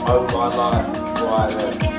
Oh my life, right then.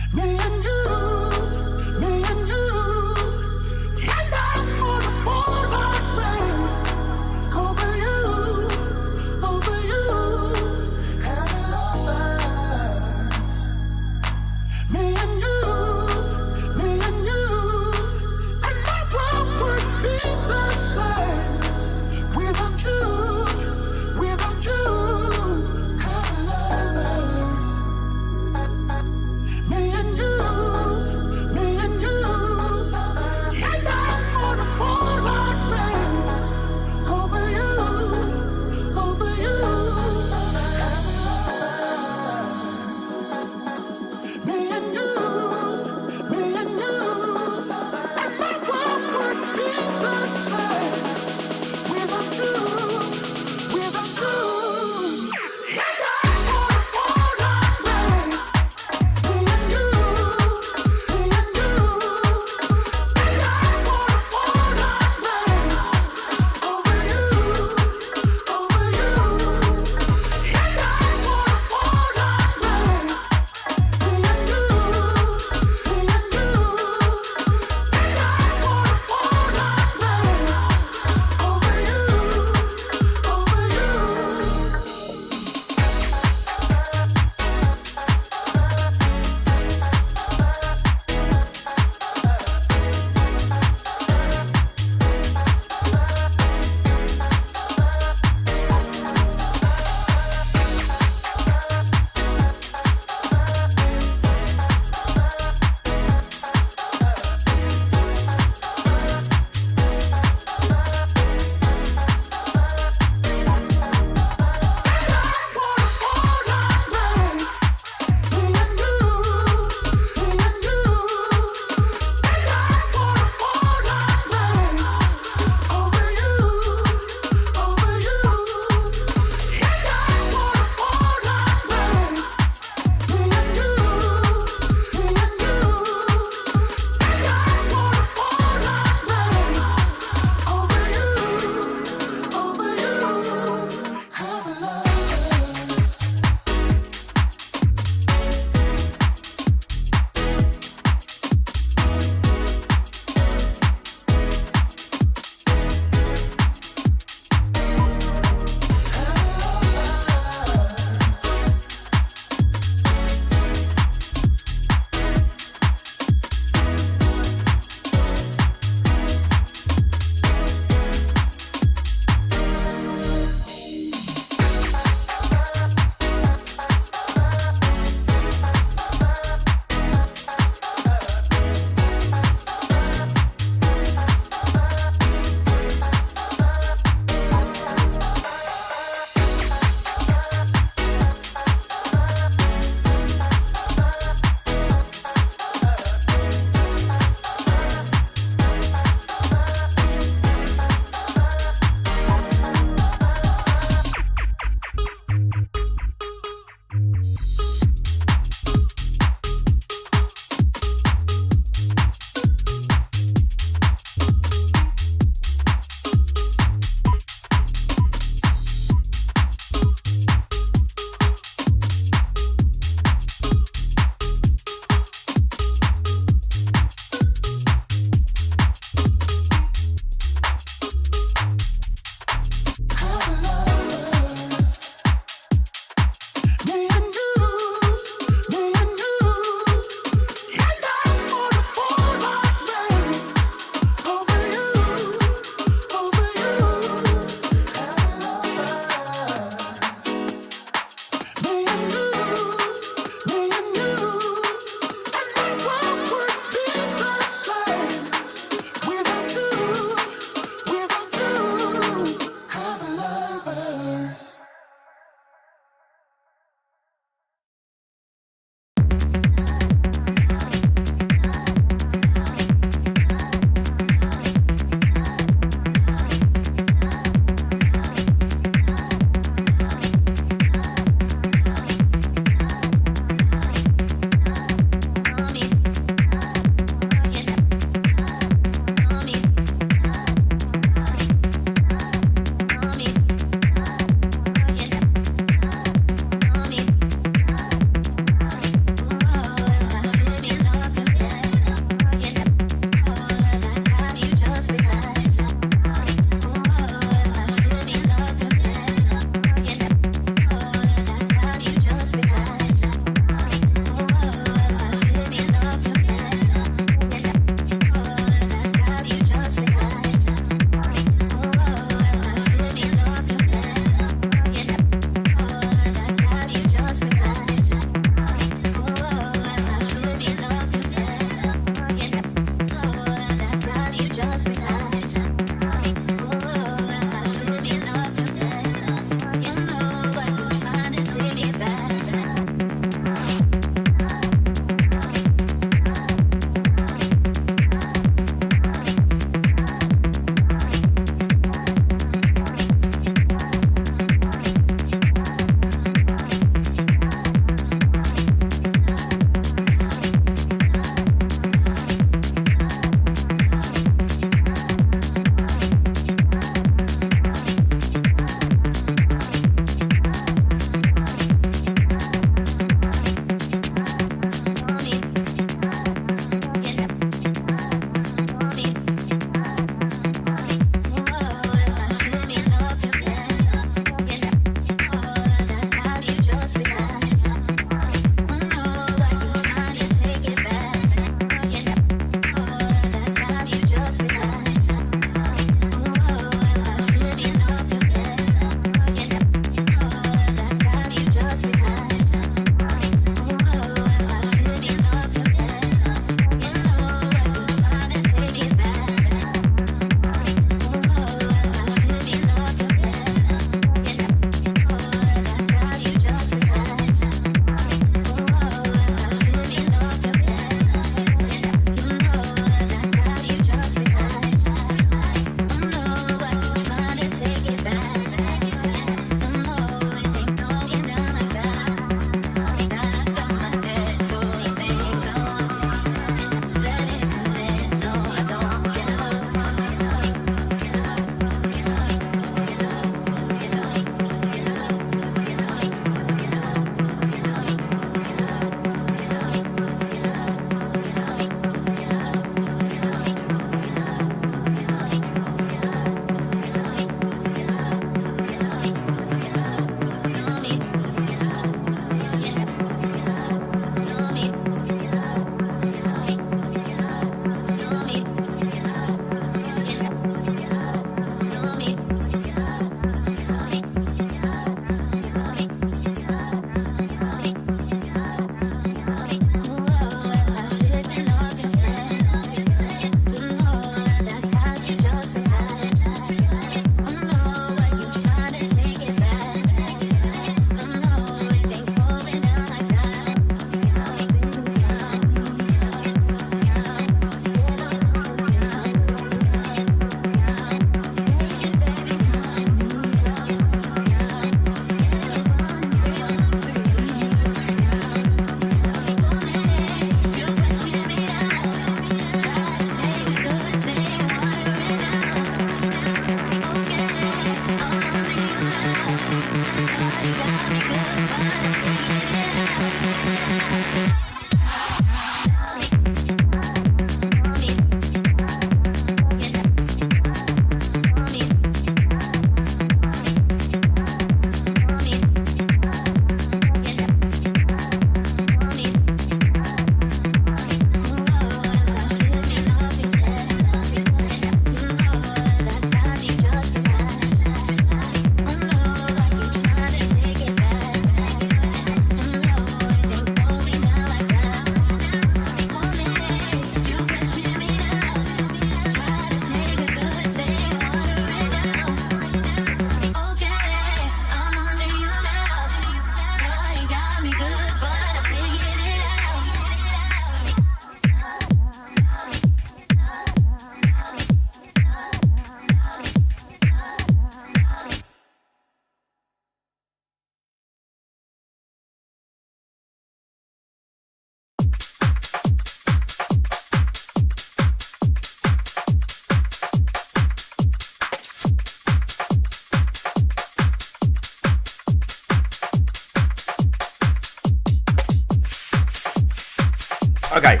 Okay.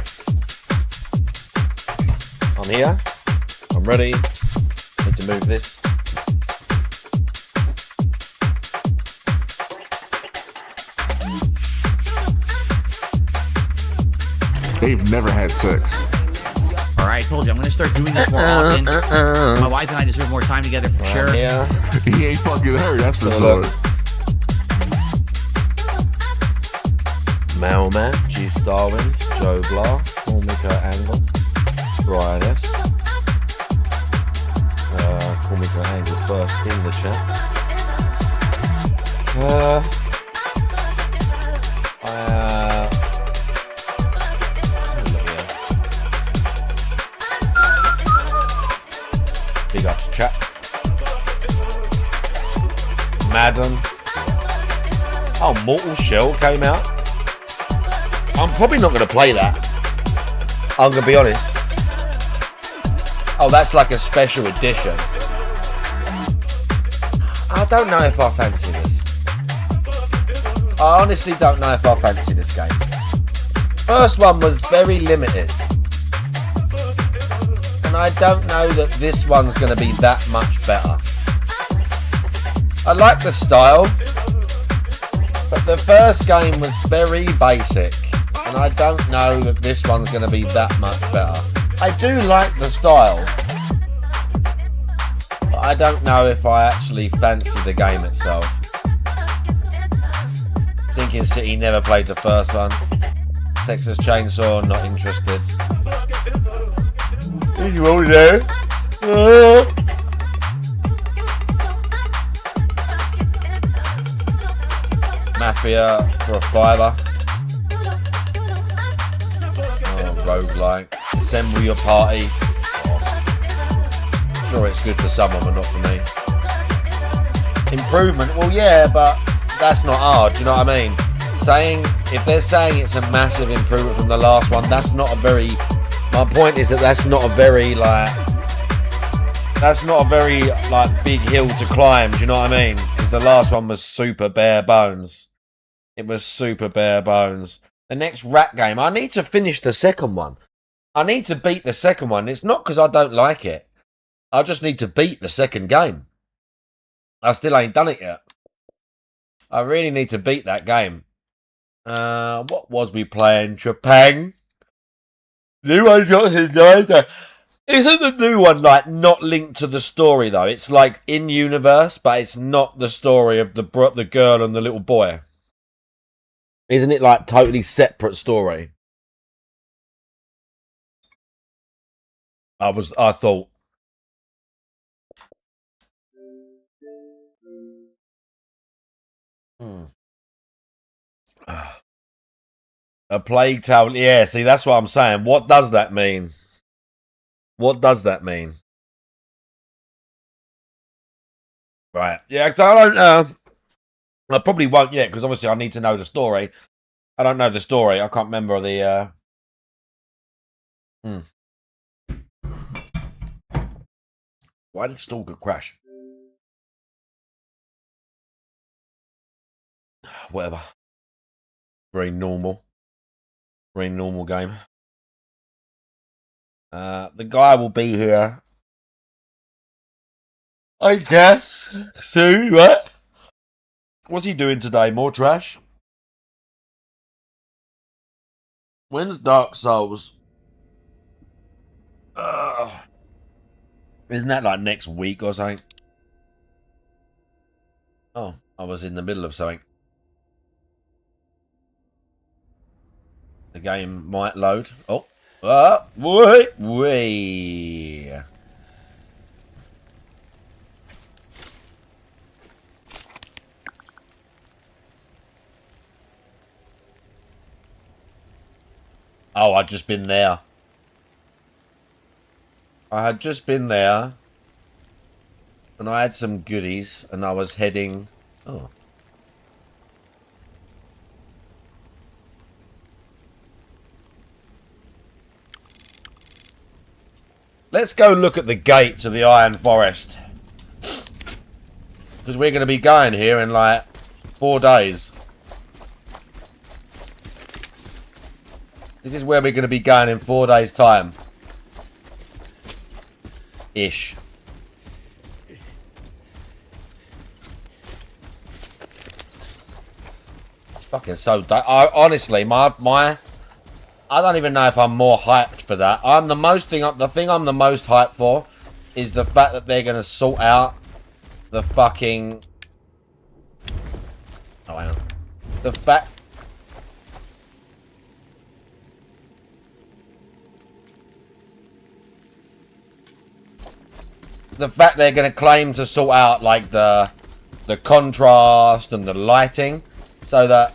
I'm here. I'm ready. Need to move this. They've never had sex. All right, I told you I'm going to start doing this more often. My wife and I deserve more time together for sure. Yeah. He ain't fucking her, that's for sure. Mailman, G. Starwind, Joe Blah, Cormica Angle, Brian S. Cormica Angle first in the chat. Big ups chat. Madden. Oh, Mortal Shell came out. I'm probably not going to play that. I'm going to be honest. Oh, that's like a special edition. I don't know if I fancy this. I honestly don't know if I fancy this game. First one was very limited. And I don't know that this one's going to be that much better. I like the style. But the first game was very basic. And I don't know that this one's going to be that much better. I do like the style. But I don't know if I actually fancy the game itself. Sinking City, never played the first one. Texas Chainsaw, not interested. Is you all there? Mafia for a $5. Oh, roguelike. Assemble your party. Oh. Sure, it's good for someone, but not for me. Improvement. Well, yeah, but that's not hard. Do you know what I mean? If they're saying it's a massive improvement from the last one, that's not a very. My point is that that's not a very big hill to climb. Do you know what I mean? Because the last one was super bare bones. It was super bare bones. The next rat game, I need to finish the second one. I need to beat the second one. It's not because I don't like it. I just need to beat the second game. I still ain't done it yet. I really need to beat that game. What was we playing? Trepang. New one got his. Isn't the new one like not linked to the story though? It's like in universe, but it's not the story of the girl and the little boy. Isn't it like totally separate story? I thought. A Plague Tale. Yeah, see, that's what I'm saying. What does that mean? What does that mean? Right. Yeah, so I don't I probably won't yet, because obviously I need to know the story. I don't know the story. I can't remember the... Why did Stalker crash? Whatever. Very normal. Very normal game. The guy will be here, I guess, soon, right? What's he doing today? More trash? When's Dark Souls? Isn't that like next week or something? Oh, I was in the middle of something. The game might load. Oh, wait. Oh, I'd just been there. I had just been there. And I had some goodies. And I was heading... Oh. Let's go look at the gates of the Iron Forest. Because we're going to be going here in like 4 days. This is where we're going to be going in 4 days' time. Ish. It's fucking so... honestly, I don't even know if I'm more hyped for that. The thing I'm the most hyped for is the fact that they're going to sort out the fucking... Oh, hang on. The fact... The fact they're going to claim to sort out, like, the contrast and the lighting. So that...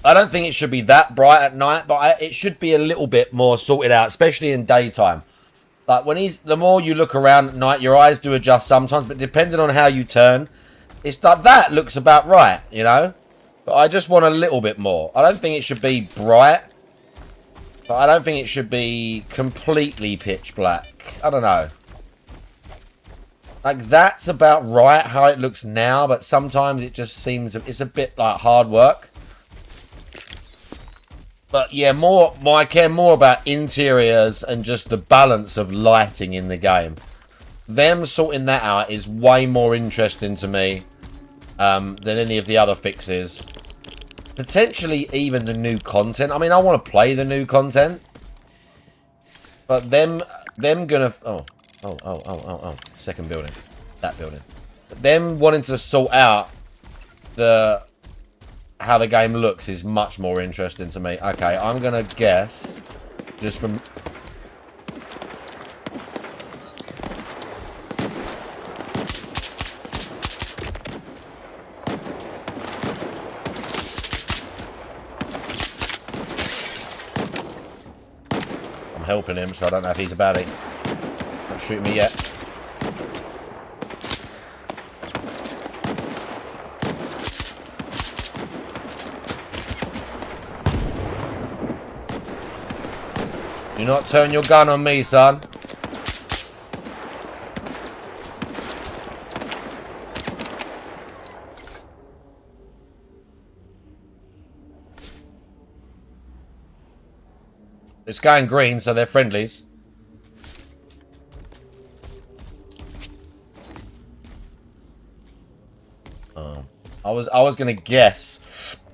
I don't think it should be that bright at night, but it should be a little bit more sorted out, especially in daytime. Like, the more you look around at night, your eyes do adjust sometimes, but depending on how you turn, it's like that looks about right, you know? But I just want a little bit more. I don't think it should be bright, but I don't think it should be completely pitch black. I don't know. Like, that's about right how it looks now, but sometimes it just seems... It's a bit like hard work. But yeah, I care more about interiors and just the balance of lighting in the game. Them sorting that out is way more interesting to me than any of the other fixes. Potentially even the new content. I mean, I want to play the new content. But them gonna... Oh. Second building. That building. But them wanting to sort out how the game looks is much more interesting to me. Okay, I'm gonna guess just from... I'm helping him, so I don't know if he's a baddie. Don't shoot me yet. Do not turn your gun on me, son. It's going green, so they're friendlies. I was gonna guess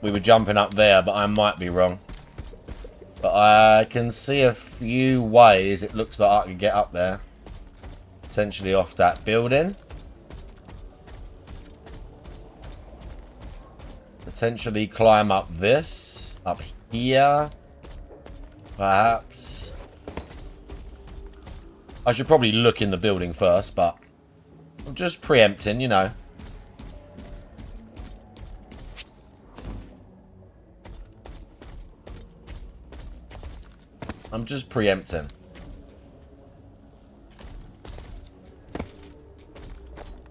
we were jumping up there, but I might be wrong. But I can see a few ways it looks like I could get up there. Potentially off that building. Potentially climb up this. Up here. Perhaps. I should probably look in the building first, but I'm just preempting, you know. I'm just preempting.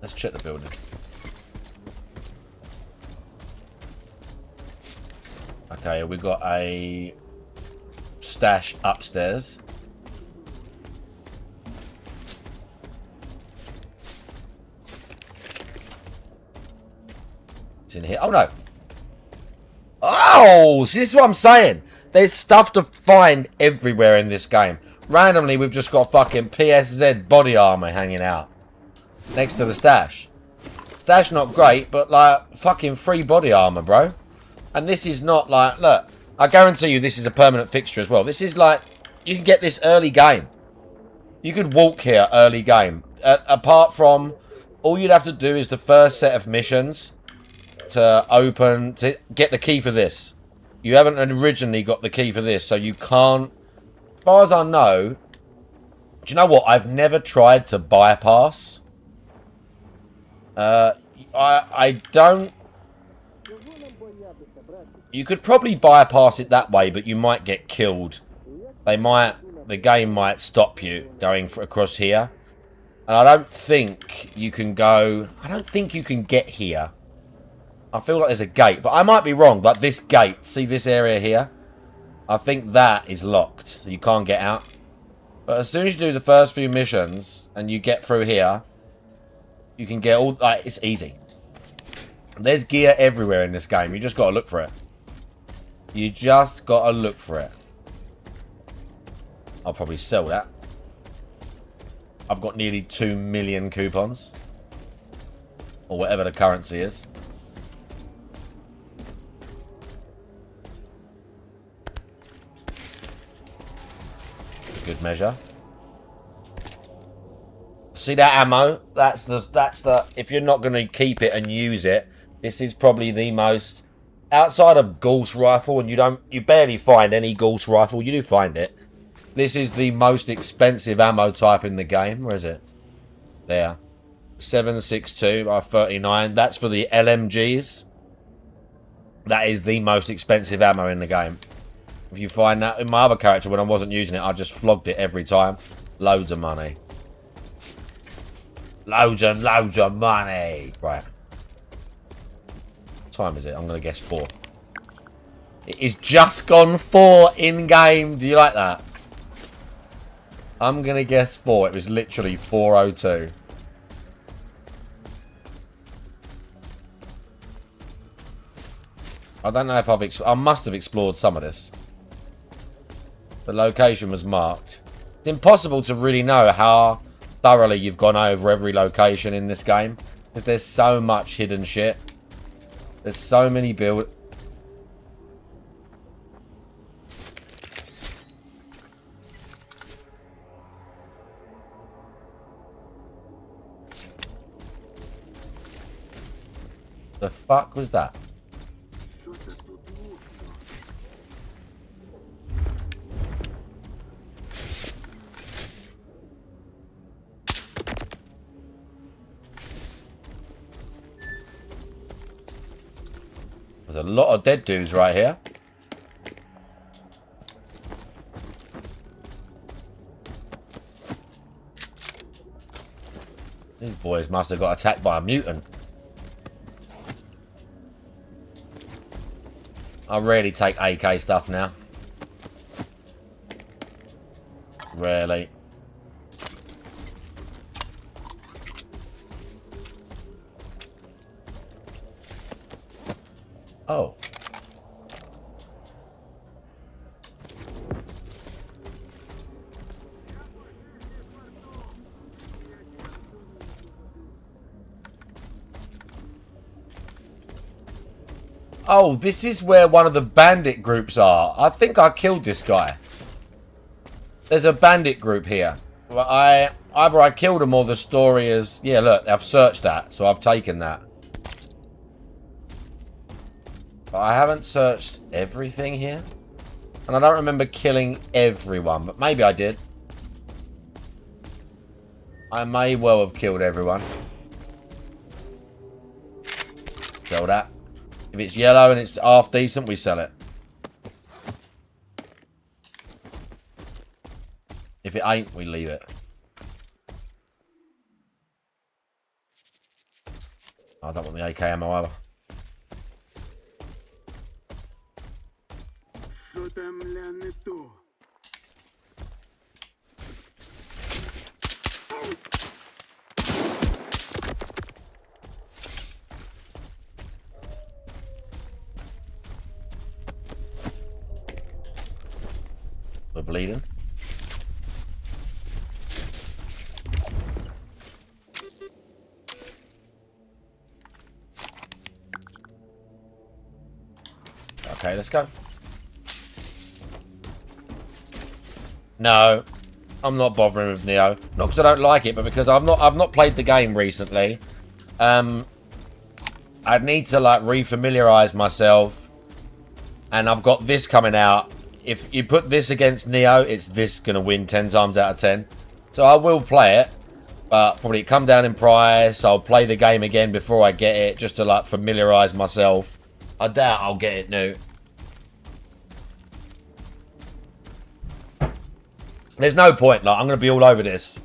Let's check the building. Okay, we got a stash upstairs. It's in here. Oh no. Oh, see, this is what I'm saying. There's stuff to find everywhere in this game. Randomly, we've just got fucking PSZ body armor hanging out next to the stash. Stash not great, but like fucking free body armor, bro. And this is not like, look, I guarantee you this is a permanent fixture as well. This is like, you can get this early game. You could walk here early game. Apart from, all you'd have to do is the first set of missions to get the key for this. You haven't originally got the key for this, so you can't... As far as I know... Do you know what? I've never tried to bypass. I don't... You could probably bypass it that way, but you might get killed. The game might stop you going across here. And I don't think you can go... I don't think you can get here. I feel like there's a gate, but I might be wrong. Like this gate, see this area here? I think that is locked, so you can't get out. But as soon as you do the first few missions and you get through here, you can get all... Like, it's easy. There's gear everywhere in this game. You just got to look for it. You just got to look for it. I'll probably sell that. I've got nearly 2 million coupons. Or whatever the currency is. Good measure. See that ammo? That's the if you're not going to keep it and use it, this is probably the most, outside of Gauss rifle, and you barely find any Gauss rifle. You do find it. This is the most expensive ammo type in the game. Where is it? There. 7.62 by 39. That's for the LMGs. That is the most expensive ammo in the game. If you find that in my other character, when I wasn't using it, I just flogged it every time. Loads of money. Loads and loads of money. Right. What time is it? I'm going to guess 4. It is just gone 4 in-game. Do you like that? I'm going to guess 4. It was literally 4:02. I don't know if I must have explored some of this. The location was marked. It's impossible to really know how thoroughly you've gone over every location in this game, because there's so much hidden shit. There's so many build. The fuck was that? There's a lot of dead dudes right here. These boys must have got attacked by a mutant. I rarely take AK stuff now. Rarely. Oh. Oh, this is where one of the bandit groups are. I think I killed this guy. There's a bandit group here. Either I killed him or the story is... Yeah, look, I've searched that, so I've taken that. But I haven't searched everything here. And I don't remember killing everyone, but maybe I did. I may well have killed everyone. Sell that. If it's yellow and it's half decent, we sell it. If it ain't, we leave it. I don't want the AK ammo either. We're bleeding. Okay, let's go. No, I'm not bothering with Neo. Not because I don't like it, but because I've not played the game recently. I'd need to like refamiliarize myself, and I've got this coming out. If you put this against Neo, it's this gonna win 10 times out of 10. So I will play it, but probably come down in price. I'll play the game again before I get it, just to like familiarize myself. I doubt I'll get it new. There's no point, like, I'm going to be all over this.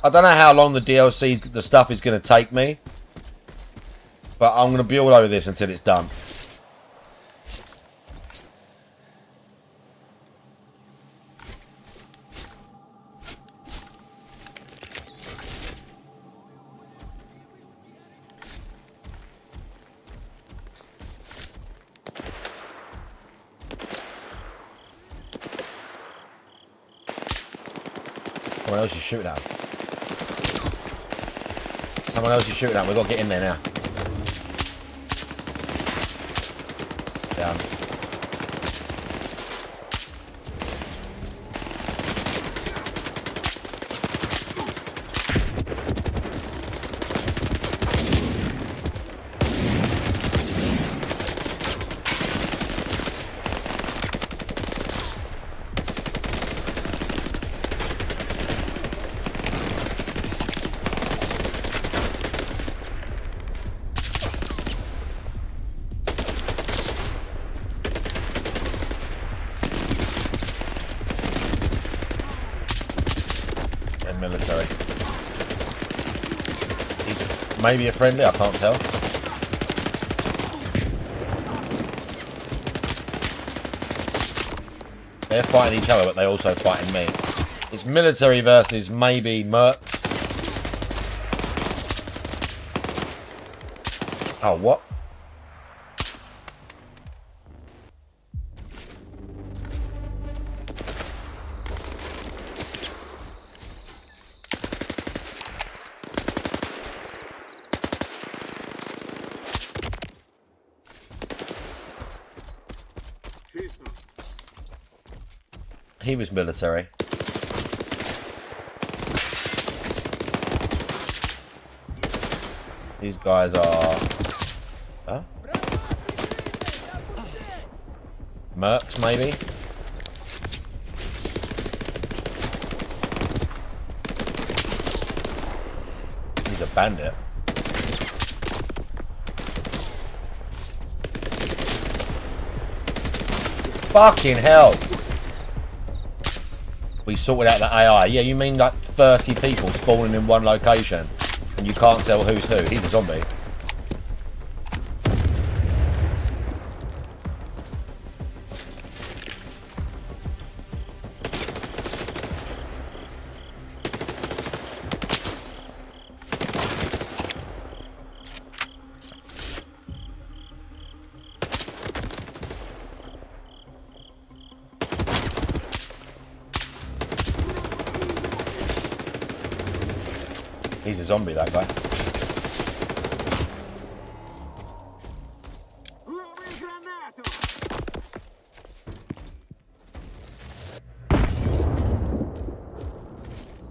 I don't know how long the DLC, the stuff is going to take me. But I'm going to be all over this until it's done. Someone else is shooting at him. Someone else is shooting at him. We've got to get in there now. Down. Military. He's maybe a friendly, I can't tell. They're fighting each other, but they're also fighting me. It's military versus maybe mercs. Oh, what? He was military. These guys are... Huh? Mercs, maybe? He's a bandit. Fucking hell! We sorted out the AI. Yeah, you mean like 30 people spawning in one location and you can't tell who's who? He's a zombie. He's a zombie, that guy.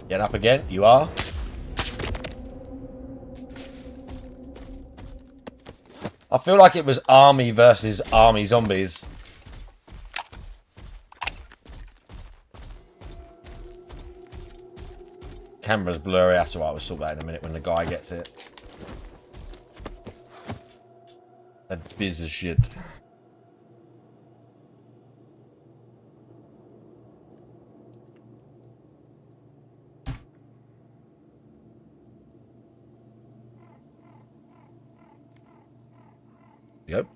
Get up again, you are. I feel like it was army versus army zombies. Camera's blurry, that's alright, we'll sort that in a minute when the guy gets it. That biz of shit. Yep.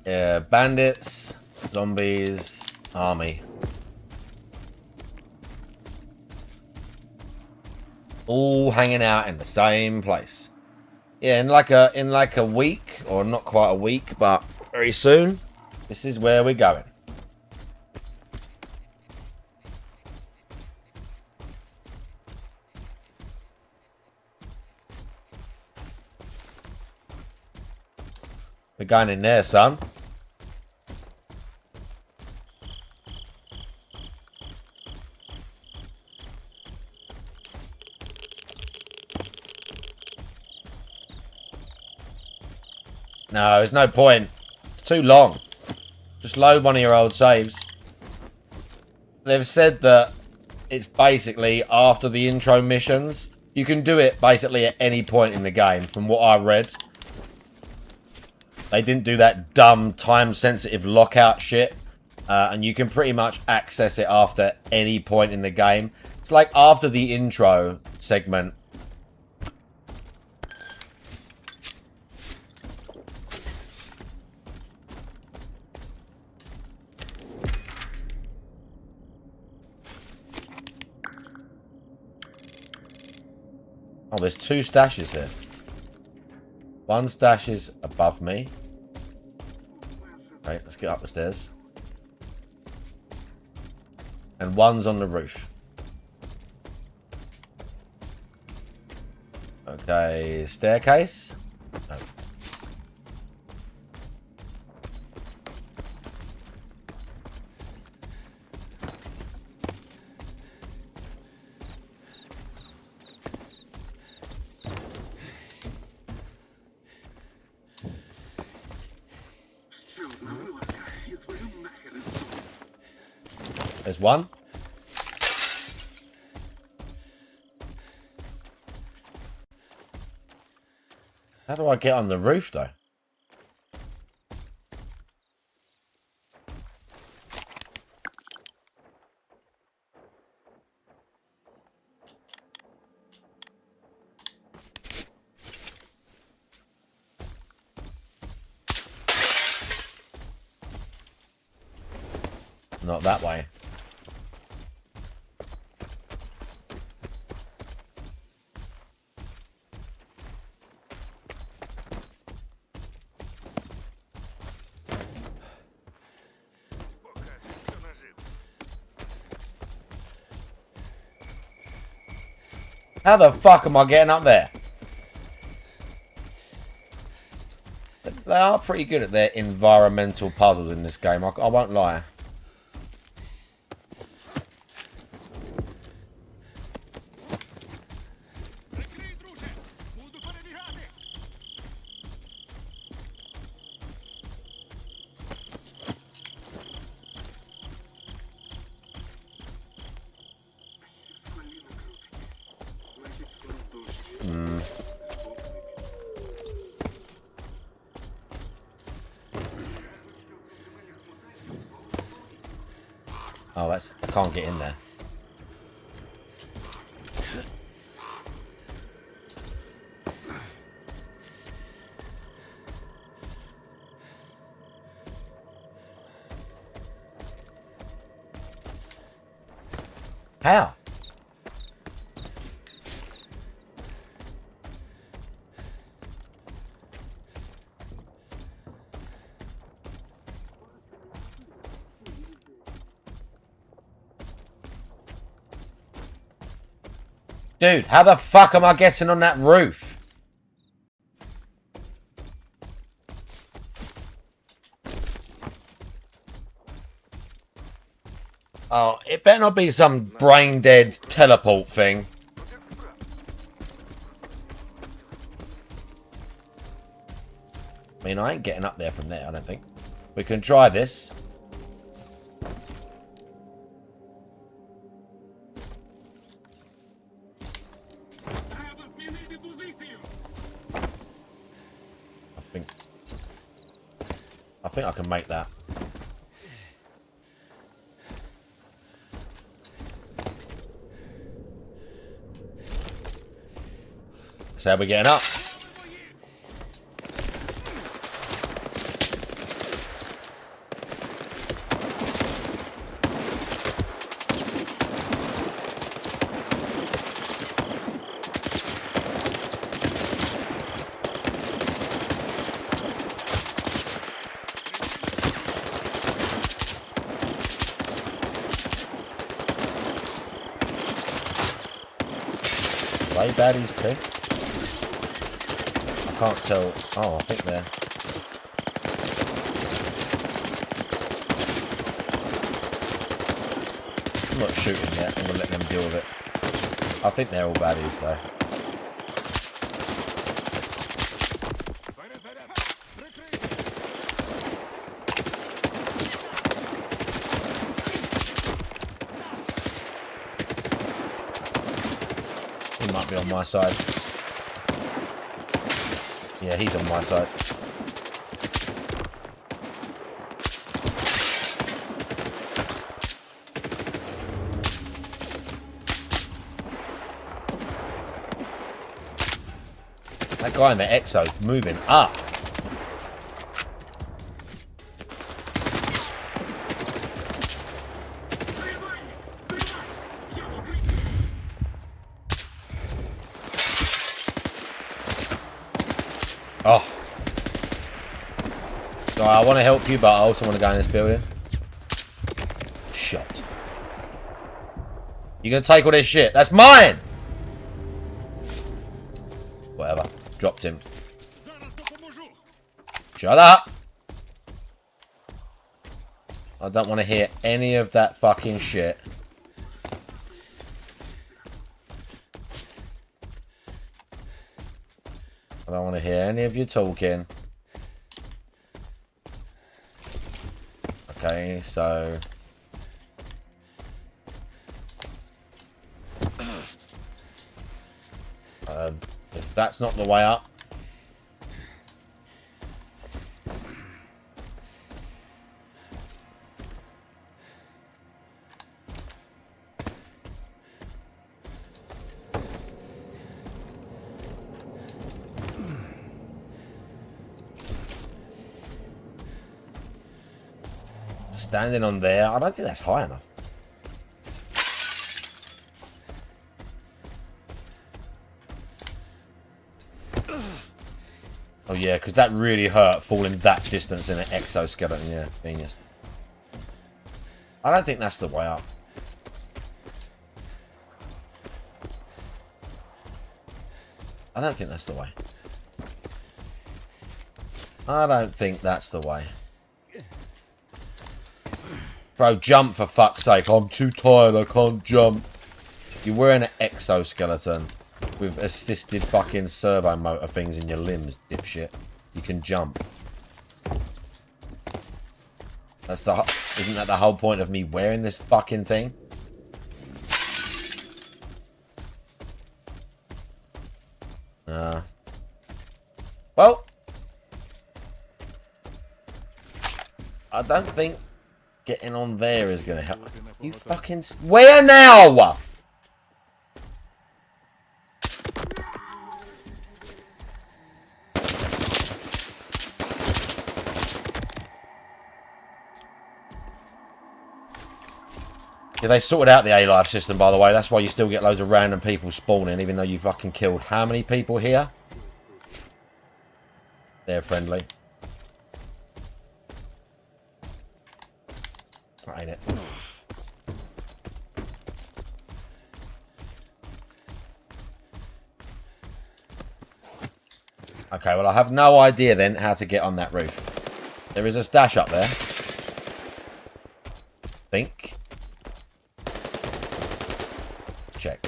Yeah, bandits, zombies, army. All hanging out in the same place. Yeah, in like a week, or not quite a week, but very soon, this is where we're going. We're going in there, son. No, there's no point. It's too long. Just load one of your old saves. They've said that it's basically after the intro missions. You can do it basically at any point in the game, from what I read. They didn't do that dumb, time-sensitive lockout shit. And you can pretty much access it after any point in the game. It's like after the intro segment. Oh, there's two stashes here. One stash is above me. Okay, let's get up the stairs. And one's on the roof. Okay, staircase. No. There's one. How do I get on the roof, though? Not that way. How the fuck am I getting up there? They are pretty good at their environmental puzzles in this game, I won't lie. Oh, that's... I can't get in there. How? Dude, how the fuck am I getting on that roof? Oh, it better not be some brain-dead teleport thing. I mean, I ain't getting up there from there, I don't think. We can try this. I think I can make that. So how we getting up? Way baddies too. I can't tell. Oh, I think they're... I'm not shooting yet. I'm gonna let them deal with it. I think they're all baddies though. He might be on my side. Yeah, he's on my side. That guy in the exo's moving up. Oh. I want to help you, but I also want to go in this building. Shot. You gonna take all this shit? That's mine! Whatever. Dropped him. Shut up! I don't want to hear any of that fucking shit. I don't want to hear any of you talking. Okay, so... if that's not the way up... Standing on there, I don't think that's high enough. Oh yeah, because that really hurt falling that distance in an exoskeleton. Yeah, genius. I don't think that's the way up. I don't think that's the way. I don't think that's the way. Bro, jump for fuck's sake. I'm too tired, I can't jump. You're wearing an exoskeleton with assisted fucking servo motor things in your limbs, dipshit. You can jump. That's the... Isn't that the whole point of me wearing this fucking thing? Well... I don't think... getting on there is going to help. You fucking... Where now? Yeah, they sorted out the A-Life system, by the way. That's why you still get loads of random people spawning, even though you fucking killed how many people here? They're friendly. Ain't it? Okay, well, I have no idea then how to get on that roof. There is a stash up there. Think. Check.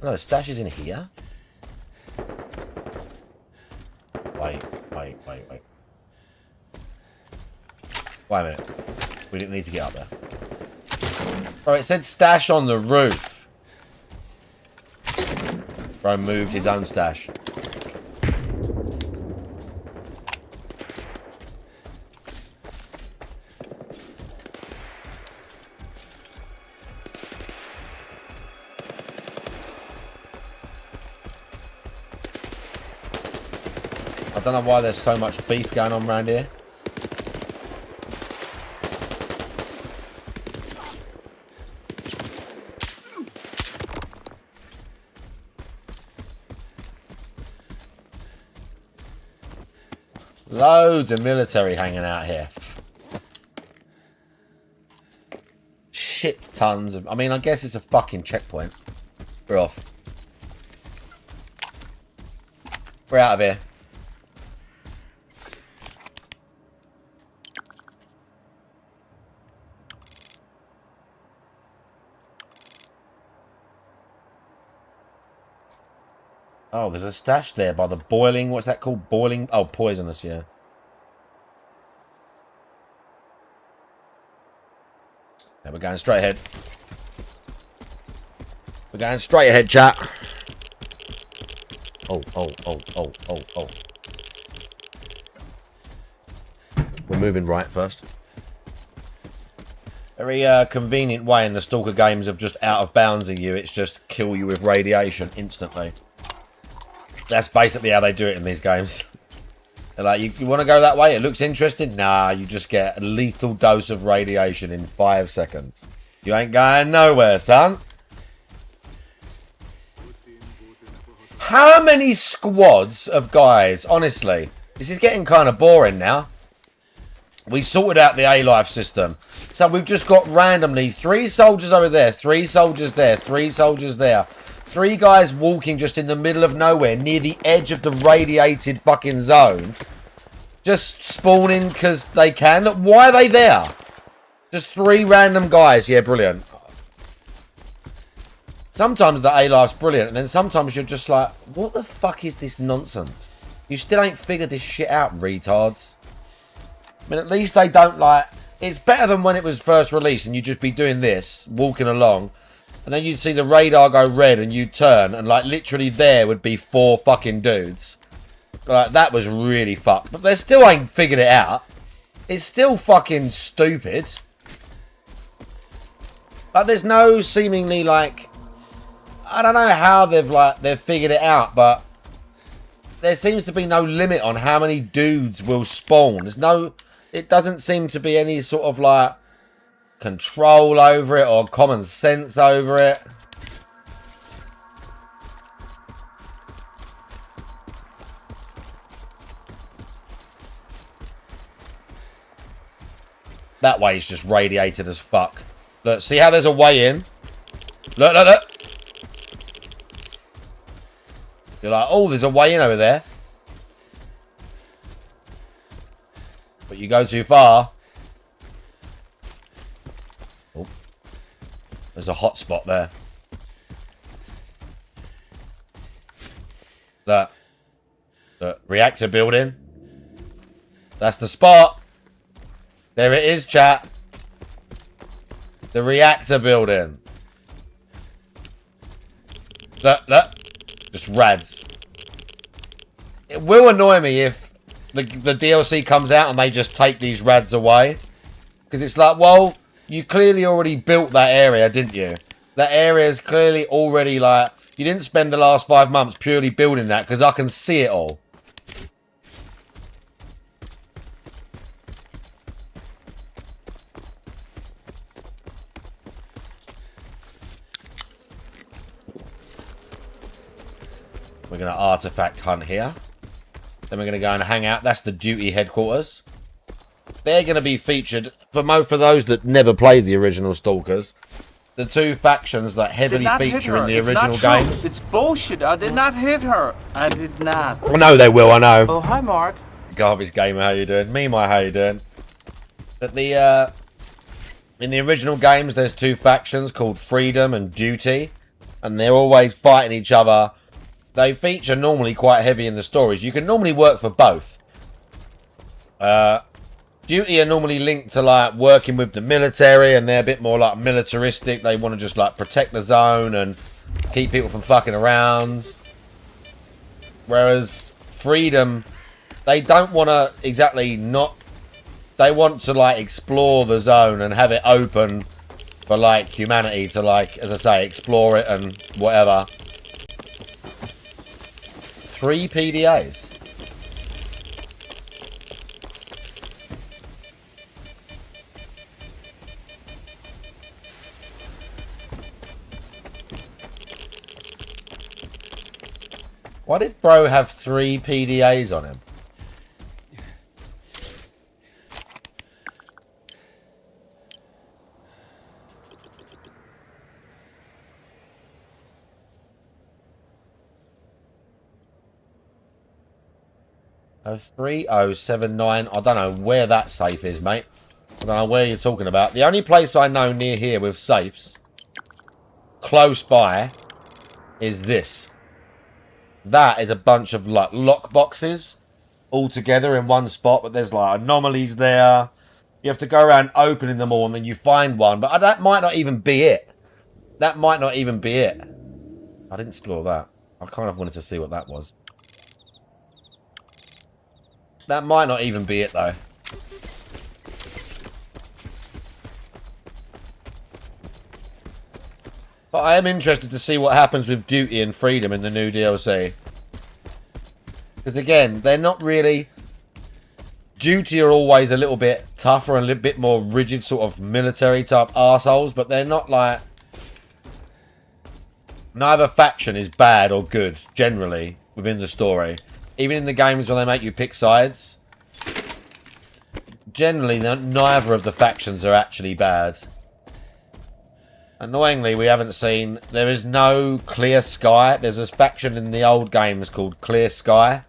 No, the stash is in here. Wait. Wait a minute. We didn't need to get up there. Oh, it said stash on the roof. Bro moved his own stash. I don't know why there's so much beef going on around here. Loads of military hanging out here. Shit tons of... I mean, I guess it's a fucking checkpoint. We're off. We're out of here. Oh, there's a stash there by the boiling... What's that called? Boiling... Oh, poisonous, yeah. Yeah, we're going straight ahead. We're going straight ahead, chat. Oh. We're moving right first. Very convenient way in the Stalker games of just out of bounsing you. It's just kill you with radiation instantly. That's basically how they do it in these games. They're like, you want to go that way? It looks interesting? Nah, you just get a lethal dose of radiation in 5 seconds. You ain't going nowhere, son. How many squads of guys? Honestly, this is getting kind of boring now. We sorted out the A-Life system. So we've just got randomly 3 soldiers over there, 3 soldiers there, 3 soldiers there. 3 guys walking just in the middle of nowhere near the edge of the radiated fucking zone. Just spawning because they can. Look, why are they there? Just 3 random guys. Yeah, brilliant. Sometimes the A-Life's brilliant, and then sometimes you're just like, what the fuck is this nonsense? You still ain't figured this shit out, retards. I mean, at least they don't like... It's better than when it was first released and you'd just be doing this, walking along, and then you'd see the radar go red and you'd turn, and like literally there would be 4 fucking dudes. Like, that was really fucked. But they still ain't figured it out. It's still fucking stupid. Like, there's no seemingly like... I don't know how they've figured it out, but there seems to be no limit on how many dudes will spawn. There's no... It doesn't seem to be any sort of like control over it or common sense over it. That way is just radiated as fuck. Look, see how there's a way in? Look, look, look. You're like, oh, there's a way in over there. But you go too far. Oh. There's a hot spot there. Look. Look. Reactor building. That's the spot. There it is, chat. The reactor building. Look, look. Just rads. It will annoy me if the DLC comes out and they just take these rads away. Because it's like, well, you clearly already built that area, didn't you? That area is clearly already like... You didn't spend the last 5 months purely building that because I can see it all. We're going to artifact hunt here. Then we're going to go and hang out. That's the duty headquarters. They're going to be featured, for those that never played the original Stalkers, the 2 factions that heavily feature in the original games. It's bullshit. I did not hit her. I did not. I know they will, I know. Oh, hi, Mark. Garbage Gamer, how you doing? Meanwhile, how you doing? But the, in the original games, there's 2 factions called Freedom and Duty. And they're always fighting each other. They feature normally quite heavy in the stories. You can normally work for both. Duty are normally linked to like working with the military, and they're a bit more like militaristic. They want to just like protect the zone and keep people from fucking around. Whereas Freedom, they don't want to exactly not... They want to like explore the zone and have it open for like humanity to like, as I say, explore it and whatever. 3 PDAs. Why did bro have 3 PDAs on him? Oh, 3079. I don't know where that safe is, mate. I don't know where you're talking about. The only place I know near here with safes, close by, is this. That is a bunch of like lock boxes all together in one spot, but there's like anomalies there. You have to go around opening them all and then you find one, but that might not even be it. That might not even be it. I didn't explore that. I kind of wanted to see what that was. That might not even be it, though. But I am interested to see what happens with Duty and Freedom in the new DLC. Because again, they're not really... Duty are always a little bit tougher and a little bit more rigid, sort of military type arseholes, but they're not like... Neither faction is bad or good, generally, within the story. Even in the games where they make you pick sides, generally, neither of the factions are actually bad. Annoyingly, we haven't seen... There is no Clear Sky. There's a faction in the old games called Clear Sky.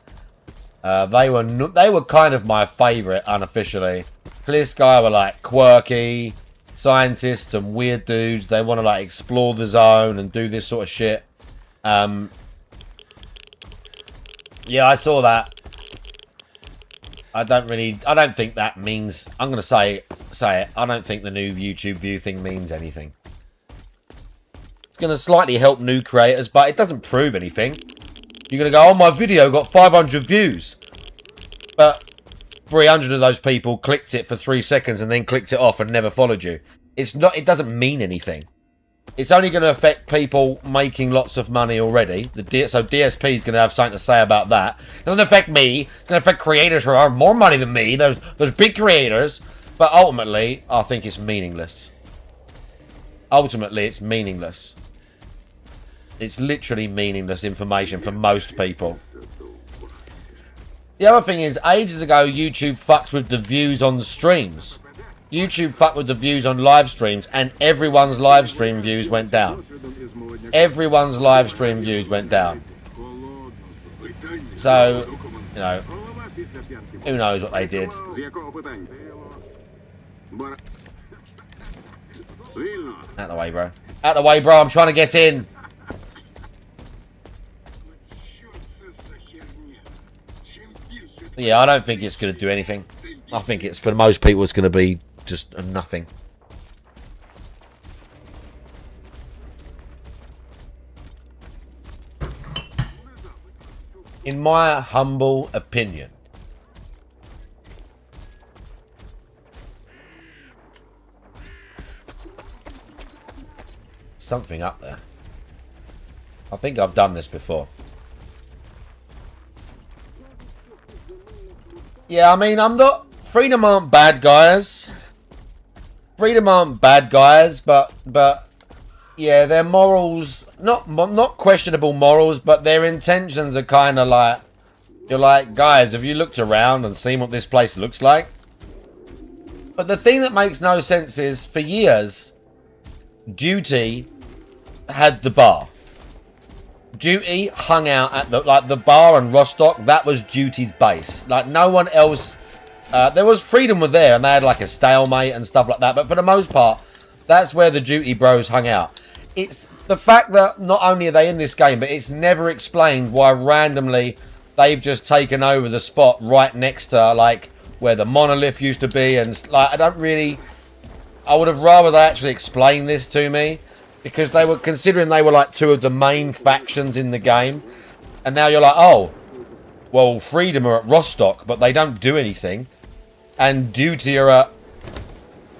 They were kind of my favourite, unofficially. Clear Sky were like quirky scientists and weird dudes. They want to like explore the zone and do this sort of shit. Yeah, I saw that. I don't think that means... I'm going to say it. I don't think the new YouTube view thing means anything. It's going to slightly help new creators, but it doesn't prove anything. You're going to go, oh, my video got 500 views. But 300 of those people clicked it for 3 seconds and then clicked it off and never followed you. It doesn't mean anything. It's only going to affect people making lots of money already. So DSP is going to have something to say about that. It doesn't affect me. It's going to affect creators who are more money than me. Those big creators. But ultimately, I think it's meaningless. Ultimately, it's meaningless. It's literally meaningless information for most people. The other thing is, ages ago, YouTube fucked with the views on the streams. YouTube fucked with the views on live streams, and everyone's live stream views went down. Everyone's live stream views went down. So, you know, who knows what they did. Out the way, bro. Out the way, bro. I'm trying to get in. Yeah, I don't think it's going to do anything. I think it's, for most people, it's going to be just a nothing. In my humble opinion. Something up there. I think I've done this before. Yeah, I mean, I'm not... Freedom aren't bad guys. Freedom aren't bad guys, but yeah, their morals, not questionable morals, but their intentions are kind of like, you're like, guys, have you looked around and seen what this place looks like? But the thing that makes no sense is, for years, Duty had the bar. Duty hung out at the bar and Rostock. That was Duty's base. Like, no one else. There was Freedom were there, and they had like a stalemate and stuff like that. But for the most part, that's where the Duty bros hung out. It's the fact that not only are they in this game, but it's never explained why randomly they've just taken over the spot right next to like where the monolith used to be. And like, I would have rather they actually explain this to me. Because they were considering they were like two of the main factions in the game. And now you're like, oh, well, Freedom are at Rostock, but they don't do anything. And Duty are at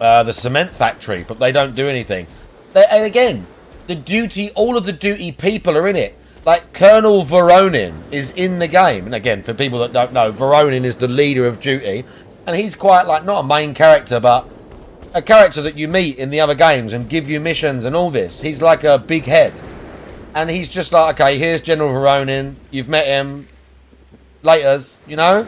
the cement factory, but they don't do anything. And again, all of the Duty people are in it. Like, Colonel Voronin is in the game. And again, for people that don't know, Voronin is the leader of Duty. And he's quite like, not a main character, but a character that you meet in the other games and give you missions and all this. He's like a big head. And he's just like, okay, here's General Voronin. You've met him. Laters, you know?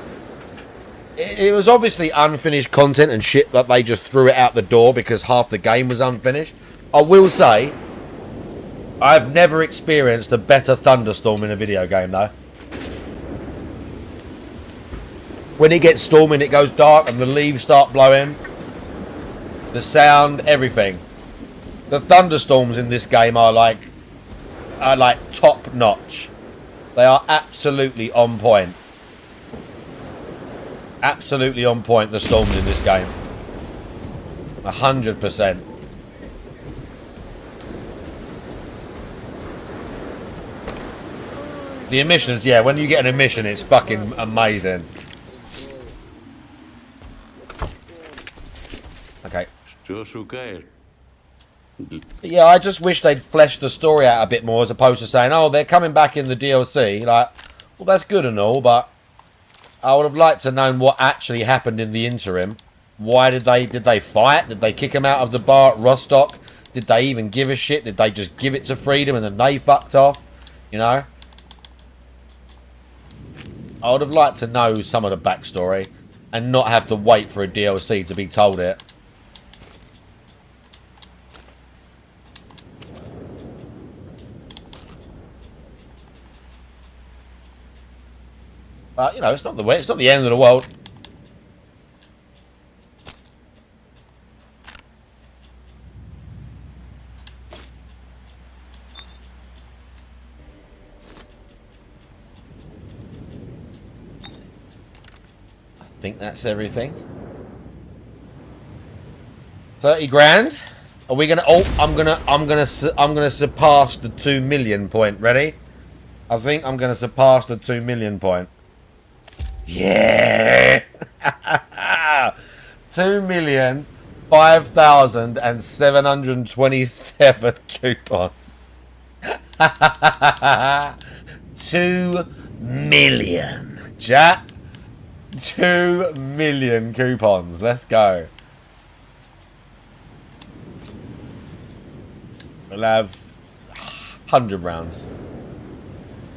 It was obviously unfinished content and shit that they just threw it out the door because half the game was unfinished. I will say, I've never experienced a better thunderstorm in a video game, though. When it gets storming, it goes dark and the leaves start blowing. The sound, everything. The thunderstorms in this game are like top notch. They are absolutely on point. Absolutely on point, the storms in this game. 100%. The emissions, yeah, when you get an emission, it's fucking amazing. Okay. Yeah, I just wish they'd fleshed the story out a bit more as opposed to saying, oh, they're coming back in the DLC. Like, well, that's good and all, but I would have liked to know what actually happened in the interim. Why did they fight? Did they kick him out of the bar at Rostock? Did they even give a shit? Did they just give it to Freedom and then they fucked off? You know? I would have liked to know some of the backstory. and not have to wait for a DLC to be told it. But, you know, it's not the end of the world. I think that's everything. 30 grand. Are we gonna? Oh, I'm gonna surpass the 2 million point. Ready? I think I'm gonna surpass the 2 million point. Yeah. 2,005,727 coupons. 2 million. Chat. 2 million coupons. Let's go. We'll have 100 rounds.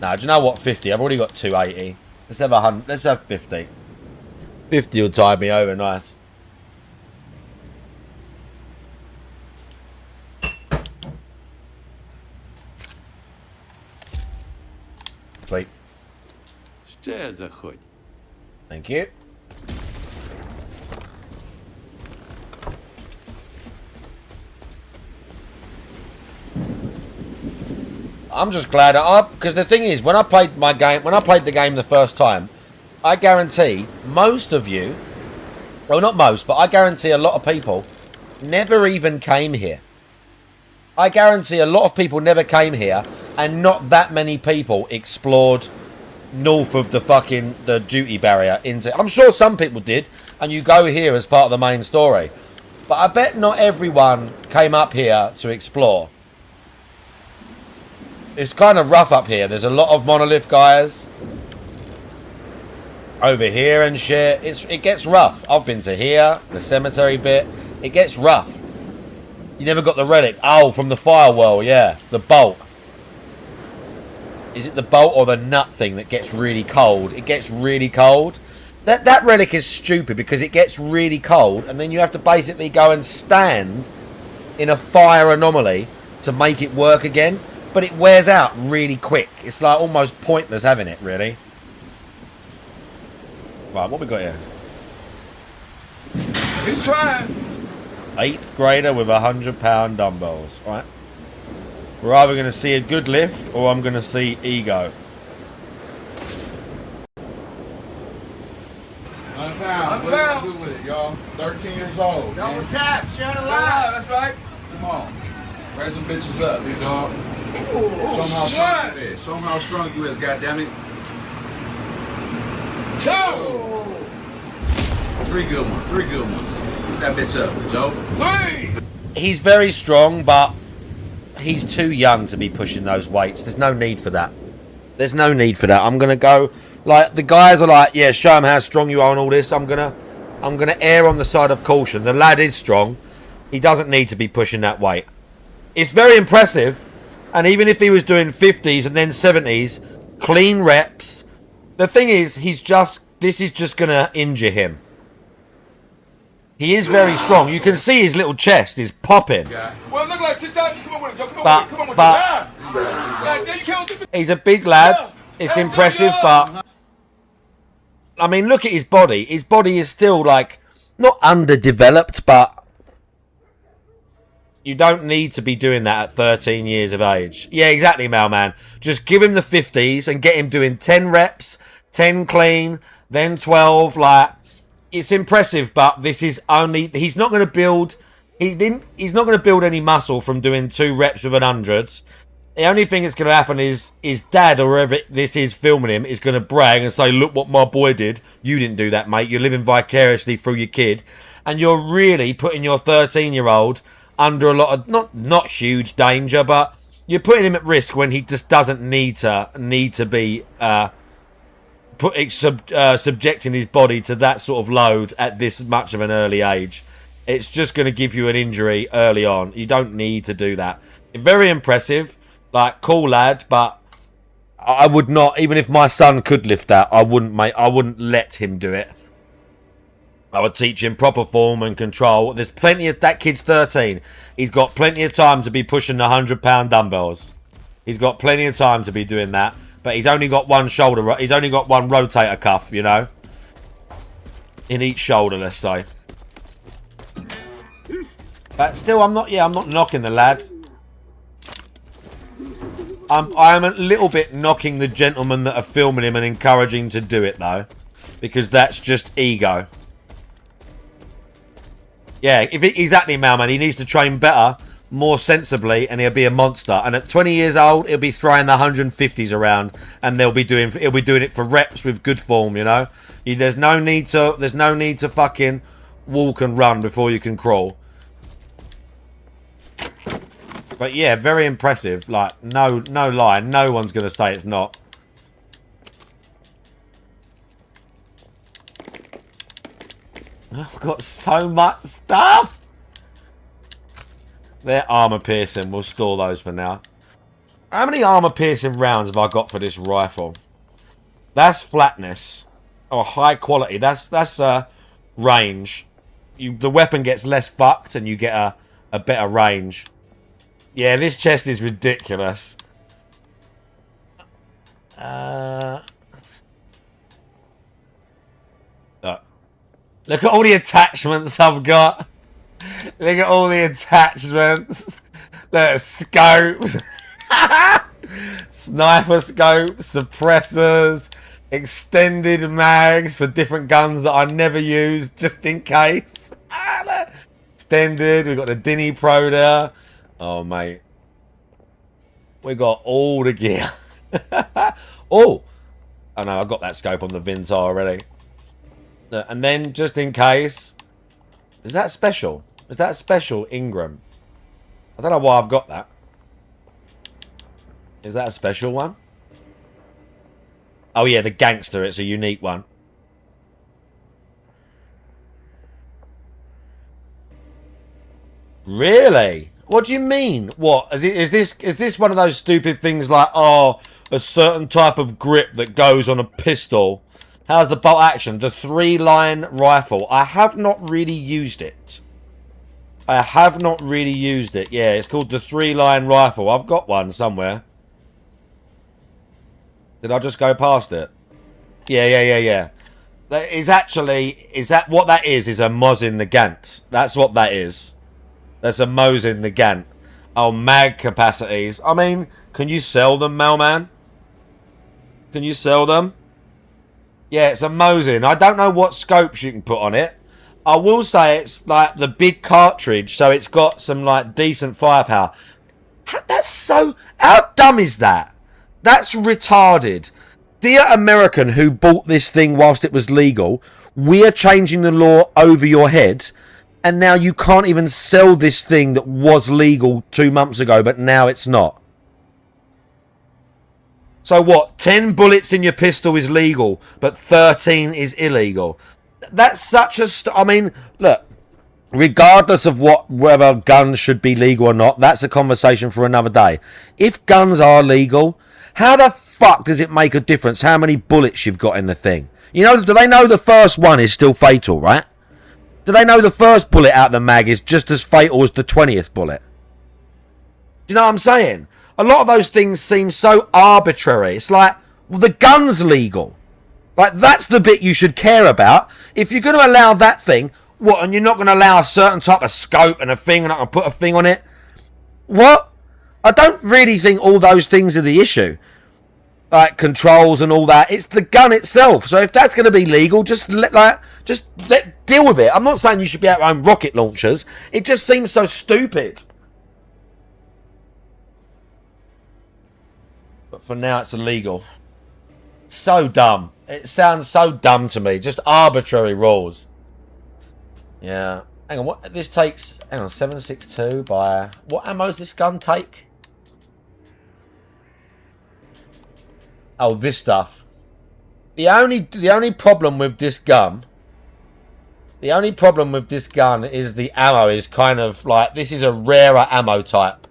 Now, do you know what? 50. I've already got 280. Let's have 100. Let's have 50. 50 will tide me over nice. Sweet. Thank you. I'm just glad because the thing is, when I played the game the first time, I guarantee most of you, well, not most, but I guarantee a lot of people never even came here. I guarantee a lot of people never came here, and not that many people explored north of the duty barrier into. I'm sure some people did, and you go here as part of the main story, but I bet not everyone came up here to explore. It's kind of rough up here. There's a lot of monolith guys over here and shit. It gets rough. I've been to here, the cemetery bit. It gets rough. You never got the relic. Oh, from the firewall, yeah. The bolt. Is it the bolt or the nut thing that gets really cold? It gets really cold. That relic is stupid because it gets really cold and then you have to basically go and stand in a fire anomaly to make it work again. But it wears out really quick. It's like almost pointless having it, really. Right, what we got here? He's trying. 8th grader with 100-pound dumbbells. Right. We're either going to see a good lift or I'm going to see ego. What do we do with it, y'all? 13 years old. Double tap, share the live. That's right. Come on. Raise some bitches up, big dog. Show them how strong you is. Show them how strong you is, goddammit. 2. 3 good ones. 3 good ones. Put that bitch up, Joe. 3. He's very strong, but he's too young to be pushing those weights. There's no need for that. There's no need for that. I'm going to go... Like, the guys are like, yeah, show him how strong you are and all this. I'm gonna err on the side of caution. The lad is strong. He doesn't need to be pushing that weight. It's very impressive. And even if he was doing 50s and then 70s, clean reps. The thing is, this is just going to injure him. He is very strong. You can see his little chest is popping. Well, look like TikTok. Come on with it, Joe. Come on with it. He's a big lad. It's impressive, but... I mean, look at his body. His body is still, like, not underdeveloped, but you don't need to be doing that at 13 years of age. Yeah, exactly, Mailman. Just give him the 50s and get him doing 10 reps, 10 clean, then 12. Like, it's impressive, but this is only... He's not going to build... He's not going to build any muscle from doing 2 reps with an 100s. The only thing that's going to happen is his dad or whoever this is filming him is going to brag and say, look what my boy did. You didn't do that, mate. You're living vicariously through your kid. And you're really putting your 13-year-old under a lot of, not huge danger, but you're putting him at risk when he just doesn't need to be subjecting his body to that sort of load at this much of an early age. It's just going to give you an injury early on. You don't need to do that. Very impressive. Like, cool lad, but I would not, even if my son could lift that, I wouldn't let him do it. I would teach him proper form and control. There's plenty of... That kid's 13. He's got plenty of time to be pushing the 100-pound dumbbells. He's got plenty of time to be doing that. But he's only got one shoulder... He's only got one rotator cuff, you know? In each shoulder, let's say. But still, I'm not knocking the lad. I'm a little bit knocking the gentlemen that are filming him and encouraging to do it, though. Because that's just ego. Yeah, exactly, Malman. He needs to train better, more sensibly, and he'll be a monster. And at 20 years old, he'll be throwing the 150s around, and he'll be doing it for reps with good form. You know, there's no need to fucking walk and run before you can crawl. But yeah, very impressive. Like no lie, no one's gonna say it's not. I've got so much stuff. They're armor piercing. We'll store those for now. How many armor piercing rounds have I got for this rifle? That's flatness. Oh, high quality. That's range. The weapon gets less fucked and you get a better range. Yeah, this chest is ridiculous. Look at all the attachments I've got. Look at all the attachments. Look, scopes. Sniper scopes, suppressors, extended mags for different guns that I never use, just in case. Extended, we've got the Dinny Pro there. Oh, mate. We got all the gear. Oh! Oh, no, I got that scope on the Vintar already. And then, just in case... Is that special? Is that special Ingram? I don't know why I've got that. Is that a special one? Oh, yeah, the Gangster. It's a unique one. Really? What do you mean? What? Is this one of those stupid things like, oh, a certain type of grip that goes on a pistol? How's the bolt action? The 3-line rifle. I have not really used it. I have not really used it. Yeah, it's called the 3-line rifle. I've got one somewhere. Did I just go past it? Yeah. That is actually... Is that what that is a Mosin Nagant. That's what that is. That's a Mosin Nagant. Oh, mag capacities. I mean, can you sell them, Malman? Can you sell them? Yeah, it's a Mosin. I don't know what scopes you can put on it. I will say it's like the big cartridge, so it's got some like decent firepower. That's so... How dumb is that? That's retarded. Dear American who bought this thing whilst it was legal, we are changing the law over your head, and now you can't even sell this thing that was legal 2 months ago, but now it's not. So what? 10 bullets in your pistol is legal, but 13 is illegal. That's such a... I mean, look, regardless of whether guns should be legal or not, that's a conversation for another day. If guns are legal, how the fuck does it make a difference how many bullets you've got in the thing? You know, do they know the first one is still fatal, right? Do they know the first bullet out of the mag is just as fatal as the 20th bullet? Do you know what I'm saying? A lot of those things seem so arbitrary. It's like, well, the gun's legal. Like, that's the bit you should care about. If you're going to allow that thing, what, and you're not going to allow a certain type of scope and a thing, and I can put a thing on it? What? I don't really think all those things are the issue. Like, controls and all that. It's the gun itself. So if that's going to be legal, just deal with it. I'm not saying you should be able to own rocket launchers. It just seems so stupid. But for now, it's illegal. So dumb. It sounds so dumb to me. Just arbitrary rules. Yeah. Hang on. What this takes? Hang on. 7.62 by... What ammo does this gun take? Oh, this stuff. The only problem with this gun... The only problem with this gun is the ammo is kind of like... This is a rarer ammo type.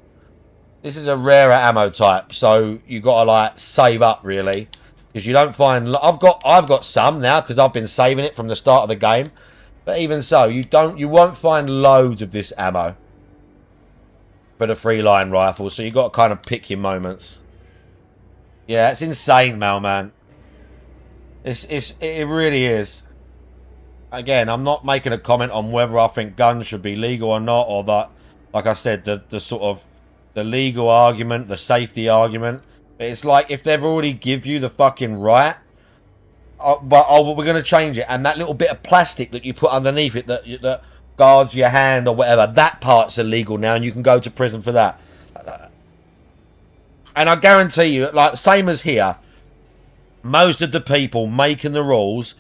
This is a rarer ammo type, so you got to like save up really, because you don't find. I've got some now because I've been saving it from the start of the game, But even so, you won't find loads of this ammo for the 3-line rifle, so you got to kind of pick your moments. Yeah, it's insane, man. It really is. Again, I'm not making a comment on whether I think guns should be legal or not, or that, like I said, the sort of the legal argument, the safety argument. It's like if they've already give you the fucking right, we're going to change it, and that little bit of plastic that you put underneath it that guards your hand or whatever, that part's illegal now, and you can go to prison for that. And I guarantee you, like same as here, most of the people making the rules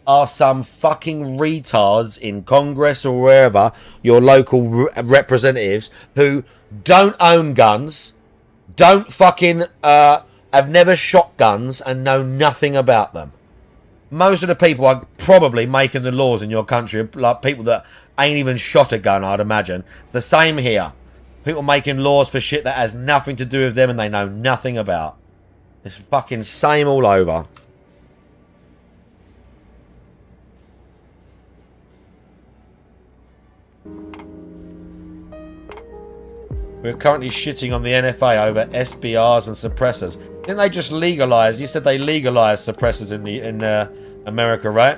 are some fucking retards in Congress or wherever, your local representatives, who don't own guns, don't fucking have never shot guns and know nothing about them. Most of the people are probably making the laws in your country, like people that ain't even shot a gun, I'd imagine. It's the same here. People making laws for shit that has nothing to do with them and they know nothing about. It's fucking same all over. We're currently shitting on the NFA over SBRs and suppressors. Didn't they just legalise? You said they legalised suppressors in America, right?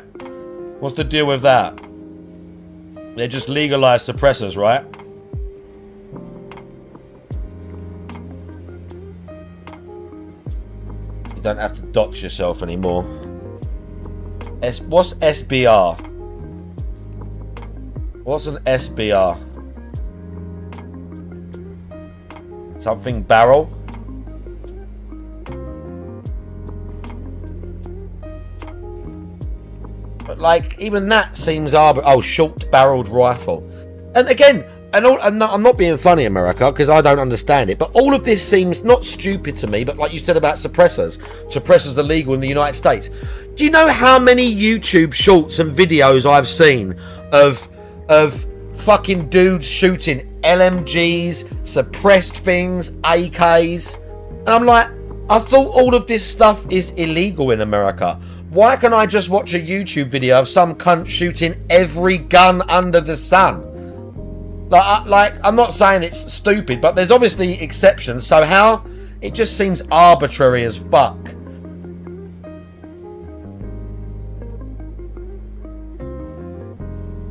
What's the deal with that? They just legalised suppressors, right? You don't have to dox yourself anymore. What's SBR? What's an SBR? Something barrel? But like, even that seems arbitrary. Oh, short-barreled rifle. And again, I'm not being funny, America, because I don't understand it. But all of this seems not stupid to me, but like you said about suppressors. Suppressors are legal in the United States. Do you know how many YouTube shorts and videos I've seen of fucking dudes shooting LMGs, suppressed things, AKs? And I'm like, I thought all of this stuff is illegal in America. Why can't I just watch a YouTube video of some cunt shooting every gun under the sun? Like, I'm not saying it's stupid, but there's obviously exceptions. So how? It just seems arbitrary as fuck.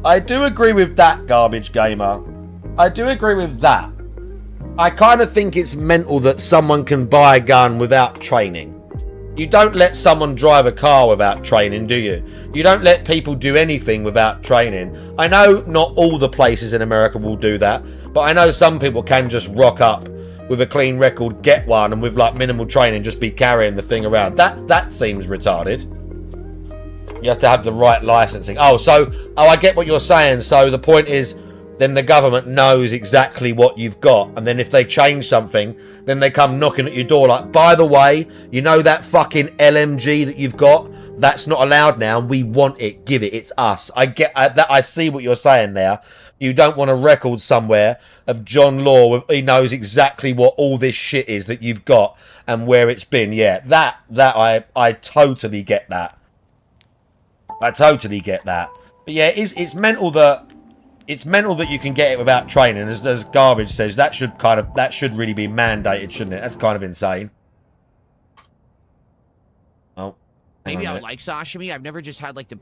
I do agree with that, Garbage Gamer. I do agree with that. I kind of think it's mental that someone can buy a gun without training. You don't let someone drive a car without training, do you? You don't let people do anything without training. I know not all the places in America will do that, but I know some people can just rock up with a clean record, get one, and with like minimal training just be carrying the thing around. That seems retarded. You have to have the right licensing. Oh, I get what you're saying. So the point is, then the government knows exactly what you've got, and then if they change something, then they come knocking at your door like, by the way, you know that fucking LMG that you've got? That's not allowed now. We want it. Give it. It's us. I get that. I see what you're saying there. You don't want a record somewhere of John Law. He knows exactly what all this shit is that you've got and where it's been. Yeah, that I totally get that. I totally get that. But yeah, it's mental that you can get it without training. As Garbage says, that should really be mandated, shouldn't it? That's kind of insane. Oh, maybe I would like sashimi. I've never just had like the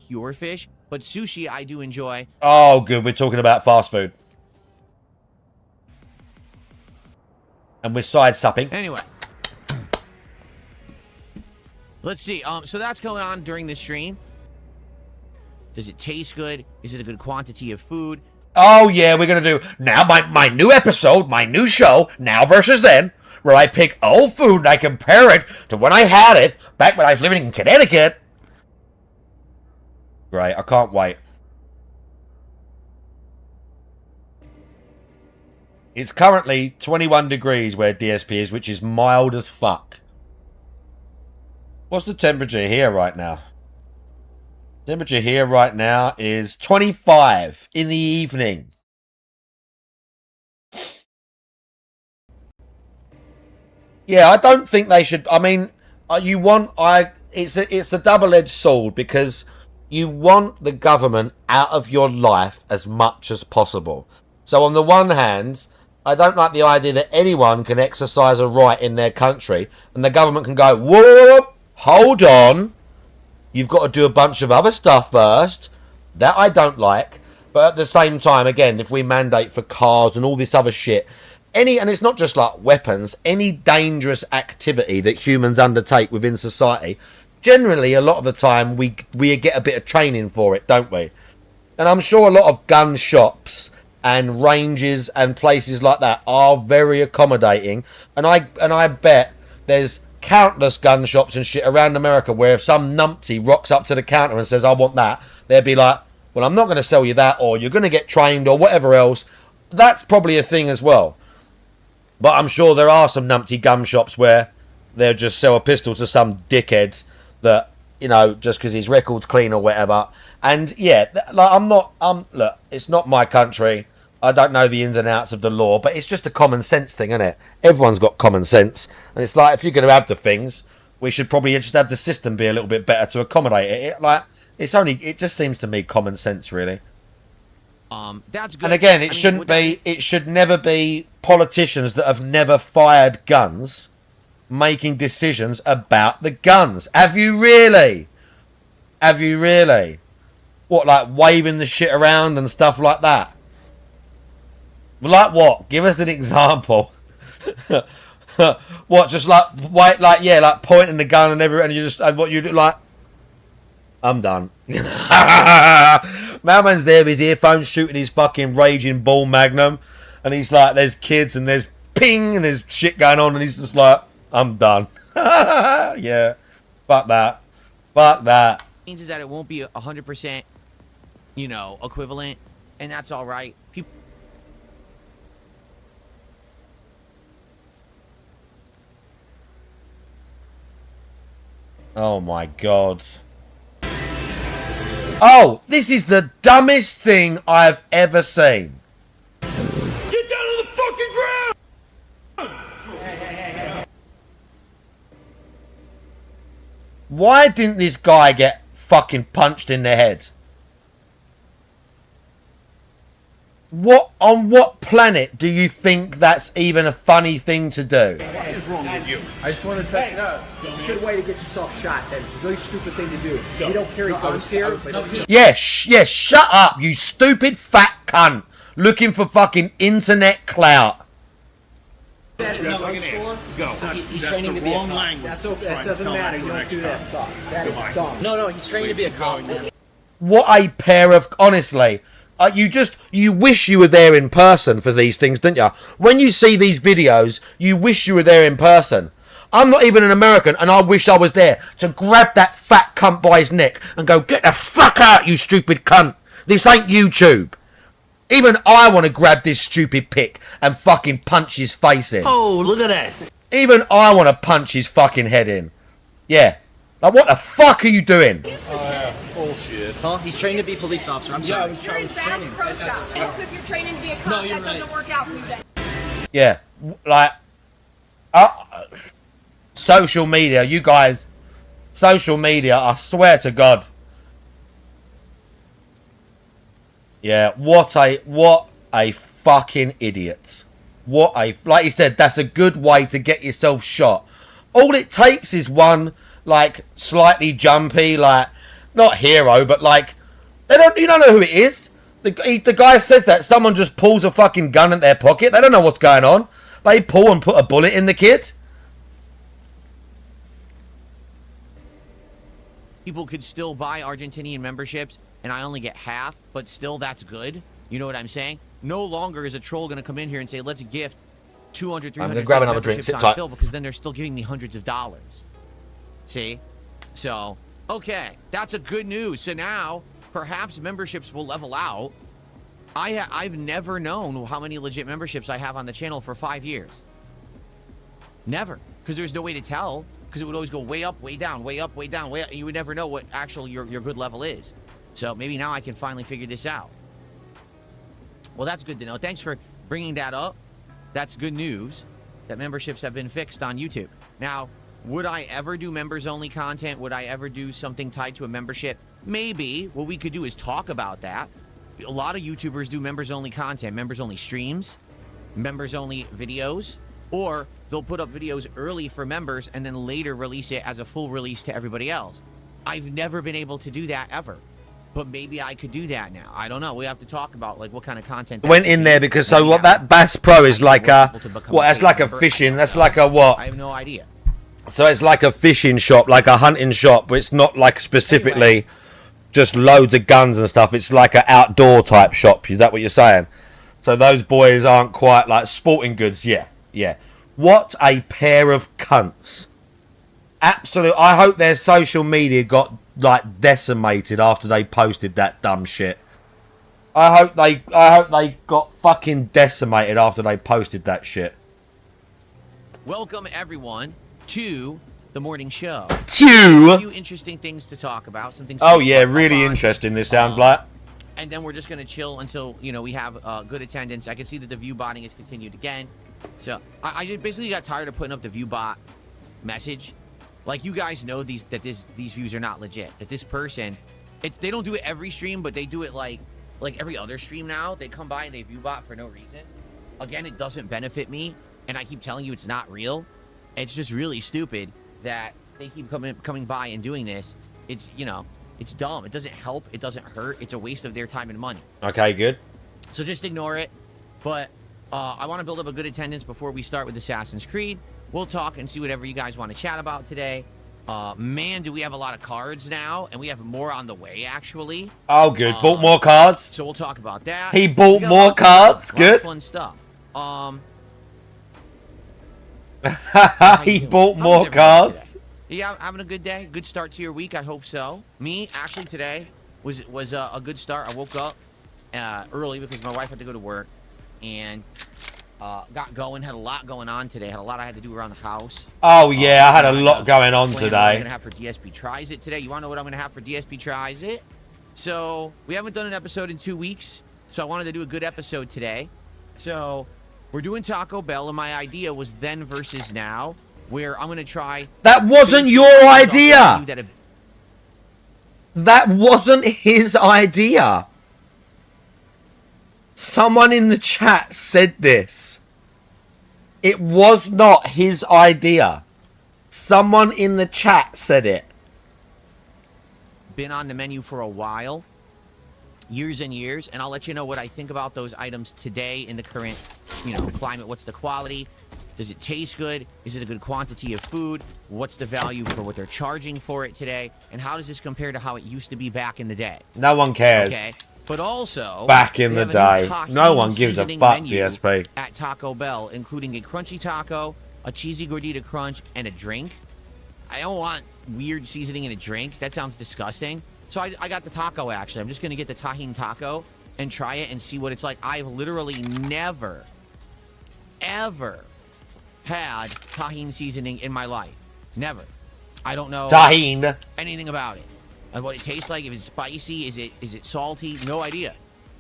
pure fish, but sushi I do enjoy. Oh, good. We're talking about fast food, and we're side-supping. Anyway, let's see. So that's going on during the stream. Does it taste good? Is it a good quantity of food? Oh, yeah, we're going to do now my new episode, my new show, Now Versus Then, where I pick old food and I compare it to when I had it back when I was living in Connecticut. Great, I can't wait. It's currently 21 degrees where DSP is, which is mild as fuck. What's the temperature here right now? Temperature here right now is 25 in the evening. Yeah, I don't think they should. I mean, it's a double-edged sword because you want the government out of your life as much as possible. So on the one hand, I don't like the idea that anyone can exercise a right in their country and the government can go, whoop, hold on, you've got to do a bunch of other stuff first. That I don't like. But at the same time, again, if we mandate for cars and all this other shit, and it's not just like weapons, any dangerous activity that humans undertake within society, generally, a lot of the time, we get a bit of training for it, don't we? And I'm sure a lot of gun shops and ranges and places like that are very accommodating. And I bet there's countless gun shops and shit around America where if some numpty rocks up to the counter and says, I want that, they'd be like, well, I'm not going to sell you that, or you're going to get trained, or whatever else. That's probably a thing as well. But I'm sure there are some numpty gun shops where they'll just sell a pistol to some dickhead that, you know, just because his record's clean or whatever. And yeah, like look, it's not my country. I don't know the ins and outs of the law, but it's just a common sense thing, isn't it? Everyone's got common sense. And it's like, if you're going to have the things, we should probably just have the system be a little bit better to accommodate it. It just seems to me common sense, really. That's good. And again, it should never be politicians that have never fired guns making decisions about the guns. Have you really? What, like waving the shit around and stuff like that? Like what? Give us an example. What, just like like pointing the gun and everything, and you just, and what you do, like, I'm done. Mailman's there with his earphones shooting his fucking raging ball magnum, and he's like, there's kids and there's ping and there's shit going on, and he's just like, I'm done. Yeah, fuck that. Means is that it won't be 100%, you know, equivalent, and that's all right. People. Oh my god. Oh, this is the dumbest thing I've ever seen. Get down on the fucking ground! Why didn't this guy get fucking punched in the head? On what planet do you think that's even a funny thing to do? What is wrong with you? I just want to check it out. It's a good way to get yourself shot. That is a really stupid thing to do. We don't carry guns here. Yeah, shut up, you stupid fat cunt. Looking for fucking internet clout. He's training to be a cop. That doesn't matter. You don't do that stuff. That is dumb. No, he's training to be a cop. What a pair of... Honestly... you wish you were there in person for these things, don't you? When you see these videos, you wish you were there in person. I'm not even an American, and I wish I was there to grab that fat cunt by his neck and go, get the fuck out, you stupid cunt. This ain't YouTube. Even I want to grab this stupid prick and fucking punch his face in. Oh, look at that. Even I want to punch his fucking head in. Yeah. Like, what the fuck are you doing? Bullshit. Huh? He's trained to be a police officer. I'm sorry. You're in Bass Pro Shop. If you're training to be a cop, that doesn't work out for you then. Yeah. Like, social media, you guys. Social media, I swear to God. Yeah, what a fucking idiot. Like you said, that's a good way to get yourself shot. All it takes is one, like, slightly jumpy, like, not hero, but like, you don't know who it is. The guy says that someone just pulls a fucking gun in their pocket. They don't know what's going on. They pull and put a bullet in the kid. People could still buy Argentinian memberships, and I only get half, but still that's good. You know what I'm saying? No longer is a troll going to come in here and say, let's gift 200, 300 I'm going to grab another drink. Sit tight. Phil, because then they're still giving me hundreds of dollars. See? So, okay, that's a good news. So now, perhaps memberships will level out. I've never known how many legit memberships I have on the channel for 5 years. Never. Because there's no way to tell. Because it would always go way up, way down, way up, way down, way up. You would never know what actually your good level is. So maybe now I can finally figure this out. Well, that's good to know. Thanks for bringing that up. That's good news that memberships have been fixed on YouTube. Now, Would I ever do members-only content? Would I ever do something tied to a membership? Maybe. What we could do is talk about that. A lot of YouTubers do members-only content, members-only streams, members-only videos, or they'll put up videos early for members and then later release it as a full release to everybody else. I've never been able to do that ever. But maybe I could do that now. I don't know. We have to talk about like what kind of content. Went in there because so what that Bass Pro is like a what? That's like a fishing. That's like a what? I have no idea. So it's like a fishing shop, like a hunting shop, but it's not like specifically just loads of guns and stuff. It's like an outdoor type shop. Is that what you're saying? So those boys aren't quite like sporting goods. Yeah, yeah. What a pair of cunts. Absolute. I hope their social media got like decimated after they posted that dumb shit. I hope they got fucking decimated after they posted that shit. Welcome everyone to the morning show. A Chew. few interesting things to talk about. Some things. Oh yeah, really interesting. This sounds like. And then we're just gonna chill until we have good attendance. I can see that the view botting has continued again. So I just basically got tired of putting up the view bot message. Like, you guys know these views are not legit. That this person, they don't do it every stream, but they do it like every other stream now. They come by and they view bot for no reason. Again, it doesn't benefit me, and I keep telling you it's not real. It's just really stupid that they keep coming by and doing this. It's it's dumb. It doesn't help. It doesn't hurt. It's a waste of their time and money. Okay, good. So just ignore it. But I want to build up a good attendance before we start with Assassin's Creed. We'll talk and see whatever you guys want to chat about today. Man, do we have a lot of cards now, and we have more on the way, actually. Oh, good. Bought more cards. So we'll talk about that. He bought more cards. Good. Fun stuff. He bought more cards. Yeah, having a good day. Good start to your week. I hope so. Me, actually, today was a good start. I woke up early because my wife had to go to work, and got going. Had a lot going on today. Had a lot I had to do around the house. Oh yeah, I had a lot going on today. What I'm gonna have for DSP Tries It today. You wanna know what I'm gonna have for DSP Tries It? So we haven't done an episode in 2 weeks, so I wanted to do a good episode today. So we're doing Taco Bell, and my idea was then versus now, where I'm gonna try. That wasn't your idea. That wasn't his idea. Someone in the chat said this. It was not his idea. Someone in the chat said it. Been on the menu for a while. Years and years. And I'll let you know what I think about those items today in the current, climate. What's the quality? Does it taste good? Is it a good quantity of food? What's the value for what they're charging for it today? And how does this compare to how it used to be back in the day? No one cares. Okay. But also, back in the day, no one gives a fuck, DSP. At Taco Bell, including a crunchy taco, a cheesy gordita crunch, and a drink. I don't want weird seasoning in a drink. That sounds disgusting. So I got the taco, actually. I'm just going to get the tahini taco and try it and see what it's like. I've literally never, ever had tahini seasoning in my life. Never. I don't know anything about it. And what it tastes like, if it's spicy, is it salty? No idea.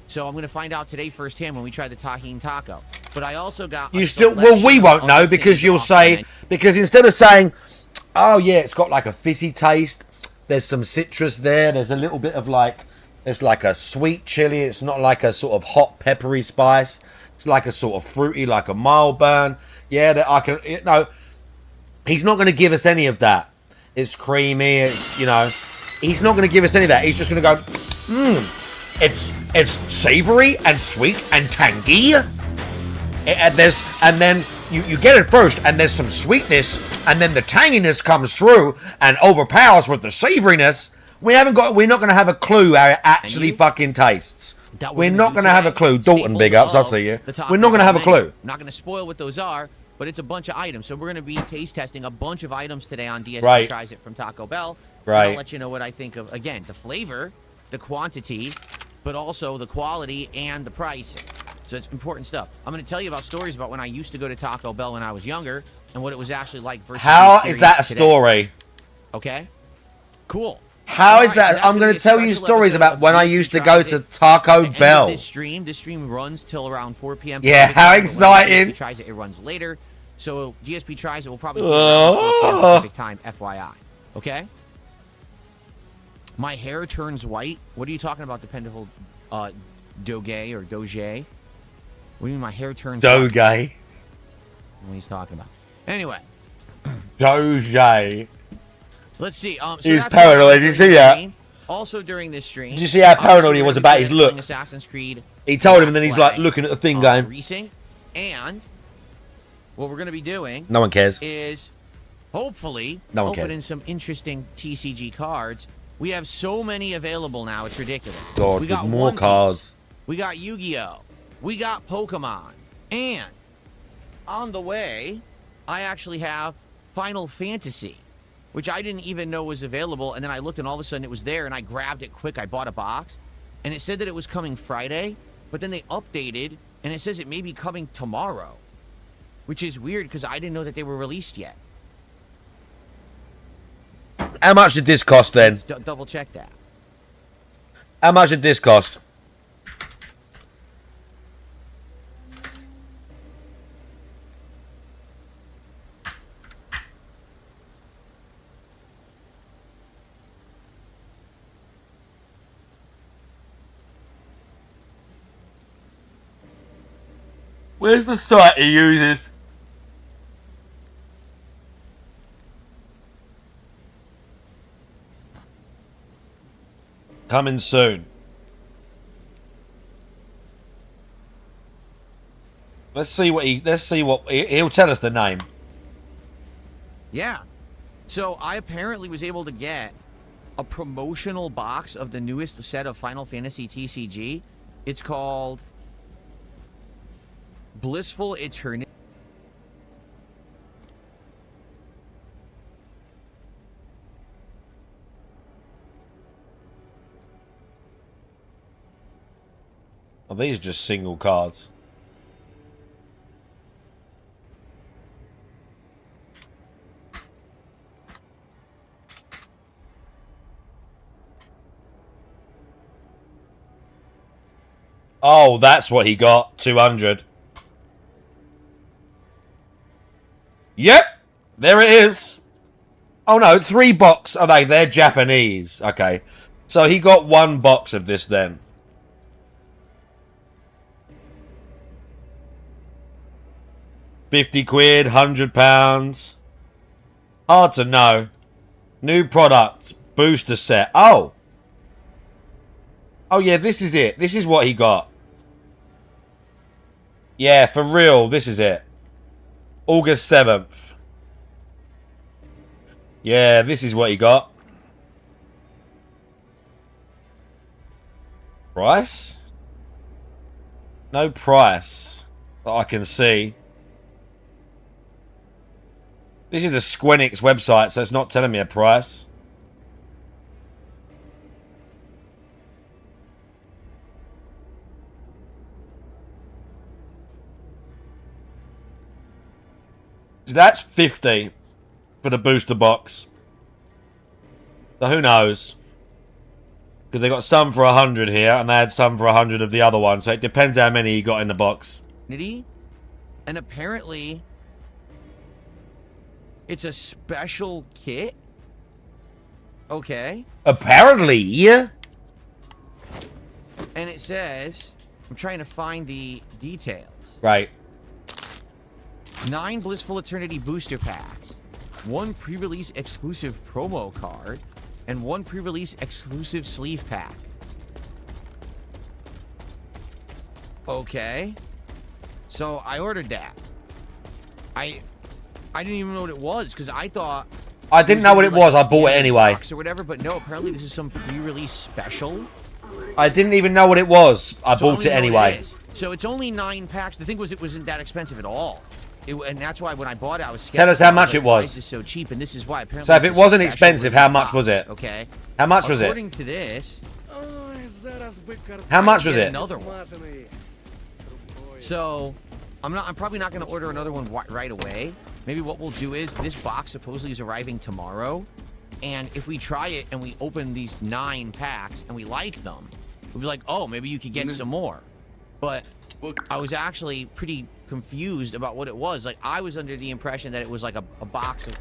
So I'm going to find out today firsthand when we try the tahini taco. But I also got... we won't know because you'll say... Because instead of saying, oh yeah, it's got like a fizzy taste, there's some citrus there, there's a little bit of there's like a sweet chili, it's not like a sort of hot peppery spice, it's like a sort of fruity, like a mild burn. Yeah, that I can... he's not going to give us any of that. It's creamy, it's, he's not going to give us any of that. He's just going to go, it's savory and sweet and tangy. And then you get it first, and there's some sweetness, and then the tanginess comes through and overpowers with the savoriness. We're not going to have a clue how it actually fucking tastes. We're not going to have a clue. Dalton, big ups. I'll see you. We're not going to have a clue. I'm not going to spoil what those are, but it's a bunch of items. So we're going to be taste testing a bunch of items today on DSP Tries It from Taco Bell. Right. I'll let you know what I think of, again, the flavor, the quantity, but also the quality and the pricing. So it's important stuff. I'm going to tell you about stories about when I used to go to Taco Bell when I was younger and what it was actually like versus how is that a story? Okay. Cool. How is that? I'm going to tell you stories about when I used to go to Taco Bell. This stream runs till around 4 p.m. Yeah, how exciting. It runs later. So GSP tries it will probably be around Pacific time, FYI. Okay? My hair turns white. What are you talking about, dependable Doge or Doge? What do you mean my hair turns Doge. white? What he's talking about. Anyway. Doge. Let's see. So He's that's paranoid. Did you see that? Also during this stream. Did you see how paranoid he was about his look? Assassin's Creed. He told him, and then he's like looking at the thing going. Racing. And what we're going to be doing. No one cares. Is hopefully no one opening cares. some interesting TCG cards. We have so many available now. It's ridiculous. God, we got more cards. We got Yu-Gi-Oh. We got Pokemon. And on the way, I actually have Final Fantasy, which I didn't even know was available. And then I looked, and all of a sudden it was there, and I grabbed it quick. I bought a box, and it said that it was coming Friday, but then they updated, and it says it may be coming tomorrow, which is weird because I didn't know that they were released yet. How much did this cost then? Double check that. How much did this cost? Where's the site he uses? Coming soon. Let's see what he'll tell us the name. Yeah. So I apparently was able to get a promotional box of the newest set of Final Fantasy TCG. It's called Blissful Eternity. Oh, these are just single cards. Oh, that's what he got. 200. Yep. There it is. Oh, no. 3 box. Oh, they're Japanese. Okay. So he got 1 box of this then. £50, £100. Hard to know. New products. Booster set. Oh. Oh, yeah, this is it. This is what he got. Yeah, for real, this is it. August 7th. Yeah, this is what he got. Price? No price that I can see. This is the Squenix website, so it's not telling me a price. So that's 50 for the booster box. So who knows? Because they got some for 100 here, and they had some for 100 of the other one. So it depends how many you got in the box. And apparently, it's a special kit. Okay. Apparently, yeah. And it says, I'm trying to find the details. Right. 9 Blissful Eternity booster packs, 1 pre-release exclusive promo card, and 1 pre-release exclusive sleeve pack. Okay. So I ordered that. I didn't even know what it was because I thought I didn't know what it was. I bought it anyway. Or whatever, but no. Apparently, this is some pre-release special. I didn't even know what it was. I bought it anyway. So it's only 9 packs. The thing was, it wasn't that expensive at all. And that's why when I bought it, I was skeptical. Tell us how much it was. Why is this so cheap? And this is why. Apparently, so if it wasn't expensive, how much was it? Okay. How much was it? According to this, how much was it? Another one. So I'm probably not going to order another one right away. Maybe what we'll do is this box supposedly is arriving tomorrow, and if we try it and we open these 9 packs and we like them, we'll be like, oh, maybe you could get some more. But I was actually pretty confused about what it was. Like, I was under the impression that it was like a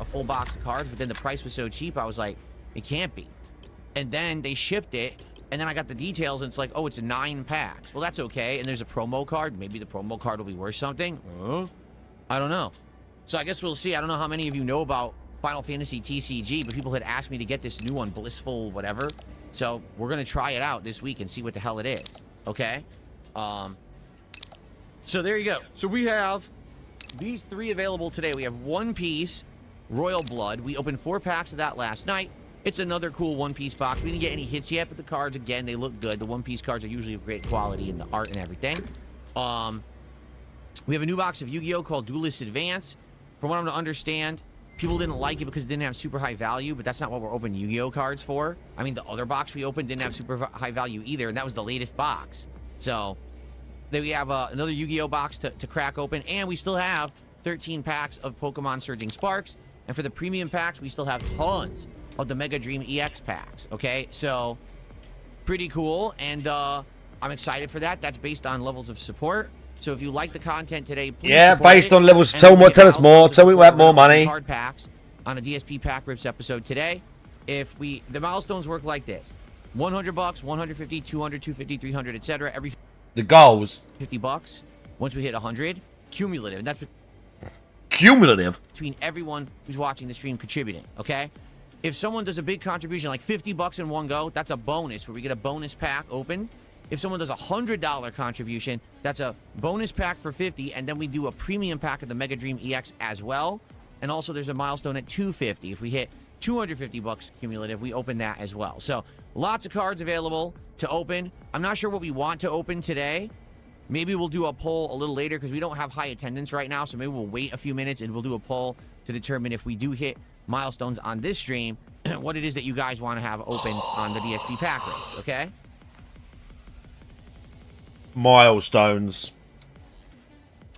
full box of cards, but then the price was so cheap, I was like, it can't be. And then they shipped it, and then I got the details, and it's like, oh, it's 9 packs. Well, that's okay. And there's a promo card. Maybe the promo card will be worth something. I don't know. So I guess we'll see. I don't know how many of you know about Final Fantasy TCG, but people had asked me to get this new one, Blissful whatever. So we're going to try it out this week and see what the hell it is. Okay? So there you go. So we have these 3 available today. We have One Piece, Royal Blood. We opened 4 packs of that last night. It's another cool One Piece box. We didn't get any hits yet, but the cards, again, they look good. The One Piece cards are usually of great quality in the art and everything. We have a new box of Yu-Gi-Oh! Called Duelist Advance. From what I'm to understand, people didn't like it because it didn't have super high value, but that's not what we're opening Yu-Gi-Oh! Cards for. I mean, the other box we opened didn't have super high value either, and that was the latest box. So then we have another Yu-Gi-Oh! Box to crack open, and we still have 13 packs of Pokemon Surging Sparks. And for the premium packs, we still have tons of the Mega Dream EX packs, okay? So, pretty cool, and I'm excited for that. That's based on levels of support. So if you like the content today, please based on levels. And Tell us more. Tell me we want more money. Card packs on a DSP Pack Rips episode today. The milestones work like this: $100, 150, 200, 250, 300, etc. Every the goals. $50. Once we hit 100, cumulative, and that's cumulative between everyone who's watching the stream contributing. Okay. If someone does a big contribution, like $50 in one go, that's a bonus where we get a bonus pack opened. If someone does a $100 contribution, that's a bonus pack for $50, and then we do a premium pack of the Mega Dream EX as well. And also, there's a milestone at $250. If we hit $250 cumulative, we open that as well. So, lots of cards available to open. I'm not sure what we want to open today. Maybe we'll do a poll a little later because we don't have high attendance right now. So maybe we'll wait a few minutes and we'll do a poll to determine if we do hit milestones on this stream, what it is that you guys want to have open on the DSP pack race, okay? Milestones.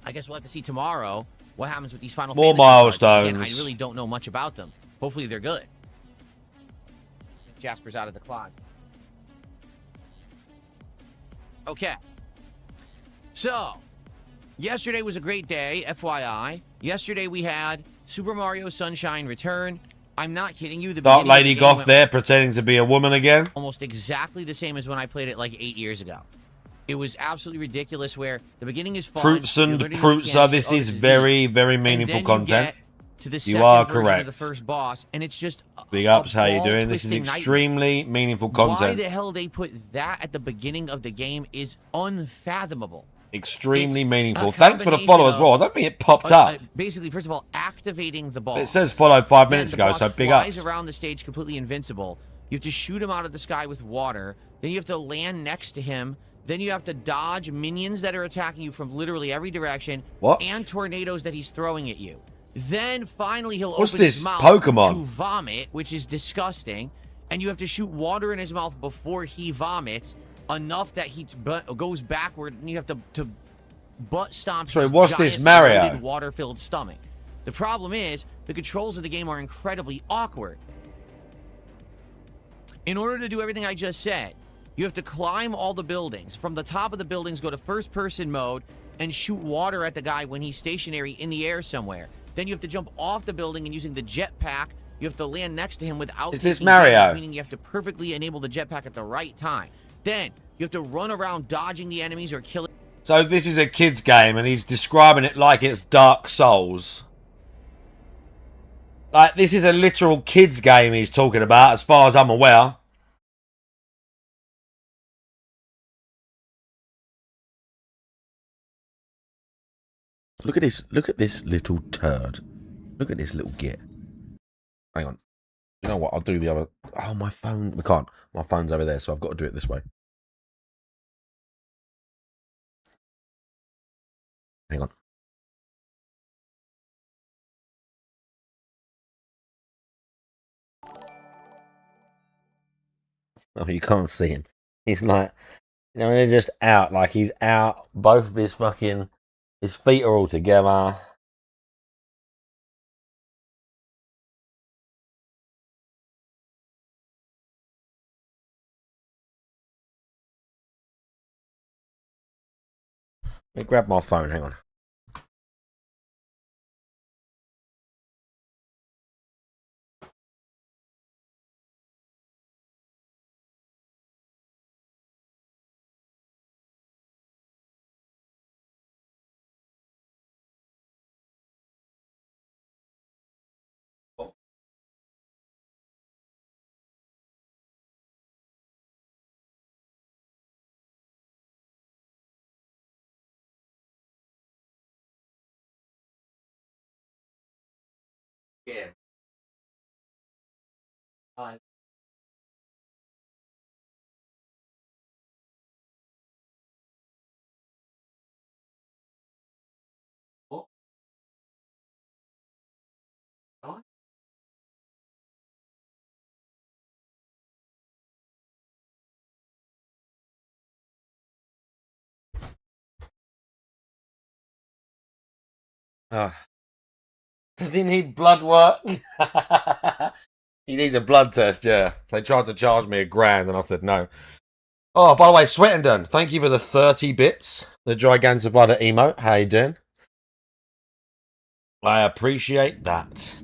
I guess we'll have to see tomorrow what happens with these Final More Fantasy cards. milestones. Again, I really don't know much about them. Hopefully they're good. Jasper's out of the closet. Okay. So, yesterday was a great day, FYI. Yesterday we had Super Mario Sunshine Return. I'm not kidding you. The Dark Lady Goth there pretending to be a woman again. Almost exactly the same as when I played it like 8 years ago. It was absolutely ridiculous where the beginning is fun. Fruits and Prutza. This is very, very meaningful content. To the you are version correct. Of the first boss, and it's just big ups. How you doing? This is extremely meaningful content. Why the hell they put that at the beginning of the game is unfathomable. Extremely meaningful. Thanks for the follow as well. I don't think it popped up. Basically, first of all, activating the boss. It says follow 5 minutes ago, so big ups. Flies around the stage completely invincible. You have to shoot him out of the sky with water. Then you have to land next to him. Then you have to dodge minions that are attacking you from literally every direction. What? And tornadoes that he's throwing at you. Then finally he'll What's open this his mouth Pokemon? to vomit, which is disgusting. And you have to shoot water in his mouth before he vomits enough that he goes backward, and you have to butt stomp Sorry, his what's this, giant Mario? water-filled stomach. The problem is the controls of the game are incredibly awkward. In order to do everything I just said, you have to climb all the buildings. From the top of the buildings, go to first-person mode and shoot water at the guy when he's stationary in the air somewhere. Then you have to jump off the building and using the jetpack, you have to land next to him without... Is this taking Mario? damage, meaning you have to perfectly enable the jetpack at the right time. Then you have to run around dodging the enemies or killing... So this is a kid's game, and he's describing it like it's Dark Souls. Like, this is a literal kid's game he's talking about, as far as I'm aware. Look at this. Look at this little turd. Look at this little git. Hang on. You know what? I'll do the other... Oh, my phone... We can't. My phone's over there, so I've got to do it this way. Hang on. Oh, you can't see him. He's like... You know, they're just out. Like, he's out. Both of his fucking... His feet are all together. Let me grab my phone, hang on. Yeah. Hi. What? Hi. Does he need blood work? He needs a blood test, yeah. They tried to charge me $1,000 and I said no. Oh, by the way, Sweatendon, thank you for the 30 bits. The Gigantified emote. How you doing? I appreciate that.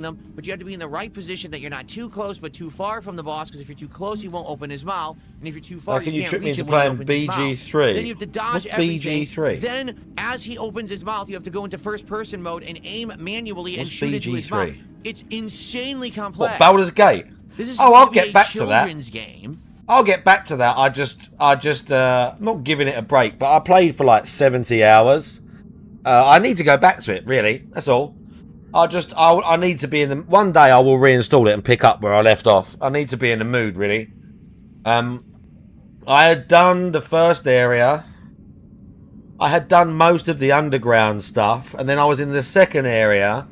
them, but you have to be in the right position that you're not too close but too far from the boss, because if you're too close, he won't open his mouth, and if you're too far, How can you you can't trick me reach into him when he playing opens his mouth. BG3? Then you have to dodge What's everything. BG3? Then, as he opens his mouth, you have to go into first-person mode and aim manually What's and shoot into his mouth. BG3? It's insanely complex. What, Baldur's Gate? This is Oh, I'll supposed to be get a back to that. children's game. I'll get back to that. I just not giving it a break, but I played for like 70 hours. I need to go back to it, really. That's all. I need to be in the... One day I will reinstall it and pick up where I left off. I need to be in the mood, really. I had done the first area. I had done most of the underground stuff. And then I was in the second area.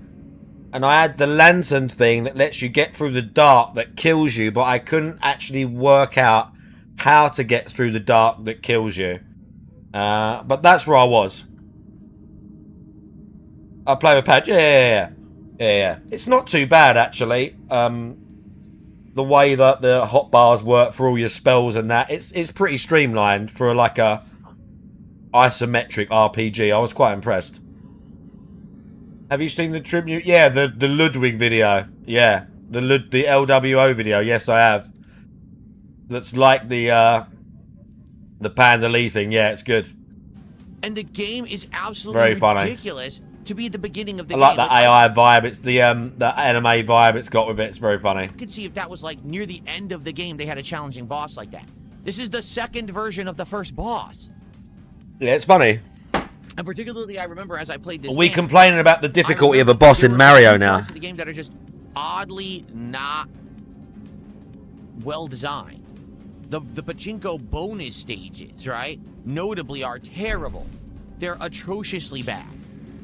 And I had the lantern thing that lets you get through the dark that kills you. But I couldn't actually work out how to get through the dark that kills you. But that's where I was. I play with pad. Yeah. It's not too bad, actually. The way that the hotbars work for all your spells and that, it's pretty streamlined for like a isometric RPG. I was quite impressed. Have you seen the tribute? Yeah, the Ludwig video. Yeah, the LWO video. Yes, I have. That's like the Panda Lee thing. Yeah, it's good. And the game is absolutely Very funny. ridiculous to be at the beginning of the I game. like the AI vibe. It's the anime vibe it's got with it. It's very funny. You could see if that was like near the end of the game, they had a challenging boss like that. This is the second version of the first boss. Yeah, it's funny. And particularly, I remember as I played this Are we game, complaining about the difficulty of a boss in Mario now? Parts of the game that are just oddly not well designed. The pachinko bonus stages, right? Notably are terrible. They're atrociously bad.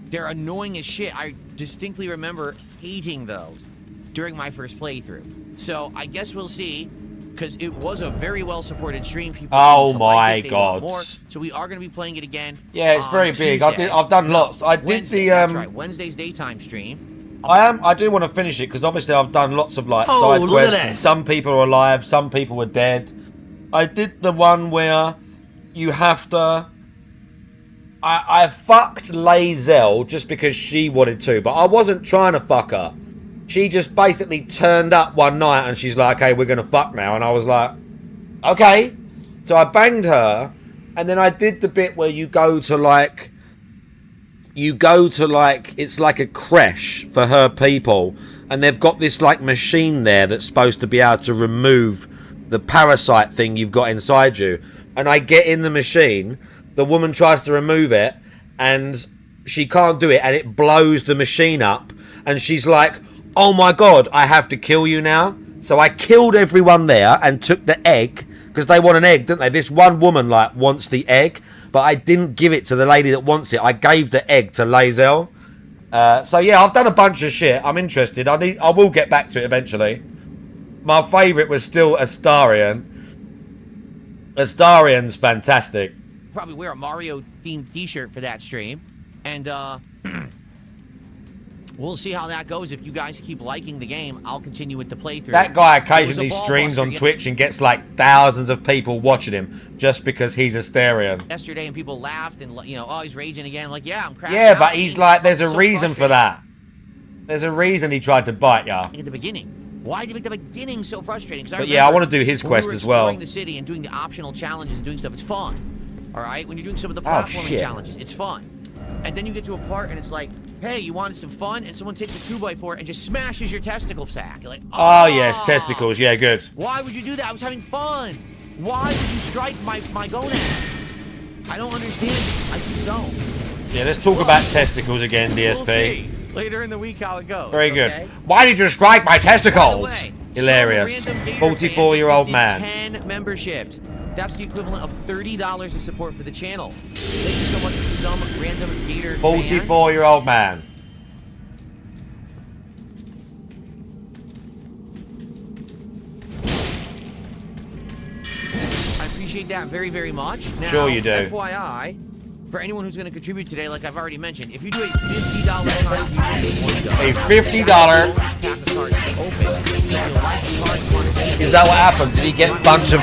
They're annoying as shit. I distinctly remember hating those during my first playthrough. So I guess we'll see, because it was a very well-supported stream. People Oh seem to my like it. They God. want more. So we are going to be playing it again. Yeah, it's very big. I've done lots. I did Wednesday, the that's right, Wednesday's daytime stream. I do want to finish it because obviously I've done lots of like side look at quests that. and some people are alive, some people are dead. I did the one where you have to. I fucked Lae'zel just because she wanted to, but I wasn't trying to fuck her. She just basically turned up one night and she's like, "Okay, we're gonna fuck now," and I was like, "Okay." So I banged her, and then I did the bit where you go to like, it's like a creche for her people, and they've got this like machine there that's supposed to be able to remove the parasite thing you've got inside you. And I get in the machine, the woman tries to remove it, and she can't do it, and it blows the machine up, and she's like, "Oh my god, I have to kill you now." So I killed everyone there and took the egg, because they want an egg, don't they? This one woman like wants the egg, but I didn't give it to the lady that wants it. I gave the egg to Lae'zel. So yeah, I've done a bunch of shit. I'm interested. I will get back to it eventually. My favourite was still Astarion. Astarion's fantastic. Probably wear a Mario themed t-shirt for that stream. And we'll see how that goes. If you guys keep liking the game, I'll continue with the playthrough. That guy It was a occasionally ball streams buster on Twitch and gets like thousands of people watching him just because he's Astarion. yesterday, and people laughed and, you know, oh, he's raging again. I'm like, yeah, I'm crashing Yeah, out. but he's like, there's a So reason for frustrating. that. There's a reason he tried to bite ya. At the beginning. Why did you make the beginning so frustrating? But yeah, I want to do his when we quest were as well. exploring the city and doing the optional challenges and doing stuff, it's fun. All right? When you're doing some of the Oh, platforming shit. challenges, it's fun. And then you get to a part and it's like, hey, you wanted some fun? And someone takes a 2x4 and just smashes your testicle sack. You're like, Oh, yes, testicles. Yeah, good. Why would you do that? I was having fun. Why would you strike my gonad? I don't understand it. I just don't. Yeah, let's talk about testicles again, DSP. later in the week how it goes. Very good. okay? Why did you strike my By the testicles? way, Hilarious. some random Gator 44-year-old fan man. just gifted 10 memberships. That's the equivalent of $30 of support for the channel. Thank you so much to some random Gator fan. 44-year-old man. I appreciate that very, very much. Now, Sure you do. FYI, for anyone who's going to contribute today, like I've already mentioned, if you do a $50 contribution, A $50. Is that what happened? Did he get a bunch of...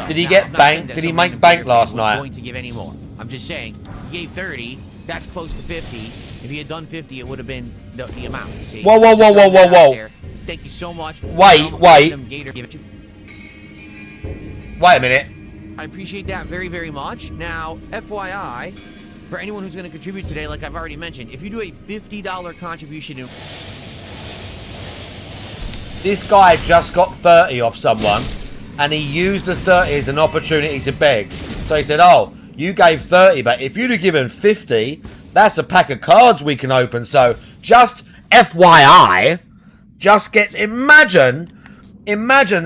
Did he get bank? Did he make bank last night? Going to give any more. I'm just saying, he gave 30. That's close to 50. If he had done 50, it would have been the amount. You see? Whoa, whoa, whoa, whoa, whoa, whoa. Thank you so much. Wait. Wait a minute. I appreciate that very, very much. Now, FYI, for anyone who's going to contribute today, like I've already mentioned, if you do a $50 contribution... This guy just got 30 off someone, and he used the 30 as an opportunity to beg. So he said, oh, you gave 30, but if you'd have given 50, that's a pack of cards we can open. So just FYI, just gets... Imagine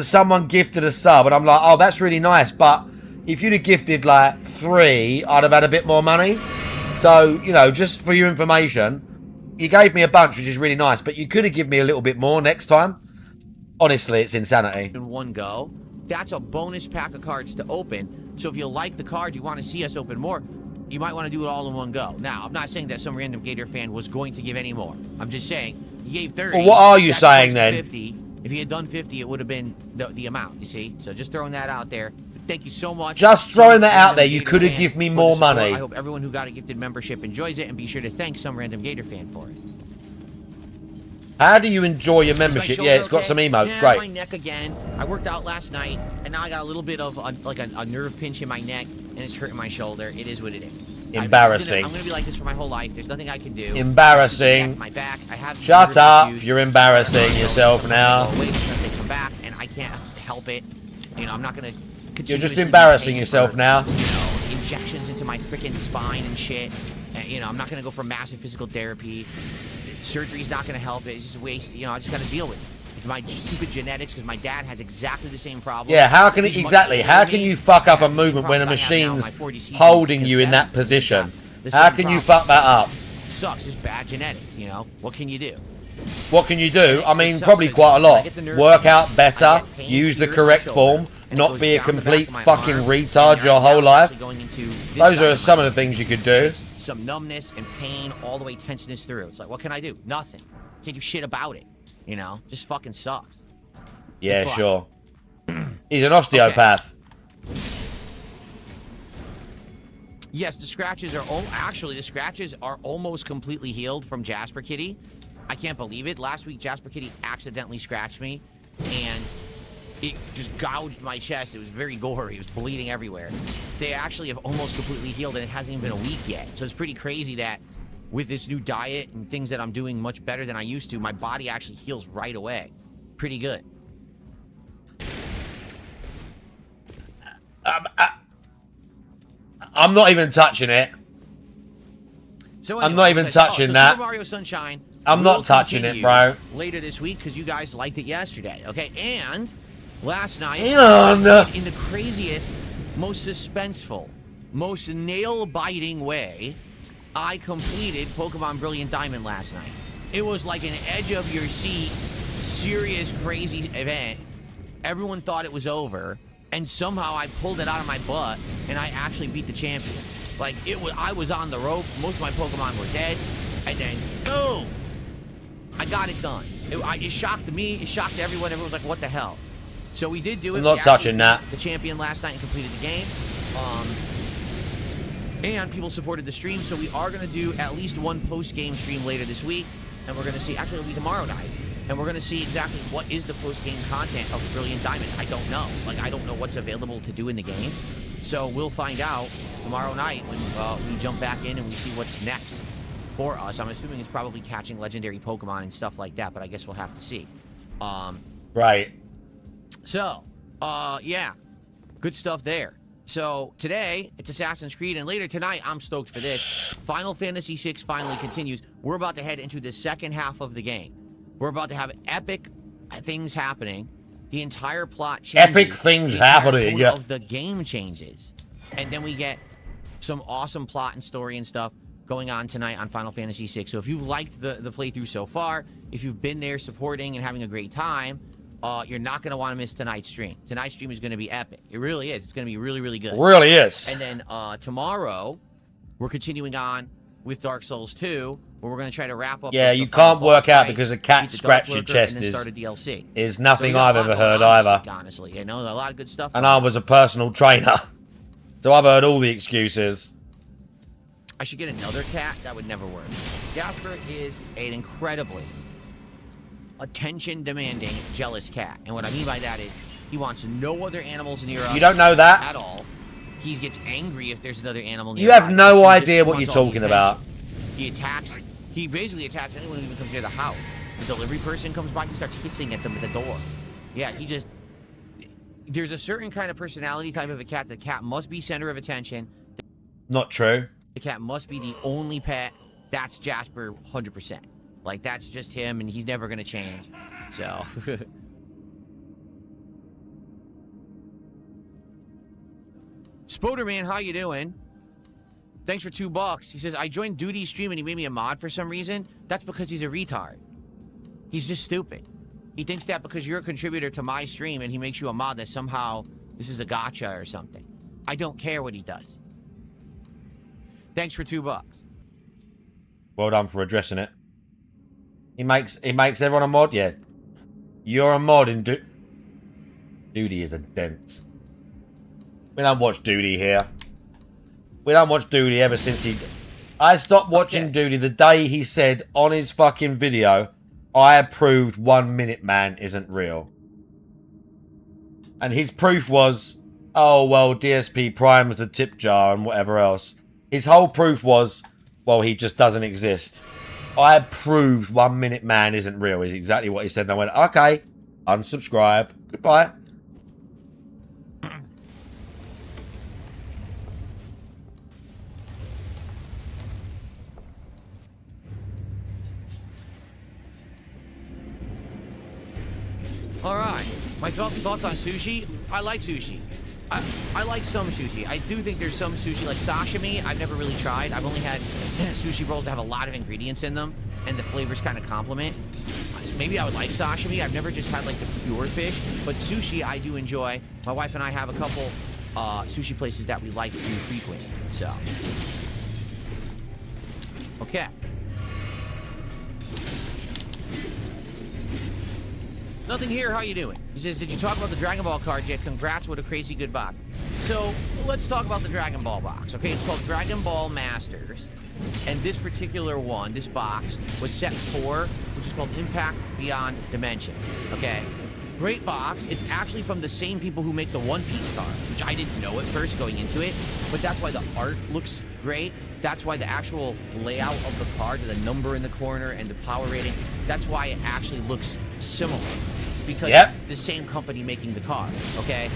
someone gifted a sub, and I'm like, oh, that's really nice, but if you'd have gifted, like, 3, I'd have had a bit more money. So, you know, just for your information, you gave me a bunch, which is really nice, but you could have given me a little bit more next time. Honestly, it's insanity. In one go. That's a bonus pack of cards to open. So if you like the card, you want to see us open more, you might want to do it all in one go. Now, I'm not saying that some random Gator fan was going to give any more. I'm just saying, he gave 30. Well, what are you saying then? 50. If he had done 50, it would have been the amount, you see? So just throwing that out there. Thank you so much. Just throwing that out there. You could have given me more money. I hope everyone who got a gifted membership enjoys it, and be sure to thank some random Gator fan for it. How do you enjoy your membership? Yeah, it's got some emotes. Yeah, Great. My neck again. I worked out last night, and now I got a little bit of a nerve pinch in my neck, and it's hurting my shoulder. It is what it is. Embarrassing. I'm gonna be like this for my whole life. There's nothing I can do. Embarrassing. My back. I have. Shut up. You're embarrassing yourself now. They come back, and I can't help it. You know, I'm not gonna. You're just embarrassing yourself now. You know, injections into my freaking spine and shit. And, you know, I'm not gonna go for massive physical therapy. Surgery's not gonna help it. It's just a waste. You know, I just gotta deal with it. It's my stupid genetics because my dad has exactly the same problem. Yeah, how can it exactly? How can you fuck up a movement when a machine's holding you in that position? How can you fuck that up? It sucks. It's bad genetics. You know, what can you do? What can you do? I mean, probably quite a lot. Work out better, use the correct form, not be a complete fucking retard your whole life. Those are some of the things you could do. Some numbness and pain all the way tenseness through. It's like, what can I do? Nothing. Can't do shit about it. You know, just fucking sucks. Yeah, sure. He's an osteopath. Okay. Yes, the scratches are actually the scratches are almost completely healed from Jasper Kitty. I can't believe it. Last week, Jasper Kitty accidentally scratched me, and it just gouged my chest. It was very gory. It was bleeding everywhere. They actually have almost completely healed, and it hasn't even been a week yet. So it's pretty crazy that with this new diet and things that I'm doing much better than I used to, my body actually heals right away. Pretty good. I'm not even touching it. So anyway, I'm not even touching that. Super Mario Sunshine. I'm not touching it, bro. Later this week because you guys liked it yesterday, okay? And last night, in the craziest, most suspenseful, most nail-biting way, I completed Pokemon Brilliant Diamond last night. It was like an edge-of-your-seat, serious, crazy event. Everyone thought it was over, and somehow I pulled it out of my butt, and I actually beat the champion. Like, I was on the ropes. Most of my Pokemon were dead, and then, boom! I got it done. It shocked me. It shocked everyone. Everyone was like, what the hell? So we did do it. I'm not touching that. The champion last night and completed the game. And people supported the stream, so we are going to do at least one post-game stream later this week. And we're going to see, actually it'll be tomorrow night. And we're going to see exactly what is the post-game content of Brilliant Diamond. I don't know. Like, I don't know what's available to do in the game. So we'll find out tomorrow night when we jump back in and we see what's next for us. I'm assuming it's probably catching legendary Pokemon and stuff like that, but I guess we'll have to see. Right. So, yeah. Good stuff there. So today, it's Assassin's Creed, and later tonight, I'm stoked for this. Final Fantasy VI finally continues. We're about to head into the second half of the game. We're about to have epic things happening. The entire plot changes. Epic things the entire happening, tone yeah. of the game changes. And then we get some awesome plot and story and stuff going on tonight on Final Fantasy VI. So if you've liked the playthrough so far, if you've been there supporting and having a great time, you're not going to want to miss tonight's stream. Tonight's stream is going to be epic. It really is. It's going to be really, really good. It really is. And then tomorrow, we're continuing on with Dark Souls 2, where we're going to try to wrap up. Yeah, the you final can't work boss out fight, because a cat beat the scratched Dark your Lurker, chest and then is start a DLC. is So nothing we got I've a lot ever going heard on this either. week, honestly, you know, a lot of good stuff. And going I on. was a personal trainer. So I've heard all the excuses. I should get another cat. That would never work. Jasper is an incredibly attention-demanding, jealous cat. And what I mean by that is he wants no other animals near us. You don't know that? At all. He gets angry if there's another animal near You have us. no He just idea what wants you're all the talking about. attention. He attacks. He basically attacks anyone who even comes near the house. The delivery person comes by, he starts hissing at them at the door. Yeah, he just... There's a certain kind of personality type of a cat. The cat must be center of attention. Not true. The cat must be the only pet. That's Jasper 100%. Like, that's just him, and he's never going to change. So... Spoderman, how you doing? Thanks for $2. He says, I joined Duty's stream and he made me a mod for some reason. That's because he's a retard. He's just stupid. He thinks that because you're a contributor to my stream and he makes you a mod that somehow this is a gotcha or something. I don't care what he does. Thanks for $2. Well done for addressing it. He makes everyone a mod? Yeah. You're a mod in Duty is a dent. We don't watch Duty here. We don't watch Duty ever since he... I stopped watching Duty the day he said on his fucking video, I approved 1 Minute Man isn't real. And his proof was, oh, well, DSP Prime was the tip jar and whatever else. His whole proof was, well, he just doesn't exist. I proved 1 Minute Man isn't real is exactly what he said. And I went, okay, unsubscribe. Goodbye. All right. My thoughts on sushi. I like sushi. I like some sushi. I do think there's some sushi, like sashimi, I've never really tried. I've only had sushi rolls that have a lot of ingredients in them, and the flavors kind of complement. So maybe I would like sashimi. I've never just had, like, the pure fish. But sushi, I do enjoy. My wife and I have a couple sushi places that we like to frequent. So. Okay. Nothing here, how you doing? He says, did you talk about the Dragon Ball cards yet? Congrats, what a crazy good box. So, let's talk about the Dragon Ball box, okay? It's called Dragon Ball Masters. And this particular one, this box, was set 4, which is called Impact Beyond Dimensions, okay? Great box. It's actually from the same people who make the One Piece cards, which I didn't know at first going into it. But that's why the art looks great. That's why the actual layout of the card, the number in the corner and the power rating, that's why it actually looks similar. Because it's the same company making the cards, okay?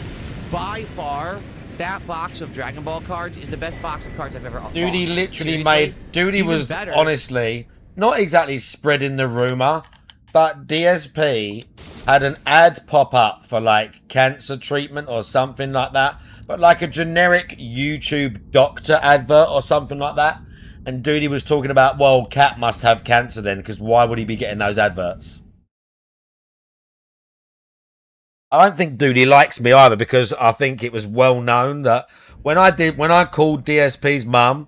By far, that box of Dragon Ball cards is the best box of cards I've ever bought. Duty literally Seriously? made... Duty Even was, better. honestly, not exactly spreading the rumour, but DSP had an ad pop up for, like, cancer treatment or something like that. But like a generic YouTube doctor advert or something like that. And Duty was talking about, well, Cat must have cancer then, because why would he be getting those adverts? I don't think Duty likes me either, because I think it was well known that when I called DSP's mum,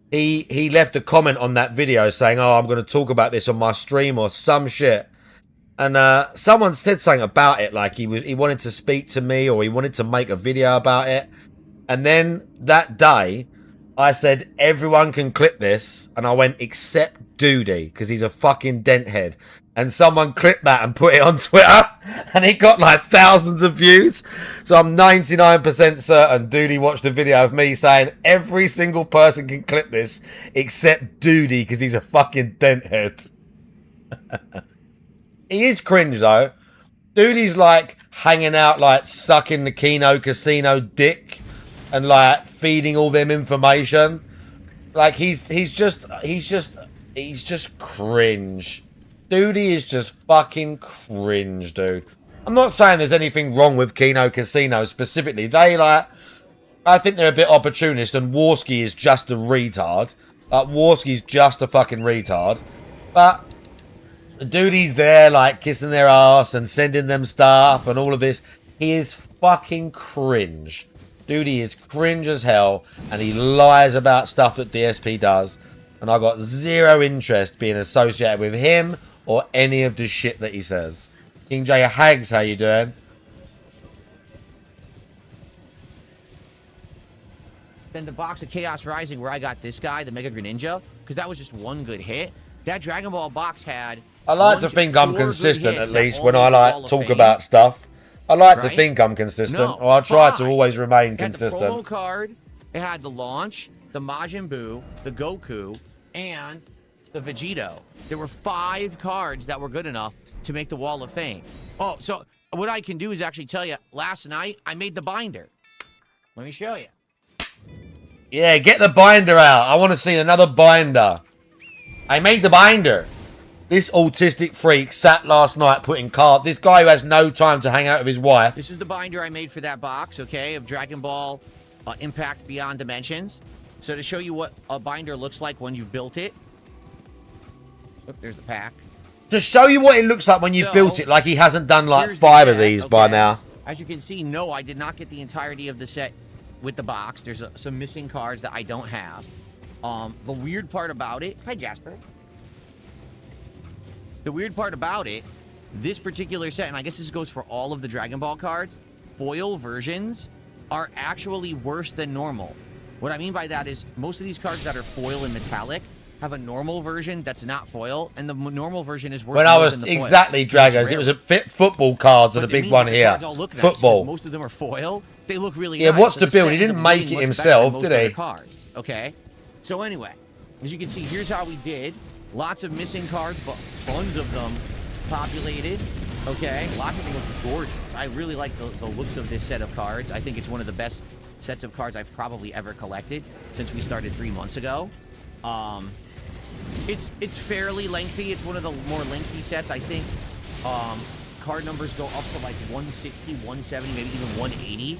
he left a comment on that video saying, oh, I'm going to talk about this on my stream or some shit. And someone said something about it, like he wanted to speak to me or he wanted to make a video about it. And then that day, I said, everyone can clip this. And I went, except Duty, because he's a fucking denthead. And someone clipped that and put it on Twitter. And it got like thousands of views. So I'm 99% certain Duty watched a video of me saying, every single person can clip this except Duty, because he's a fucking denthead. He is cringe, though. Duty's like hanging out, like sucking the Kino Casino dick. and like feeding all them information. Like he's just cringe. Dude, he is just fucking cringe, dude. I'm not saying there's anything wrong with Kino Casino specifically. I think they're a bit opportunist, and Warski is just a retard. Like, Warski's just a fucking retard. But the dude, he's there, like, kissing their ass and sending them stuff and all of this. He is fucking cringe. Dude, he is cringe as hell, and he lies about stuff that DSP does. And I got zero interest being associated with him or any of the shit that he says. King J Hags, how you doing? Then the box of Chaos Rising where I got this guy, the Mega Greninja, because that was just one good hit. That Dragon Ball box had... I like to think I'm consistent, at least, when I like talk about stuff. I like to think I'm consistent, or I try to always remain consistent. It had the promo card, it had the launch, the Majin Buu, the Goku, and the Vegito. There were 5 cards that were good enough to make the Wall of Fame. Oh, so what I can do is actually tell you, last night, I made the binder. Let me show you. Yeah, get the binder out. I want to see another binder. I made the binder. This autistic freak sat last night putting cards. This guy who has no time to hang out with his wife. This is the binder I made for that box, okay, of Dragon Ball Impact Beyond Dimensions. So to show you what a binder looks like when you've built it. Look, there's the pack. To show you what it looks like when you've built it, like he hasn't done like 5 of these by now. As you can see, no, I did not get the entirety of the set with the box. There's some missing cards that I don't have. The weird part about it... Hi, Jasper. The weird part about it, this particular set, and I guess this goes for all of the Dragon Ball cards, foil versions are actually worse than normal. What I mean by that is most of these cards that are foil and metallic have a normal version that's not foil, and the normal version is worse when I was exactly Draggers, it was a football cards are the big one here. Football. Most of them are foil. They look really nice. What's so the build? He didn't make it himself, did he? Cards, okay? So anyway, as you can see, here's how we did. Lots of missing cards, but tons of them populated, okay? Lots of them look gorgeous. I really like the looks of this set of cards. I think it's one of the best sets of cards I've probably ever collected since we started 3 months ago. It's fairly lengthy. It's one of the more lengthy sets. I think card numbers go up to like 160, 170, maybe even 180,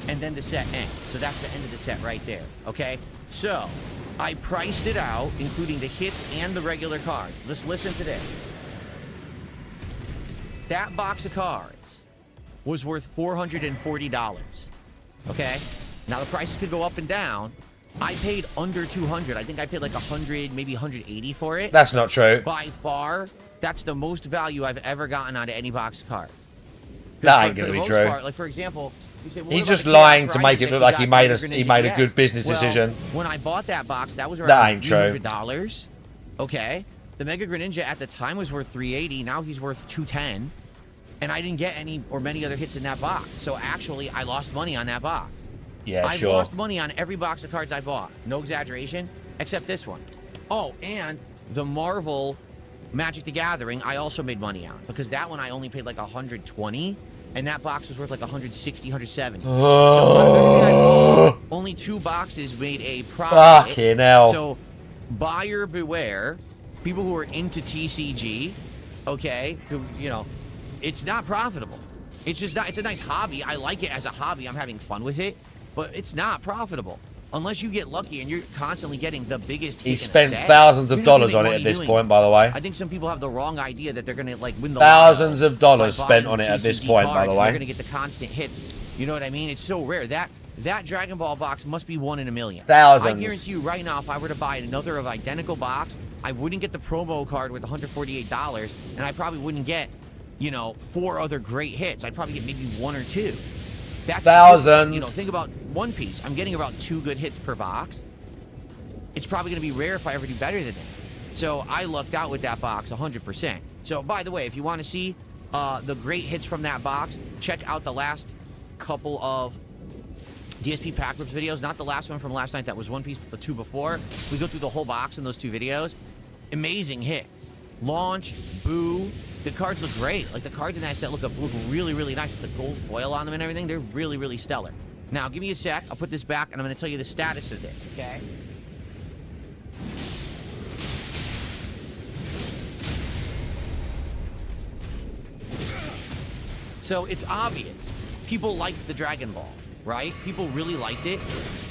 and then the set ends. So that's the end of the set right there, okay? So I priced it out, including the hits and the regular cards. Just listen to this. That box of cards was worth $440, okay? Now, the prices could go up and down. I paid under $200. I think I paid like $100, maybe $180 for it. That's not true. By far, that's the most value I've ever gotten out of any box of cards. That ain't gonna be true. Like, for example... Say, well, he's just lying to make it look like he made a good business decision. When I bought that box, that was around $300. Okay, the Mega Greninja at the time was worth $380. Now he's worth $210, and I didn't get any or many other hits in that box. So actually, I lost money on that box. Yeah, I lost money on every box of cards I bought. No exaggeration, except this one. Oh, and the Marvel Magic the Gathering, I also made money on because that one I only paid like $120. And that box was worth like $160, $170. So only 2 boxes made a profit. Fucking hell. So buyer beware. People who are into TCG, okay, who, you know, it's not profitable. It's just not, it's a nice hobby. I like it as a hobby. I'm having fun with it, but it's not profitable. Unless you get lucky and you're constantly getting the biggest hit. He spent thousands of dollars on it at this point, by the way. I think some people have the wrong idea that they're going to like win the thousands of dollars spent on it at this point, by the way. You're going to get the constant hits. You know what I mean? It's so rare. That Dragon Ball box must be 1 in a million. Thousands. I guarantee you right now, if I were to buy another of identical box, I wouldn't get the promo card with $148, and I probably wouldn't get, you know, 4 other great hits. I'd probably get maybe 1 or 2. That's thousands. You know, think about One Piece. I'm getting about 2 good hits per box. It's probably going to be rare if I ever do better than that. So I lucked out with that box 100%. So, by the way, if you want to see the great hits from that box, check out the last couple of DSP Pack Rips videos. Not the last one from last night. That was One Piece, the 2 before. We go through the whole box in those 2 videos. Amazing hits. Launch, Boo. The cards look great. Like, the cards in that set look really, really nice with the gold foil on them and everything. They're really, really stellar. Now, give me a sec. I'll put this back, and I'm going to tell you the status of this, okay? So, it's obvious. People liked the Dragon Ball, right? People really liked it,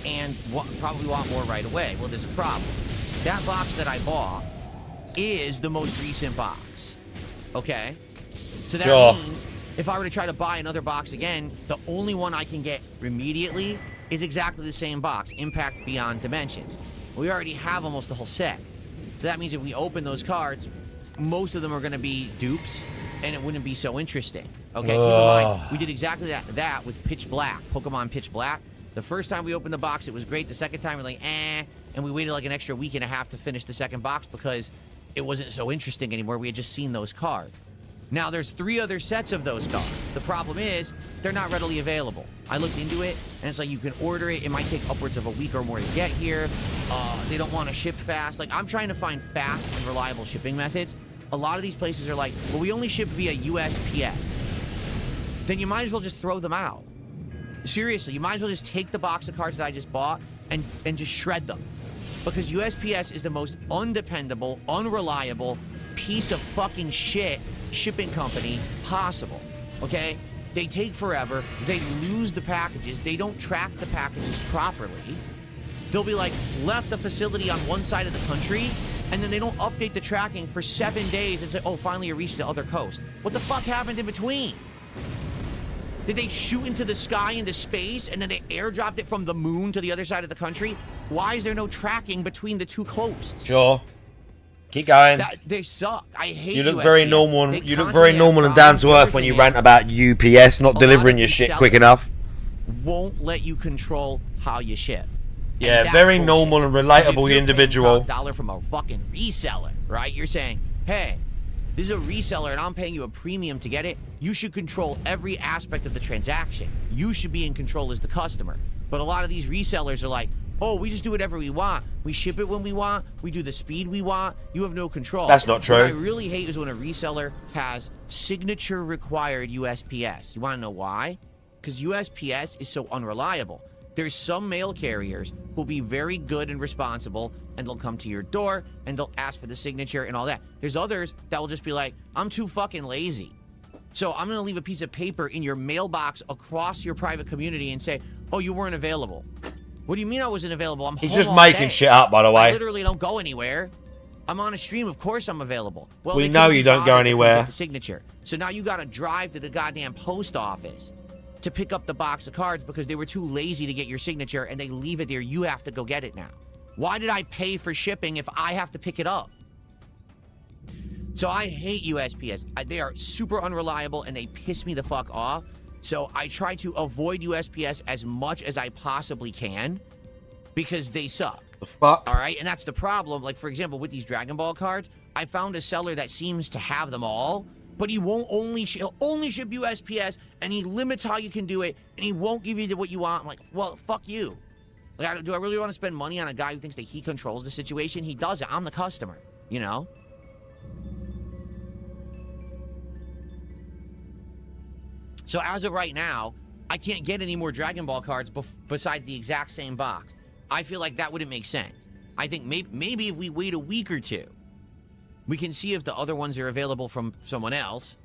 and probably want more right away. Well, there's a problem. That box that I bought is the most recent box, okay? So that means if I were to try to buy another box again, the only one I can get immediately is exactly the same box, Impact Beyond Dimensions. We already have almost the whole set. So that means if we open those cards, most of them are going to be dupes, and it wouldn't be so interesting. Okay, keep in mind, we did exactly that with Pitch Black, Pokemon Pitch Black. The first time we opened the box, it was great. The second time, we're like, and we waited like an extra week and a half to finish the second box because it wasn't so interesting anymore. We had just seen those cards. Now, there's 3 other sets of those cards. The problem is, they're not readily available. I looked into it, and it's like you can order it. It might take upwards of a week or more to get here. They don't want to ship fast. Like, I'm trying to find fast and reliable shipping methods. A lot of these places are like, well, we only ship via USPS. Then you might as well just throw them out. Seriously, you might as well just take the box of cards that I just bought and just shred them. Because USPS is the most undependable, unreliable piece of fucking shit shipping company possible, okay? They take forever. They lose the packages. They don't track the packages properly. They'll be like, left the facility on one side of the country, and then they don't update the tracking for 7 days and say, oh, finally you reached the other coast. What the fuck happened in between? Did they shoot into the sky, into space, and then they airdropped it from the moon to the other side of the country? Why is there no tracking between the 2 coasts? Sure. Keep going. They suck. I hate You look USPS. very normal. You look very normal and down to earth when you rant about UPS not delivering your shit quick enough. Won't let you control how you ship. Yeah, very normal and relatable individual. $1 from a fucking reseller, right? You're saying, hey, this is a reseller and I'm paying you a premium to get it. You should control every aspect of the transaction. You should be in control as the customer. But a lot of these resellers are like, oh, we just do whatever we want. We ship it when we want. We do the speed we want. You have no control. That's not true. What I really hate is when a reseller has signature required USPS. You want to know why? Because USPS is so unreliable. There's some mail carriers who'll be very good and responsible, and they'll come to your door, and they'll ask for the signature and all that. There's others that will just be like, I'm too fucking lazy. So I'm going to leave a piece of paper in your mailbox across your private community and say, oh, you weren't available. What do you mean I wasn't available? I'm home He's just all making day. shit up, by the way. I literally don't go anywhere. I'm on a stream. Of course I'm available. Well, We know you don't go anywhere. The signature. So now you got to drive to the goddamn post office to pick up the box of cards because they were too lazy to get your signature and they leave it there. You have to go get it now. Why did I pay for shipping if I have to pick it up? So I hate USPS. They are super unreliable and they piss me the fuck off. So I try to avoid USPS as much as I possibly can because they suck. The fuck? All right, and that's the problem. Like, for example, with these Dragon Ball cards, I found a seller that seems to have them all, but he won't he'll only ship USPS, and he limits how you can do it, and he won't give you what you want. I'm like, well, fuck you. Like, do I really want to spend money on a guy who thinks that he controls the situation? He doesn't. I'm the customer, you know? So as of right now, I can't get any more Dragon Ball cards besides the exact same box. I feel like that wouldn't make sense. I think maybe if we wait a week or two, we can see if the other ones are available from someone else.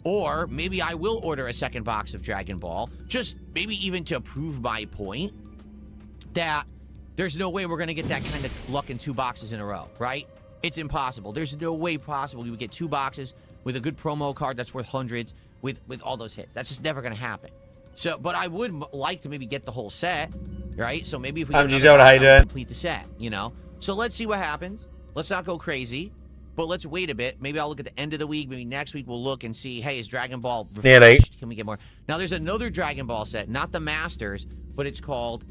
Or maybe I will order a second box of Dragon Ball, just maybe even to prove my point that there's no way we're going to get that kind of luck in 2 boxes in a row, right? It's impossible. There's no way possible we would get 2 boxes with a good promo card that's worth hundreds with all those hits. That's just never going to happen. So, but I would like to maybe get the whole set, right? So maybe if we complete the set, you know? So let's see what happens. Let's not go crazy, but let's wait a bit. Maybe I'll look at the end of the week. Maybe next week we'll look and see, hey, is Dragon Ball refreshed? Can we get more? Now, there's another Dragon Ball set, not the Masters, but it's called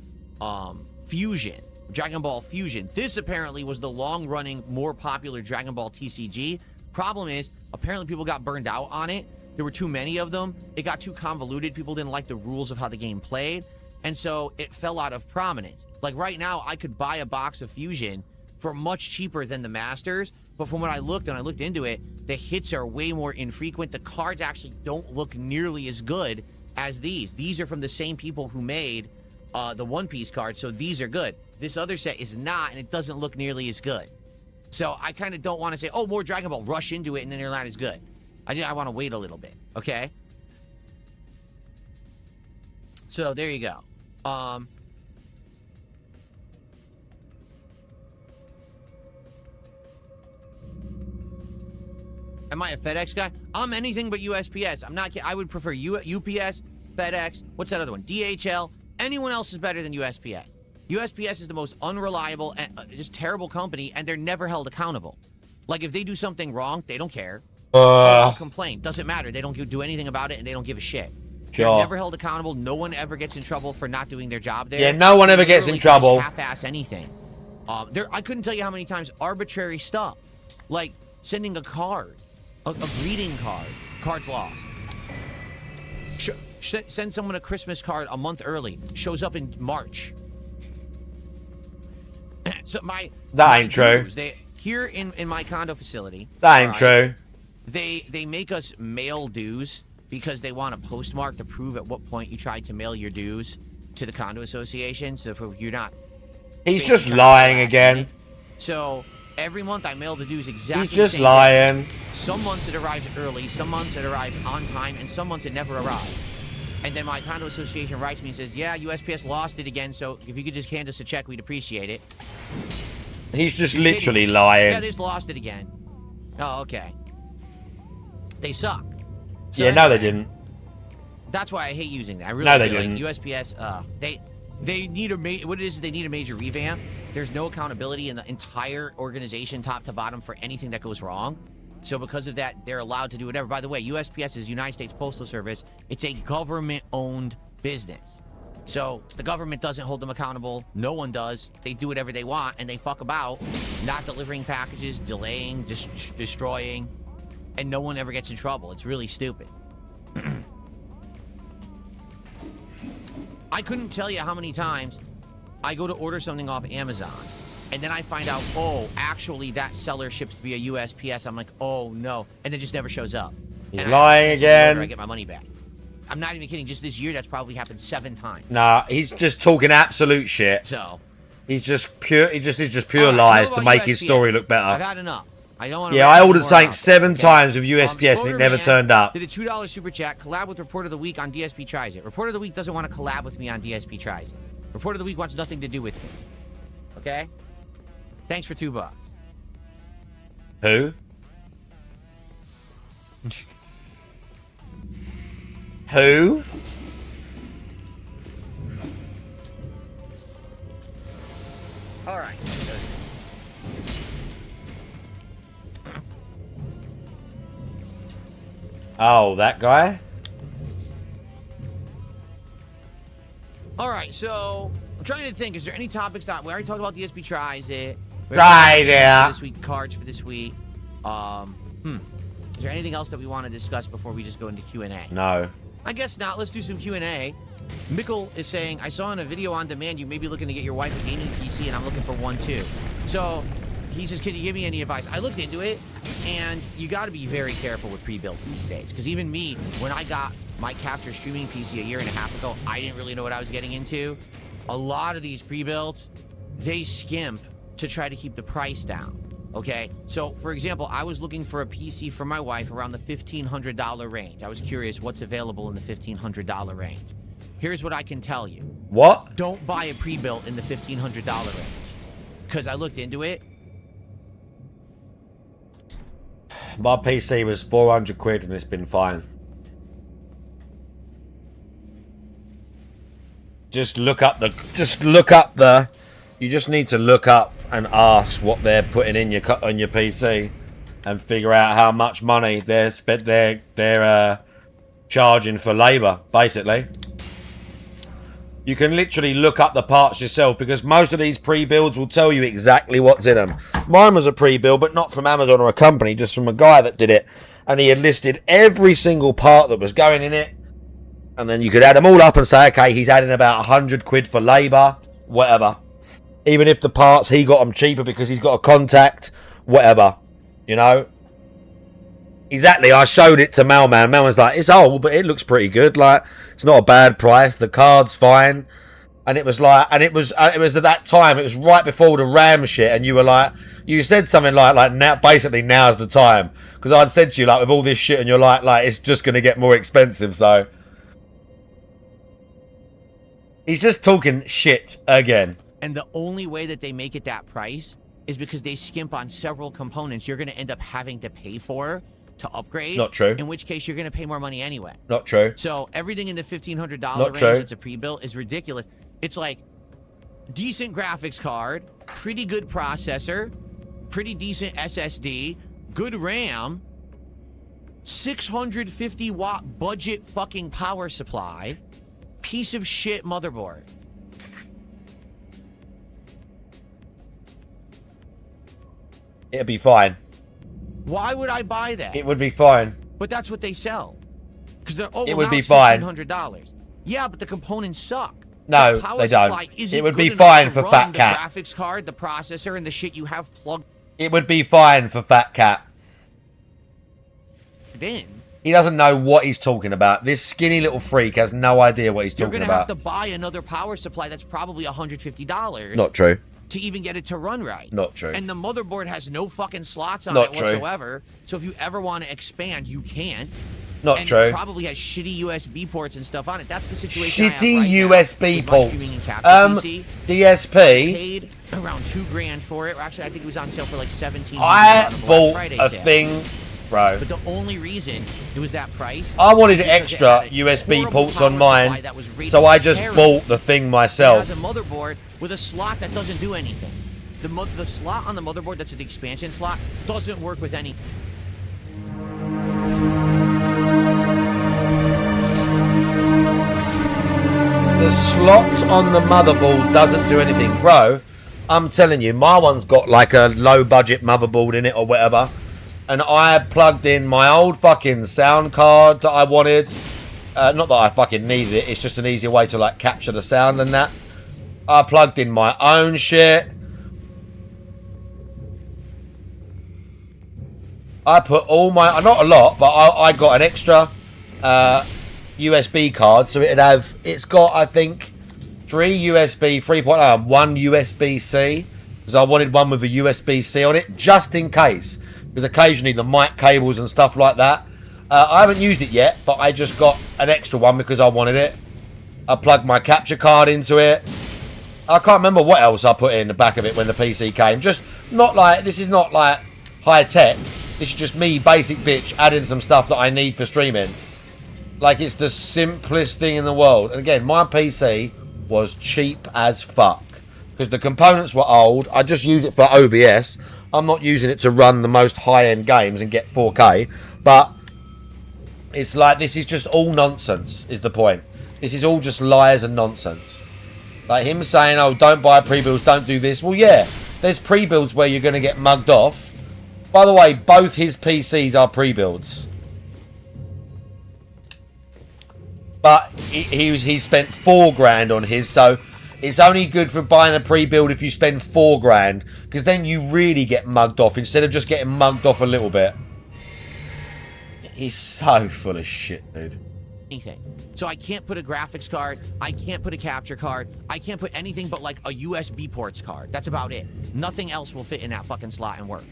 Fusion. Dragon Ball Fusion. This apparently was the long-running, more popular Dragon Ball TCG. Problem is, apparently people got burned out on it. There were too many of them. It got too convoluted. People didn't like the rules of how the game played. And so it fell out of prominence. Like right now, I could buy a box of Fusion for much cheaper than the Masters. But from what I looked into it, the hits are way more infrequent. The cards actually don't look nearly as good as these. These are from the same people who made the one-piece card, so these are good. This other set is not, and it doesn't look nearly as good. So I kind of don't want to say, oh, more Dragon Ball, rush into it, and then they're not as good. I want to wait a little bit, okay? So there you go. Am I a FedEx guy? I'm anything but USPS. I'm not. I would prefer UPS, FedEx. What's that other one? DHL. Anyone else is better than USPS. USPS is the most unreliable and just terrible company, and they're never held accountable. Like, if they do something wrong, they don't care. They'll complain. Doesn't matter. They don't do anything about it, and they don't give a shit. They're never held accountable. No one ever gets in trouble for not doing their job there. Yeah, no one ever gets in trouble. Half-ass anything. I couldn't tell you how many times arbitrary stuff, like sending a card, a greeting card. Card's lost. Send someone a Christmas card a month early. Shows up in March. So that ain't true. Here in my condo facility. That ain't true. They make us mail dues because they want a postmark to prove at what point you tried to mail your dues to the condo association. So if you're not, he's just lying again. So every month I mail the dues exactly. He's just lying. Some months it arrives early, some months it arrives on time, and some months it never arrives. And then my condo association writes me and says, yeah, USPS lost it again, so if you could just hand us a check, we'd appreciate it. He's just literally lying. Yeah, they just lost it again. Oh, okay. They suck. So yeah, no, they didn't. That's why I hate using that. I really no, they do. didn't. Like, USPS, they need what it is they need a major revamp. There's no accountability in the entire organization, top to bottom, for anything that goes wrong. So because of that, they're allowed to do whatever. By the way, USPS is United States Postal Service. It's a government-owned business. So the government doesn't hold them accountable. No one does. They do whatever they want, and they fuck about, not delivering packages, delaying, destroying, and no one ever gets in trouble. It's really stupid. I couldn't tell you how many times I go to order something off Amazon, and then I find out, oh, actually that seller ships via USPS. I'm like, oh no, and it just never shows up. He's lying again. I get my money back. I'm not even kidding. Just this year, that's probably happened 7 times. Nah, he's just talking absolute shit. So he's just pure. He's just pure lies to make his story look better. I've had enough. I don't want to. Yeah, I ordered something 7 times with USPS and it never turned up. Did a $2 super chat. Collab with Report of the Week on DSP Tries It. Report of the Week doesn't want to collab with me on DSP Tries It. Report of the Week wants nothing to do with me. Okay? Thanks for $2. Who? Who? All right. Oh, that guy? All right, so I'm trying to think. Is there any topics that we already talked about? DSP Tries It. Right, yeah. This week, cards for this week. Is there anything else that we want to discuss before we just go into Q&A? No. I guess not. Let's do some Q&A. Mikkel is saying, I saw in a video on demand you may be looking to get your wife a gaming PC, and I'm looking for one too. So he says, can you give me any advice? I looked into it, and you got to be very careful with pre-builds these days. Because even me, when I got my capture streaming PC a year and a half ago, I didn't really know what I was getting into. A lot of these pre-builds, they skimp to try to keep the price down. Okay, so for example, I was looking for a PC for my wife around the $1,500 range. I was curious what's available in the $1,500 range. Here's what I can tell you. What? Don't buy a pre-built in the $1,500 range. Because I looked into it. My PC was 400 quid and it's been fine. Just look up the, you just need to look up and ask what they're putting in your on your PC and figure out how much money they're charging for labor, basically. You can literally look up the parts yourself because most of these pre-builds will tell you exactly what's in them. Mine was a pre-build, but not from Amazon or a company, just from a guy that did it. And he had listed every single part that was going in it. And then you could add them all up and say, okay, he's adding about 100 quid for labor, whatever. Even if the parts, he got them cheaper because he's got a contact, whatever. You know? Exactly, I showed it to Mailman. Mailman's like, it's old, but it looks pretty good. Like, it's not a bad price. The card's fine. And it was like, and it was at that time, it was right before the RAM shit, and you were like, you said something like now, basically now's the time, because I'd said to you like with all this shit, and you're like it's just gonna get more expensive, so he's just talking shit again. And the only way that they make it that price is because they skimp on several components you're gonna end up having to pay for to upgrade. Not true. In which case you're gonna pay more money anyway. Not true. So everything in the $1,500 Not range true. that's a pre-built is ridiculous. It's like decent graphics card, pretty good processor, pretty decent SSD, good RAM, 650 watt budget fucking power supply, piece of shit motherboard. It'd be fine. Why would I buy that? It would be fine. But that's what they sell. Because they're It would be fine. $1,500. Yeah, but the components suck. No, The power they supply don't. isn't It would good be enough fine to for run Fat the Cat. graphics card, the processor, and the shit you have plugged It would be fine for Fat Cat. in. He doesn't know what he's talking about. This skinny little freak has no idea what he's You're talking going to have about. to buy another power supply that's probably $150 Not true. to even get it to run right. Not true. And the motherboard has no fucking slots on Not it true. whatsoever. So if you ever want to expand, you can't. Not and true. It probably has shitty USB ports and stuff on it. That's the situation. Shitty I have right USB now with my ports. streaming and capture PC. DSP. Paid around $2,000 for it. Actually, I think it was on sale for like $1,700 I on the Black bought Friday a sale. thing, bro. But the only reason it was that price, I wanted is because it extra had a USB horrible ports power on mine, supply that was rated so I just terrible. bought the thing It myself. has a motherboard with a slot that doesn't do anything. The slot on the motherboard that's an expansion slot doesn't work with any. The slot on the motherboard doesn't do anything, bro. I'm telling you, my one's got like a low budget motherboard in it or whatever, and I plugged in my old fucking sound card that I wanted. Not that I fucking needed it, it's just an easier way to like capture the sound and that. I plugged in my own shit. I put all my, not a lot, but I got an extra USB card, so it's got, I think, 3 USB 3.0 and 1 USB-C, because I wanted one with a USB-C on it, just in case, because occasionally the mic cables and stuff like that. I haven't used it yet, but I just got an extra one because I wanted it. I plugged my capture card into it. I can't remember what else I put in the back of it when the PC came. Just not like, this is not like high tech. This is just me, basic bitch, adding some stuff that I need for streaming. Like, it's the simplest thing in the world. And again, my PC was cheap as fuck, because the components were old. I just use it for OBS. I'm not using it to run the most high-end games and get 4K. But it's like, this is just all nonsense, is the point. This is all just lies and nonsense. Like him saying, oh, don't buy pre-builds, don't do this. Well, yeah, there's pre-builds where you're going to get mugged off. By the way, both his PCs are pre-builds. But he spent $4,000 on his, so it's only good for buying a pre-build if you spend $4,000, because then you really get mugged off instead of just getting mugged off a little bit. He's so full of shit, dude. Anything. So I can't put a graphics card, I can't put a capture card, I can't put anything but like a USB ports card. That's about it. Nothing else will fit in that fucking slot and work.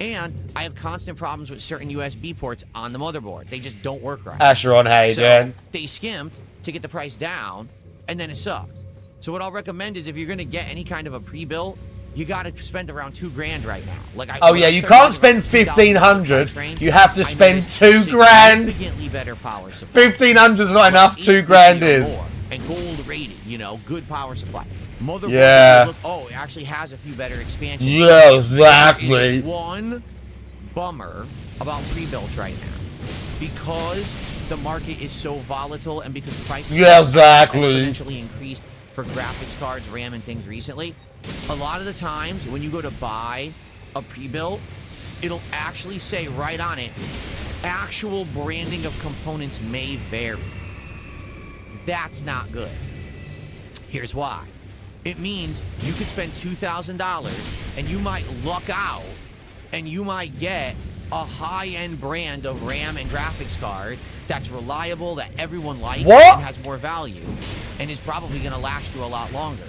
And I have constant problems with certain USB ports on the motherboard. They just don't work right. Asher on, hey, so Jen. they skimped to get the price down, and then it sucks. So what I'll recommend is if you're going to get any kind of a pre-built, you got to spend around $2,000 right now. Like, Oh yeah, you can't spend $1,500. You have to spend $2,000. Significantly better power supply. $1,500's not enough. $2,000 is. More. And gold rated, you know, good power supply. Motherboard. Yeah. Oh, it actually has a few better expansions. Yeah, exactly. One bummer about pre-builts right now, because the market is so volatile and because prices Yeah, exactly. exponentially increased for graphics cards, RAM, and things recently. A lot of the times when you go to buy a pre-built, it'll actually say right on it, actual branding of components may vary. That's not good. Here's why. It means you could spend $2,000 and you might luck out and you might get a high-end brand of RAM and graphics card that's reliable, that everyone likes, What? and has more value, and is probably going to last you a lot longer.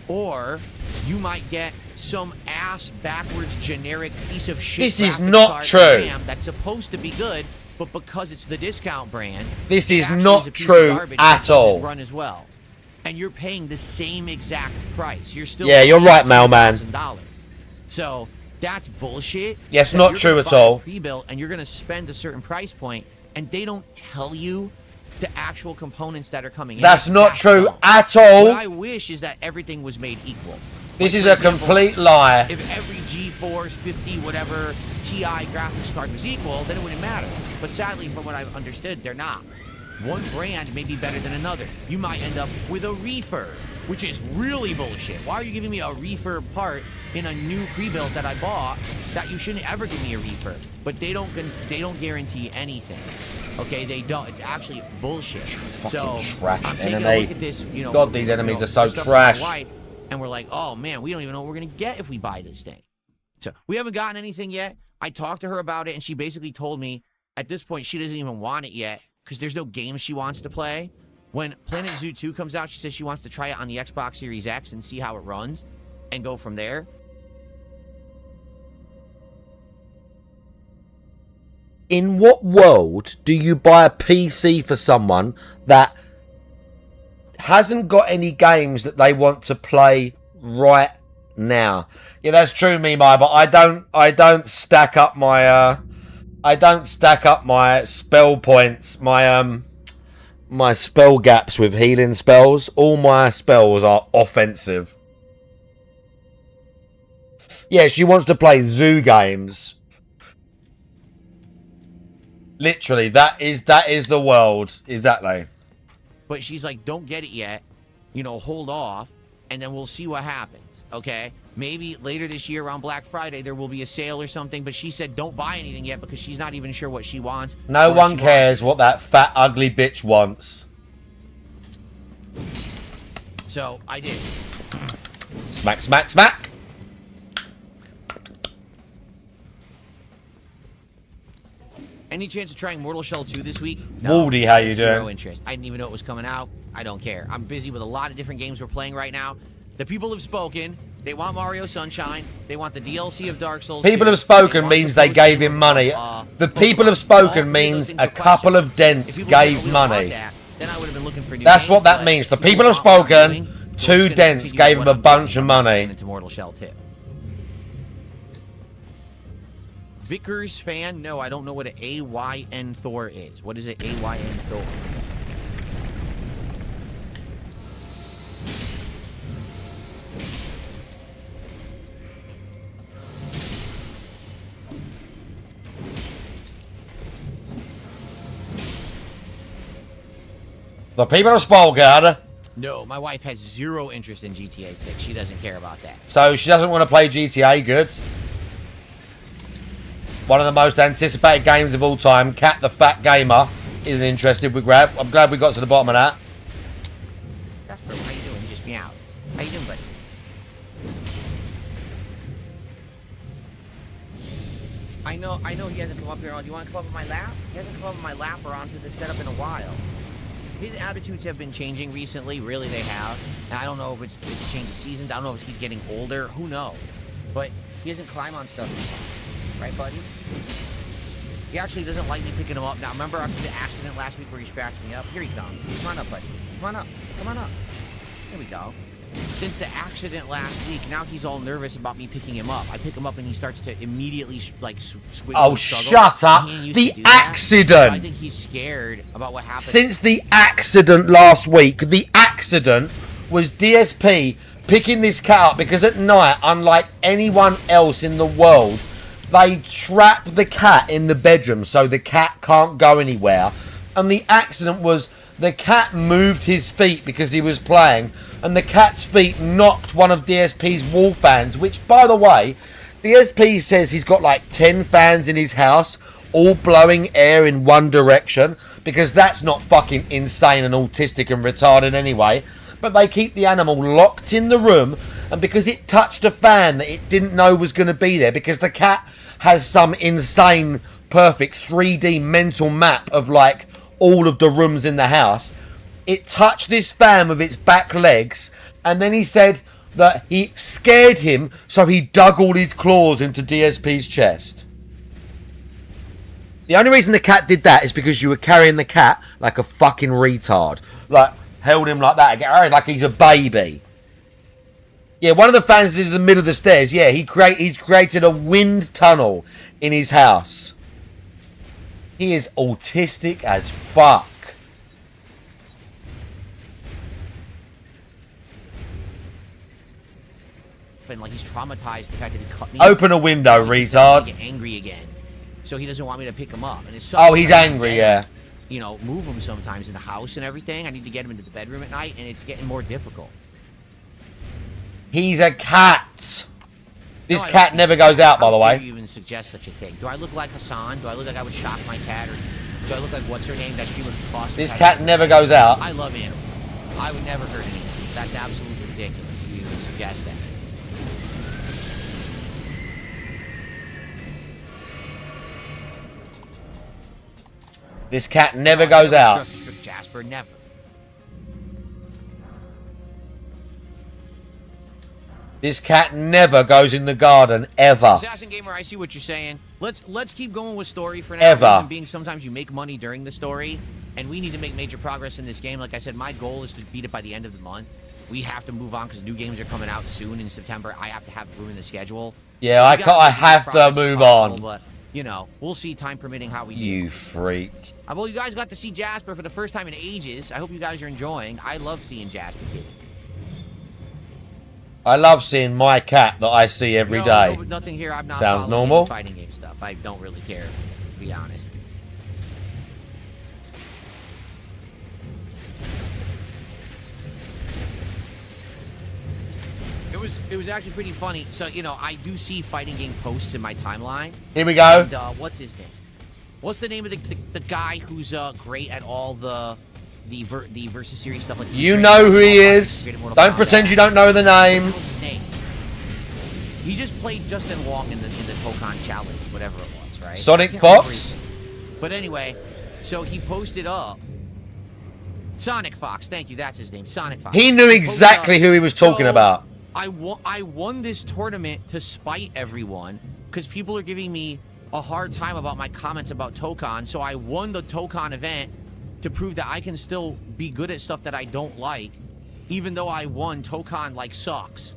Or you might get some ass backwards generic piece of shit. This is graphics not card true. RAM that's supposed to be good, but because it's the discount brand, This it is actually not a piece of true garbage that at doesn't all. Run as well, and you're paying the same exact price. You're still Yeah, you're paying right, mailman. $2,000. So that's bullshit. Yes, that not you're true gonna at buy a all. Pre-built, and you're going to spend a certain price point, and they don't tell you the actual components that are coming in. That's not true dumb. at all. What I wish is that everything was made equal. This Like, is for a example, complete lie. If every GeForce 50 whatever Ti graphics card was equal, then it wouldn't matter. But sadly, from what I've understood, they're not. One brand may be better than another. You might end up with a refurb, which is really bullshit. Why are you giving me a refurb part in a new pre-built that I bought that you shouldn't ever give me a refurb? But they don't guarantee anything. Okay, they don't. It's actually bullshit. So trash I'm taking enemy. a look at this. You know, God, these enemies are so stuff with my trash. wife, and we're like, oh man, we don't even know what we're gonna get if we buy this thing. So we haven't gotten anything yet. I talked to her about it, and she basically told me at this point she doesn't even want it yet because there's no games she wants to play. When Planet Zoo 2 comes out, she says she wants to try it on the Xbox Series X and see how it runs and go from there. In what world do you buy a PC for someone that hasn't got any games that they want to play right now? Yeah, that's true, Mimai, but I don't stack up my spell points, my spell gaps with healing spells. All my spells are offensive. Yeah, she wants to play zoo games. Literally, that is the world. Exactly. But she's like, don't get it yet. You know, hold off, and then we'll see what happens, okay? Maybe later this year around Black Friday there will be a sale or something, but she said don't buy anything yet because she's not even sure what she wants. No one cares what that fat, ugly bitch wants. So, I did. Smack, smack, smack. Any chance of trying Mortal Shell 2 this week? No. Waldy, how you Zero doing? interest. I didn't even know it was coming out. I don't care. I'm busy with a lot of different games we're playing right now. The people have spoken. They want Mario Sunshine. They want the DLC of Dark Souls 2. People have spoken means they gave him money. The people have spoken means a couple of dents gave money. Then I would have been looking for new That's games, what that but means. The people people have want what I'm spoken. doing, so 2 I'm just gonna dents continue gave what him a I'm bunch doing of money. into Mortal Shell 2. Vickers fan? No, I don't know what an AYN Thor is. What is it, AYN Thor? The people have spoken. No, my wife has zero interest in GTA 6. She doesn't care about that. So she doesn't want to play GTA. Good. One of the most anticipated games of all time. Cat the Fat Gamer isn't interested. We grab. I'm glad we got to the bottom of that. Jasper, how you doing? Just meow. How you doing, buddy? I know he hasn't come up here. Do you want to come up on my lap? He hasn't come up on my lap or onto the setup in a while. His attitudes have been changing recently. Really, they have. And I don't know if it's a change of seasons. I don't know if he's getting older. Who knows? But he doesn't climb on stuff anymore. Right, buddy? He actually doesn't like me picking him up. Now, remember after the accident last week where he scratched me up? Here he comes. Come on up, buddy. Come on up. Come on up. Here we go. Since the accident last week, now he's all nervous about me picking him up. I pick him up and he starts to immediately squiggle. Oh, and struggle. shut up. He ain't used The to do that. accident. I think he's scared about what happened. Since the accident last week, the accident was DSP picking this cat up because at night, unlike anyone else in the world, they trap the cat in the bedroom so the cat can't go anywhere. And the accident was the cat moved his feet because he was playing, and the cat's feet knocked one of DSP's wall fans, which, by the way, DSP says he's got like 10 fans in his house, all blowing air in one direction, because that's not fucking insane and autistic and retarded anyway. But they keep the animal locked in the room, and because it touched a fan that it didn't know was going to be there, because the cat has some insane, perfect 3D mental map of like all of the rooms in the house. It touched this fan with its back legs, and then he said that he scared him, so he dug all his claws into DSP's chest. The only reason the cat did that is because you were carrying the cat like a fucking retard. Like, held him like that, like he's a baby. Yeah, one of the fans is in the middle of the stairs. Yeah, he's created a wind tunnel in his house. He is autistic as fuck. And like he's traumatized the fact that he cut me. Open a window, retard. Get angry again, so he doesn't want me to pick him up. And it's oh, he's angry, yeah. You know, move him sometimes in the house and everything. I need to get him into the bedroom at night, and it's getting more difficult. He's a cat. This cat never goes out, by the way. How do you even suggest such a thing? Do I look like Hassan? Do I look like I would shock my cat? Or do I look like what's her name? That she would cross. This cat never goes out. I love animals. I would never hurt anyone. That's absolutely ridiculous if you even suggest that. This cat never goes out. Jasper, never. This cat never goes in the garden, ever. Assassin Gamer, I see what you're saying. Let's keep going with story for now. Ever. Being sometimes you make money during the story, and we need to make major progress in this game. Like I said, my goal is to beat it by the end of the month. We have to move on because new games are coming out soon in September. I have to have room in the schedule. Yeah, so I have to move on. But, you know, we'll see, time permitting, how we do. You freak. Well, you guys got to see Jasper for the first time in ages. I hope you guys are enjoying. I love seeing Jasper, kid. I love seeing my cat that I see every day. No, nothing here. I'm not. Sounds normal. Fighting game stuff. I don't really care, to be honest. It was actually pretty funny. So, you know, I do see fighting game posts in my timeline. Here we go. And, what's his name? What's the name of the guy who's great at all the versus series stuff? Like you know who he is. Don't pretend you don't know the name. What's his name? He just played Justin Wong in the Pokemon Challenge, whatever it was, right? Sonic Fox. But anyway, so he posted up. Sonic Fox, thank you. That's his name, Sonic Fox. He knew exactly who he was talking about. I won this tournament to spite everyone because people are giving me a hard time about my comments about Tokon. So I won the Tokon event to prove that I can still be good at stuff that I don't like, even though I won. Tokon like sucks.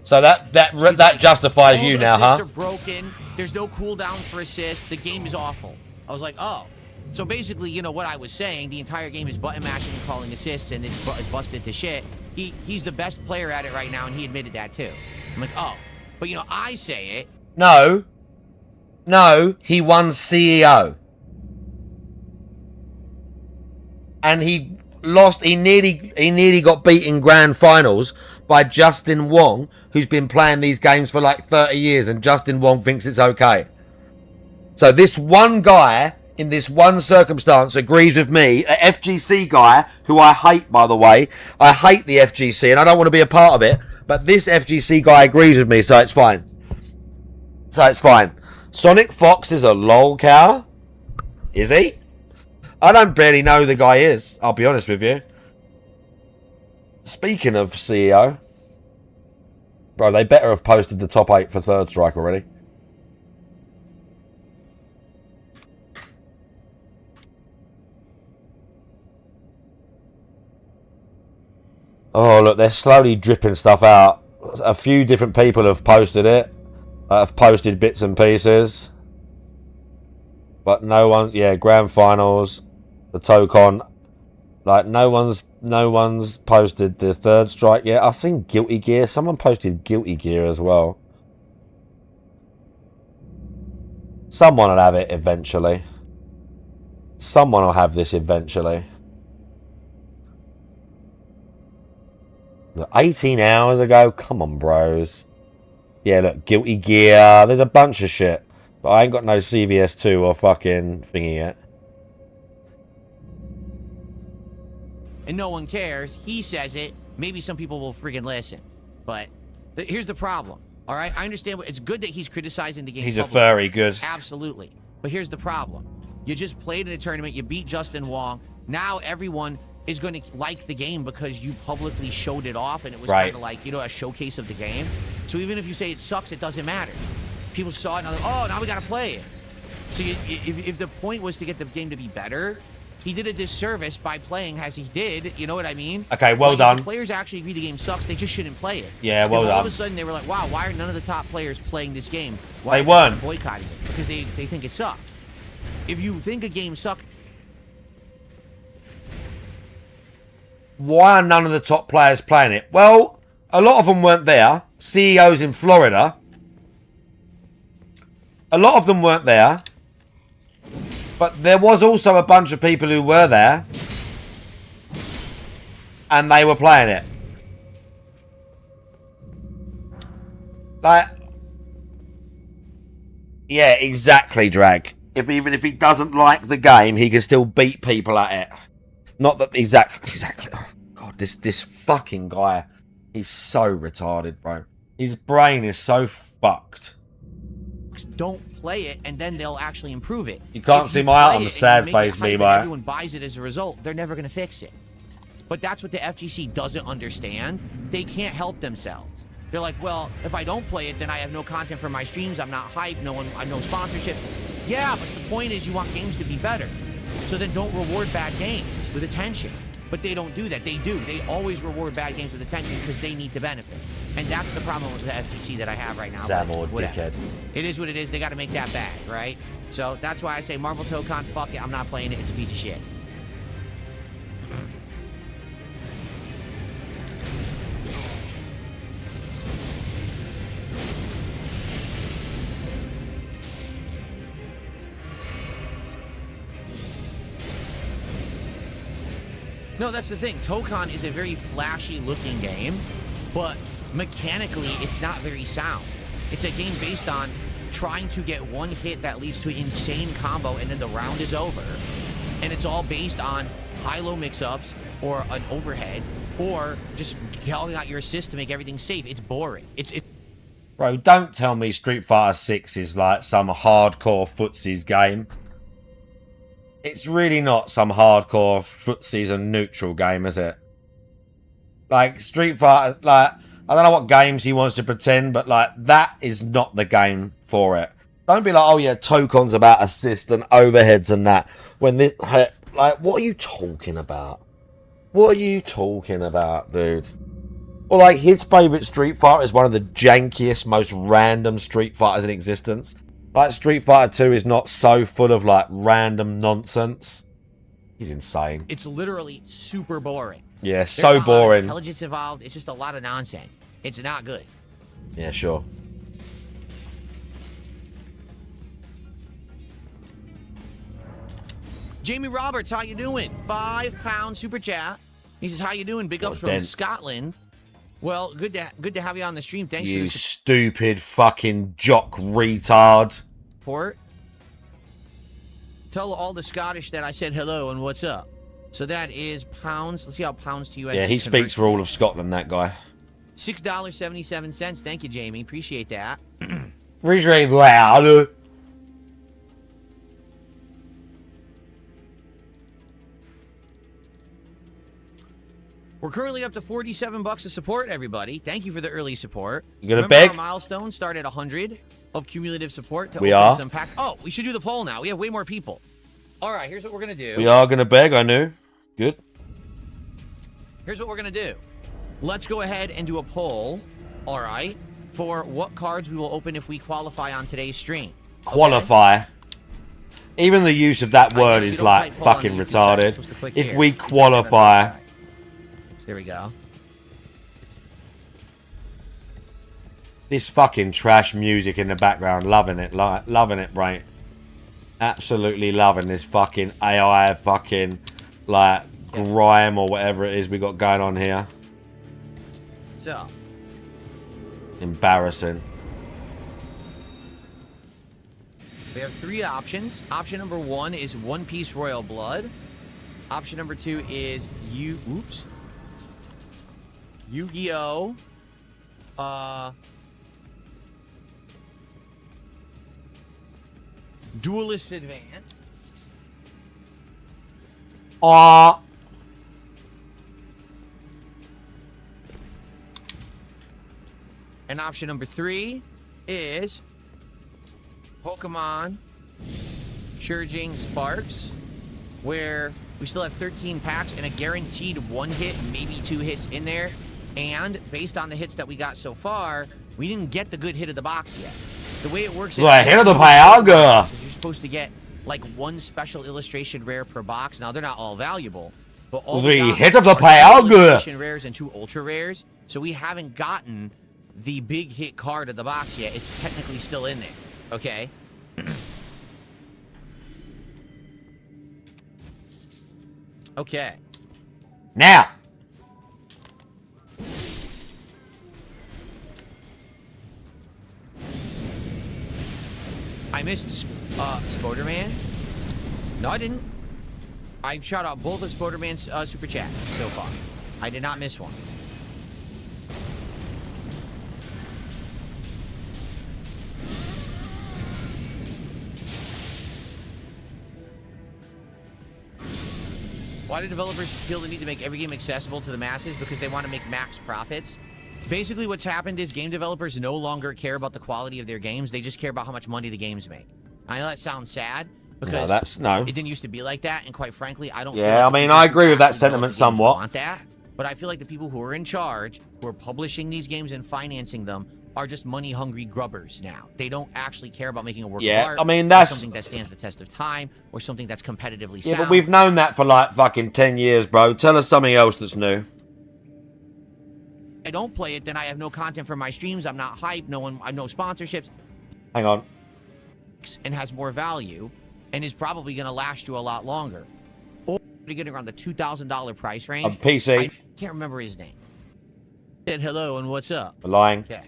So that justifies you now, huh? Assists are broken. There's no cooldown for assists. The game is awful. I was like, oh. So basically, you know what I was saying, the entire game is button mashing and calling assists, and it's busted to shit. He's the best player at it right now, and he admitted that too. I'm like, oh. But, you know, I say it. No, he won CEO. And he lost, he nearly got beat in grand finals by Justin Wong, who's been playing these games for like 30 years, and Justin Wong thinks it's okay. So this one guy, in this one circumstance, agrees with me, a FGC guy, who I hate, by the way. I hate the FGC, and I don't want to be a part of it, but this FGC guy agrees with me, so it's fine. Sonic Fox is a lol cow? Is he? I don't barely know who the guy is, I'll be honest with you. Speaking of CEO, bro, they better have posted the top 8 for Third Strike already. Oh, look, they're slowly dripping stuff out. A few different people have posted it. Have posted bits and pieces. But no one, yeah, grand finals, the Tokon. Like, no one's posted the Third Strike yet. I've seen Guilty Gear. Someone posted Guilty Gear as well. Someone will have it eventually. Someone will have this eventually. 18 hours ago? Come on, bros. Yeah, look, Guilty Gear. There's a bunch of shit. But I ain't got no CVS2 or fucking thingy yet. And no one cares. He says it. Maybe some people will friggin' listen. But here's the problem. All right? I understand. It's good that he's criticizing the game. He's a furry, good. Absolutely. But here's the problem. You just played in a tournament. You beat Justin Wong. Now everyone is going to like the game because you publicly showed it off, and it was Right. kind of like, you know, a showcase of the game. So even if you say it sucks, it doesn't matter. People saw it and they're like, oh, now we got to play it. So if the point was to get the game to be better, he did a disservice by playing as he did. You know what I mean? Okay, well Like, done. If the players actually agree the game sucks, they just shouldn't play it. Yeah, well If done. all of a sudden they were like, wow, why are none of the top players playing this game? Why They are weren't. boycotting it? Because they think it sucked. If you think a game sucks, Why are none of the top players playing it? Well, a lot of them weren't there. CEOs in Florida. A lot of them weren't there. But there was also a bunch of people who were there. And they were playing it. Like... Yeah, exactly, Drag. Even if he doesn't like the game, he can still beat people at it. Not that exactly. Oh God, this fucking guy, he's so retarded, bro. His brain is so fucked. don't play it, and then they'll actually improve it. You can't If see you my eye play on the it sad and you make it face, hype and Levi. everyone buys it as a result, they're never going to fix it. But that's what the FGC doesn't understand. They can't help themselves. They're like, well, if I don't play it, then I have no content for my streams. I'm not hyped. I have no sponsorship. Yeah, but the point is you want games to be better. So then don't reward bad games with attention. But they don't do that. They do. They always reward bad games with attention because they need to benefit. And that's the problem with the FGC that I have right now. Zamor, Whatever. dickhead. It is what it is. They got to make that bag, right? So that's why I say Marvel Tokon, fuck it. I'm not playing it. It's a piece of shit. No, that's the thing. Tokon is a very flashy looking game, but mechanically it's not very sound. It's a game based on trying to get one hit that leads to an insane combo and then the round is over. And it's all based on high-low mix-ups or an overhead or just calling out your assist to make everything safe. It's boring. It's Bro, don't tell me Street Fighter 6 is like some hardcore footsies game. It's really not some hardcore footsies and neutral game, is it? Like, Street Fighter, like, I don't know what games he wants to pretend, but, like, that is not the game for it. Don't be like, oh, yeah, Tokon's about assist and overheads and that. When this, like, what are you talking about? What are you talking about, dude? Or, like, his favourite Street Fighter is one of the jankiest, most random Street Fighters in existence. Like, Street Fighter 2 is not so full of, like, random nonsense. He's insane. it's literally super boring. Yeah, There's so not a lot of boring. intelligence involved. It's just a lot of nonsense. It's not good. Yeah, sure. Jamie Roberts, how you doing? £5 super chat. He says, how you doing? Big ups from Dent. Scotland. Well, good to have you on the stream. Thanks for You the stupid fucking jock retard. support. Tell all the Scottish that I said hello and what's up. So that is pounds. Let's see how pounds to US. Yeah, he speaks for all of Scotland, that guy. $6.77. Thank you, Jamie. Appreciate that. Really loud. We're currently up to $47 of support, everybody. Thank you for the early support. You gonna Remember beg? our milestone start at 100 of cumulative support to We open are. some packs. Oh, we should do the poll now. We have way more people. All right, here's what we're gonna do. We are going to beg, I knew. Good. Here's what we're gonna do. Let's go ahead and do a poll. All right, for what cards we will open if we qualify on today's stream. Qualify. Even the use of that I word guess you is don't like type poll on fucking the YouTube side, you're retarded. supposed to click If here. we qualify. There we go. This fucking trash music in the background. Loving it. Loving it, right? Absolutely loving this fucking AI fucking like grime or whatever it is we got going on here. So, Embarrassing. we have three options. Option number 1 is One Piece Royal Blood. Option number 2 is Yu-Gi-Oh! Duelist Advance. Aw. And option number 3 is Pokemon Surging Sparks, where we still have 13 packs and a guaranteed 1 hit, maybe 2 hits in there. And based on the hits that we got so far, we didn't get the good hit of the box yet. The way it works is The hit of the Pyalga. you're supposed to get like 1 special illustration rare per box. Now they're not all valuable, but all The we got hit of the are 2 Pyalga. illustration rares and 2 ultra rares. So we haven't gotten the big hit card of the box yet. It's technically still in there. Okay. Okay. Now. I missed Spoderman. No, I didn't. I shot out both of Spoderman's super chats so far. I did not miss one. Why do developers feel the need to make every game accessible to the masses? Because they want to make max profits. Basically, what's happened is game developers no longer care about the quality of their games. They just care about how much money the games make. I know that sounds sad because it didn't used to be like that. And quite frankly, I don't. Yeah, I mean, I agree with that sentiment somewhat. Want that, but I feel like the people who are in charge, who are publishing these games and financing them, are just money-hungry grubbers now. They don't actually care about making a work of art. I mean, that's something that stands the test of time, or something that's competitively sound. Yeah, but we've known that for like fucking 10 years, bro. Tell us something else that's new. I don't play it, then I have no content for my streams. I'm not hyped. I have no sponsorships. Hang on. And has more value, and is probably going to last you a lot longer. Or getting around the $2,000 price range. A PC. I can't remember his name. Said hello and what's up. Lying. Okay.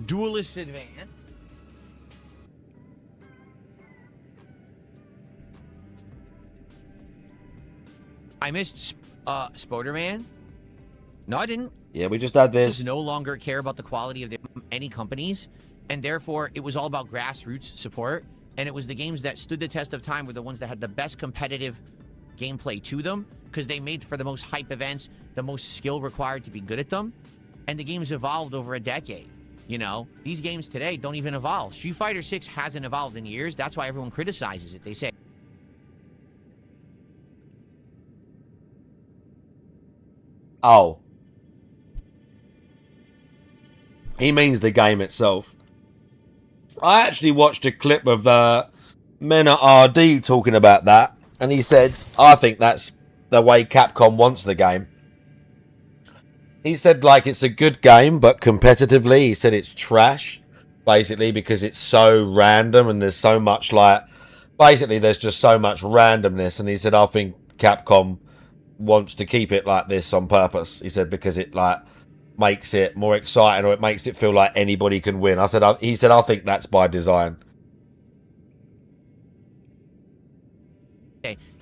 Duelist Advance. I missed Spoderman. No, I didn't. Yeah, we just had this. No longer care about the quality of any companies, and therefore it was all about grassroots support. And it was the games that stood the test of time were the ones that had the best competitive gameplay to them, because they made for the most hype events, the most skill required to be good at them. And the games evolved over a decade. You know, these games today don't even evolve. Street Fighter 6 hasn't evolved in years. That's why everyone criticizes it. They say, oh. He means the game itself. I actually watched a clip of Mena RD talking about that, and he said, I think that's the way Capcom wants the game. He said, like, it's a good game, but competitively, he said it's trash, basically, because it's so random, and there's so much, like, basically, there's just so much randomness, and he said, I think Capcom wants to keep it like this on purpose. He said, because it, like, makes it more exciting, or it makes it feel like anybody can win. He said, I think that's by design.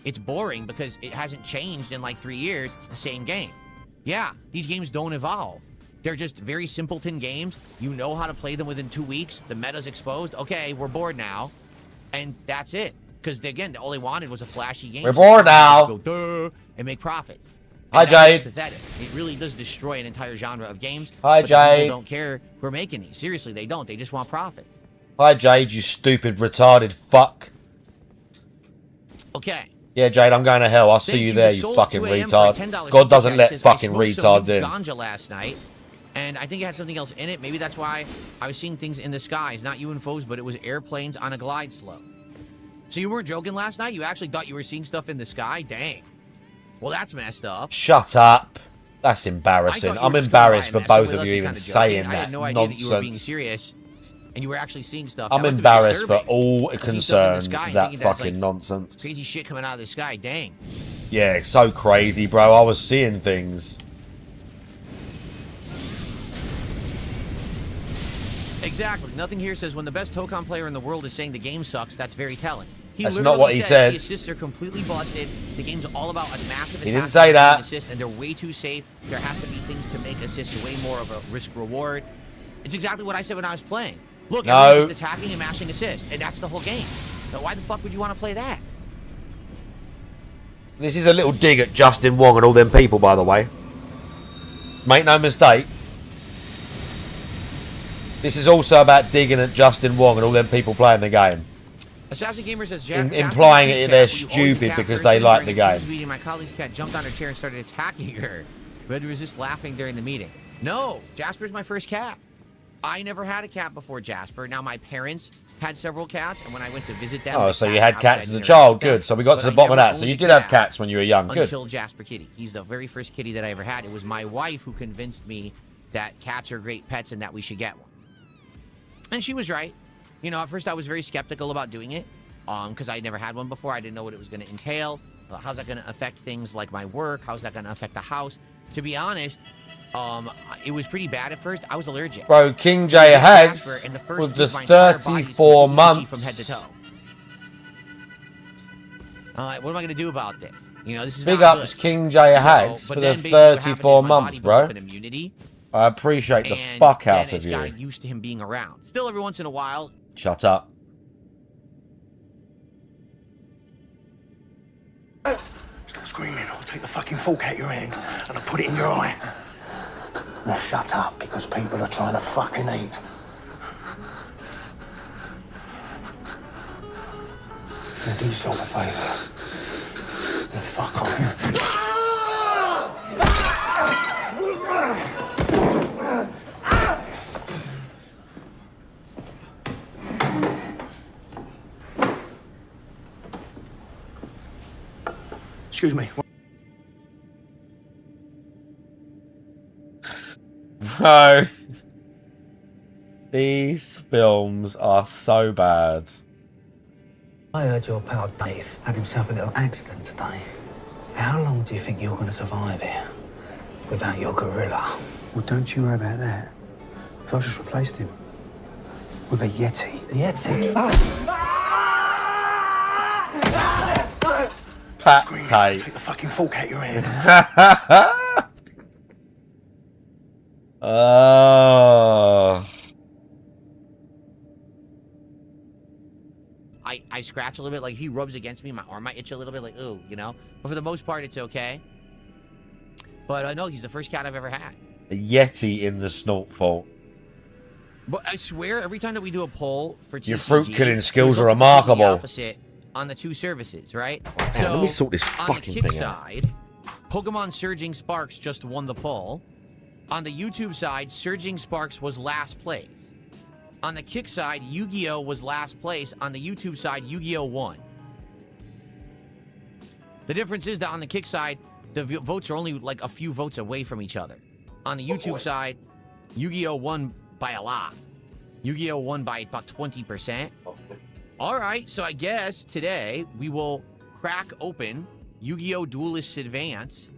it's boring because it hasn't changed in like 3 years. It's the same game. Yeah, these games don't evolve. They're just very simpleton games. You know how to play them within 2 weeks. The meta's exposed. Okay, we're bored now. And that's it. Because, again, all they wanted was a flashy game. We're bored now. Go, duh, and make profits. Hi, And that's Jade. pathetic. It really does destroy an entire genre of games. Hi, but the people Jade. don't care who are making these. Seriously, they don't. They just want profits. Hi, Jade, you stupid, retarded fuck. Okay. Yeah, Jade, I'm going to hell. I'll see you there, you fucking retard. God doesn't let fucking retards in. Ganja last night, and I think it had something else in it. Maybe that's why I was seeing things in the skies, not UFOs, but it was airplanes on a glide slope. So you weren't joking last night? You actually thought you were seeing stuff in the sky? Dang. Well, that's messed up. Shut up. That's embarrassing. I'm embarrassed for both of you even saying that I had no idea that you were being nonsense. serious, and you were actually seeing stuff. I'm That must have been embarrassed for disturbing. all Seeing stuff in the concerned sky and that thinking that's, fucking like, nonsense. Crazy shit coming out of the sky. Dang. Yeah, it's so crazy, bro. I was seeing things. Exactly. Nothing here says when the best Tokon player in the world is saying the game sucks. That's very telling. He That's literally not what he said. The assists are completely busted. The game's all about a massive He attack didn't say that. assist, and they're way too safe. There has to be things to make assists way more of a risk reward. It's exactly what I said when I was playing. Look, No. everyone's just attacking and mashing assist, and that's the whole game. So why the fuck would you want to play that? This is a little dig at Justin Wong and all them people, by the way. Make no mistake. This is also about digging at Justin Wong and all them people playing the game. Assassin Gamer says, implying it they're stupid because they like the game. Meeting, my colleague's cat jumped on her chair and started attacking her. We had to resist laughing during the meeting. No, Jasper's my first cat. I never had a cat before Jasper. Now, my parents had several cats, and when I went to visit them... Oh, so you had cats as a child. Good. So we got to the bottom of that. So you did have cats when you were young. Good. Until Jasper Kitty. He's the very first kitty that I ever had. It was my wife who convinced me that cats are great pets and that we should get one. And she was right. You know, at first I was very skeptical about doing it because I never had one before. I didn't know what it was going to entail. How's that going to affect things like my work? How's that going to affect the house? To be honest, it was pretty bad at first. I was allergic. Bro, King J Hags with the 34 months. From head to toe. What am I going to do about this? You know, this is big ups King J Hags for the 34 months, bro. Immunity, I appreciate the fuck out of you. Got used to him being around. Still, every once in a while. Shut up. Stop screaming. I'll take the fucking fork out your hand and I'll put it in your eye. Now shut up, because people are trying to fucking eat. Now do yourself a favour. And fuck off. Excuse me. Bro, these films are so bad. I heard your pal Dave had himself a little accident today. How long do you think you're going to survive here without your gorilla? Well, don't you worry about that. So I just replaced him with a Yeti. A Yeti? Pat tight. Take the fucking fork out your hand. Oh. I scratch a little bit, like if he rubs against me, my arm might itch a little bit, like, ooh, you know? But for the most part, it's okay. But I know he's the first cat I've ever had. A Yeti in the snort fault. But I swear, every time that we do a poll for TCG, your fruit killing skills are remarkable. Opposite on the two services, right? Man, so let me sort this fucking thing thing out. On the kick side, Pokemon Surging Sparks just won the poll. On the YouTube side, Surging Sparks was last place. On the kick side, Yu-Gi-Oh! Was last place. On the YouTube side, Yu-Gi-Oh! Won. The difference is that on the kick side, the votes are only like a few votes away from each other. On the YouTube side, Yu-Gi-Oh! Won by a lot. Yu-Gi-Oh! Won by about 20%. All right, so I guess today we will crack open Yu-Gi-Oh! Duelists Advance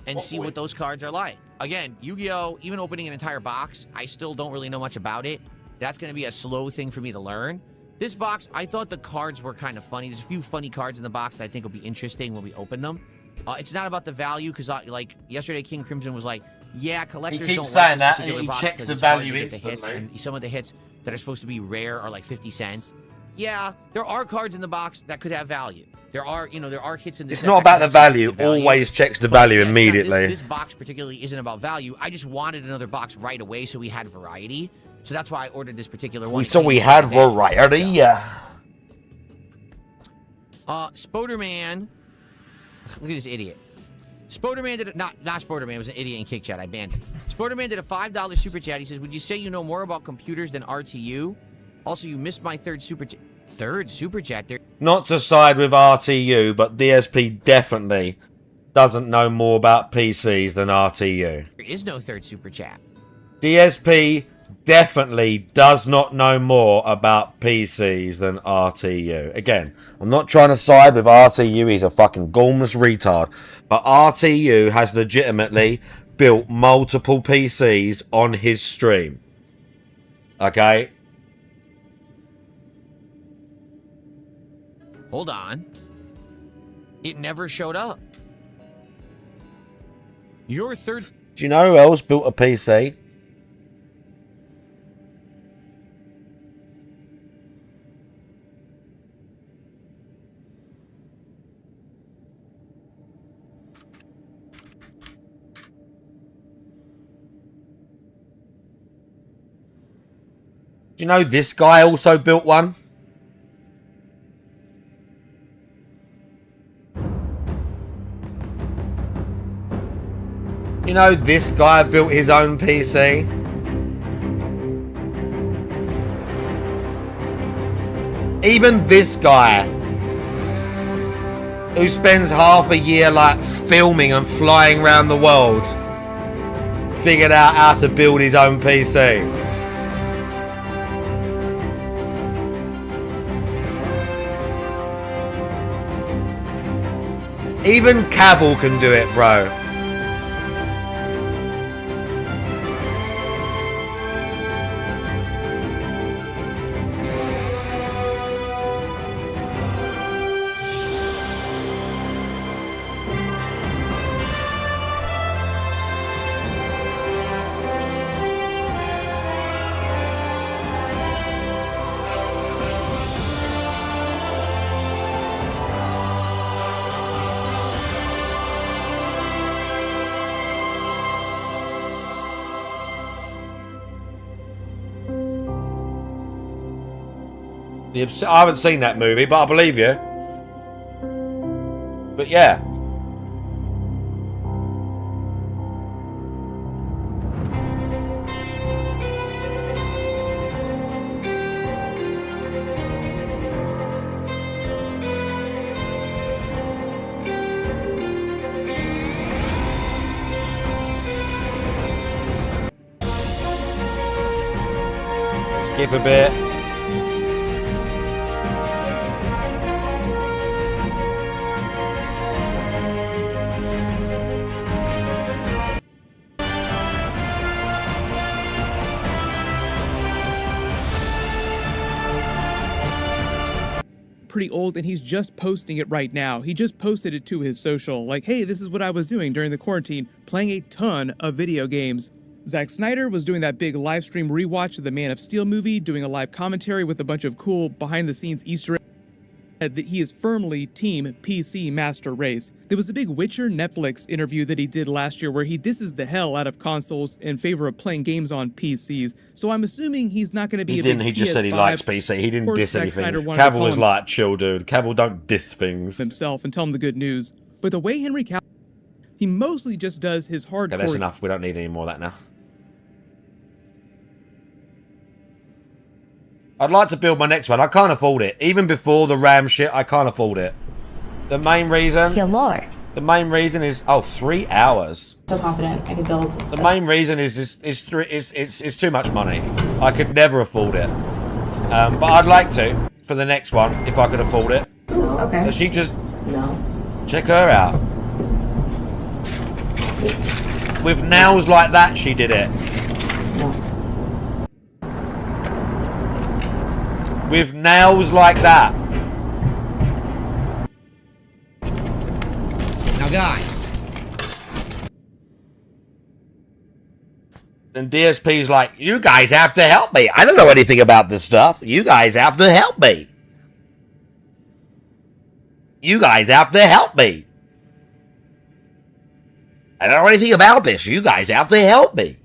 and see what those cards are like. Again, Yu-Gi-Oh!, even opening an entire box, I still don't really know much about it. That's going to be a slow thing for me to learn. This box, I thought the cards were kind of funny. There's a few funny cards in the box that I think will be interesting when we open them. It's not about the value, because like yesterday, King Crimson was like, yeah, collectors he keeps don't saying like that, and he checks the value value instantly. And some of the hits that are supposed to be rare are like 50 cents. Yeah, there are cards in the box that could have value. There are, you know, there are hits in this. It's not about the value. Always checks the value immediately. This box particularly isn't about value. I just wanted another box right away so we had variety. So that's why I ordered this particular one. So we had variety, yeah. Spoderman. Look at this idiot. Spoderman did not Spoderman, was an idiot in Kick Chat. I banned him. Spoderman did a $5 super chat. He says, "Would you say you know more about computers than RTU? Also, you missed my third super chat. Not to side with RTU, but DSP definitely doesn't know more about PCs than RTU. There is no third super chat. DSP definitely does not know more about PCs than RTU. Again, I'm not trying to side with RTU. He's a fucking gormless retard. But RTU has legitimately built multiple PCs on his stream. Okay? Hold on. It never showed up. Your third... Do you know who else built a PC? Do you know this guy also built one? You know this guy built his own PC? Even this guy, who spends half a year like filming and flying around the world, figured out how to build his own PC. Even Cavill can do it, bro. I haven't seen that movie, but I believe you. But yeah. Skip a bit. Pretty old, and he's just posting it right now. He just posted it to his social, like, hey, this is what I was doing during the quarantine, playing a ton of video games. Zack Snyder was doing that big live stream rewatch of the Man of Steel movie, doing a live commentary with a bunch of cool behind-the-scenes Easter eggs. That he is firmly Team PC Master Race. There was a big Witcher Netflix interview that he did last year where he disses the hell out of consoles in favor of playing games on PCs. So I'm assuming he's not going to be. He didn't. He just said he likes PC. He didn't diss anything. Cavill was like, chill, dude. Cavill don't diss things himself and tell him the good news. But the way Henry Cavill, he mostly just does his hardcore. Okay, that's enough. We don't need any more of that now. I'd like to build my next one. I can't afford it. Even before the RAM shit, I can't afford it. The main reason... The main reason is... Oh, 3 hours. So confident I could build... The main reason is it's too much money. I could never afford it. But I'd like to, for the next one, if I could afford it. Okay. So she just... No. Check her out. With nails like that, she did it. With nails like that. Now, guys. And DSP's like, you guys have to help me. I don't know anything about this stuff. You guys have to help me. You guys have to help me. I don't know anything about this. You guys have to help me.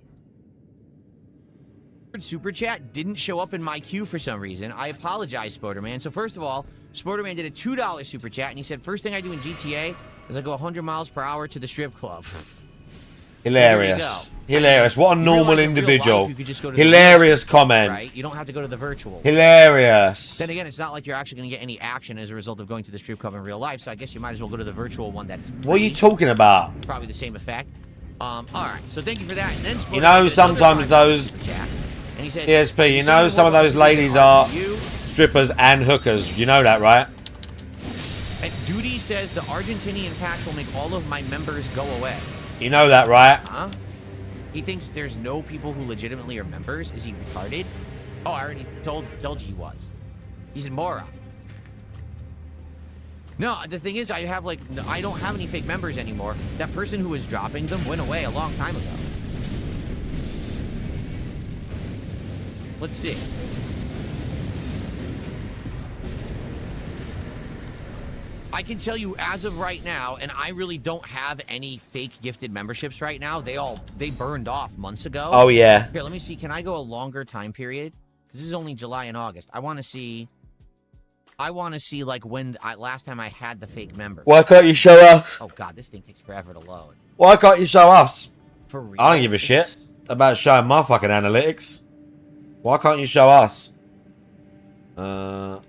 Super chat didn't show up in my queue for some reason. I apologize, Spoderman. So first of all, Spoderman did a $2 super chat, and he said, first thing I do in GTA is I go 100 miles per hour to the strip club. Hilarious. Hilarious. What a normal individual. Hilarious comment. Right? You don't have to go to the virtual. Hilarious. Then again, it's not like you're actually going to get any action as a result of going to the strip club in real life, so I guess you might as well go to the virtual one that's... What are you talking about? Probably the same effect. All right, so thank you for that. And then you know, sometimes those... And he said, ESP, you know some of those ladies are strippers and hookers. You know that, right? And Duty says the Argentinian patch will make all of my members go away. You know that, right? Huh? He thinks there's no people who legitimately are members? Is he retarded? Oh, I already told you he was. He's a moron. No, the thing is, I don't have any fake members anymore. That person who was dropping them went away a long time ago. Let's see. I can tell you as of right now, and I really don't have any fake gifted memberships right now. They burned off months ago. Oh, yeah. Here, let me see. Can I go a longer time period? This is only July and August. I want to see like when last time I had the fake member. Why can't you show us? Oh God, this thing takes forever to load. Why can't you show us? For real? I don't give a shit about showing my fucking analytics. Why can't you show us? For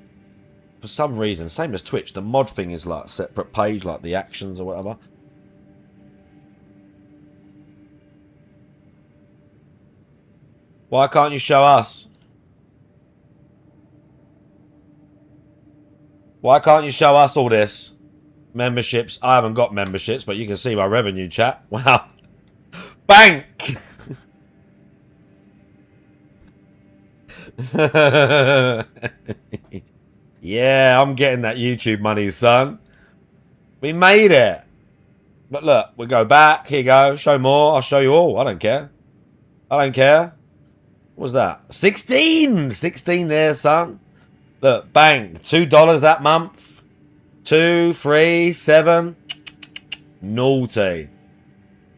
some reason, same as Twitch, the mod thing is like a separate page, like the actions or whatever. Why can't you show us? Why can't you show us all this? Memberships. I haven't got memberships, but you can see my revenue, chat. Wow. Bank! Yeah, I'm getting that YouTube money, son. We made it. But look, we go back. Here you go. Show more. I'll show you all. I don't care. I don't care. What was that? 16! 16 there, son. Look, bang. $2 that month. 2, 3, 7. Naughty.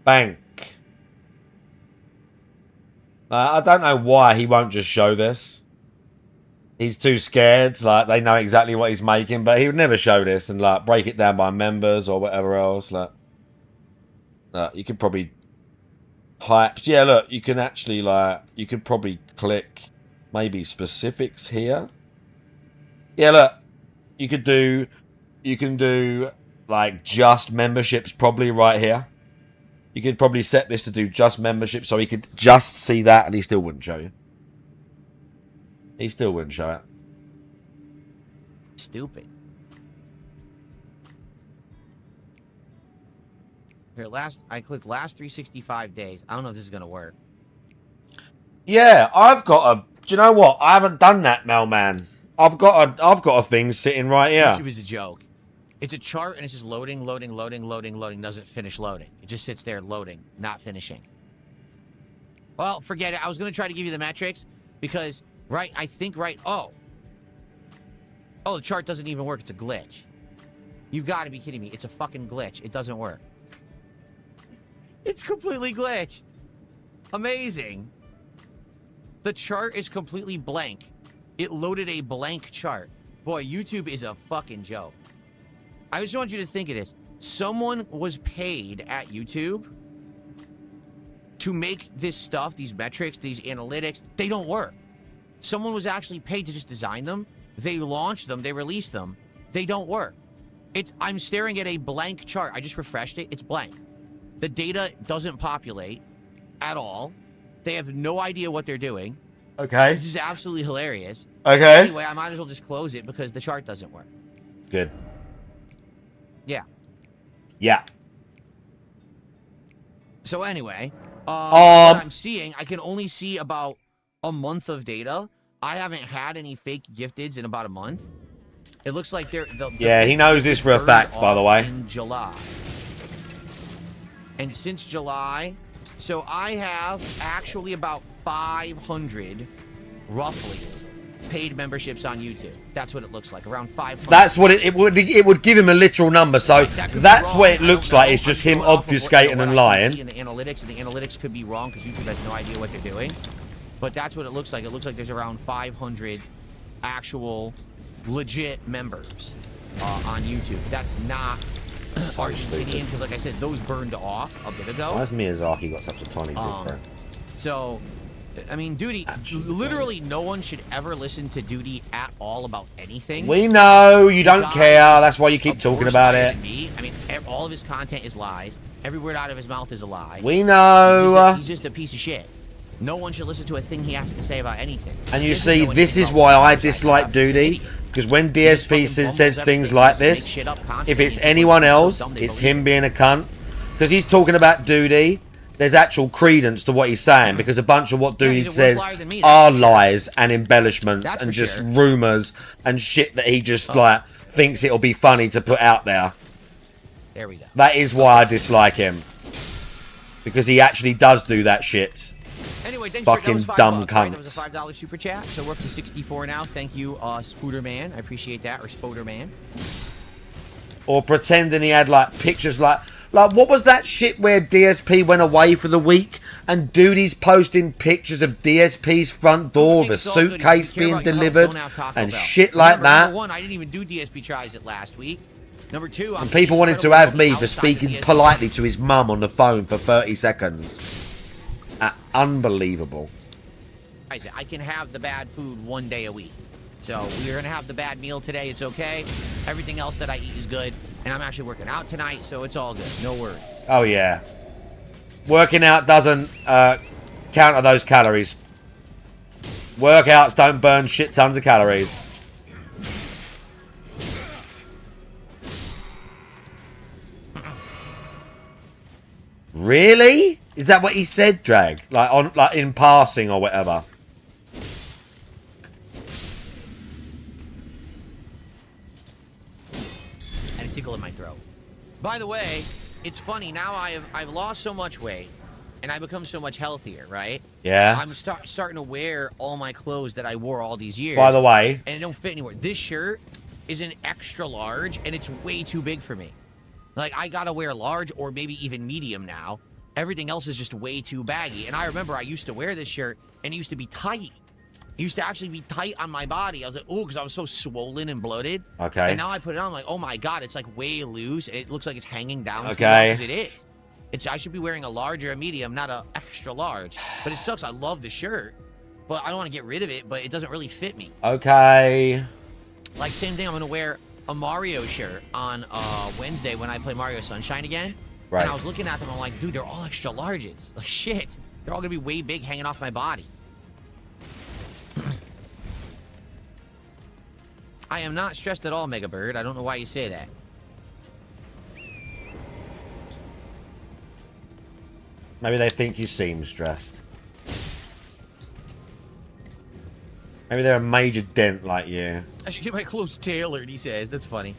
Bank. I don't know why he won't just show this. He's too scared. Like, they know exactly what he's making, but he would never show this and, like, break it down by members or whatever else. Like, you could probably hype. Yeah, look, you can actually, like, you could probably click maybe specifics here. Yeah, look, you can do, like, just memberships probably right here. You could probably set this to do just memberships so he could just see that and he still wouldn't show you. He still wouldn't show it. Stupid. Here, I clicked last 365 days. I don't know if this is gonna work. Yeah, I've got a. Do you know what? I haven't done that, mailman. I've got a thing sitting right here. YouTube is a joke. It's a chart and it's just loading, doesn't finish loading. It just sits there loading, not finishing. Well, forget it. I was gonna try to give you the metrics because oh, the chart doesn't even work. It's a glitch. You've got to be kidding me. It's a fucking glitch. It doesn't work. It's completely glitched. Amazing. The chart is completely blank. It loaded a blank chart. Boy, YouTube is a fucking joke. I just want you to think of this. Someone was paid at YouTube to make this stuff, these metrics, these analytics. They don't work. Someone was actually paid to just design them. They launched them. They released them. They don't work. I'm staring at a blank chart. I just refreshed it. It's blank. The data doesn't populate at all. They have no idea what they're doing. Okay. This is absolutely hilarious. Okay. Anyway, I might as well just close it because the chart doesn't work. Good. Yeah. Yeah. So anyway, what I'm seeing, I can only see about a month of data. I haven't had any fake gifteds in about a month. It looks like yeah, he knows this for a fact, by the way. In July. And since July, so I have actually about 500, roughly, paid memberships on YouTube. That's what it looks like, around 500. That's what it would give him a literal number. So that's what it looks like. It's just him obfuscating and lying. And the analytics could be wrong because YouTube has no idea what they're doing. But that's what it looks like. It looks like there's around 500 actual legit members on YouTube. That's not so Argentinian because, like I said, those burned off a bit ago. Why has Miyazaki got such a tiny dick, bro? So, I mean, Duty, literally no one should ever listen to Duty at all about anything. We know you don't care. That's why you keep talking about it. I mean, all of his content is lies. Every word out of his mouth is a lie. We know. He's just a piece of shit. No one should listen to a thing he has to say about anything. And you see, this is why I dislike Duty. Because when DSP says things like this, if it's anyone else, it's him being a cunt. Because he's talking about Duty, there's actual credence to what he's saying. Because a bunch of what Duty says are lies and embellishments and just rumours and shit that he just like thinks it'll be funny to put out there. There we go. That is why I dislike him. Because he actually does do that shit. Anyway, thanks fucking for dumb $5, cunts. right? That was a $5 super chat, so we're up to 64 now. Thank you, Spooderman. I appreciate that, or Spoderman. Or pretending he had like pictures like what was that shit where DSP went away for the week And Duty's posting pictures of DSP's front door with a It's all good. suitcase If you care being about your health, delivered don't have Taco and Bell. shit like Remember, that. Number one, I didn't even do DSP tries it last week. Number two, And people wanted to have me for speaking politely to his mum on the phone for 30 seconds. Unbelievable. I can have the bad food one day a week. So we're going to have the bad meal today. It's okay. Everything else that I eat is good. And I'm actually working out tonight, so it's all good. No worries. Oh, yeah. Working out doesn't counter those calories. Workouts don't burn shit tons of calories. Really? Is that what he said, Drag? Like in passing or whatever? And a tickle in my throat. By the way, it's funny. Now I've lost so much weight, and I've become so much healthier, right? Yeah. I'm starting to wear all my clothes that I wore all these years. By the way. And it don't fit anymore. This shirt is an extra large, and it's way too big for me. Like, I gotta wear large or maybe even medium now. Everything else is just way too baggy. And I remember I used to wear this shirt, and it used to be tight. It used to actually be tight on my body. I was like, oh, because I was so swollen and bloated. Okay. And now I put it on, I'm like, oh my God, it's like way loose. It looks like it's hanging down. Okay. Because it is. I should be wearing a large or a medium, not a extra large. But it sucks. I love the shirt, but I don't want to get rid of it, but it doesn't really fit me. Okay. Like, same thing, I'm going to wear a Mario shirt on Wednesday when I play Mario Sunshine again. Right. And I was looking at them, I'm like, dude, they're all extra larges. Like, shit. They're all going to be way big hanging off my body. I am not stressed at all, Mega Bird. I don't know why you say that. Maybe they think you seem stressed. Maybe they're a major dent like you. I should get my clothes tailored, he says. That's funny.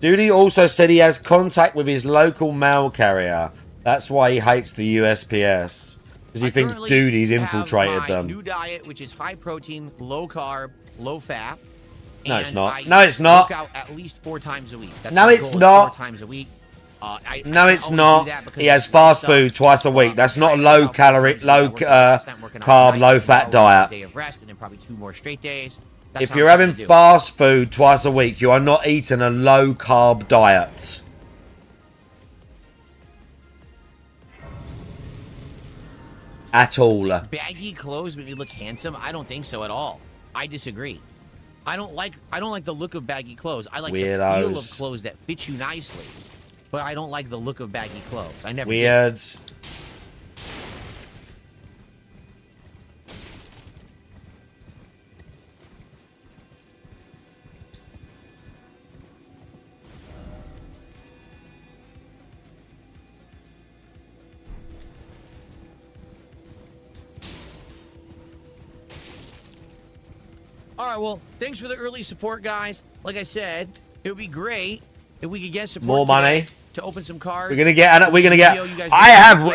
Duty also said he has contact with his local mail carrier. That's why he hates the USPS. Because he thinks Duty's infiltrated them. New diet, which is high protein, low carb, low fat. No, it's not. No, it's not. Work out at least 4 times a week. That's No, my it's goal, not. 4 times a week. No, it's not. He has fast food twice a week. That's not a low calorie, low carb, low fat diet. Day of rest and then probably 2 more straight days. If you're having fast food twice a week, you are not eating a low carb diet. At all. Baggy clothes make me look handsome? I don't think so at all. I disagree. I don't like the look of baggy clothes. I like the feel of clothes that fit you nicely. But I don't like the look of baggy clothes. I never Weirds. Did. All right, well, thanks for the early support, guys. Like I said, it would be great if we could get support more money to open some cards. We're gonna get.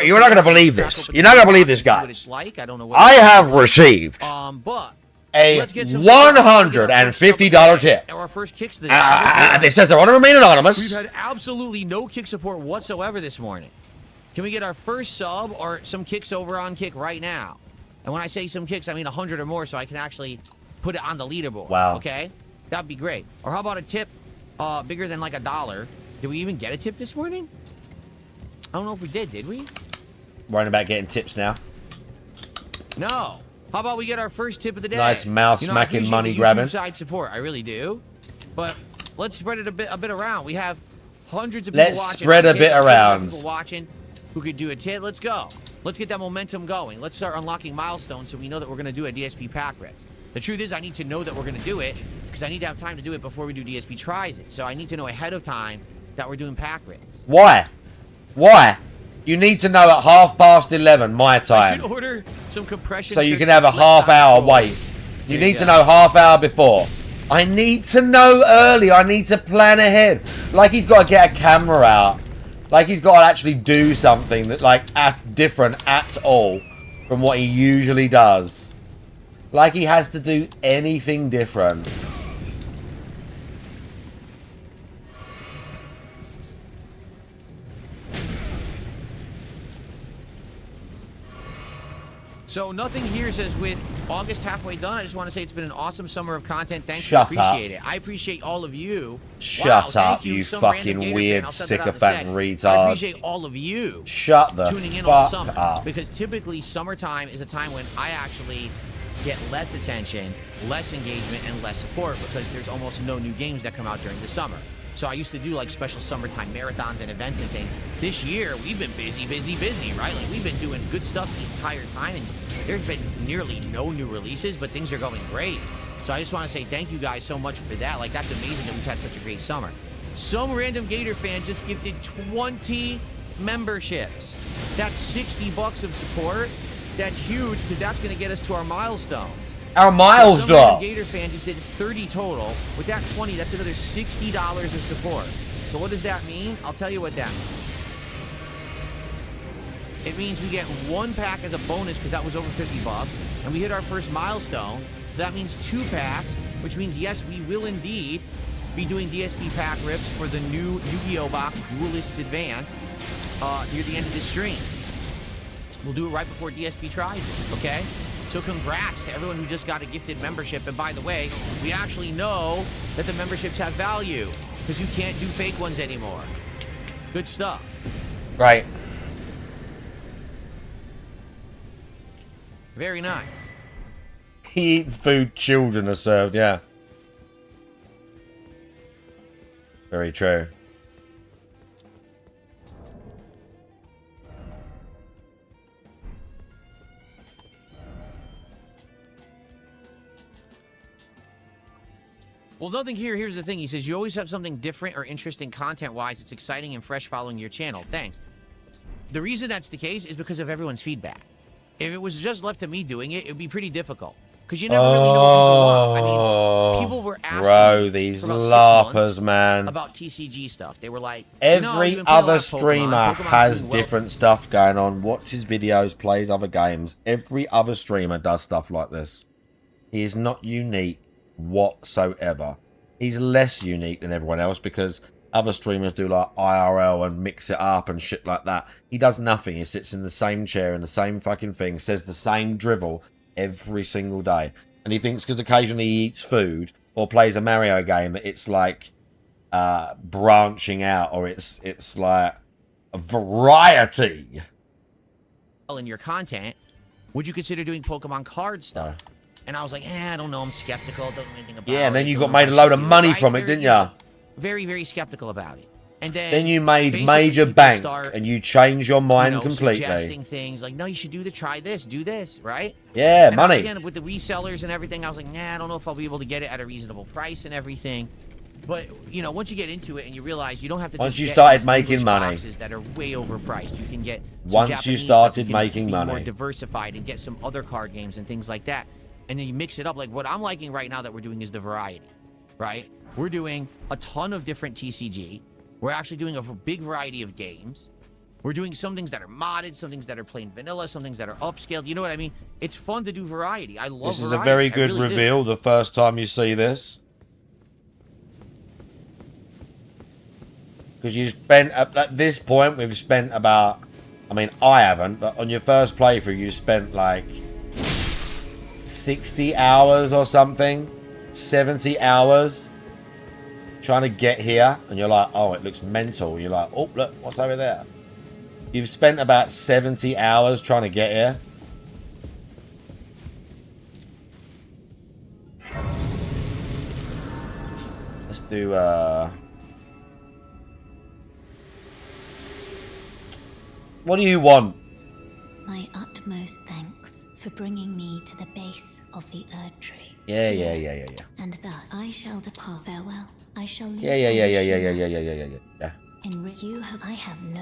You're not gonna believe this. You're not gonna believe this, guys. I have received a $150 tip. Our first kicks of the day. It says they want to remain anonymous. We've had absolutely no kick support whatsoever this morning. Can we get our first sub or some kicks over on Kick right now? And when I say some kicks, I mean 100 or more, so I can actually put it on the leaderboard. Wow. Okay? That'd be great. Or how about a tip bigger than like $1? Did we even get a tip this morning? I don't know if we did we? Worrying about getting tips now. No. How about we get our first tip of the day? Nice mouth smacking, money grabbing. Side support, I really do. But let's spread it a bit around. We have hundreds of people watching. Let's spread a bit around. People watching who could do a tip. Let's go. Let's get that momentum going. Let's start unlocking milestones so we know that we're going to do a DSP pack reps. The truth is, I need to know that we're going to do it because I need to have time to do it before we do DSP tries it. So I need to know ahead of time that we're doing pack rips. Why? Why? You need to know at 11:30 my time. I should order some compression. So you can have a half-hour wait. You need to know half-hour before. I need to know early. I need to plan ahead. Like he's got to get a camera out. Like he's got to actually do something that different at all from what he usually does. Like he has to do anything different. So nothing here says with August halfway done. I just want to say it's been an awesome summer of content. Thanks. Shut up. Appreciate it. I appreciate all of you. Shut wow, up, you Some fucking random weird fan. I'll send that out sycophant in a sec. retard. I appreciate all of you. Shut the tuning in all fuck summer, up. because typically summertime is a time when I actually get less attention, less engagement, and less support because there's almost no new games that come out during the summer. So I used to do like special summertime marathons and events and things. This year, we've been busy, right? Like we've been doing good stuff the entire time, and there's been nearly no new releases, but things are going great. So I just want to say thank you guys so much for that. Like, that's amazing that we've had such a great summer. Some random Gator fan just gifted 20 memberships. That's $60 of support. That's huge because that's going to get us to our milestones. Our miles, so some Gator fan just did 30 total. With that 20, that's another $60 of support. So what does that mean? I'll tell you what that means. It means we get one pack as a bonus because that was over $50, and we hit our first milestone. So that means 2 packs, which means yes, we will indeed be doing DSP pack rips for the new Yu-Gi-Oh! Box Duelists Advance near the end of this stream. We'll do it right before DSP tries it, okay? So congrats to everyone who just got a gifted membership. And by the way, we actually know that the memberships have value because you can't do fake ones anymore. Good stuff. Right. Very nice. He eats food children are served, yeah. Very true. Well, nothing here. Here's the thing. He says, you always have something different or interesting content-wise. It's exciting and fresh following your channel. Thanks. The reason that's the case is because of everyone's feedback. If it was just left to me doing it, it would be pretty difficult. Because you never really know what people want. I mean, people were asking me these for about 6 larpers, months man. about TCG stuff. They were like, every other streamer has different stuff going on. Watches videos, plays other games. Every other streamer does stuff like this. He is not unique whatsoever. He's less unique than everyone else because other streamers do like IRL and mix it up and shit like that. He does nothing. He sits in the same chair in the same fucking thing, says the same drivel every single day. And he thinks because occasionally he eats food or plays a Mario game that it's like branching out, or it's like a variety. In your content, would you consider doing Pokemon card stuff? No. And I was like, I don't know, I'm skeptical, don't know anything about it. Yeah, and then you got made a load of money from it, didn't you? Very, very skeptical about it. And then you made major bank, and you changed your mind completely. Suggesting things like, no, you should try this, do this, right? Yeah, and money. Again, with the resellers and everything, I was like, I don't know if I'll be able to get it at a reasonable price and everything. But, you know, once you get into it and you realize you don't have to once just you get started making money boxes that are way overpriced. You can get once you started making money, more diversified and get some other card games and things like that. And then you mix it up. Like what I'm liking right now that we're doing is the variety, right? We're doing a ton of different TCG. We're actually doing a big variety of games. We're doing some things that are modded, some things that are plain vanilla, some things that are upscaled. You know what I mean? It's fun to do variety. I love variety. This is a very good reveal the first time you see this. Because you spent, at this point, we've spent about, I mean, I haven't, but on your first playthrough, you spent like 60 hours or something, 70 hours trying to get here, and you're like, oh, it looks mental. You're like, oh, look, what's over there? You've spent about 70 hours trying to get here. Let's do, what do you want? My utmost thanks for bringing me to the base of the Erd Tree. Yeah. And thus I shall depart. Farewell. I shall leave. Yeah. In you I have no.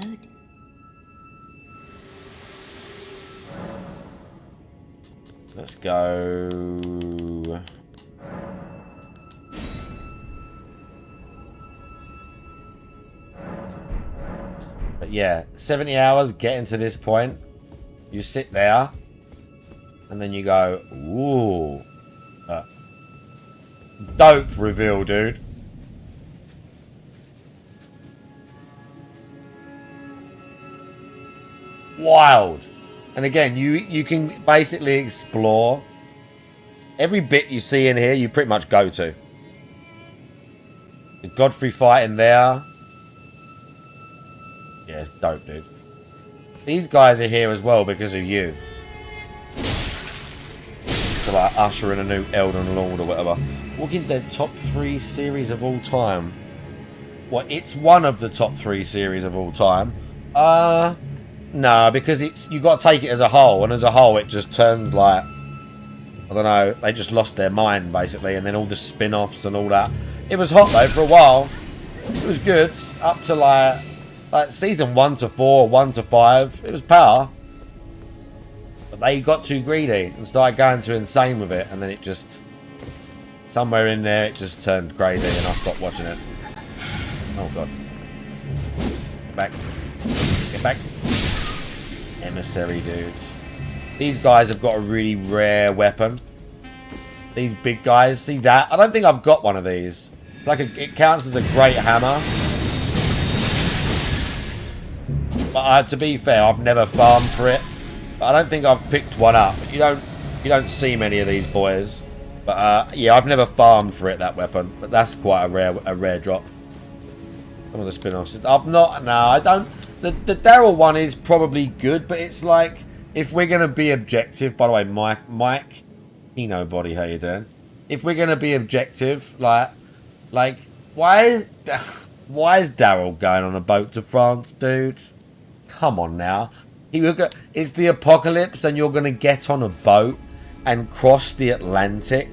Let's go. But yeah, 70 hours getting to this point. You sit there, and then you go, ooh. Dope reveal, dude. Wild. And again, you can basically explore every bit you see in here. You pretty much go to the Godfrey fight in there. Yeah, it's dope, dude. These guys are here as well because of you. So like usher in a new Elden Lord or whatever. Walking Dead top 3 series of all time. Well, it's one of the top 3 series of all time. No, because you got to take it as a whole, and as a whole, it just turned like, I don't know, they just lost their mind basically, and then all the spin-offs and all that. It was hot though for a while. It was good up to like season 1 to 4, 1 to 5. It was power, but they got too greedy and started going too insane with it, and then it just somewhere in there it just turned crazy, and I stopped watching it. Oh god, get back, get back. Emissary dudes. These guys have got a really rare weapon. These big guys, see that? I don't think I've got one of these. It's like it counts as a great hammer. But to be fair, I've never farmed for it. But I don't think I've picked one up. You don't see many of these boys. But yeah, I've never farmed for it, that weapon. But that's quite a rare drop. Some of the spin-offs. I've not. No, I don't. The Daryl one is probably good, but it's like, if we're gonna be objective. By the way, Mike, Body, how you doing? If we're gonna be objective, like, why is Daryl going on a boat to France, dude? Come on now. It's the apocalypse, and you're gonna get on a boat and cross the Atlantic.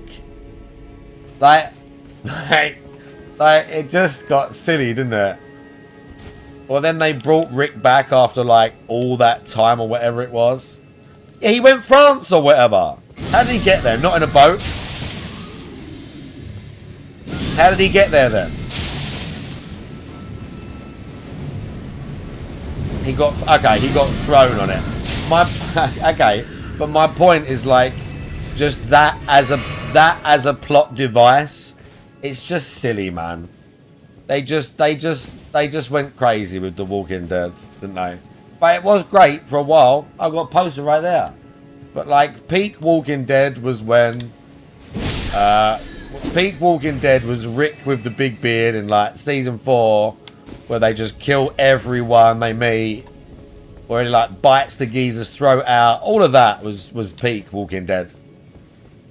Like it just got silly, didn't it? Well, then they brought Rick back after, like, all that time or whatever it was. Yeah, he went France or whatever. How did he get there? Not in a boat? How did he get there then? He got thrown on it. Okay, but my point is, like, just that as a plot device, it's just silly, man. They just went crazy with The Walking Dead, didn't they? But it was great for a while. I've got a poster right there. But like, peak Walking Dead was when peak Walking Dead was Rick with the big beard in like season 4, where they just kill everyone they meet, where he like bites the geezer's throat out. All of that was peak Walking Dead.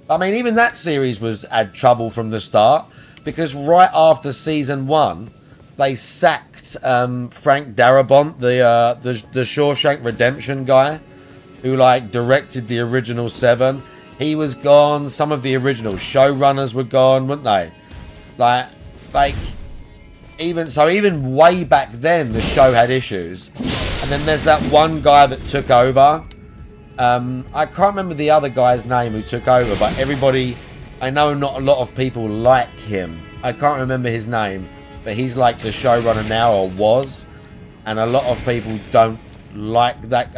I mean, even that series had trouble from the start. Because right after season 1, they sacked Frank Darabont, the Shawshank Redemption guy, who like directed the original 7. He was gone. Some of the original showrunners were gone, weren't they? Like even way back then, the show had issues. And then there's that one guy that took over. I can't remember the other guy's name who took over, but everybody. I know not a lot of people like him. I can't remember his name, but he's like the showrunner now, or was. And a lot of people don't like that.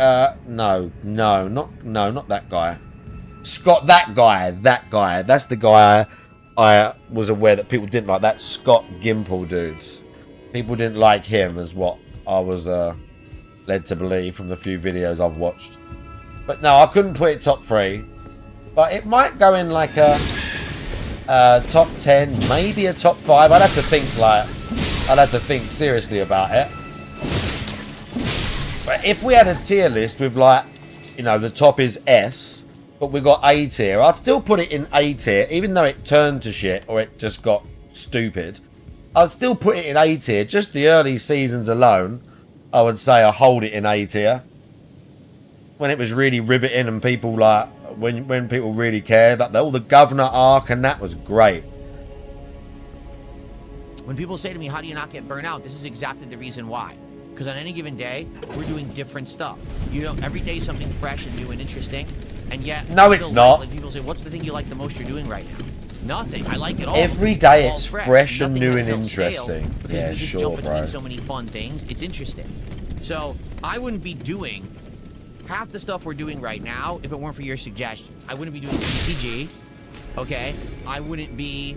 No, not that guy. Scott, that guy. That's the guy I was aware that people didn't like. That Scott Gimple dude. People didn't like him, is what I was led to believe from the few videos I've watched. But no, I couldn't put it top 3. But it might go in like a top 10, maybe a top 5. I'd have to think seriously about it. But if we had a tier list with like, the top is S, but we got A tier, I'd still put it in A tier, even though it turned to shit or it just got stupid. I'd still put it in A tier. Just the early seasons alone, I would say I hold it in A tier. When it was really riveting and people like, when people really cared, like all the governor arc, and that was great. When people say to me, how do you not get burnt out? This is exactly the reason why. Because on any given day, we're doing different stuff. Every day something fresh and new and interesting. And yet, no, it's not. Like people say, what's the thing you like the most you're doing right now? Nothing. I like it all. Every day it's fresh and new and interesting. Yeah, sure, jump between bro. So many fun things. It's interesting. So I wouldn't be doing half the stuff we're doing right now if it weren't for your suggestions. I wouldn't be doing TCG, okay? I wouldn't be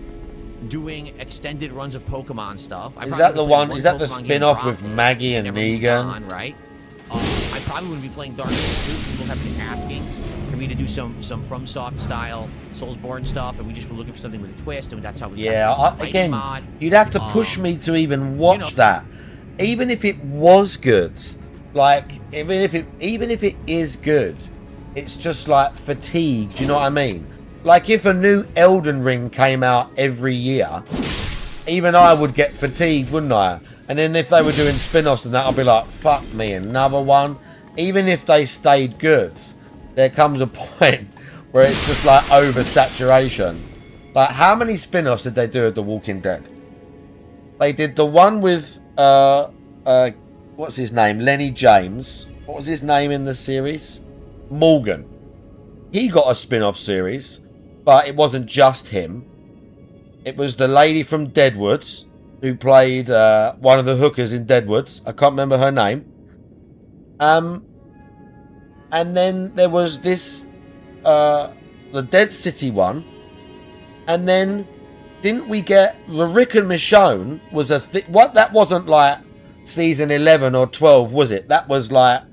doing extended runs of Pokemon stuff. Is that the one? Is that the spin-off with Maggie and Negan? Right? I probably wouldn't be playing Dark Souls 2. People have been asking for me to do some FromSoft style Soulsborne stuff, and we just were looking for something with a twist, and that's how we again, you'd have to push me to even watch that, even if it was good. Like, even if it is good, it's just like fatigue. Do you know what I mean? Like, if a new Elden Ring came out every year, even I would get fatigued, wouldn't I? And then if they were doing spin-offs and that, I'd be like, fuck me, another one. Even if they stayed good, there comes a point where it's just like oversaturation. Like, how many spin-offs did they do of The Walking Dead? They did the one with, what's his name? Lenny James. What was his name in the series? Morgan. He got a spin-off series, but it wasn't just him. It was the lady from Deadwoods who played one of the hookers in Deadwoods. I can't remember her name. And then there was this, the Dead City one. And then didn't we get the Rick and Michonne was what? That wasn't like season 11 or 12, was it? That was like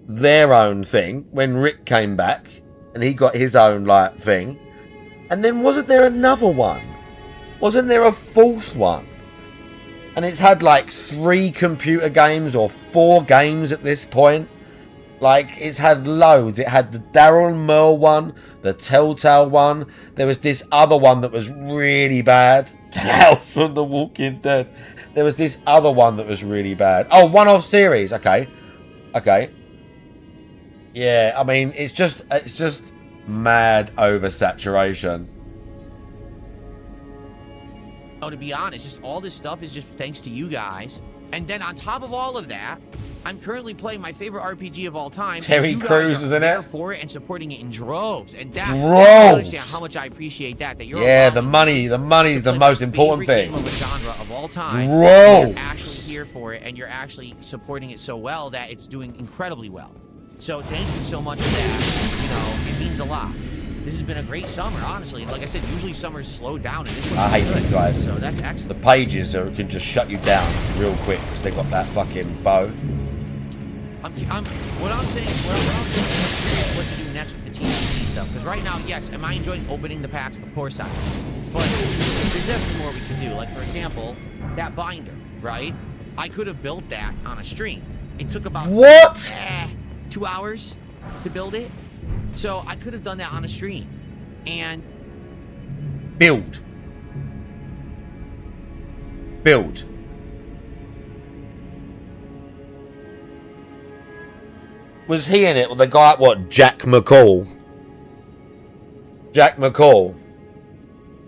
their own thing when Rick came back and he got his own like thing. And then wasn't there another one? Wasn't there a fourth one? And it's had like 3 computer games or 4 games at this point. Like, it's had loads. It had the Daryl Merle one, the Telltale one. There was this other one that was really bad. Tales from the Walking Dead. There was this other one that was really bad. Oh, one-off series. Okay. Okay. Yeah, I mean, it's just mad oversaturation. Oh, to be honest, just all this stuff is just thanks to you guys. And then on top of all of that, I'm currently playing my favorite RPG of all time. Terry Crews is in it. For it and supporting it in droves. And that, droves. I understand how much I appreciate that. That you're the money's the most important thing. Of a genre of all time. Droves. You're actually here for it, and you're actually supporting it so well that it's doing incredibly well. So thank you so much for that. You know, it means a lot. This has been a great summer, honestly. Like I said, usually summers slow down, and this I hate these guys. So that's excellent. The pages can just shut you down real quick because they got that fucking bow. What I'm saying is, what to do next with the TCG stuff. Because right now, yes, am I enjoying opening the packs? Of course I am. But there's definitely more we can do. Like, for example, that binder, right? I could have built that on a stream. It took about 2 hours to build it. So I could have done that on a stream. And build. Was he in it with the guy, what, Jack McCall?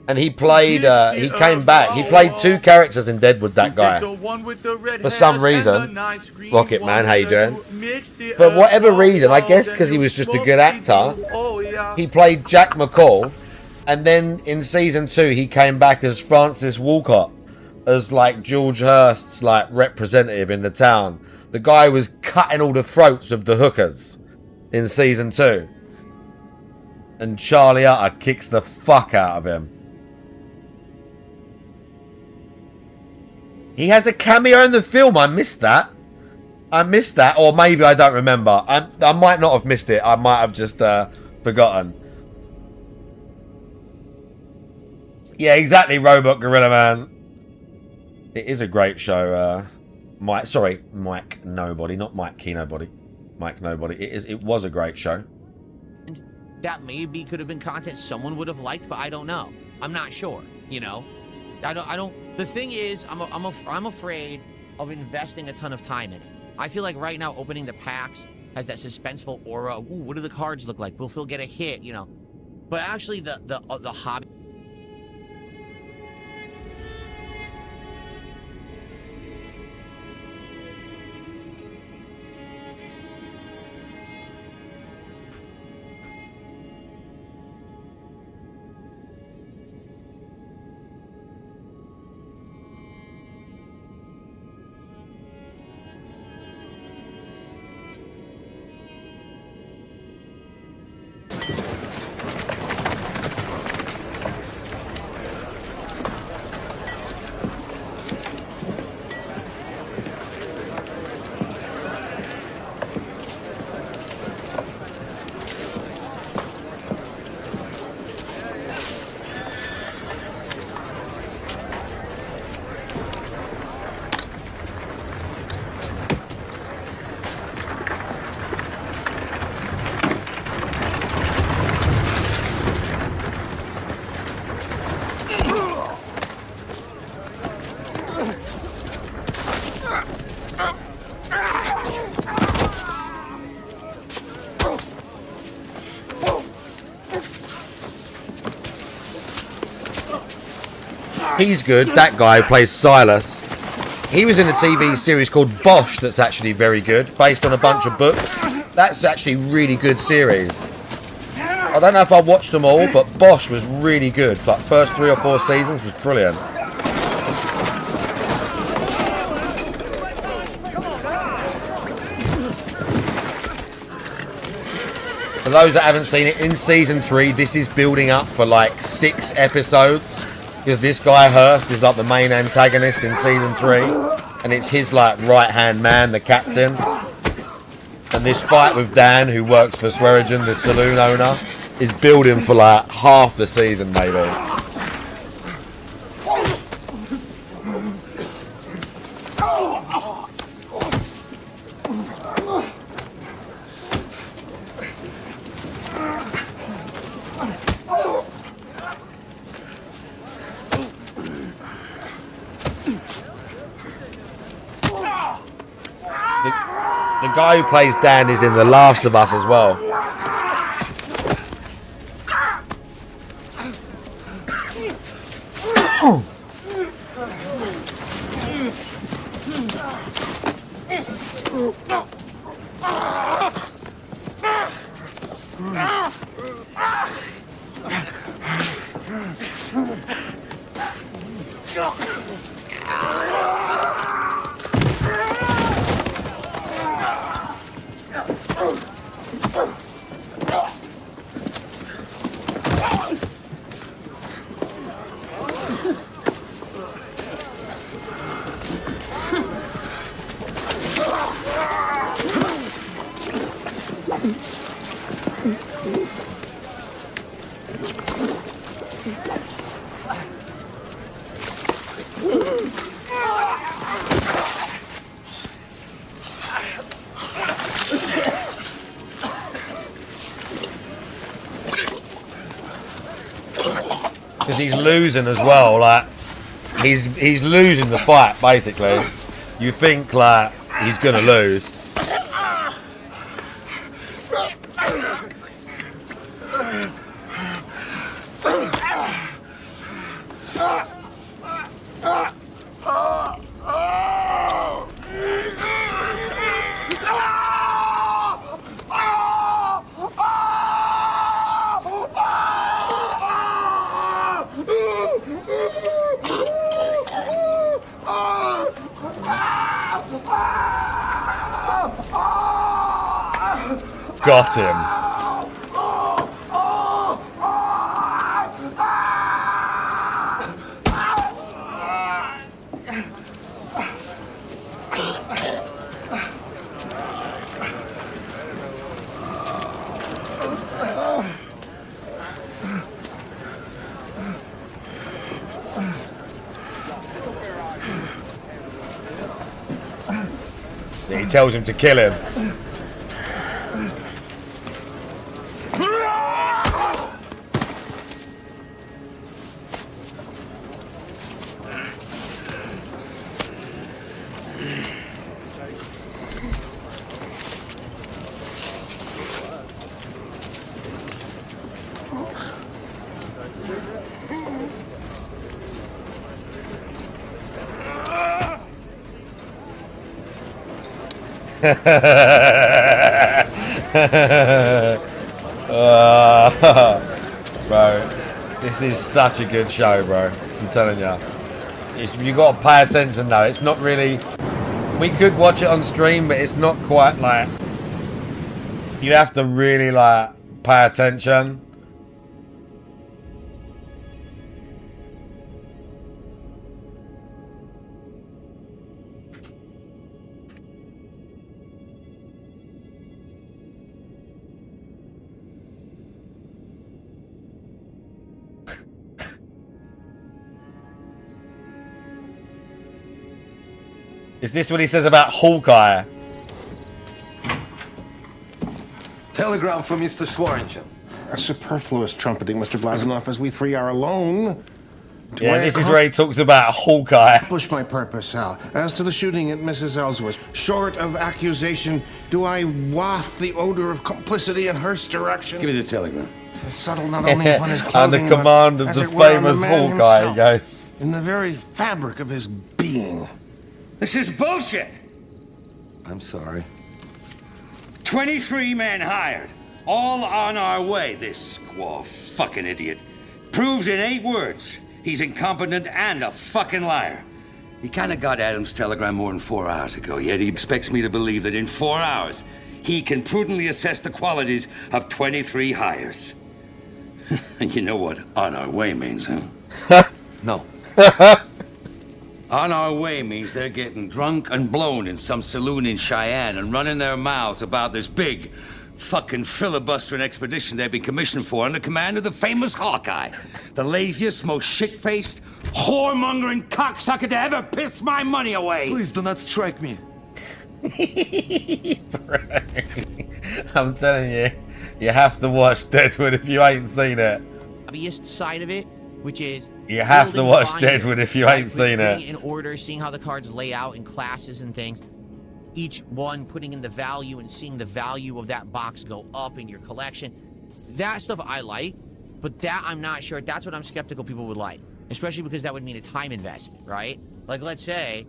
And he played, he came back. He played 2 characters in Deadwood, that guy. For some reason. Rocket Man, how you doing? For whatever reason, I guess because he was just a good actor, he played Jack McCall. And then in season 2, he came back as Francis Walcott, as like George Hurst's like representative in the town. The guy was cutting all the throats of the hookers in season 2. And Charlie Utter kicks the fuck out of him. He has a cameo in the film. I missed that. Or maybe I don't remember. I might not have missed it. I might have just forgotten. Yeah, exactly, Robot Gorilla Man. It is a great show. Mike Nobody, not Mike Kinobody. Mike Nobody. It was a great show. And that maybe could have been content someone would have liked, but I don't know. I'm not sure. You know, I don't. The thing is, I'm afraid of investing a ton of time in it. I feel like right now opening the packs has that suspenseful aura. Ooh, what do the cards look like? Will Phil get a hit? You know, but actually the hobby. He's good. That guy who plays Silas. He was in a TV series called Bosch that's actually very good, based on a bunch of books. That's actually a really good series. I don't know if I watched them all, but Bosch was really good. Like, first 3 or 4 seasons was brilliant. For those that haven't seen it, in season 3, this is building up for like 6 episodes. Because this guy Hurst is like the main antagonist in season 3. And it's his like right-hand man, the captain. And this fight with Dan, who works for Swearingen, the saloon owner, is building for like half the season, maybe. The guy who plays Dan is in The Last of Us as well. Because he's losing as well, like he's losing the fight basically. You think like he's gonna lose. Got him. He tells him to kill him. Bro, this is such a good show, bro. I'm telling you. You got to pay attention though. It's not really. We could watch it on stream, but it's not quite like. You have to really like pay attention. Is this what he says about Hawkeye? Telegram from Mr. Swearingen. A superfluous trumpeting, Mr. Blazonov, as we 3 are alone. Yeah, this is where he talks about Hawkeye. Push my purpose, Hal. As to the shooting at Mrs. Ellsworth, short of accusation, do I waft the odor of complicity in Hearst's direction? Give me the telegram. Subtle not only upon his And clothing, the command but, of as the it were, on famous man Hawkeye, himself. guys. in the very fabric of his being. This is bullshit! I'm sorry. 23 men hired. All on our way. This squaw fucking idiot proves in 8 words he's incompetent and a fucking liar. He kind of got Adam's telegram more than 4 hours ago, yet he expects me to believe that in 4 hours he can prudently assess the qualities of 23 hires. You know what on our way means, huh? No. On our way means they're getting drunk and blown in some saloon in Cheyenne and running their mouths about this big fucking filibustering expedition they've been commissioned for under command of the famous Hawkeye. The laziest, most shit-faced, whoremongering cocksucker to ever piss my money away. Please do not strike me. I'm telling you, you have to watch Deadwood if you ain't seen it. Hobbyist side of it, which is You have to building watch binder, Deadwood if you right? ain't seen Putting it. in order, seeing how the cards lay out in classes and things. Each one putting in the value and seeing the value of that box go up in your collection. That stuff I like, but that I'm not sure. That's what I'm skeptical people would like, especially because that would mean a time investment, right? Like, let's say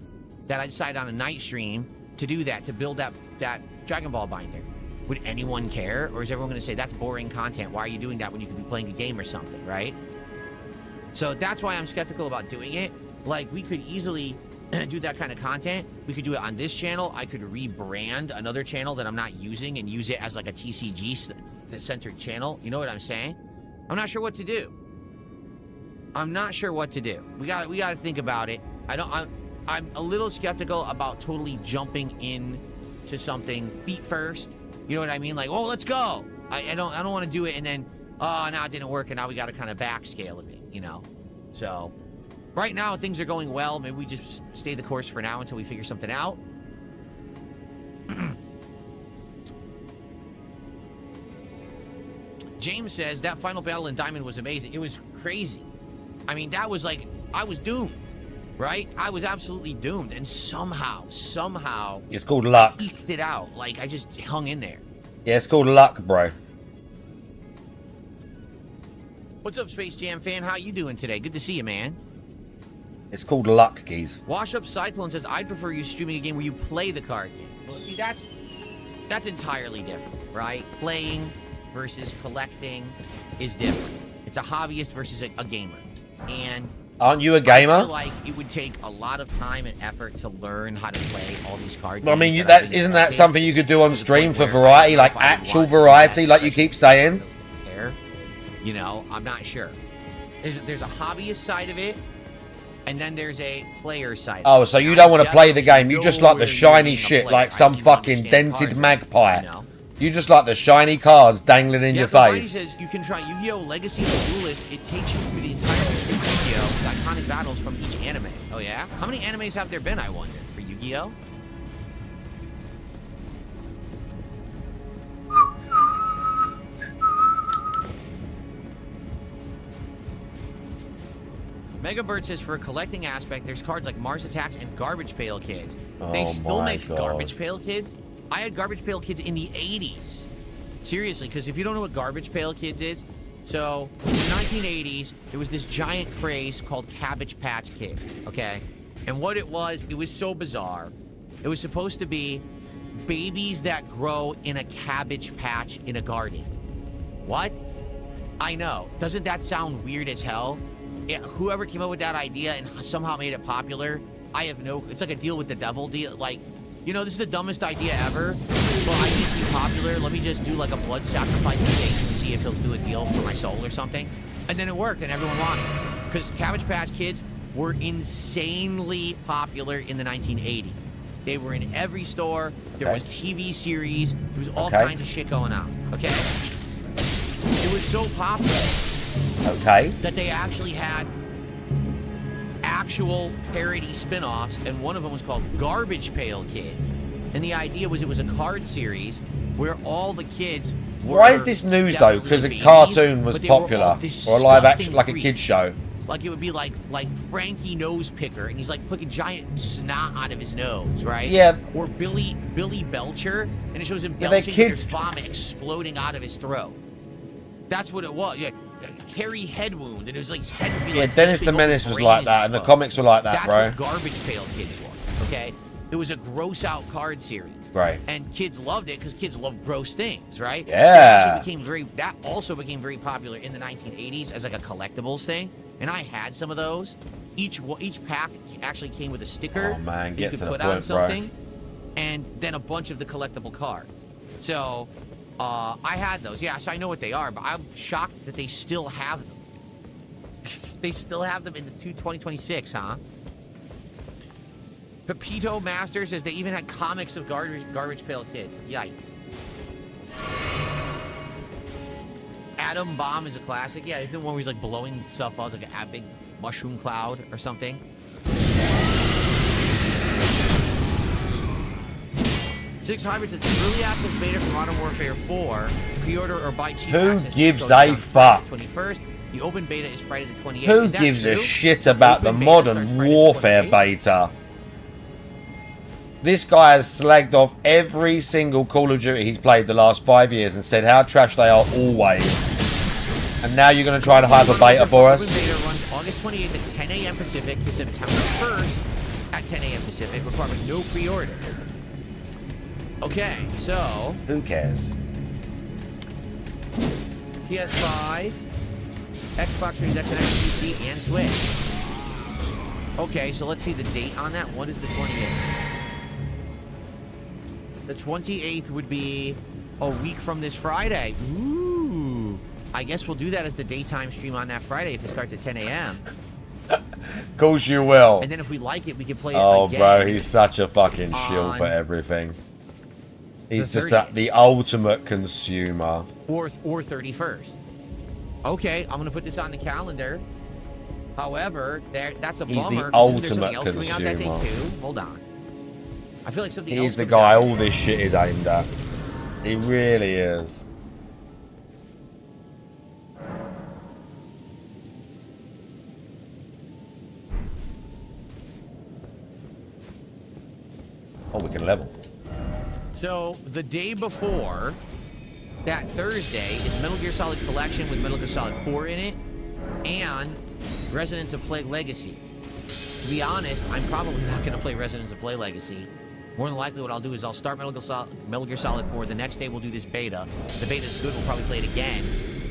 that I decide on a night stream to do that, to build that Dragon Ball binder. Would anyone care? Or is everyone going to say, that's boring content? Why are you doing that when you could be playing a game or something, right? So that's why I'm skeptical about doing it. Like, we could easily do that kind of content. We could do it on this channel. I could rebrand another channel that I'm not using and use it as like a TCG-centered channel. You know what I'm saying? I'm not sure what to do. I'm not sure what to do. We got to think about it. I'm a little skeptical about totally jumping in to something feet first. You know what I mean? Like, oh, let's go. I don't want to do it and then, oh, now it didn't work and now we got to kind of backscale a bit, you know? So right now things are going well. Maybe we just stay the course for now until we figure something out. James says that final battle in Diamond was amazing. It was crazy. I mean, that was like, I was doomed, right? I was absolutely doomed. And somehow, It's called luck. eked it out. Like, I just hung in there. Yeah, it's called luck, bro. What's up, Space Jam fan? How you doing today? Good to see you, man. It's called luck, geez. Wash Up Cyclone says, I'd prefer you streaming a game where you play the card game. Well, see, that's entirely different, right? Playing versus collecting is different. It's a hobbyist versus a gamer. And aren't you a gamer? I feel like it would take a lot of time and effort to learn how to play all these card games. I mean, isn't that something you could do on stream for variety, like actual variety, like you keep saying? You know, I'm not sure. There's a hobbyist side of it, and then there's a player side. Oh, so you don't want to play the game. You just like the shiny shit, like some fucking dented magpie. You just like the shiny cards dangling in your face. Says you can try Yu-Gi-Oh! Legacy of the Duelist. It takes you through the entire history of Yu-Gi-Oh! with iconic battles from each anime. Oh yeah? How many animes have there been, I wonder, for Yu-Gi-Oh? Megabird says for a collecting aspect, there's cards like Mars Attacks and Garbage Pail Kids. They still make Garbage Pail Kids? I had Garbage Pail Kids in the 80s. Seriously, because if you don't know what Garbage Pail Kids is, so in the 1980s, there was this giant craze called Cabbage Patch Kids, okay? And what it was so bizarre. It was supposed to be babies that grow in a cabbage patch in a garden. What? I know. Doesn't that sound weird as hell? Whoever came up with that idea and somehow made it popular, I have no... It's like a deal with the devil deal. Like, you know, this is the dumbest idea ever. Well, I need to be popular. Let me just do like a blood sacrifice to Satan and see if he'll do a deal for my soul or something. And then it worked and everyone wanted it. Because Cabbage Patch Kids were insanely popular in the 1980s. They were in every store. There was TV series. There was all kinds of shit going on. Okay? It was so popular. That they actually had actual parody spin-offs, and one of them was called Garbage Pail Kids. And the idea was it was a card series where all the kids were... Why is this news, though? Because a cartoon was popular. Or a live action, like a kid's show. Like, it would be like Frankie Nose Picker, and he's like picking giant snot out of his nose, right? Yeah. Or Billy Belcher, and it shows him belching and there's vomit exploding out of his throat. That's what it was. Yeah. hairy head wound, and it was like his head would be Yeah, like Dennis big the open Menace was brain like is that, and the exposed. comics were like that, That's bro. what Garbage Pail Kids was, okay? It was a gross out card series. Right. And kids loved it because kids love gross things, right? Yeah. So that also became very popular in the 1980s as like a collectibles thing. And I had some of those. Each pack actually came with a sticker Oh, man, you get could to the put point, on something, and then a bunch of the collectible cards. So I had those. Yeah, so I know what they are, but I'm shocked that they still have them. They still have them in the 2026, huh? Pepito Master says they even had comics of Garbage Pail Kids. Yikes. Atom Bomb is a classic. Yeah, isn't it one where he's like blowing stuff out like a big mushroom cloud or something? Six Hybrids says the early access beta for Modern Warfare 4. Pre-order or buy cheap Who access. gives goes a down fuck? Friday the 21st. The open beta is Friday the 28th. Who Is that gives a true? shit about the Open beta starts Modern Friday the Warfare 28th? beta? This guy has slagged off every single Call of Duty he's played the last 5 years and said how trash they are always. And now you're going to try to hype a beta for us? Open beta runs August 28th at 10 a.m. Pacific to September 1st at 10 a.m. Pacific, requiring no pre-order. Okay, so Who cares? PS5, Xbox Series X and X, PC, and Switch. Okay, so let's see the date on that. What is the 28th? The 28th would be a week from this Friday. Ooh. I guess we'll do that as the daytime stream on that Friday if it starts at 10 a.m. Of course you will. And then if we like it, we can play it Oh, again. bro, he's such a fucking shill on for everything. He's the just 30th. the ultimate consumer. Or 31st. Okay, I'm gonna put this on the calendar. However, that's a He's bummer. the Isn't there ultimate something else coming out that day consumer. too? Hold on. I feel like something else. He's the comes guy out. all this shit is aimed at. He really is. Oh, we can level. So the day before, that Thursday, is Metal Gear Solid Collection with Metal Gear Solid 4 in it, and Residents of Plague Legacy. To be honest, I'm probably not going to play Residents of Plague Legacy. More than likely what I'll do is I'll start Metal Gear Solid 4. The next day we'll do this beta. If the beta's good, we'll probably play it again.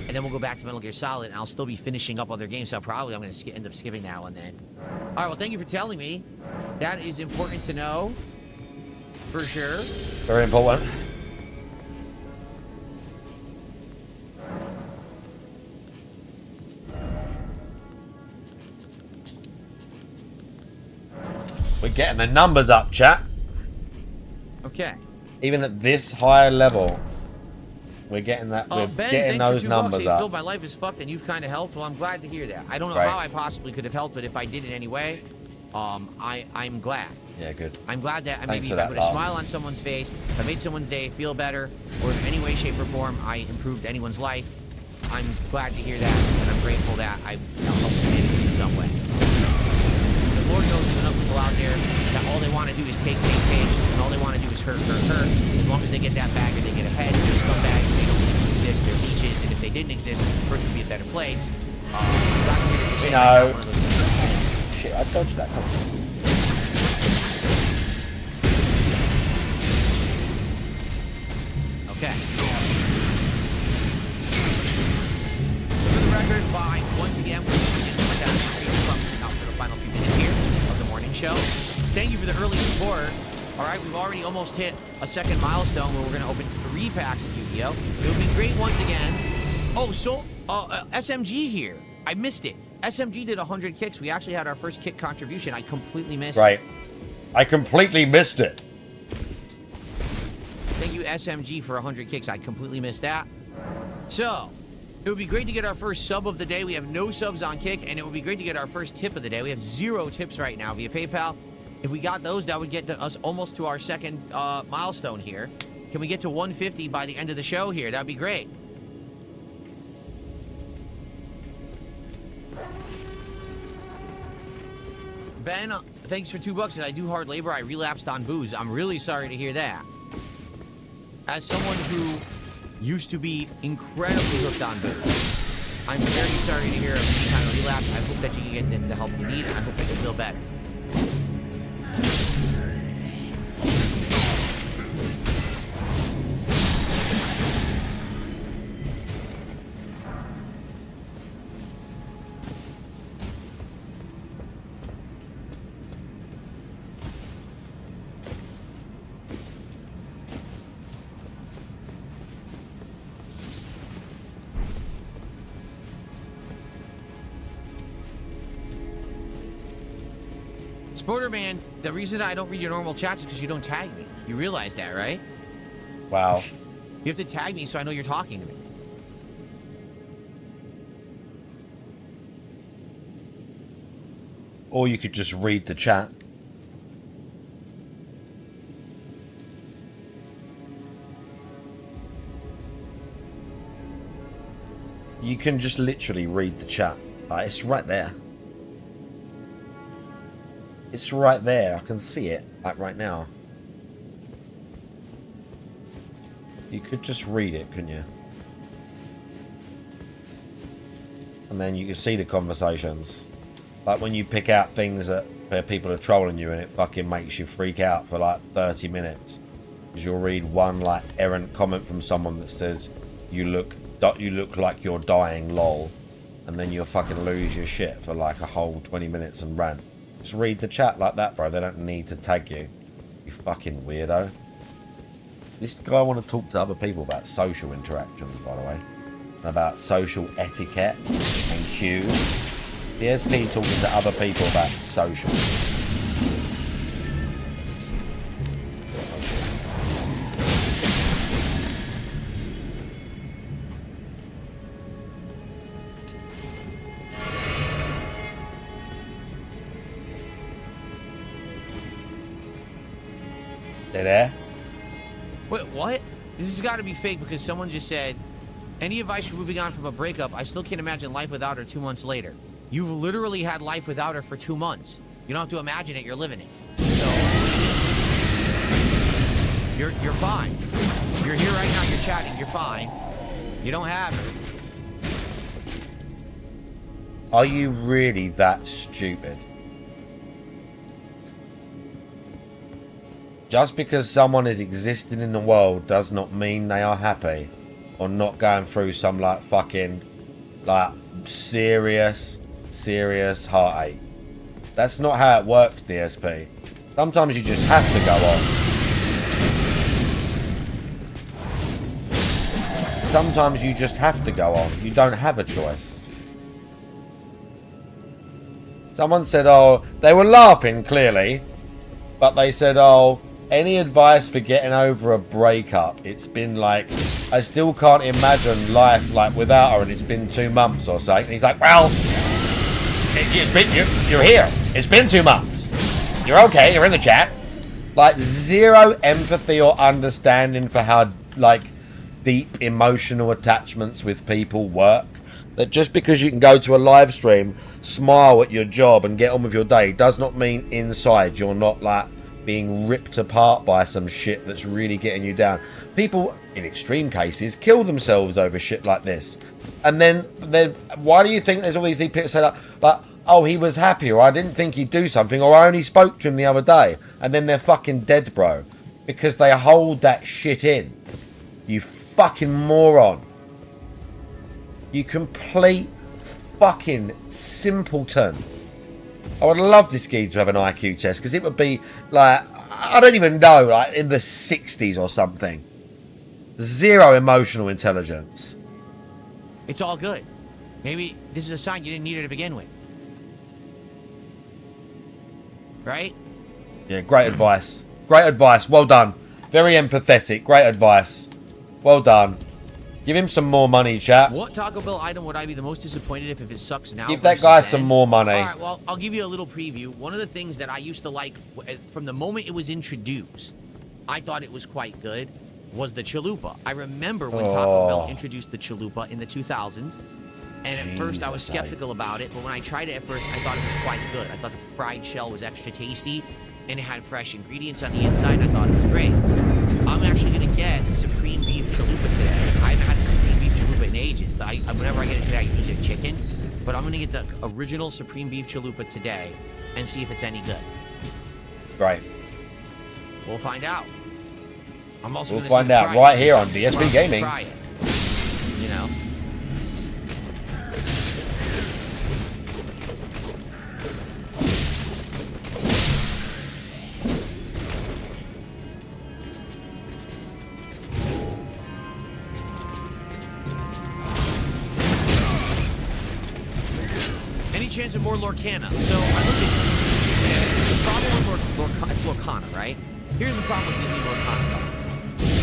And then we'll go back to Metal Gear Solid, and I'll still be finishing up other games, so I'm going to end up skipping that one then. All right, well, thank you for telling me. That is important to know. For sure. Very important. We're getting the numbers up, chat. Okay. Even at this high level, we're getting that. We're Ben, getting thanks those for $2. numbers Hey, up. Phil, my life is fucked, and you've kind of helped. Well, I'm glad to hear that. I don't know Right. how I possibly could have helped, but if I did in any way, I'm glad. Yeah, good. I'm glad that Thanks maybe for if I that, put a love. smile on someone's face, if I made someone's day feel better, or in any way, shape, or form, I improved anyone's life. I'm glad to hear that, and I'm grateful that I helped humanity in some way. The Lord knows there's enough people out there that all they want to do is take, and all they want to do is hurt. As long as they get that bag or they get ahead, they're scumbags, they don't exist, they're leeches, and if they didn't exist, Earth would be a better place. I'm glad to hear that you're saying I'm not one of those. Shit, I dodged that. Come on. Okay. So for the record, by 1 p.m., we're coming out for the final few minutes here of the morning show. Thank you for the early support. All right, we've already almost hit a second milestone where we're going to open 3 packs of Yu-Gi-Oh! It would be great once again. Oh, so SMG here. I missed it. SMG did 100 kicks. We actually had our first kick contribution. I completely missed it. Right. I completely missed it. Thank you, SMG, for 100 kicks. I completely missed that. So, it would be great to get our first sub of the day. We have no subs on Kick, and it would be great to get our first tip of the day. We have 0 tips right now via PayPal. If we got those, that would get us almost to our second milestone here. Can we get to 150 by the end of the show here? That would be great. Ben, thanks for $2. I do hard labor. I relapsed on booze. I'm really sorry to hear that. As someone who used to be incredibly hooked on booze, I'm very sorry to hear of any kind of relapse. I hope that you can get the help you need. I hope that you feel better. Sporterman, the reason I don't read your normal chats is because you don't tag me. You realize that, right? Wow. You have to tag me so I know you're talking to me. Or you could just read the chat. You can just literally read the chat. Like, it's right there. It's right there. I can see it, like right now. You could just read it, couldn't you? And then you can see the conversations. Like when you pick out things that where people are trolling you and it fucking makes you freak out for like 30 minutes. Because you'll read one like errant comment from someone that says, you look like you're dying, lol. And then you'll fucking lose your shit for like a whole 20 minutes and rant. Just read the chat like that, bro. They don't need to tag you. You fucking weirdo. This guy want to talk to other people about social interactions, by the way. And about social etiquette and cues. PSP talking to other people about social. Oh, shit. They there? Wait, what? This has got to be fake because someone just said, any advice for moving on from a breakup? I still can't imagine life without her 2 months later. You've literally had life without her for 2 months. You don't have to imagine it, you're living it. So, you're fine. You're here right now, you're chatting, you're fine. You don't have her. Are you really that stupid? Just because someone is existing in the world does not mean they are happy or not going through some like fucking like serious heartache. That's not how it works, DSP. Sometimes you just have to go on. Sometimes you just have to go on. You don't have a choice. Someone said, oh, they were LARPing clearly, but they said, oh, any advice for getting over a breakup? It's been like, I still can't imagine life like without her and it's been 2 months or so. And he's like, well, it's been, you're here. It's been 2 months. You're okay. You're in the chat. Like zero empathy or understanding for how like deep emotional attachments with people work. That just because you can go to a live stream, smile at your job and get on with your day does not mean inside you're not like being ripped apart by some shit that's really getting you down. People, in extreme cases, kill themselves over shit like this. And then why do you think there's all these people say like, oh, he was happy, or I didn't think he'd do something, or I only spoke to him the other day, and then they're fucking dead, bro. Because they hold that shit in. You fucking moron. You complete fucking simpleton. I would love this geezer to have an IQ test, because it would be like, I don't even know, like in the 60s or something. Zero emotional intelligence. It's all good. Maybe this is a sign you didn't need her to begin with. Right? Yeah, great advice. Great advice. Well done. Very empathetic. Great advice. Well done. Give him some more money, chat. What Taco Bell item would I be the most disappointed if it sucks now? Give that guy some more money. All right, well, I'll give you a little preview. One of the things that I used to like from the moment it was introduced, I thought it was quite good, was the chalupa. I remember when Taco Bell introduced the chalupa in the 2000s. And at first I was skeptical about it, but when I tried it at first, I thought it was quite good. I thought the fried shell was extra tasty, and it had fresh ingredients on the inside. I thought it was great. I'm actually going to get Supreme Beef Chalupa today. I haven't had a Supreme Beef Chalupa in ages. Whenever I get it today, I usually get chicken. But I'm going to get the original Supreme Beef Chalupa today and see if it's any good. Right. We'll find out. I'm also We'll find out right here on DSP Gaming. Try it. You know? Any chance of more Lorcana? So I look at the problem with it's Lorcana, right? Here's the problem with Disney Lorcana, though.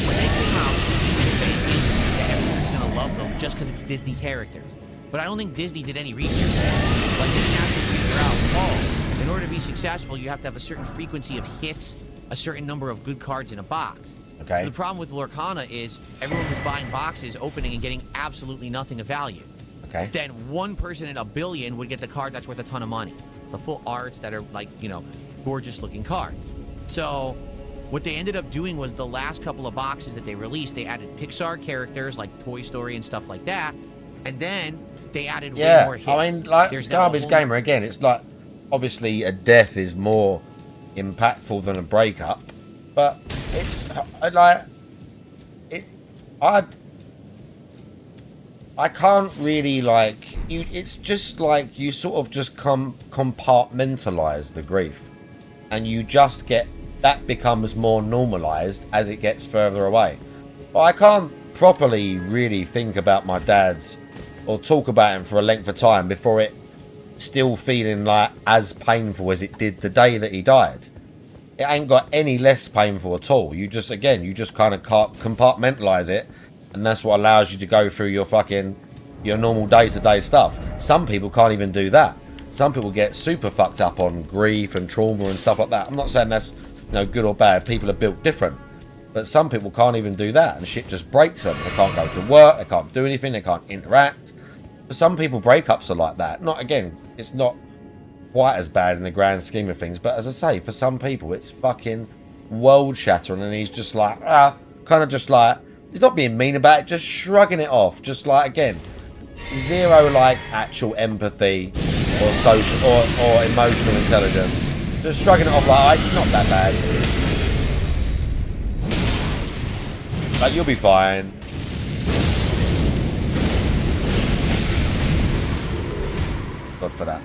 When they came out, everyone's gonna love them just because it's Disney characters. But I don't think Disney did any research. Like, they didn't have to figure out, oh, in order to be successful, you have to have a certain frequency of hits, a certain number of good cards in a box. Okay. So the problem with Lorcana is everyone was buying boxes, opening, and getting absolutely nothing of value. Okay. Then one person in a billion would get the card that's worth a ton of money. The full arts that are, like, you know, gorgeous looking cards. So what they ended up doing was the last couple of boxes that they released, they added Pixar characters like Toy Story and stuff like that. And then they added way more hits. I mean, like, There's Garbage Gamer, again, it's like, obviously a death is more impactful than a breakup. But it's, like, I can't really, like, it's just like you sort of just compartmentalize the grief. And you just get, that becomes more normalized as it gets further away. But I can't properly really think about my dad's or talk about him for a length of time before it still feeling like as painful as it did the day that he died. It ain't got any less painful at all. You just, again, you just kind of compartmentalize it. And that's what allows you to go through your normal day-to-day stuff. Some people can't even do that. Some people get super fucked up on grief and trauma and stuff like that. I'm not saying that's, you know, good or bad. People are built different. But some people can't even do that, and shit just breaks them. They can't go to work, they can't do anything, they can't interact. For some people, breakups are like that. Not, again, it's not quite as bad in the grand scheme of things, but as I say, for some people, it's fucking world-shattering, and he's just like, kind of just like, he's not being mean about it, just shrugging it off. Just like, again, zero, like, actual empathy or social or emotional intelligence. Just shrugging it off like, oh, it's not that bad. Like, you'll be fine. God for that.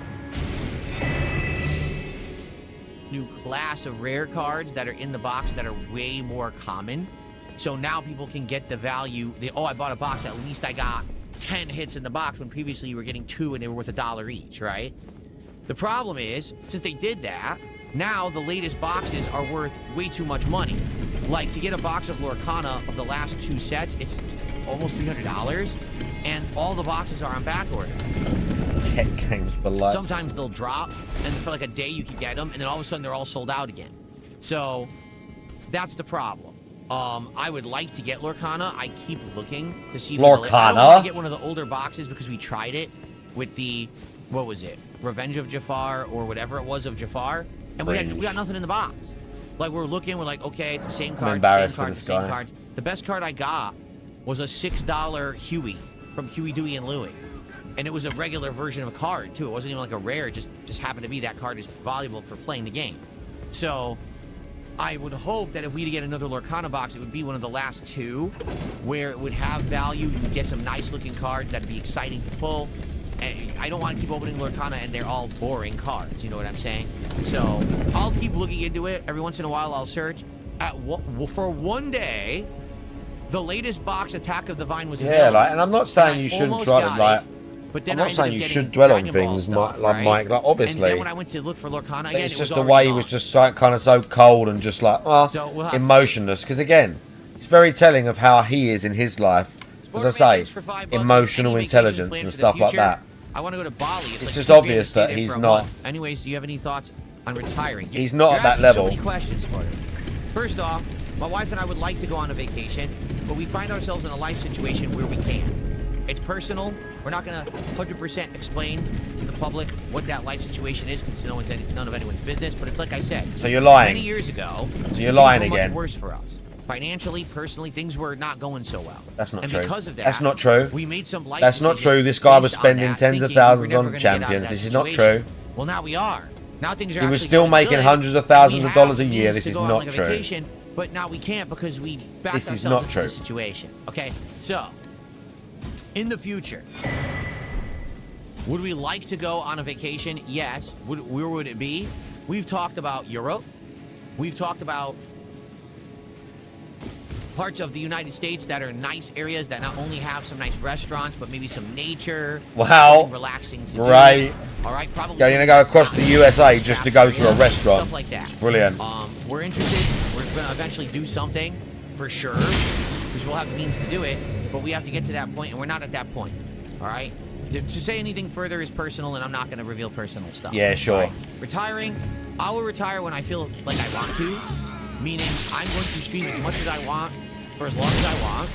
New class of rare cards that are in the box that are way more common. So now people can get the value. Oh, I bought a box, at least I got 10 hits in the box, when previously you were getting 2 and they were worth $1 each, right? The problem is, since they did that, now the latest boxes are worth way too much money. Like, to get a box of Lorcana of the last 2 sets, it's almost $300, and all the boxes are on back order. Get games for life. Sometimes they'll drop, and for like a day you can get them, and then all of a sudden they're all sold out again. So that's the problem. I would like to get Lorcana. I keep looking to see if Lorcana? I don't want to get one of the older boxes because we tried it with the, what was it? Revenge of Jafar or whatever it was of Jafar. And we got nothing in the box. Like, we're looking, we're like, okay, it's the same card, same cards. The best card I got was a $6 Huey from Huey, Dewey, and Louie. And it was a regular version of a card, too. It wasn't even like a rare. It just happened to be that card is valuable for playing the game. So I would hope that if we get another Lorcana box, it would be one of the last 2 where it would have value. You would get some nice-looking cards that would be exciting to pull. And I don't want to keep opening Lorcana and they're all boring cards, you know what I'm saying? So I'll keep looking into it. Every once in a while, I'll search. For one day, the latest box, Attack of the Vine, was available. Yeah, like, and I'm not saying you shouldn't try to, like, but then I'm not saying you should dwell on things, stuff, like Mike. Like, obviously, and then when I went to look for Lorcana again, it's it just was the way he gone. was just so, kind of so cold and just like, emotionless. Because again, it's very telling of how he is in his life. As I say, emotional intelligence and stuff like that. I want to go to Bali. It's like just obvious that he's not. Anyways, do you have any thoughts on retiring? He's not at that level. So many questions for you. First off, my wife and I would like to go on a vacation, but we find ourselves in a life situation where we can't. It's personal. We're not going to 100% explain to the public what that life situation is because none of anyone's business. But it's like I said. So you're lying. Many years ago. So you're lying it was again. much worse for us. Financially, personally, things were not going so well. That's not and true. Because of that, that's not true. We made some life That's not true. This guy was spending tens of thousands on champions. This is not true. Well, now we are. Now things are. He was still making hundreds of thousands of dollars a year. This is not true. Vacation, but now we can't because we backed this is ourselves not into true. the situation. Okay, so in the future, would we like to go on a vacation? Yes. Where would it be? We've talked about Europe. We've talked about parts of the United States that are nice areas that not only have some nice restaurants, but maybe some nature. Wow. Relaxing to right. do. All right. Probably. You're gonna go across the USA just to go to a restaurant. Stuff like that. Brilliant. We're interested. We're gonna eventually do something for sure, because we'll have the means to do it. But we have to get to that point, and we're not at that point. All right. To say anything further is personal, and I'm not going to reveal personal stuff. Yeah, sure. Right? Retiring, I will retire when I feel like I want to, meaning I'm going to stream as much as I want for as long as I want.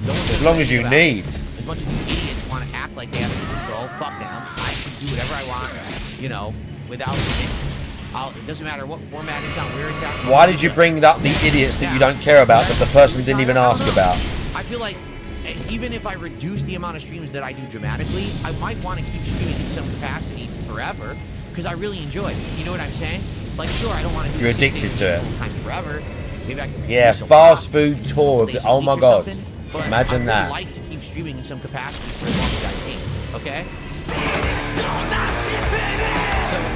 No as long as you need. As much as the idiots want to act like they have it in control, fuck them. I can do whatever I want, you know, without limits. It doesn't matter what format it's on, where it's at. Why did you bring up the idiots that you don't care about that the person didn't even ask about? I feel like even if I reduce the amount of streams that I do dramatically, I might want to keep streaming in some capacity forever because I really enjoy it. You know what I'm saying? Like, sure, I don't want to do. You're addicted to it. Time forever. Maybe I can. Yeah, fast food tour. Oh my god! Imagine that. I would like to keep streaming in some capacity for as long as I can. Okay. So I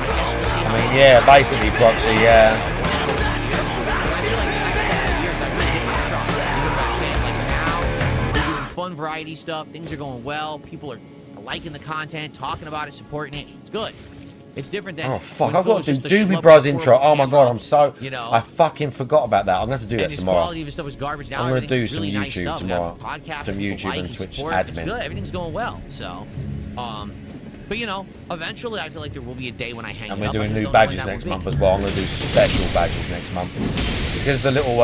guess we'll see. I mean, yeah, basically proxy. Yeah. Fun variety stuff. Things are going well. People are liking the content, talking about it, supporting it. It's good. It's different than. Oh fuck! I've got to do Doobie Bros intro. Oh my god! I'm so. You know. I fucking forgot about that. I'm gonna have to do that tomorrow. Quality of stuff is garbage now. I'm gonna do some really YouTube nice tomorrow. Podcast, some YouTube and Twitch admin. It's good. Everything's going well. So, but you know, eventually I feel like there will be a day when I hang. And we're doing new badges next month as well. I'm gonna do special badges next month because the little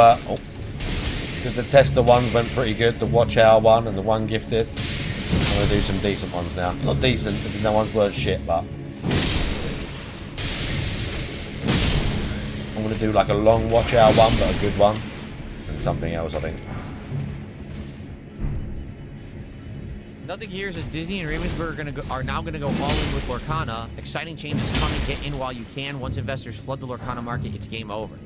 because the tester ones went pretty good, the watch hour one and the one gifted. I'm gonna do some decent ones now. Not decent, as in no one's worth shit, but I'm gonna do like a long watch hour one, but a good one, and something else, I think. Nothing here says Disney and Ravensburger are now gonna go all in with Lorcana. Exciting changes coming. Get in while you can. Once investors flood the Lorcana market, it's game over.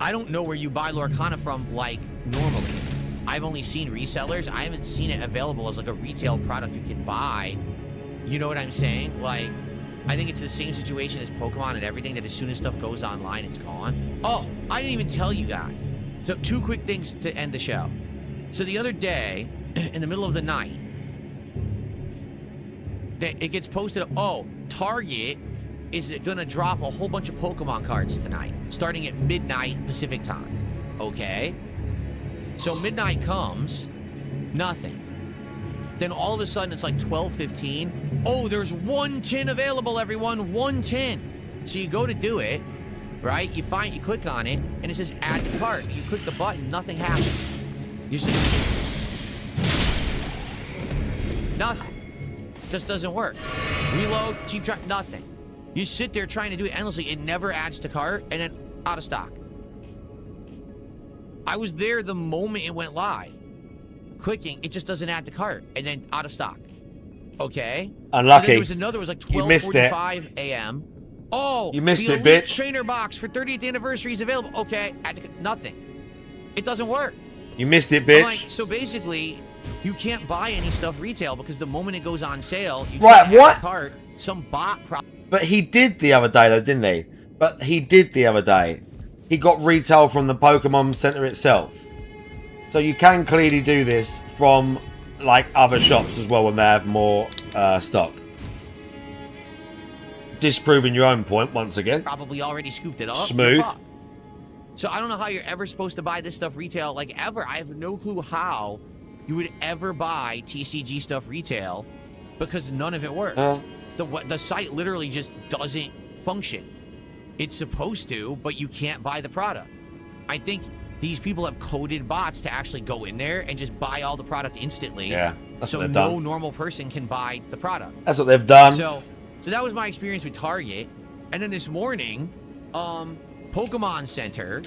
I don't know where you buy Lorcana from, like, normally. I've only seen resellers. I haven't seen it available as, like, a retail product you can buy. You know what I'm saying? Like, I think it's the same situation as Pokemon and everything, that as soon as stuff goes online, it's gone. Oh, I didn't even tell you guys. So, 2 quick things to end the show. So, the other day, in the middle of the night, it gets posted, oh, Target is gonna drop a whole bunch of Pokemon cards tonight, starting at midnight Pacific time. Okay? So midnight comes, nothing. Then all of a sudden it's like 12:15. Oh, there's 1 tin available, everyone, 1 tin. So you go to do it, right? You click on it, and it says add to cart. You click the button, nothing happens. You see, nothing. Just doesn't work. Reload, cheap track, nothing. You sit there trying to do it endlessly. It never adds to cart, and then out of stock. I was there the moment it went live. Clicking, it just doesn't add to cart, and then out of stock. Okay. Unlucky. There was another. It was like 12:45 a.m. Oh, you missed it, Elite bitch. Trainer box for 30th anniversary is available. Okay, nothing. It doesn't work. You missed it, bitch. Like, so basically, you can't buy any stuff retail because the moment it goes on sale, you right? can't What? add to cart. Some bot. But he did the other day, though, didn't he? But he did the other day. He got retail from the Pokemon Center itself. So you can clearly do this from, like, other shops as well when they have more stock. Disproving your own point once again. Probably already scooped it up. Smooth. So I don't know how you're ever supposed to buy this stuff retail, like, ever. I have no clue how you would ever buy TCG stuff retail because none of it works. The site literally just doesn't function. It's supposed to, but you can't buy the product. I think these people have coded bots to actually go in there and just buy all the product instantly. Yeah, that's so what they've done. no normal person can buy the product. That's what they've done. So that was my experience with Target. And then this morning, Pokemon Center,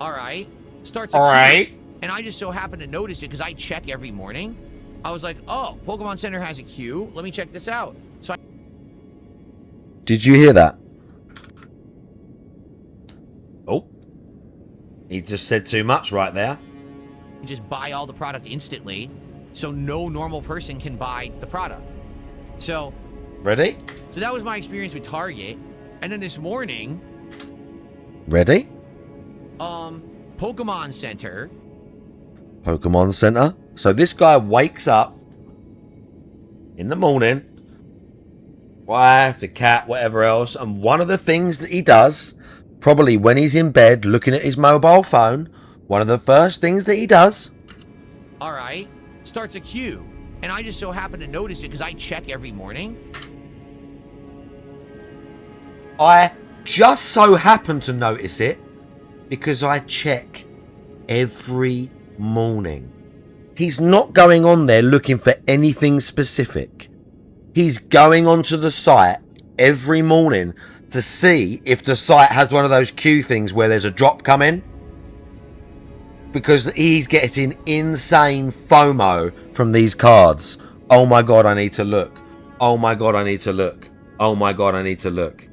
all right, starts. All right. And I just so happened to notice it because I check every morning. I was like, oh, Pokemon Center has a queue. Let me check this out. So I... Did you hear that? Oh. He just said too much right there. You just buy all the product instantly, so no normal person can buy the product. So... Ready? So that was my experience with Target. And then this morning... Ready? Pokemon Center. Pokemon Center. So this guy wakes up in the morning, wife, the cat, whatever else, and one of the things that he does, probably when he's in bed looking at his mobile phone, one of the first things that he does, All right, starts a queue. And I just so happen to notice it because I check every morning. I just so happen to notice it because I check every morning. He's not going on there looking for anything specific. He's going onto the site every morning to see if the site has one of those queue things where there's a drop coming. Because he's getting insane FOMO from these cards. Oh my god, I need to look. Oh my god, I need to look. Oh my god, I need to look.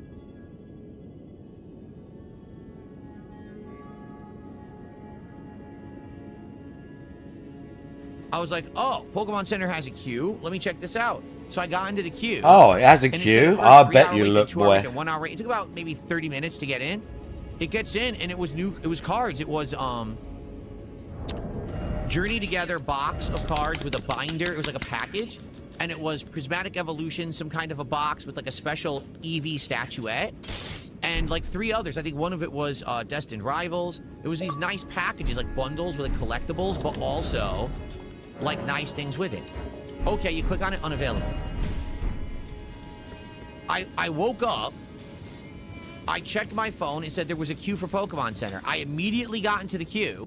I was like, oh, Pokemon Center has a queue. Let me check this out. So I got into the queue. Oh, it has a and queue? It said I first bet 3 hour you wait, look, 2 hour boy. wait, 1 hour wait. It took about maybe 30 minutes to get in. It gets in, and it was new. It was cards. It was Journey Together box of cards with a binder. It was like a package. And it was Prismatic Evolution, some kind of a box with like a special Eevee statuette. And like 3 others. I think one of it was Destined Rivals. It was these nice packages, like bundles with like collectibles, but also like nice things with it. Okay, you click on it, unavailable. I woke up. I checked my phone. It said there was a queue for Pokemon Center. I immediately got into the queue.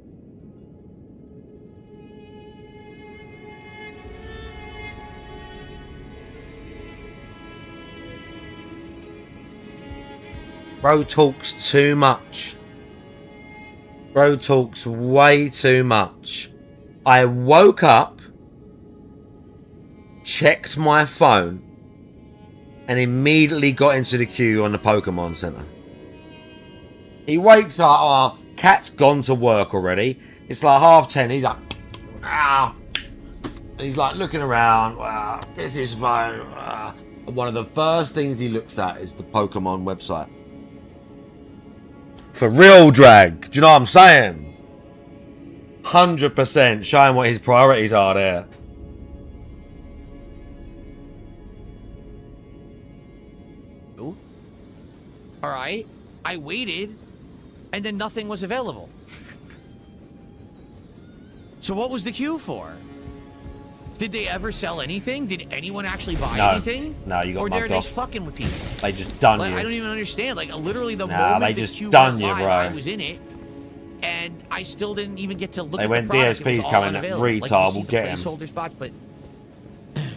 Bro talks too much. Bro talks way too much. I woke up, checked my phone, and immediately got into the queue on the Pokemon Center. He wakes up, oh, cat's gone to work already. It's like 10:30. He's like, ah. And he's like looking around, gets his phone. And one of the first things he looks at is the Pokemon website. For real, Drag. Do you know what I'm saying? 100% showing what his priorities are there. All right. I waited, and then nothing was available. So what was the queue for? Did they ever sell anything? Did anyone actually buy anything? No, you got or mugged they're off. just fucking with people? They just done Like, you. I don't even understand. Like, literally the Nah, moment they the just queue done went you, live, bro. I was in it, and I still didn't even get to look They at went, the product. It was DSP's all coming, unavailable. retard, Like, you see we'll the get him. placeholder spots, but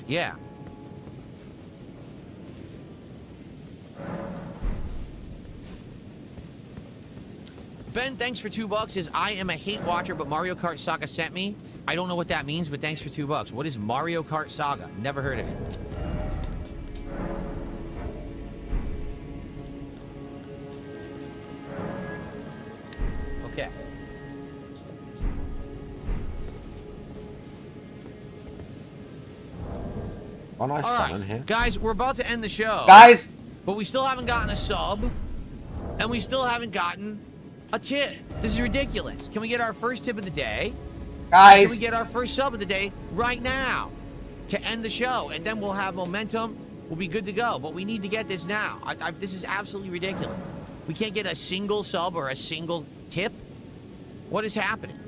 yeah. Ben, thanks for $2. Says, I am a hate watcher, but Mario Kart Saga sent me. I don't know what that means, but thanks for $2. What is Mario Kart Saga? Never heard of it. Okay. Oh, nice All salmon right, here. guys, we're about to end the show. Guys! But we still haven't gotten a sub, and we still haven't gotten a tip. This is ridiculous. Can we get our first tip of the day? Guys! Can we get our first sub of the day right now to end the show? And then we'll have momentum. We'll be good to go. But we need to get this now. This is absolutely ridiculous. We can't get a single sub or a single tip. What is happening?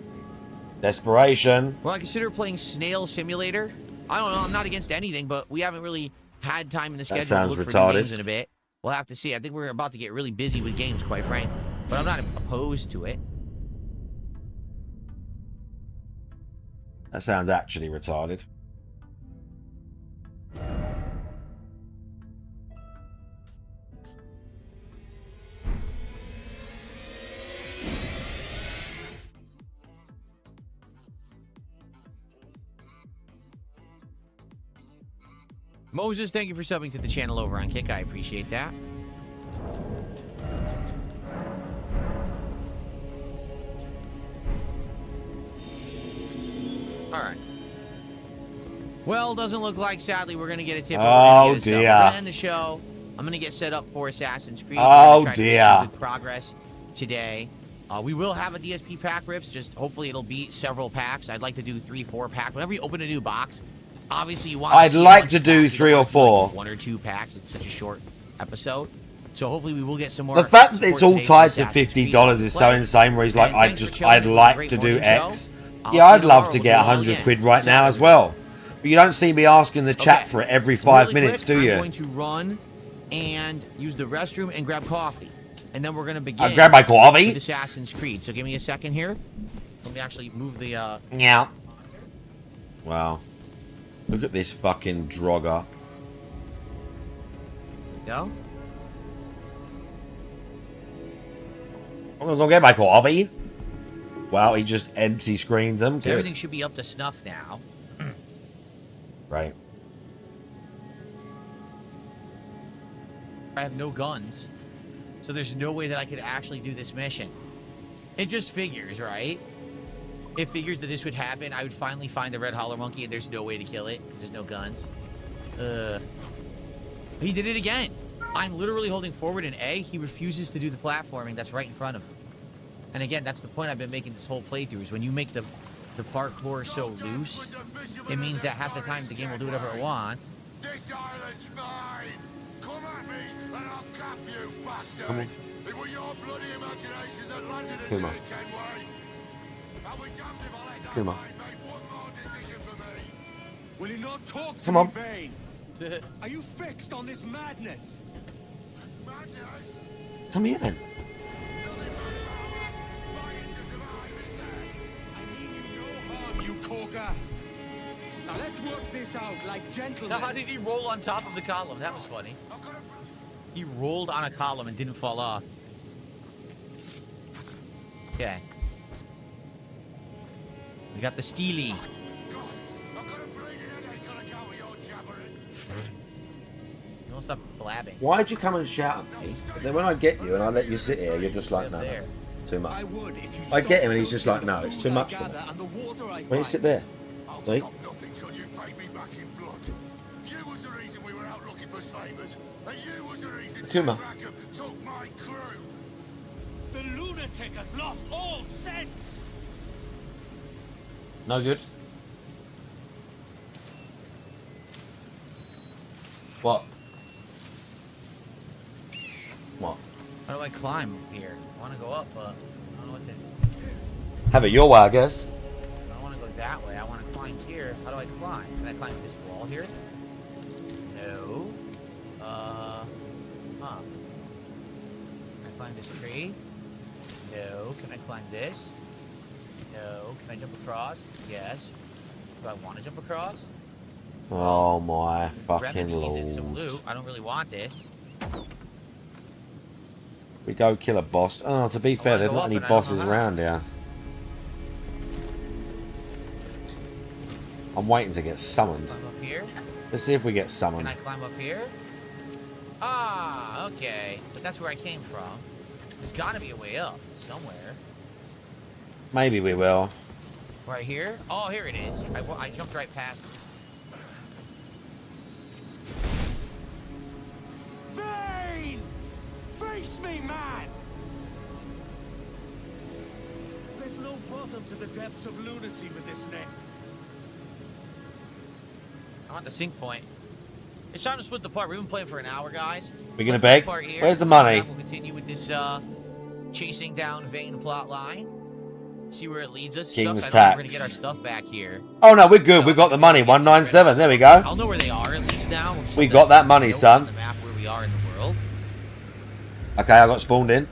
Desperation. Well, I consider playing Snail Simulator. I don't know. I'm not against anything, but we haven't really had time in the schedule sounds to look for retarded. new games in a bit. We'll have to see. I think we're about to get really busy with games, quite frankly. But I'm not opposed to it. That sounds actually retarded. Moses, thank you for subbing to the channel over on Kick. I appreciate that. All right. Well, doesn't look like, sadly, we're going to get a tip. Oh, dear. We're going to end the show. I'm going to get set up for Assassin's Creed. Oh, try dear. To make some good progress today. We will have a DSP pack rips. Just hopefully it'll be several packs. I'd like to do 3-4 packs. Whenever you open a new box, obviously you want to I'd like to do 3 or 4. 1 or 2 packs. It's such a short episode. So hopefully we will get some more. The fact that it's all today tied for to Assassin's $50 Creed. is so insane, where he's like, And thanks for chilling. I'd It was a like great to do morning X. show. Yeah, I'll I'd see you love tomorrow. to We'll get do it all 100 again. quid right now as Saturday. well. But you don't see me asking the chat Okay. for it every 5 Really minutes, quick, do you? I'm going to run and use the restroom and grab coffee. And then we're going to begin. Grab my coffee? With Assassin's Creed. So give me a second here. Let me actually move the... Yeah. Wow. Look at this fucking drogger. Go. I'm gonna go get my coffee. Wow, he just empty screened them. So Good. everything should be up to snuff now. Right. I have no guns. So there's no way that I could actually do this mission. It just figures, right? It figures that this would happen. I would finally find the red holler monkey and there's no way to kill it. There's no guns. He did it again. I'm literally holding forward an A. He refuses to do the platforming that's right in front of him. And again, that's the point I've been making this whole playthrough, is when you make the parkour so loose, it means that half the time the game will do whatever it wants. This island's mine. Come at me and I'll cap you, bastard. It was your bloody imagination that landed us here, Kenway. I'll be damned if I'll let that Come on. mind make one more decision for me. Will you not talk to Come me, on. Vane? Are you fixed on this madness? Madness? Come here then. Nothing bad about fighting to survive, is there? I mean you no harm, you corker. Now let's work this out like gentlemen. Now, how did he roll on top of the column? That was funny. He rolled on a column and didn't fall off. Okay. We got the Steely. God, I've got a bleeding headache on account of your jabbering. Don't stop blabbing. Why'd you come and shout at me? But then when I get you and I let you sit here, you're just like, no, There. too much. I would if you I get him and stopped he's just like, no, the it's food too I much for me. gather and the water I When you find. sit there, I'll see? stop nothing till you pay me back in blood. You was the reason we were out looking for slavers, and you was the reason Kuma. Jack Rackham took my crew. The lunatic has lost all sense. No good. What? What? How do I climb here? I want to go up, but I don't know what to do. Have it your way, I guess. I don't want to go that way. I want to climb here. How do I climb? Can I climb this wall here? No. Huh. Can I climb this tree? No. Can I climb this? No. Can I jump across? Yes. Do I want to jump across? Oh my fucking Remedies and some lord. loot. I don't really want this. We go kill a boss. Oh, to be fair, wanna there's go not up any and I don't know bosses how. around here. I'm waiting to get summoned. Climb up here. Let's see if we get Can summoned. I climb up here? Ah, okay. But that's where I came from. There's got to be a way up somewhere. Maybe we will. Right here? Oh, here it is. I jumped right past it. Vane! Face me, man! There's no bottom to the depths of lunacy with this net. I want the sync point. It's time to split the part. We've been playing for an hour, guys. We're gonna Let's beg? split the part here. Where's the money? We'll continue with this chasing down Vane plot line. See where it leads us. King's Sucks. I know we're gonna tax. get our stuff back here. Oh no, we're good. We got the money. 197. There we go. I'll know where they are at least now. We got that money, know son. on the map where we are in the world. Okay, I got spawned in.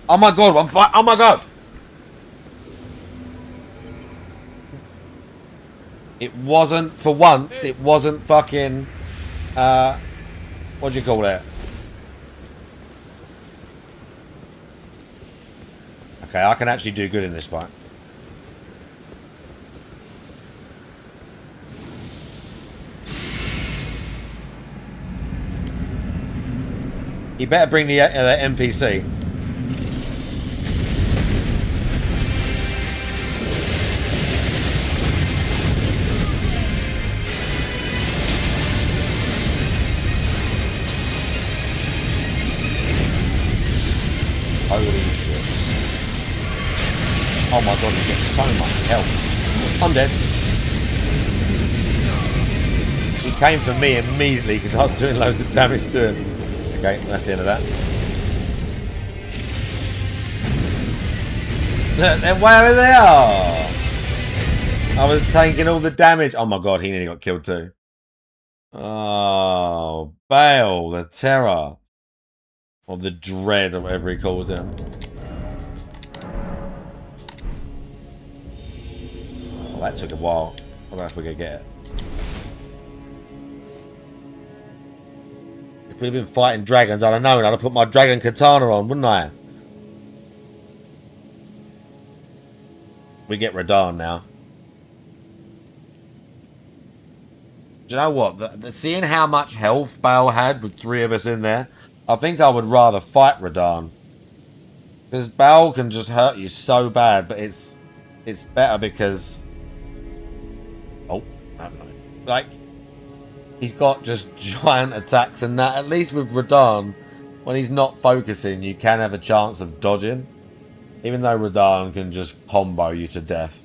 Oh my god, oh my god. It wasn't, for once, it wasn't fucking, what do you call it? Okay, I can actually do good in this fight. You better bring the NPC. Holy shit. Oh my god, he gets so much health. I'm dead. He came for me immediately because I was doing loads of damage to him. Okay, that's the end of that. Look, they're where they are. I was taking all the damage. Oh my god, he nearly got killed too. Oh, Bale, the terror. Or the dread, or whatever he calls him. Oh, that took a while. I don't know if we're going to get it. If we'd been fighting dragons, I'd have known. I'd have put my dragon katana on, wouldn't I? We get Radahn now. Do you know what? Seeing how much health Bale had with 3 of us in there, I think I would rather fight Radahn. Because Bale can just hurt you so bad, but it's better because... Oh, I don't know. Like, he's got just giant attacks and that. At least with Radahn, when he's not focusing, you can have a chance of dodging. Even though Radahn can just combo you to death.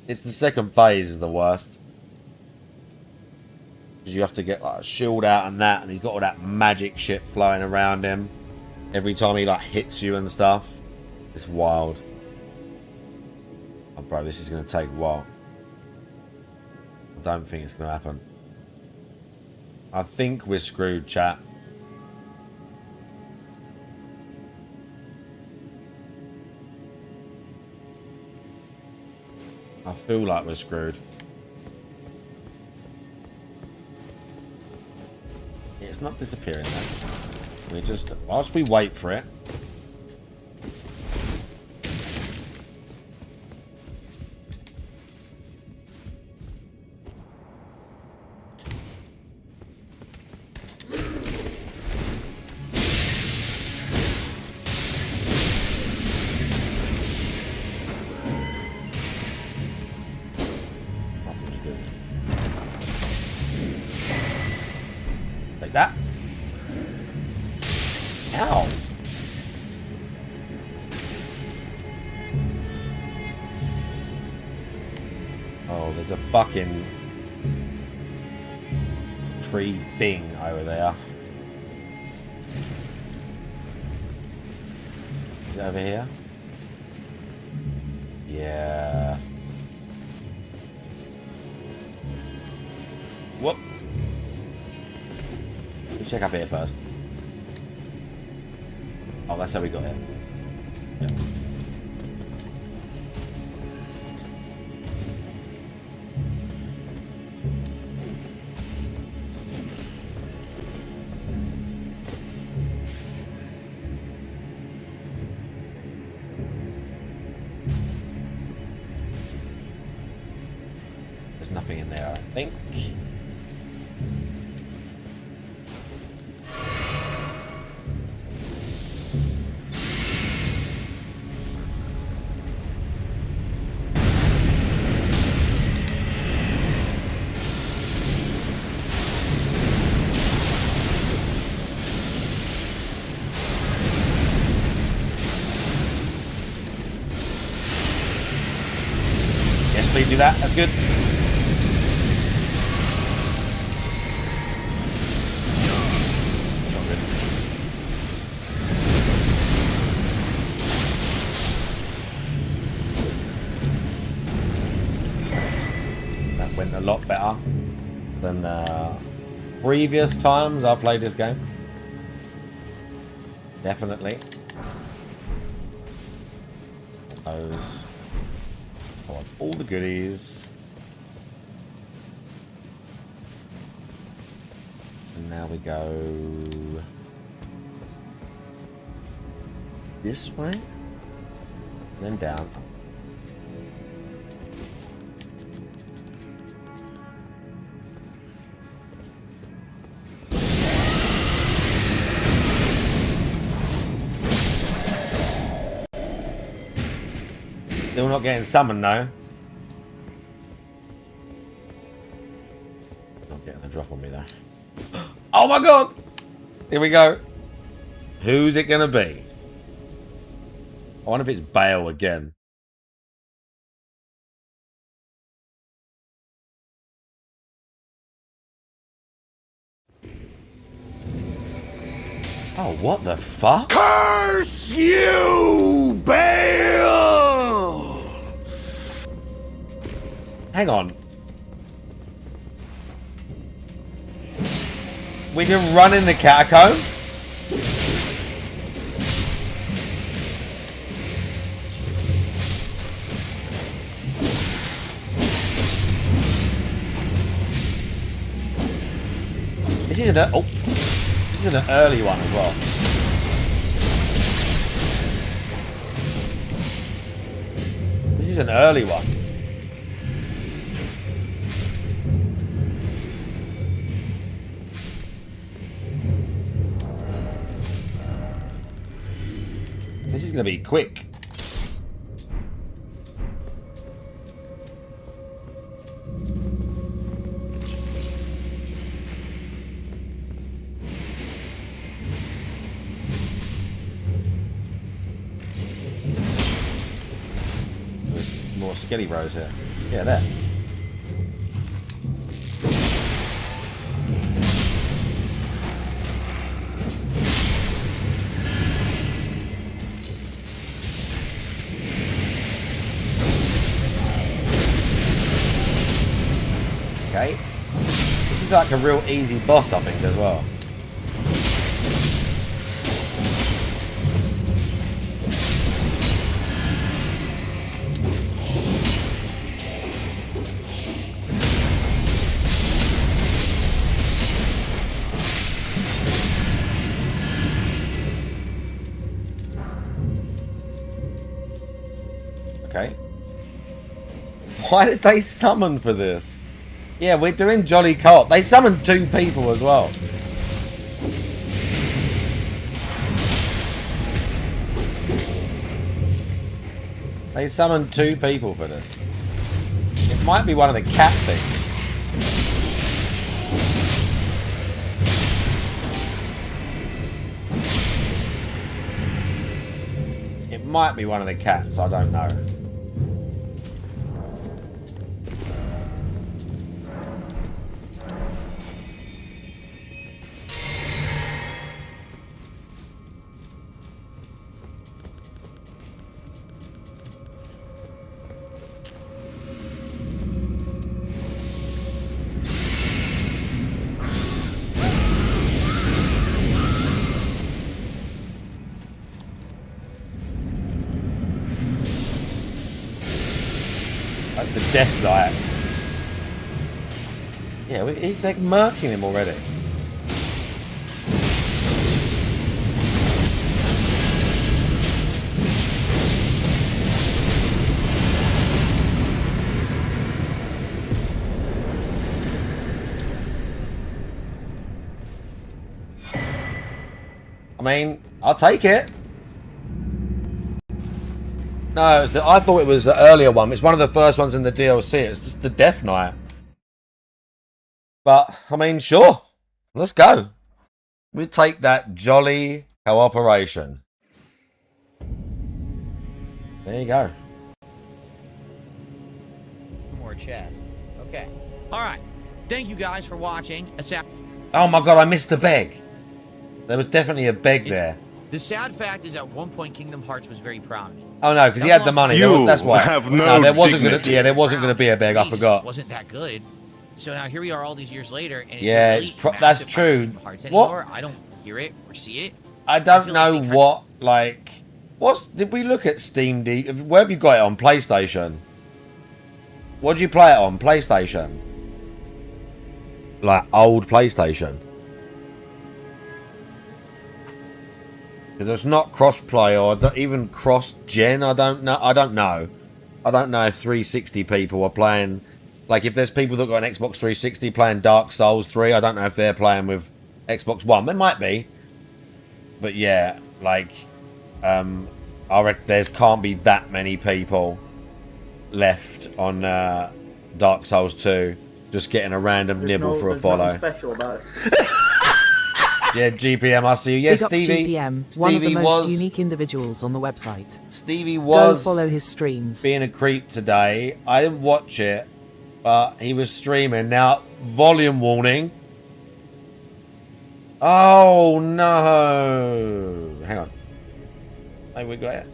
It's the second phase is the worst. Because you have to get like a shield out and that, and he's got all that magic shit flowing around him. Every time he like hits you and stuff. It's wild. Oh bro, this is going to take a while. I don't think it's going to happen. I think we're screwed, chat. I feel like we're screwed. It's not disappearing though. We just, whilst we wait for it. That. Ow. Oh, there's a fucking tree thing over there. Is it over here? Yeah. Whoop. Let's check up here first. Oh, that's how we got here. Yeah. There's nothing in there, I think. Please do that. That's good. Not good. That went a lot better than previous times I played this game. Definitely. Those. I want all the goodies. And now we go this way, then down. Still not getting summoned, though. Not getting a drop on me, though. Oh my god! Here we go. Who's it gonna be? I wonder if it's Bale again. Oh, what the fuck? Curse you, Bale! Hang on. We can run in the catacomb? This is an early one as well. This is an early one. This is going to be quick. There's more Skelly Bros here. Yeah, there. Okay. This is like a real easy boss, I think, as well. Okay. Why did they summon for this? Yeah, we're doing Jolly Co-op. They summoned 2 people as well. They summoned 2 people for this. It might be one of the cat things. It might be one of the cats, I don't know. That's the death diet. Yeah, he's like murking him already. I mean, I'll take it. No, I thought it was the earlier one. It's one of the first ones in the DLC. It's just the Death Knight. But, I mean, sure. Let's go. We take that jolly cooperation. There you go. More chest. Okay. All right. Thank you guys for watching. Oh my god, I missed the beg. There was definitely a beg there. The sad fact is, at one point, Kingdom Hearts was very proud of me. Oh no, because he had the money. That's why. No, there wasn't gonna. Yeah, there wasn't gonna be a beg. I forgot. It wasn't that good. So now here we are, all these years later, and yeah, really that's true. What? I don't hear it or see it. I don't know what like. Did we look at Steam D? Where have you got it on? PlayStation. What did you play it on? PlayStation. Like old PlayStation. Because it's not cross-play or even cross-gen. I don't know. I don't know if 360 people are playing. Like, if there's people that got an Xbox 360 playing Dark Souls 3, I don't know if they're playing with Xbox One. It might be. But yeah, like, I reckon can't be that many people left on Dark Souls 2, just getting a random nibble for a follow. Special about it. Yeah, GPM, I see you. Yes, Big ups Stevie. GPM, Stevie one of the most was unique individuals on the website. Stevie was Go follow his streams. being a creep today. I didn't watch it, but he was streaming. Now, volume warning. Oh no! Hang on. Hey, we got it.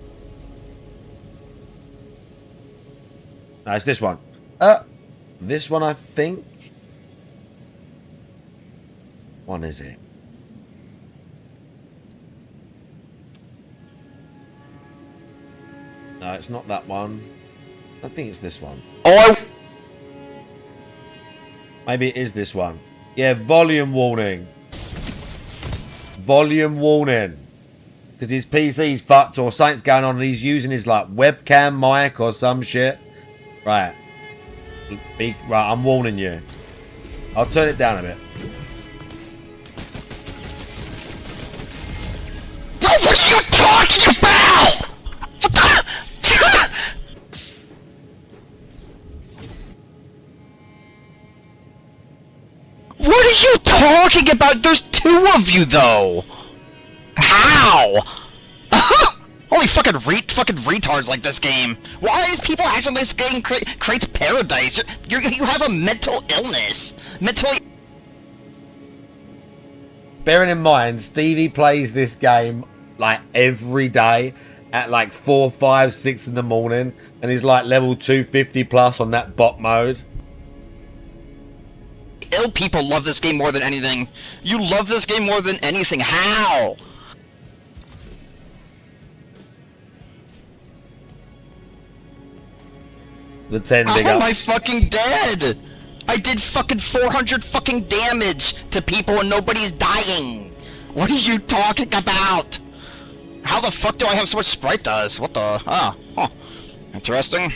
No, it's this one. This one, I think. One is it? No, it's not that one. I think it's this one. Oh! Maybe it is this one. Yeah, volume warning. Volume warning. Because his PC's fucked or something's going on and he's using his like webcam mic or some shit. Right. Right, I'm warning you. I'll turn it down a bit. What are you talking about? What are you talking about? There's two of you, though. How? Holy fucking retards like this game. Why is people acting like this game creates paradise? You have a mental illness. Bearing in mind, Stevie plays this game like every day at like 4, 5, 6 in the morning, and he's like level 250 plus on that bot mode. Ill people love this game more than anything. You love this game more than anything. How? The 10 big How am ups. I fucking dead? I did fucking 400 fucking damage to people and nobody's dying. What are you talking about? How the fuck do I have so much sprite dice? What the? Ah, huh. Interesting.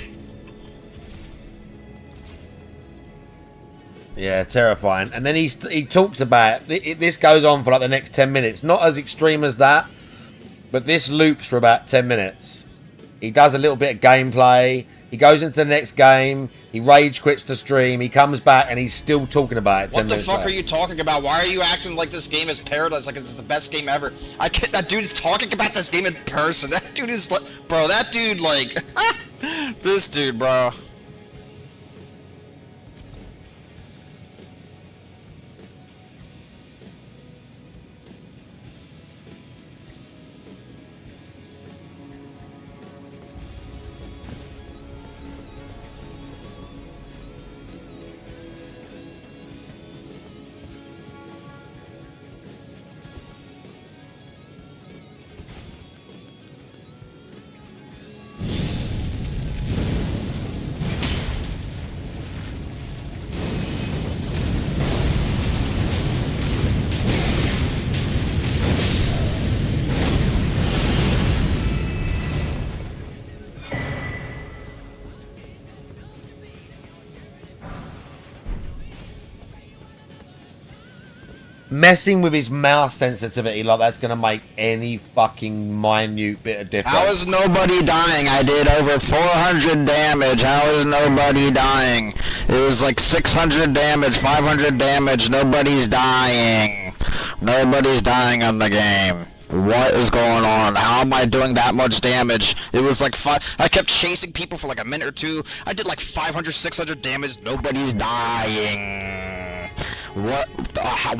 Yeah, terrifying. And then he talks about this goes on for like the next 10 minutes. Not as extreme as that, but this loops for about 10 minutes. He does a little bit of gameplay. He goes into the next game. He rage quits the stream. He comes back and he's still talking about it. What the fuck are you talking about? Why are you acting like this game is paradise, like it's the best game ever? That dude is talking about this game in person. That dude is like, bro, that dude like, this dude, bro. Messing with his mouse sensitivity like that's gonna make any fucking minute bit of difference. How is nobody dying? I did over 400 damage. How is nobody dying? It was like 600 damage, 500 damage. Nobody's dying. Nobody's dying on the game. What is going on? How am I doing that much damage? It was like I kept chasing people for like a minute or two. I did like 500, 600 damage. Nobody's dying. What?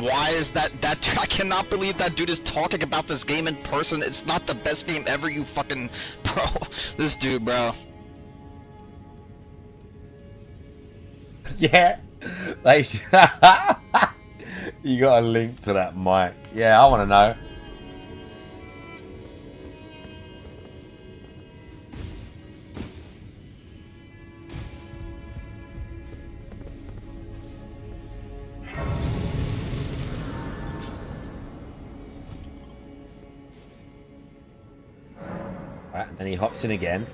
Why is that? I cannot believe that dude is talking about this game in person. It's not the best game ever, you fucking... Bro, this dude, bro. Yeah. You got a link to that mic. Yeah, I want to know. Right, and then he hops in again.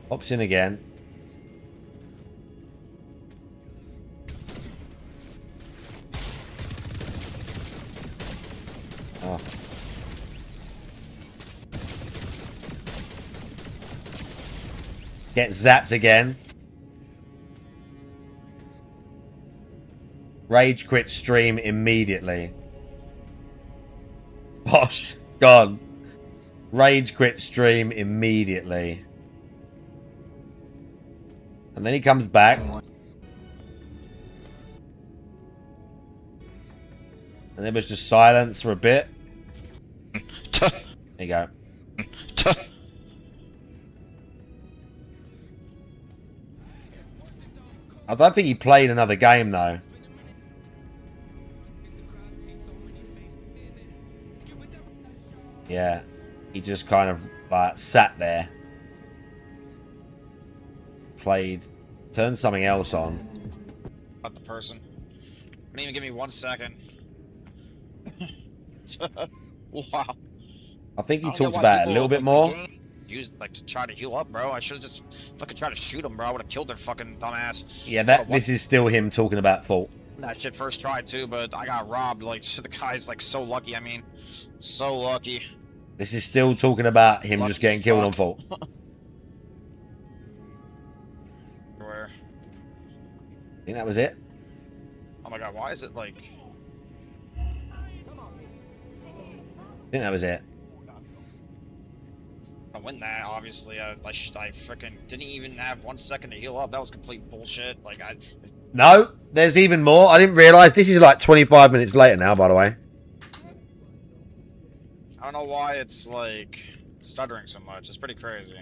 Hops in again. Oh. Get zapped again. Rage quit stream immediately. Bosh. Gone. Rage quit stream immediately. And then he comes back. And there was just silence for a bit. There you go. I don't think he played another game though. Yeah. He just kind of like sat there. Played. Turned something else on. Not the person. Couldn't even give me 1 second. Wow. I think he talked about it a little bit more. Used like to try to heal up, bro. I should have just fucking tried to shoot him, bro. I would have killed their fucking dumbass. Yeah, this is still him talking about fault. That shit first tried too, but I got robbed. Like the guy's like so lucky. I mean, so lucky. This is still talking about him Lucky just getting killed on fault. Where? I think that was it. Oh my god, why is it like? I think that was it. I win that, obviously. I freaking didn't even have 1 second to heal up. That was complete bullshit. Like No, there's even more. I didn't realise this is like 25 minutes later now, by the way. I don't know why it's like stuttering so much. It's pretty crazy.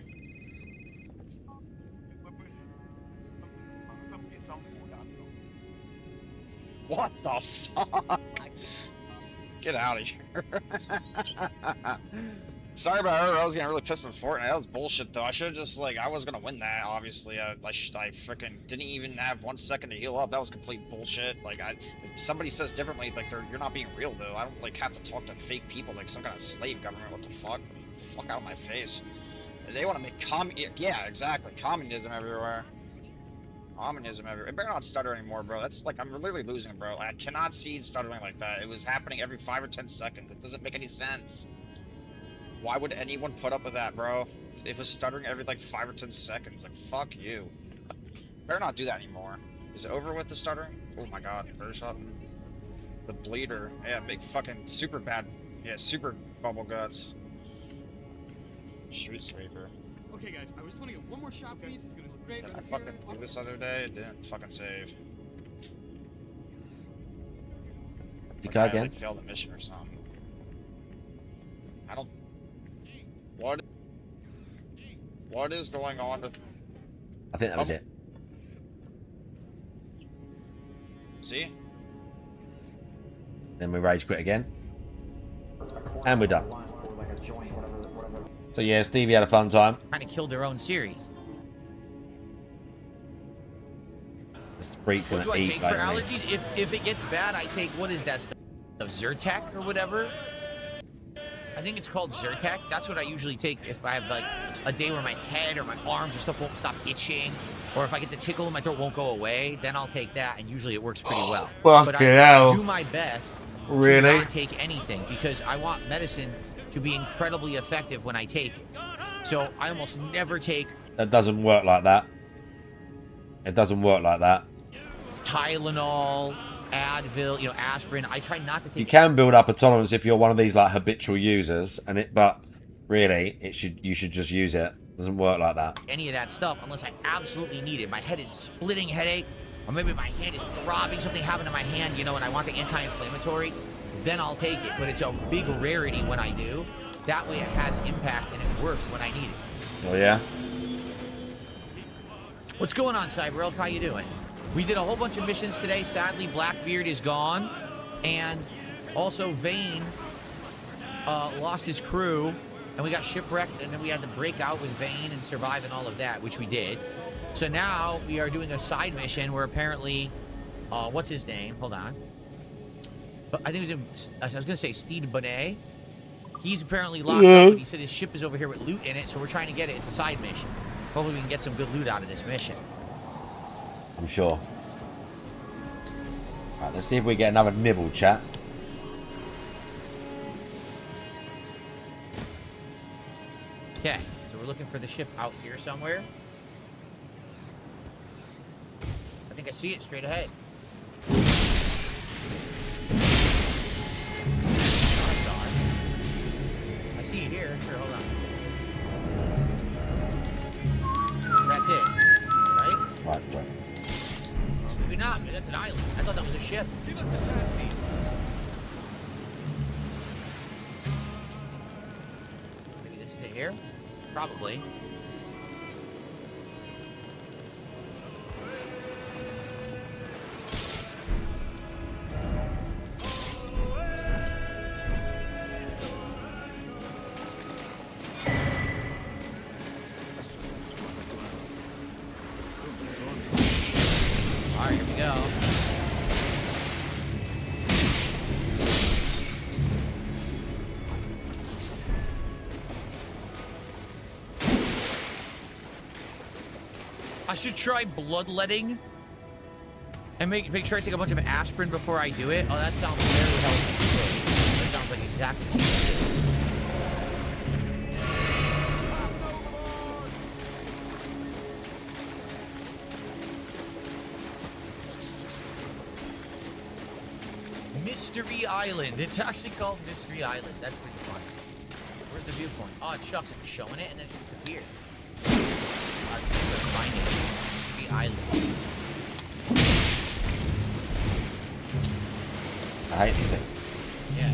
What the fuck? Get out of here. Sorry about her. I was getting really pissed in Fortnite. That was bullshit, though. I should have just, like, I was gonna win that, obviously. I freaking didn't even have 1 second to heal up. That was complete bullshit. Like, if somebody says differently, like, you're not being real, though. I don't, like, have to talk to fake people like some kind of slave government. What the fuck? Get the fuck out of my face. They want to make yeah, exactly. Communism everywhere. Communism everywhere. It better not stutter anymore, bro. That's, like, I'm literally losing, bro. I cannot see it stuttering like that. It was happening every 5 or 10 seconds. It doesn't make any sense. Why would anyone put up with that, bro? It was stuttering every like 5 or 10 seconds. Like, fuck you. Better not do that anymore. Is it over with the stuttering? Oh my god, or something. The bleeder. Yeah, big fucking super bad. Yeah, super bubble guts. Street sweeper. Okay, guys, I just want to get one more shot, please. It's gonna look great. Did I fucking do this other day? It didn't fucking save. Did you go again? I, like, failed the mission or something. I don't. What is going on with... I think that was it. See? Then we rage quit again. And we're done. So yeah, Stevie had a fun time. Trying to kill their own series. This freak's gonna What do I eat take for allergies? If it gets bad, I take, what is that stuff? Zyrtec or whatever? I think it's called Zyrtec. That's what I usually take if I have like a day where my head or my arms or stuff won't stop itching, or if I get the tickle in my throat won't go away, then I'll take that, and usually it works pretty well. But I do my best to not take anything because I want medicine to be incredibly effective when I take it. So I almost never take... That doesn't work like that. It doesn't work like that. Tylenol, Advil, you know, aspirin. I try not to take. You can build up a tolerance if you're one of these like habitual users, but really, you should just use it. It doesn't work like that. Any of that stuff unless I absolutely need it. My head is a splitting headache, or maybe my hand is throbbing, something happened to my hand, you know, and I want the anti-inflammatory. Then I'll take it. But it's a big rarity when I do. That way, it has impact and it works when I need it. Oh yeah. What's going on, Cyber Elk? How you doing? We did a whole bunch of missions today. Sadly, Blackbeard is gone. And also Vane lost his crew. And we got shipwrecked. And then we had to break out with Vane and survive and all of that, which we did. So now we are doing a side mission where apparently... what's his name? Hold on. I think it was I was going to say Steve Bonet. He's apparently locked up. And he said his ship is over here with loot in it. So we're trying to get it. It's a side mission. Hopefully we can get some good loot out of this mission. I'm sure. Right, let's see if we get another nibble, chat. Okay, so we're looking for the ship out here somewhere. think I see it straight ahead. I see you here. Here, hold on. That's it, right? Right. Maybe not. Maybe that's an island. I thought that was a ship. Give us a shot, maybe this is it here? Probably. Alright, here we go. I should try bloodletting and make sure I take a bunch of aspirin before I do it. Oh, that sounds very healthy. That sounds like exactly what I do. Mystery Island. It's actually called Mystery Island. That's pretty funny. Where's the viewpoint? Oh, shucks, I'm showing it and then it disappeared. Alright, let's find it. Mystery Island. I hate these things. Yeah.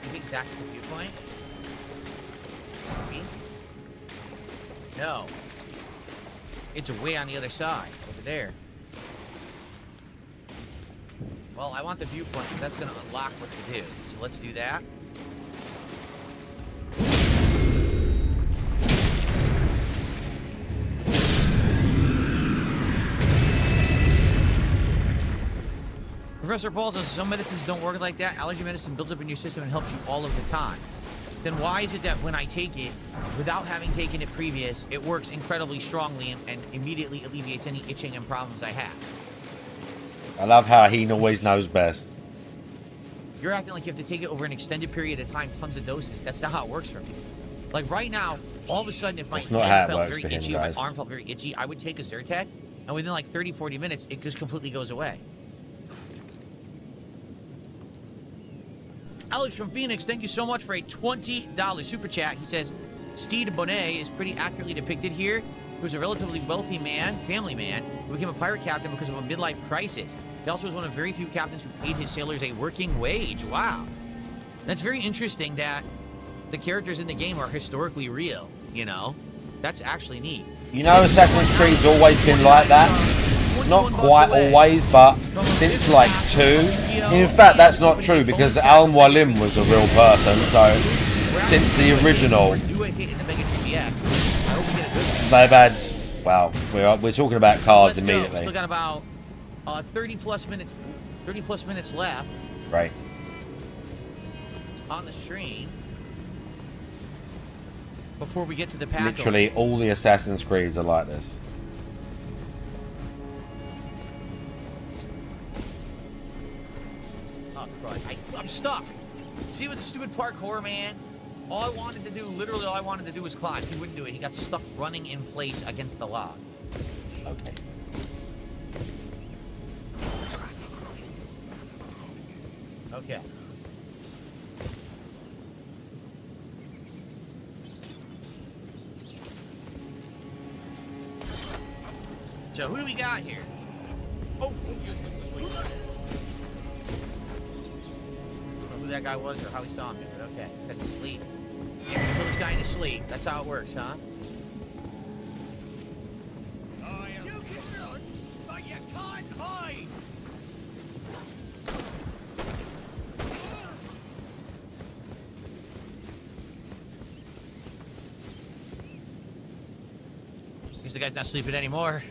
You think that's the viewpoint? Maybe? No. It's way on the other side, over there. Well, I want the viewpoint because that's going to unlock what to do. So let's do that. Professor Paul says some medicines don't work like that. Allergy medicine builds up in your system and helps you all of the time. Then why is it that when I take it, without having taken it previous, it works incredibly strongly and immediately alleviates any itching and problems I have? I love how he always knows best. You're acting like you have to take it over an extended period of time, tons of doses. That's not how it works for me. Like right now, all of a sudden, if my hand felt very itchy, or my arm felt very itchy, I would take a Zyrtec, and within like 30, 40 minutes, it just completely goes away. Alex from Phoenix, thank you so much for a $20 super chat. He says, Stede Bonnet is pretty accurately depicted here. He was a relatively wealthy man, family man, who became a pirate captain because of a midlife crisis. He also was one of very few captains who paid his sailors a working wage. Wow. That's very interesting that the characters in the game are historically real, you know? That's actually neat. You know, Assassin's Creed's always been like that. Not quite always, but since like 2. In fact, that's not true because Al Mualim was a real person. So since the original, they've had. Well, we're talking about cards immediately. Still got about 30 plus minutes left. Right. On the stream. Before we get to the pack. Literally all the Assassin's Creeds are like this. I'm stuck. See with the stupid parkour, man? All I wanted to do, literally all I wanted to do was climb. He wouldn't do it. He got stuck running in place against the log. Okay. Okay. So who do we got here? Oh, wait. Who that guy was or how he saw me, but okay. This guy's asleep. Yeah, kill this guy in his sleep. That's how it works, huh? You can run, but you can't hide. Guess the guy's not sleeping anymore.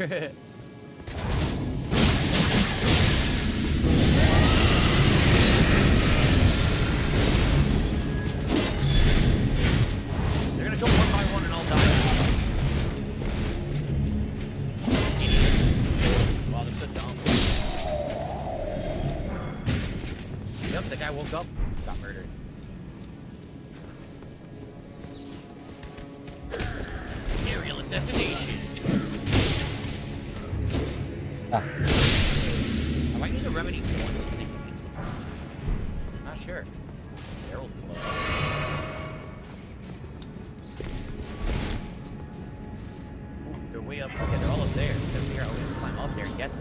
Woke up, got murdered. I might use a remedy once. I'm not sure. There will be low. Ooh, they're way up. Okay, they're all up there. So here, I'll just climb up there and get them.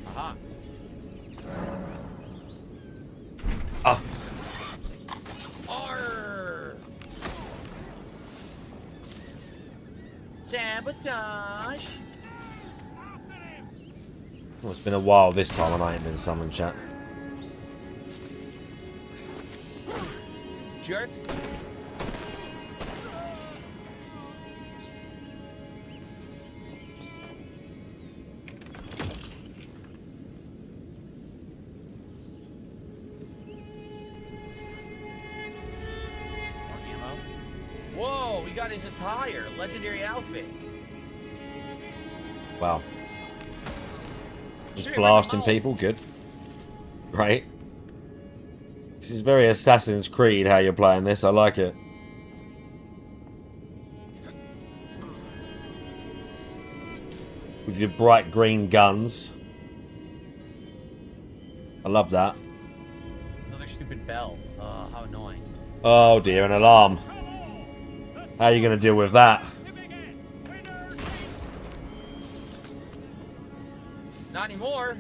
Aha. Ah. Arr! Sabotage! Well, it's been a while this time and I ain't been summoned, chat. Jerk. Whoa, we got his attire. Legendary outfit. Wow. Just blasting people, good. Right. This is very Assassin's Creed how you're playing this, I like it. With your bright green guns. I love that. Another stupid bell. How annoying. Oh dear, an alarm. How are you going to deal with that? Not anymore.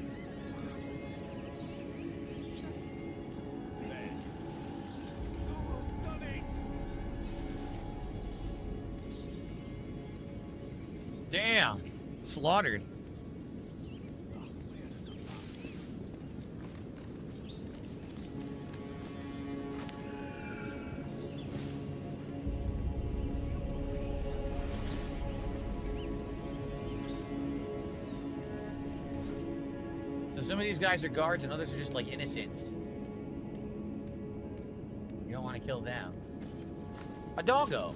Damn. Slaughtered. Some of these guys are guards and others are just like innocents. You don't want to kill them. A doggo.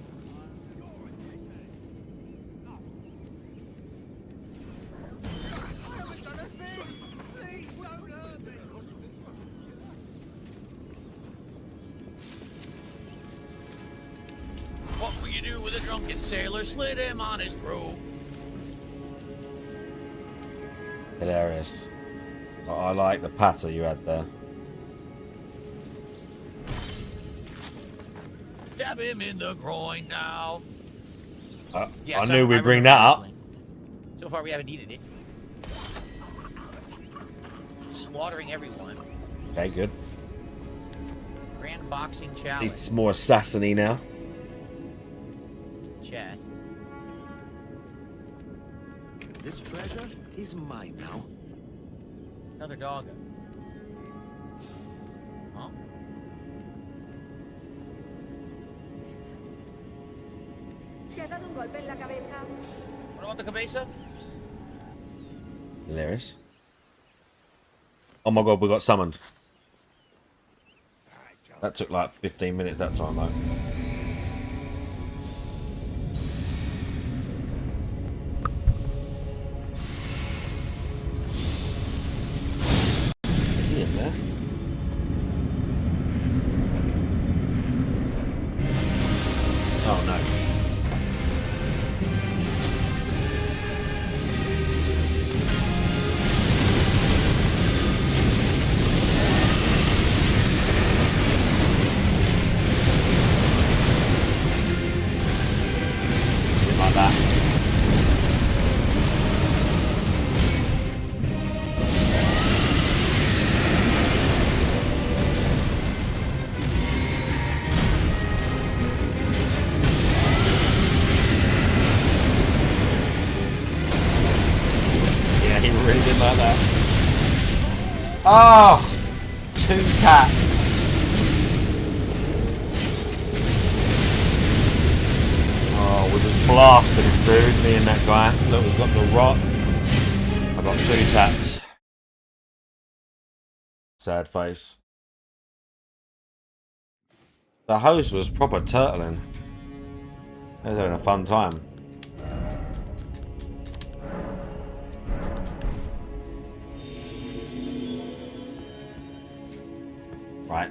What will you do with a drunken sailor? Slit him on his throat. Hilarious. Oh, I like the patter you had there. Stab him in the groin now. I knew we'd bring that up. So far we haven't needed it. Slaughtering everyone. Okay, good. Grand boxing At challenge. least it's more assassin-y now. Chest. This treasure is mine now. Another doggo. Huh? What about the cabeza? Hilarious. Oh my god, we got summoned. That took like 15 minutes that time though. Is he in there? Oh no. Like that. Yeah, he really did like that. Oh! 2 taps. Oh, we just blasted him, dude. Me and that guy. Look, we've got the rock. I got 2 taps. Sad face. The host was proper turtling. He was having a fun time. Right.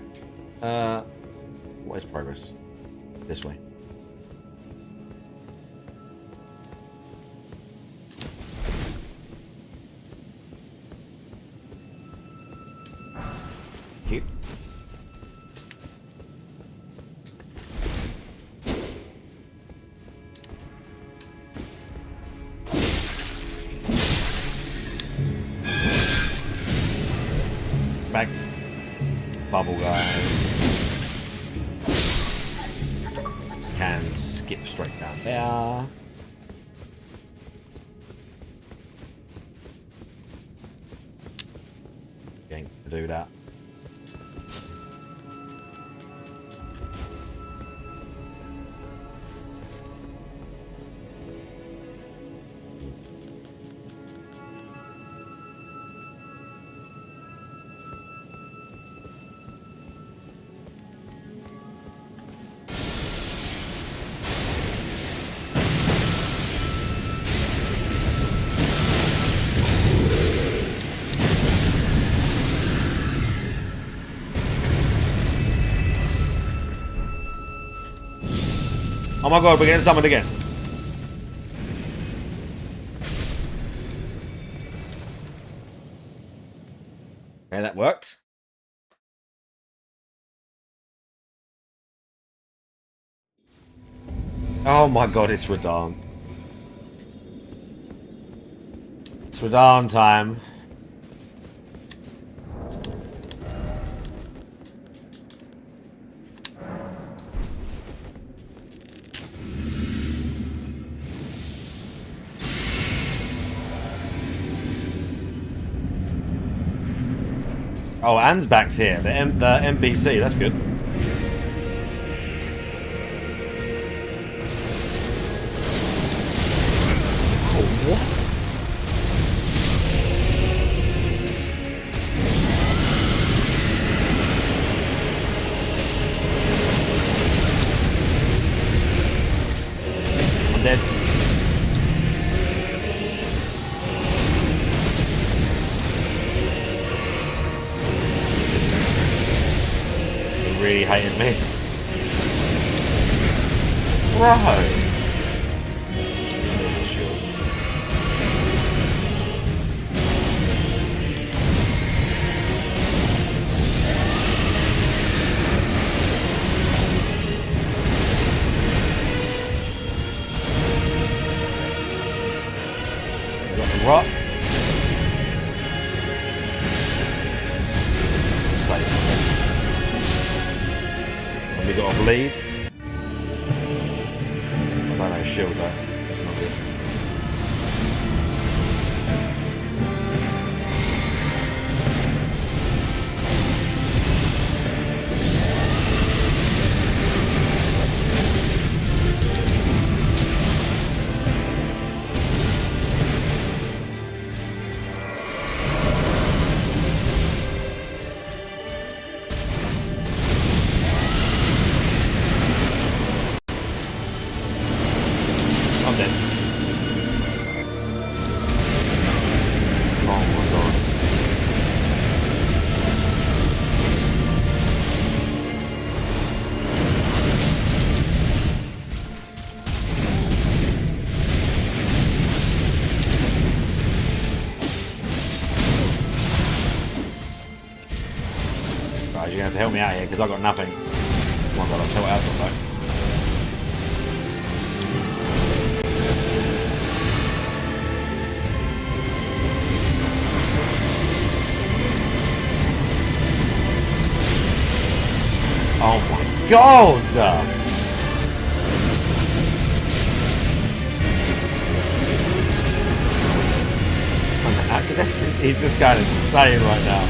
What is progress? This way. Cute. Back. Bubble, guys. Can skip straight down there. Going to do that. Oh my god, we're getting summoned again. Okay, that worked. Oh my god, it's Radahn. It's Radahn time. Oh, Anne's back's here. The NPC. That's good. Oh, what? I'm dead. Really hated me. Bro. Sure. Got the rock. Save the rest. We got a bleed. I don't know, shield though. It's not good. I'm dead. Oh my god. Guys, you're gonna have to help me out here because I've got nothing. Oh my god, I'll tell what else I've got. Oh my god! He's just going insane right now.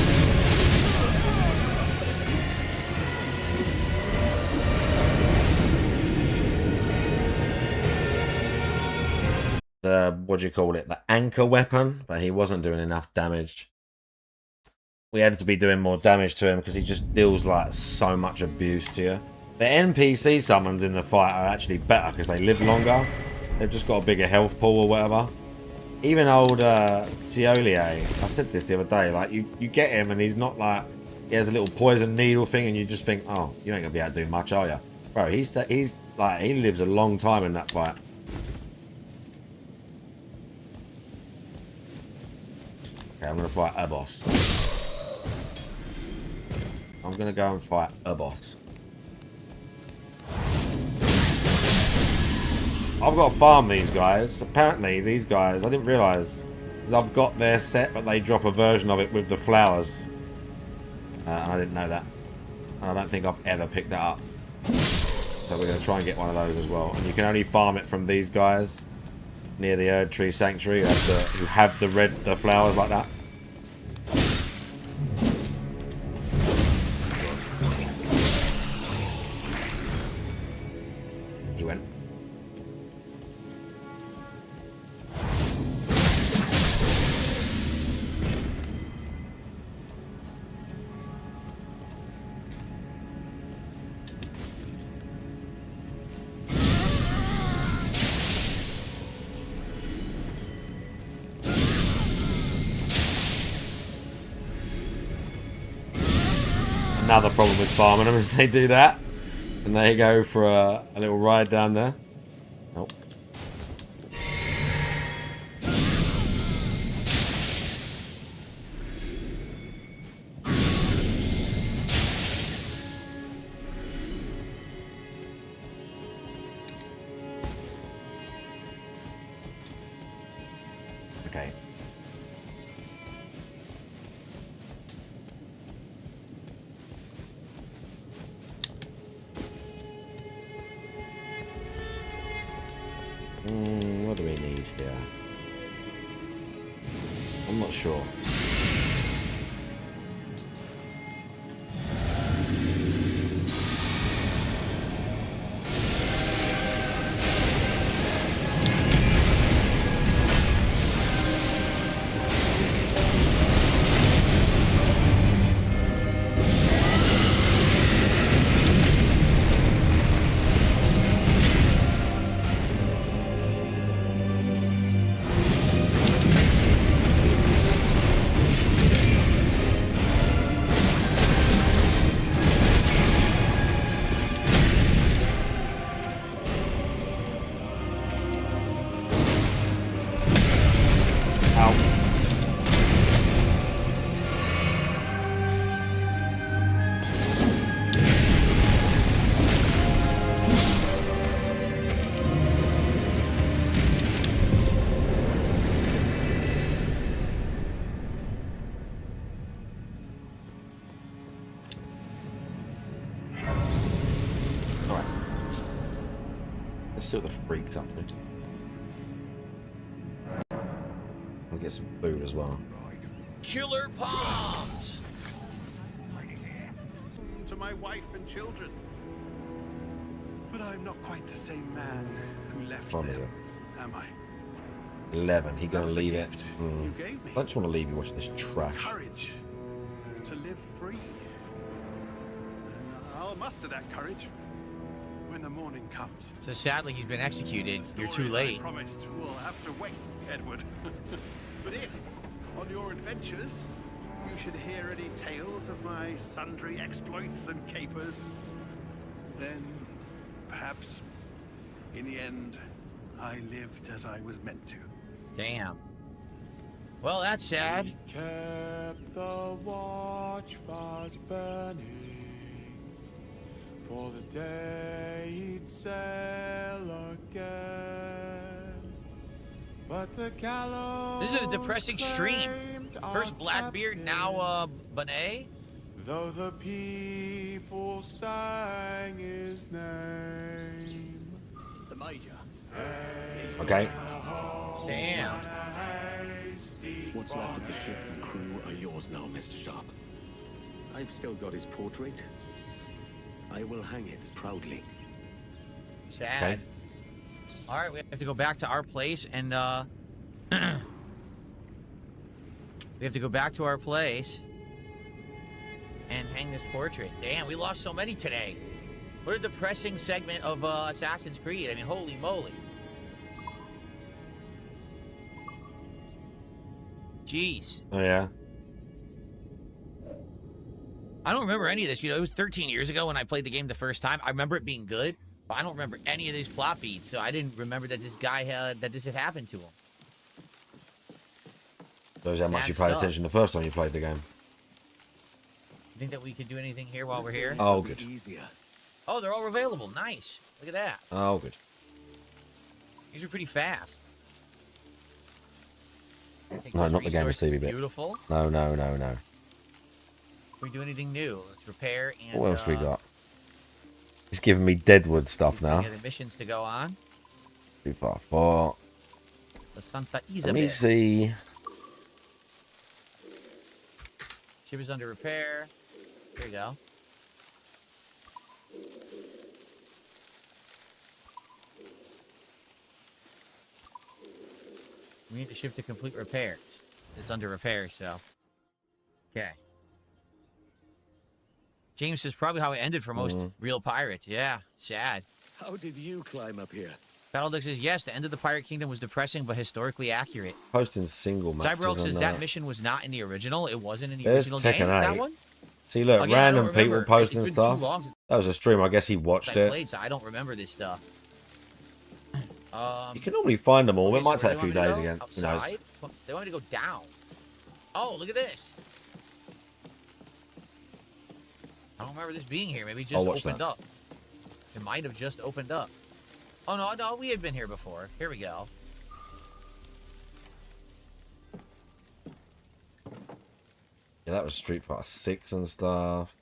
The, what do you call it? The anchor weapon, but he wasn't doing enough damage. We had to be doing more damage to him because he just deals like so much abuse to you. The NPC summons in the fight are actually better because they live longer. They've just got a bigger health pool or whatever. Even old Tiolier, I said this the other day, like you get him and he's not like he has a little poison needle thing, and you just think, oh, you ain't gonna be able to do much, are you? Bro, he's like, he lives a long time in that fight. Okay, I'm gonna fight a boss. I'm gonna go and fight a boss. I've got to farm these guys. Apparently, these guys, I didn't realise, because I've got their set, but they drop a version of it with the flowers. And I didn't know that. And I don't think I've ever picked that up. So we're going to try and get one of those as well. And you can only farm it from these guys near the Erd Tree Sanctuary who have the flowers like that. He went. Another problem with farming them is they do that, and they go for a little ride down there. Nope. Okay. What do we need here? I'm not sure. Let's see what the freak's up to. I'll get some food as well. Killer palms! To my wife and children. But I'm not quite the same man who left them, am I? 11. He gonna leave it. You gave me. I just want to leave you watching this trash. Courage to live free. And I'll muster that courage when the morning comes. So sadly, he's been executed. You're too late. I promised we'll have to wait, Edward. But if, on your adventures, you should hear any tales of my sundry exploits and capers, then perhaps, in the end, I lived as I was meant to. Damn. Well, that's sad. He kept the watch fast burning for the day he'd sail again. But the gallows This is a depressing stream. First Blackbeard, now Bonet. Though the people sang his name. The Major. Okay. Damn. What's left of the ship and crew are yours now, Mr. Sharp. I've still got his portrait. I will hang it proudly. Sad. Okay. All right, we have to go back to our place and we have to go back to our place and hang this portrait. Damn, we lost so many today. What a depressing segment of Assassin's Creed. I mean, holy moly. Jeez. Oh yeah. I don't remember any of this. You know, it was 13 years ago when I played the game the first time. I remember it being good, but I don't remember any of these plot beats, so I didn't remember that this had happened to him. Shows how much Sad you paid stuff. attention the first time you played the game. You think that we could do anything here while we're here? Oh, good. Oh, they're all available. Nice. Look at that. Oh, good. These are pretty fast. No, not the game of Stevie bit. Beautiful. No. Can we do anything new? Let's repair and... What else we got? He's giving me Deadwood stuff now. Any other missions to go on? Too far for. The Santa Isabel. Let me see. Ship is under repair. There you go. We need the ship to complete repairs. It's under repair, so. Okay. James says probably how it ended for most real pirates. Yeah, sad. How did you climb up here? Battleduck says, yes, the end of the Pirate Kingdom was depressing but historically accurate. Posting single matches. Cyberelk says on that mission was not in the original. It wasn't in the There's original Tekken game. 8. That one? See, look, Again, I random don't people remember. posting It's been stuff. too long since That was a stream. I guess he watched I it. played, so I don't remember this stuff. You can normally find them all. Okay, It might so take a where few do they days want me to again. go? Who knows? Outside? Well, they want me to go down. Oh, look at this. I don't remember this being here. Maybe it just opened up. It might have just opened up. Oh, no, we had been here before. Here we go. Yeah, that was Street Fighter 6 and stuff.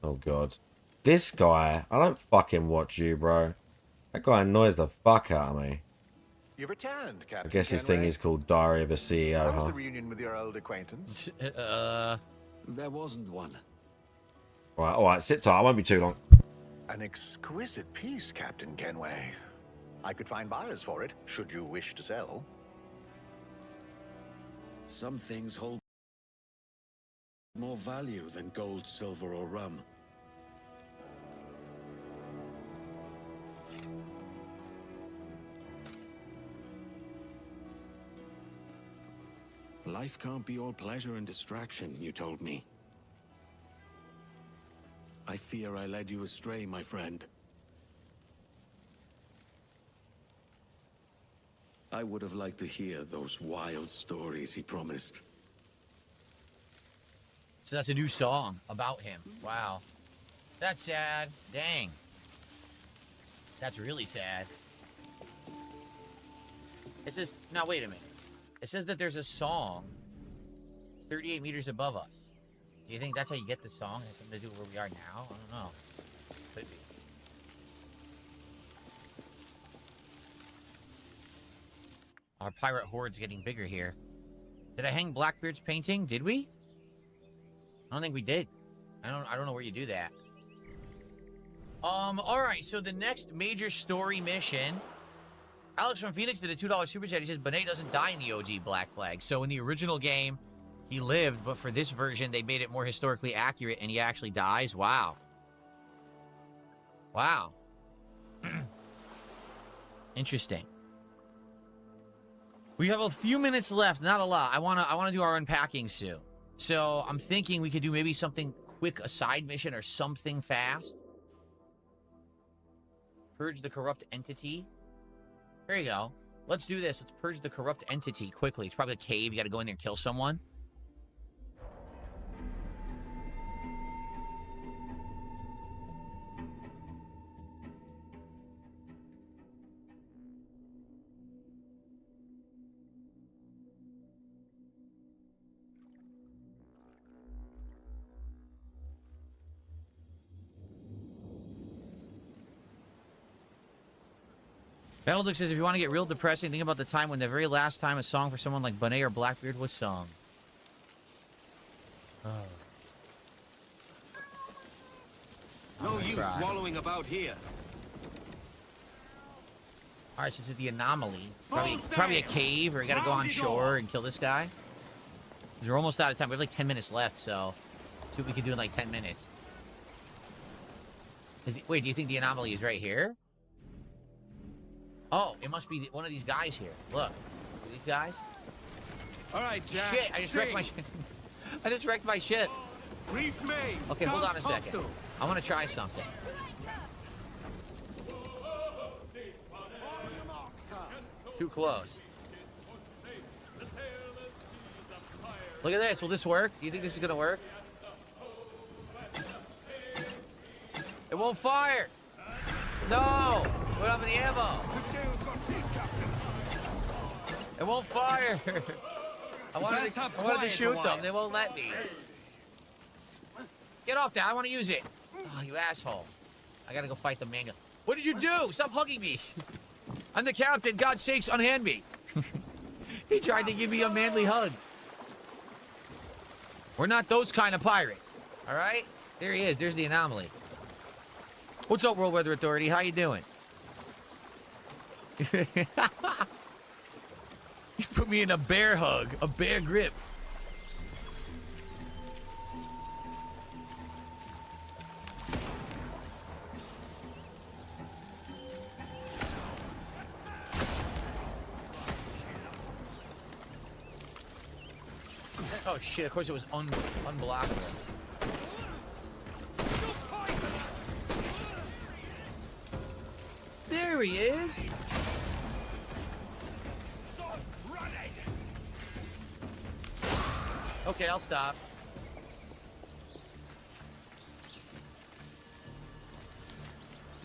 Oh, God. This guy, I don't fucking watch you, bro. That guy annoys the fuck out of me. You've returned, I Captain guess his thing Kenway. is called Diary of a CEO, How was huh? the reunion with your old acquaintance? There wasn't one. Alright, sit tight. I won't be too long. An exquisite piece, Captain Kenway. I could find buyers for it, should you wish to sell. Some things hold more value than gold, silver, or rum. Life can't be all pleasure and distraction, you told me. I fear I led you astray, my friend. I would have liked to hear those wild stories he promised. So that's a new song about him. Wow. That's sad. Dang. That's really sad. It says, now wait a minute. It says that there's a song 38 meters above us. Do you think that's how you get the song? It has something to do with where we are now? I don't know. Could be. Our pirate horde's getting bigger here. Did I hang Blackbeard's painting? Did we? I don't think we did. I don't know where you do that. Alright, so the next major story mission. Alex from Phoenix did a $2 super chat. He says, Benet doesn't die in the OG Black Flag. So in the original game, he lived, but for this version, they made it more historically accurate, and he actually dies. Wow. Wow. Interesting. We have a few minutes left, not a lot. I wanna do our unpacking soon. So I'm thinking we could do maybe something quick, a side mission or something fast. Purge the corrupt entity. There you go. Let's do this. Let's purge the corrupt entity quickly. It's probably a cave. You got to go in there and kill someone. Battleduck says, if you want to get real depressing, think about the time when the very last time a song for someone like Benet or Blackbeard was sung. Oh. No use wallowing about here. Alright, so this is the anomaly. Probably a cave, or you gotta go on shore and kill this guy. We're almost out of time. We have like 10 minutes left, so see what we can do in like 10 minutes. Wait, do you think the anomaly is right here? Oh, it must be one of these guys here. Look. These guys. All right, Jack. Shit, I just wrecked my ship. I just wrecked my ship. Okay, hold on a second. I want to try something. Too close. Look at this. Will this work? Do you think this is going to work? It won't fire. No. We don't have any ammo. It won't fire. I wanted to shoot them. They won't let me. Get off that. I want to use it. Oh, you asshole. I got to go fight the manual. What did you do? Stop hugging me. I'm the captain. God's sakes, unhand me. He tried to give me a manly hug. We're not those kind of pirates. All right? There he is. There's the anomaly. What's up, World Weather Authority? How you doing? You put me in a bear hug. A bear grip. Oh shit, of course it was unblockable. There he is! Stop running! Okay, I'll stop.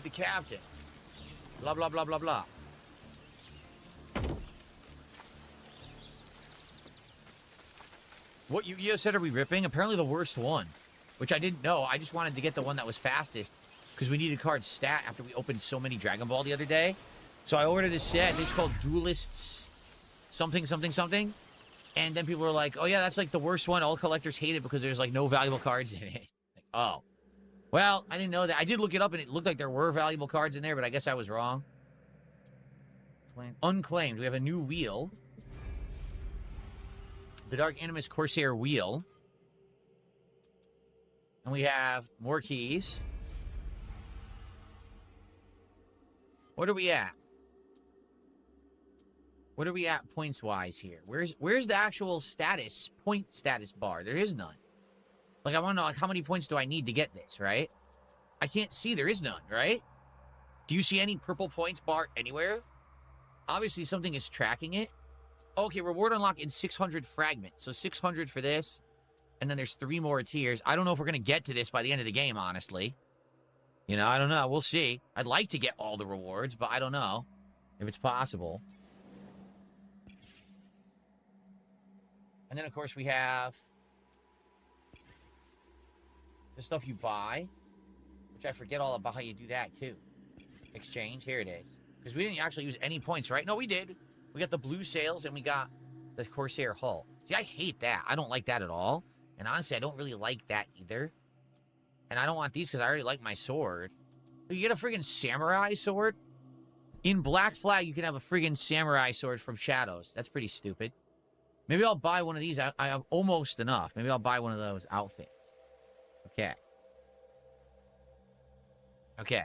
The captain. Blah, blah, blah, blah, blah. What Yu-Gi-Oh set are we ripping? Apparently the worst one, which I didn't know. I just wanted to get the one that was fastest because we needed card stat after we opened so many Dragon Ball the other day. So I ordered this set. It's called Duelists something, something, something. And then people were like, oh yeah, that's like the worst one. All collectors hate it because there's like no valuable cards in it. Like, oh. Well, I didn't know that. I did look it up and it looked like there were valuable cards in there, but I guess I was wrong. Unclaimed. We have a new wheel. The Dark Animus Corsair wheel. And we have more keys. What are we at? What are we at points-wise here? Where's the actual point status bar? There is none. Like, I want to know, like, how many points do I need to get this, right? I can't see. There is none, right? Do you see any purple points bar anywhere? Obviously, something is tracking it. Okay, reward unlock in 600 fragments. So 600 for this. And then there's 3 more tiers. I don't know if we're going to get to this by the end of the game, honestly. You know, I don't know. We'll see. I'd like to get all the rewards, but I don't know if it's possible. And then, of course, we have the stuff you buy, which I forget all about how you do that, too. Exchange. Here it is. Because we didn't actually use any points, right? No, we did. We got the blue sails, and we got the Corsair hull. See, I hate that. I don't like that at all. And honestly, I don't really like that either. And I don't want these because I already like my sword. You get a friggin' samurai sword? In Black Flag, you can have a friggin' samurai sword from Shadows. That's pretty stupid. Maybe I'll buy one of these. I have almost enough. Maybe I'll buy one of those outfits. Okay. Okay.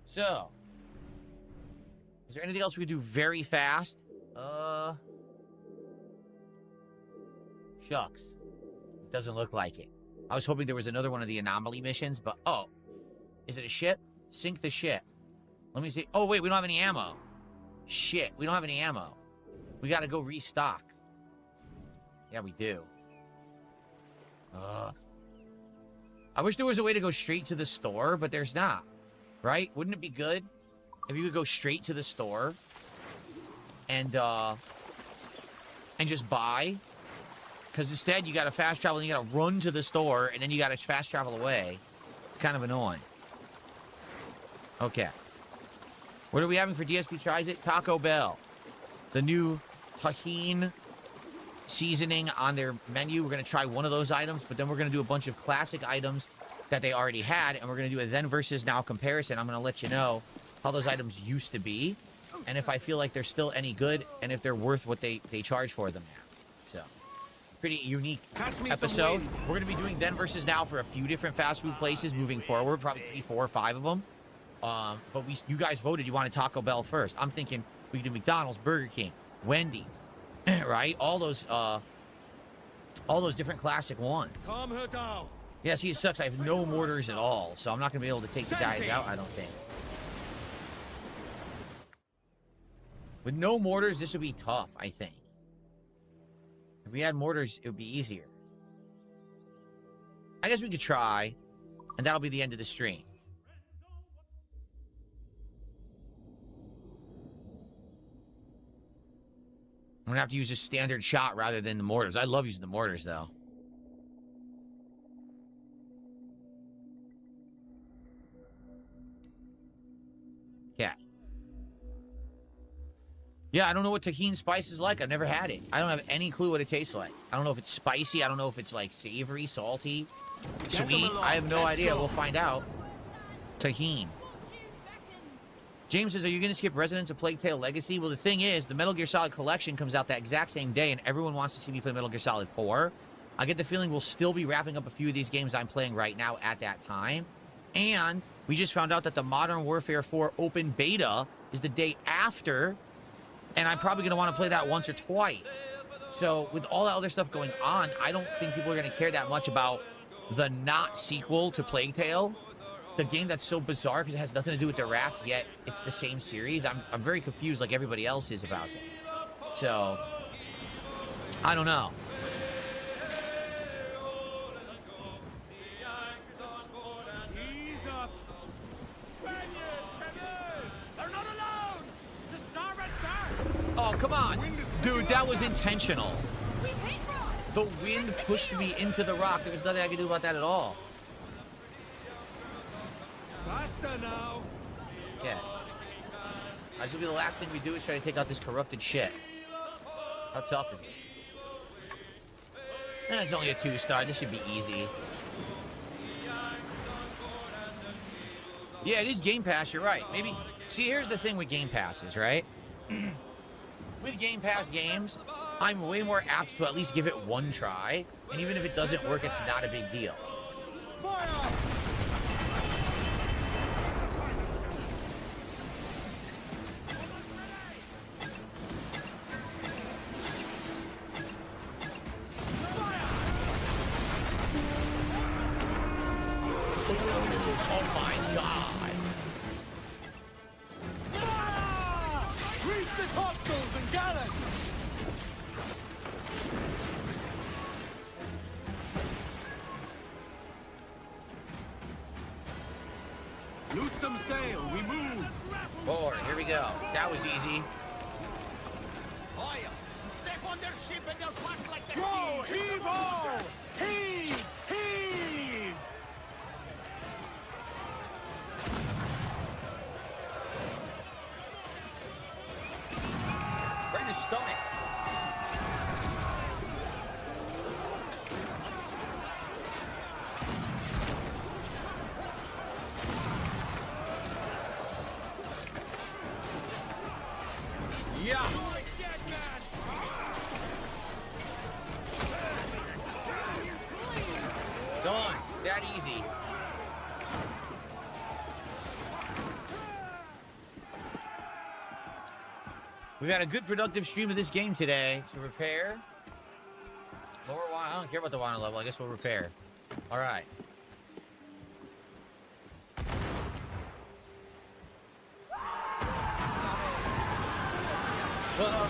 So, is there anything else we can do very fast? Shucks. Doesn't look like it. I was hoping there was another one of the anomaly missions, but oh. Is it a ship? Sink the ship. Let me see. Oh, wait, we don't have any ammo. Shit, we don't have any ammo. We gotta go restock. Yeah, we do. I wish there was a way to go straight to the store, but there's not. Right? Wouldn't it be good if you could go straight to the store and just buy? Because instead, you got to fast travel and you got to run to the store and then you got to fast travel away. It's kind of annoying. Okay. What are we having for DSP Tries It? Taco Bell. The new tahini seasoning on their menu. We're going to try one of those items, but then we're going to do a bunch of classic items that they already had, and we're going to do a then versus now comparison. I'm going to let you know how those items used to be, and if I feel like they're still any good, and if they're worth what they charge for them now. So, pretty unique episode. We're going to be doing then versus now for a few different fast food places moving forward, probably 3, 4, or 5 of them. But you guys voted you wanted Taco Bell first. I'm thinking we can do McDonald's, Burger King, Wendy's, Right? All those different classic ones. Calm her down. Yeah, see, it sucks. I have no mortars at all, so I'm not going to be able to take the guys out, I don't think. With no mortars, this would be tough, I think. If we had mortars, it would be easier. I guess we could try, and that'll be the end of the stream. I'm going to have to use a standard shot rather than the mortars. I love using the mortars, though. Yeah. Yeah, I don't know what tahini spice is like. I've never had it. I don't have any clue what it tastes like. I don't know if it's spicy. I don't know if it's like savory, salty, sweet. I have no idea. We'll find out. Tahini. James says, are you going to skip Residence of Plague Tale Legacy? Well, the thing is, the Metal Gear Solid Collection comes out that exact same day, and everyone wants to see me play Metal Gear Solid 4. I get the feeling we'll still be wrapping up a few of these games I'm playing right now at that time. And we just found out that the Modern Warfare 4 open beta is the day after, and I'm probably going to want to play that once or twice. So with all that other stuff going on, I don't think people are going to care that much about the not sequel to Plague Tale. The game that's so bizarre because it has nothing to do with the rats, yet it's the same series. I'm very confused like everybody else is about it. So, I don't know. Ease up. Spaniards, canoe! They're not alone! The starboard side! Oh, come on. Dude, that was intentional. The wind pushed me into the rock. There was nothing I could do about that at all. Faster now. Yeah. This will be the last thing we do is try to take out this corrupted shit. How tough is it? It's only a 2-star. This should be easy. Yeah, it is Game Pass. You're right. Maybe. See, here's the thing with Game Passes, right? With Game Pass games, I'm way more apt to at least give it one try. And even if it doesn't work, it's not a big deal. Fire! Oh my god. Fire! Reef the topsails and gallants! Loose some sail, we move! Forward, here we go. That was easy. Step on their ship and they'll flap like the Go, sea! Heave ho! Heave! Heave! Right in the stomach. Yeah. Done. That easy. We've had a good productive stream of this game today. To repair. Lower wine. I don't care about the wine level. I guess we'll repair. All right. Well,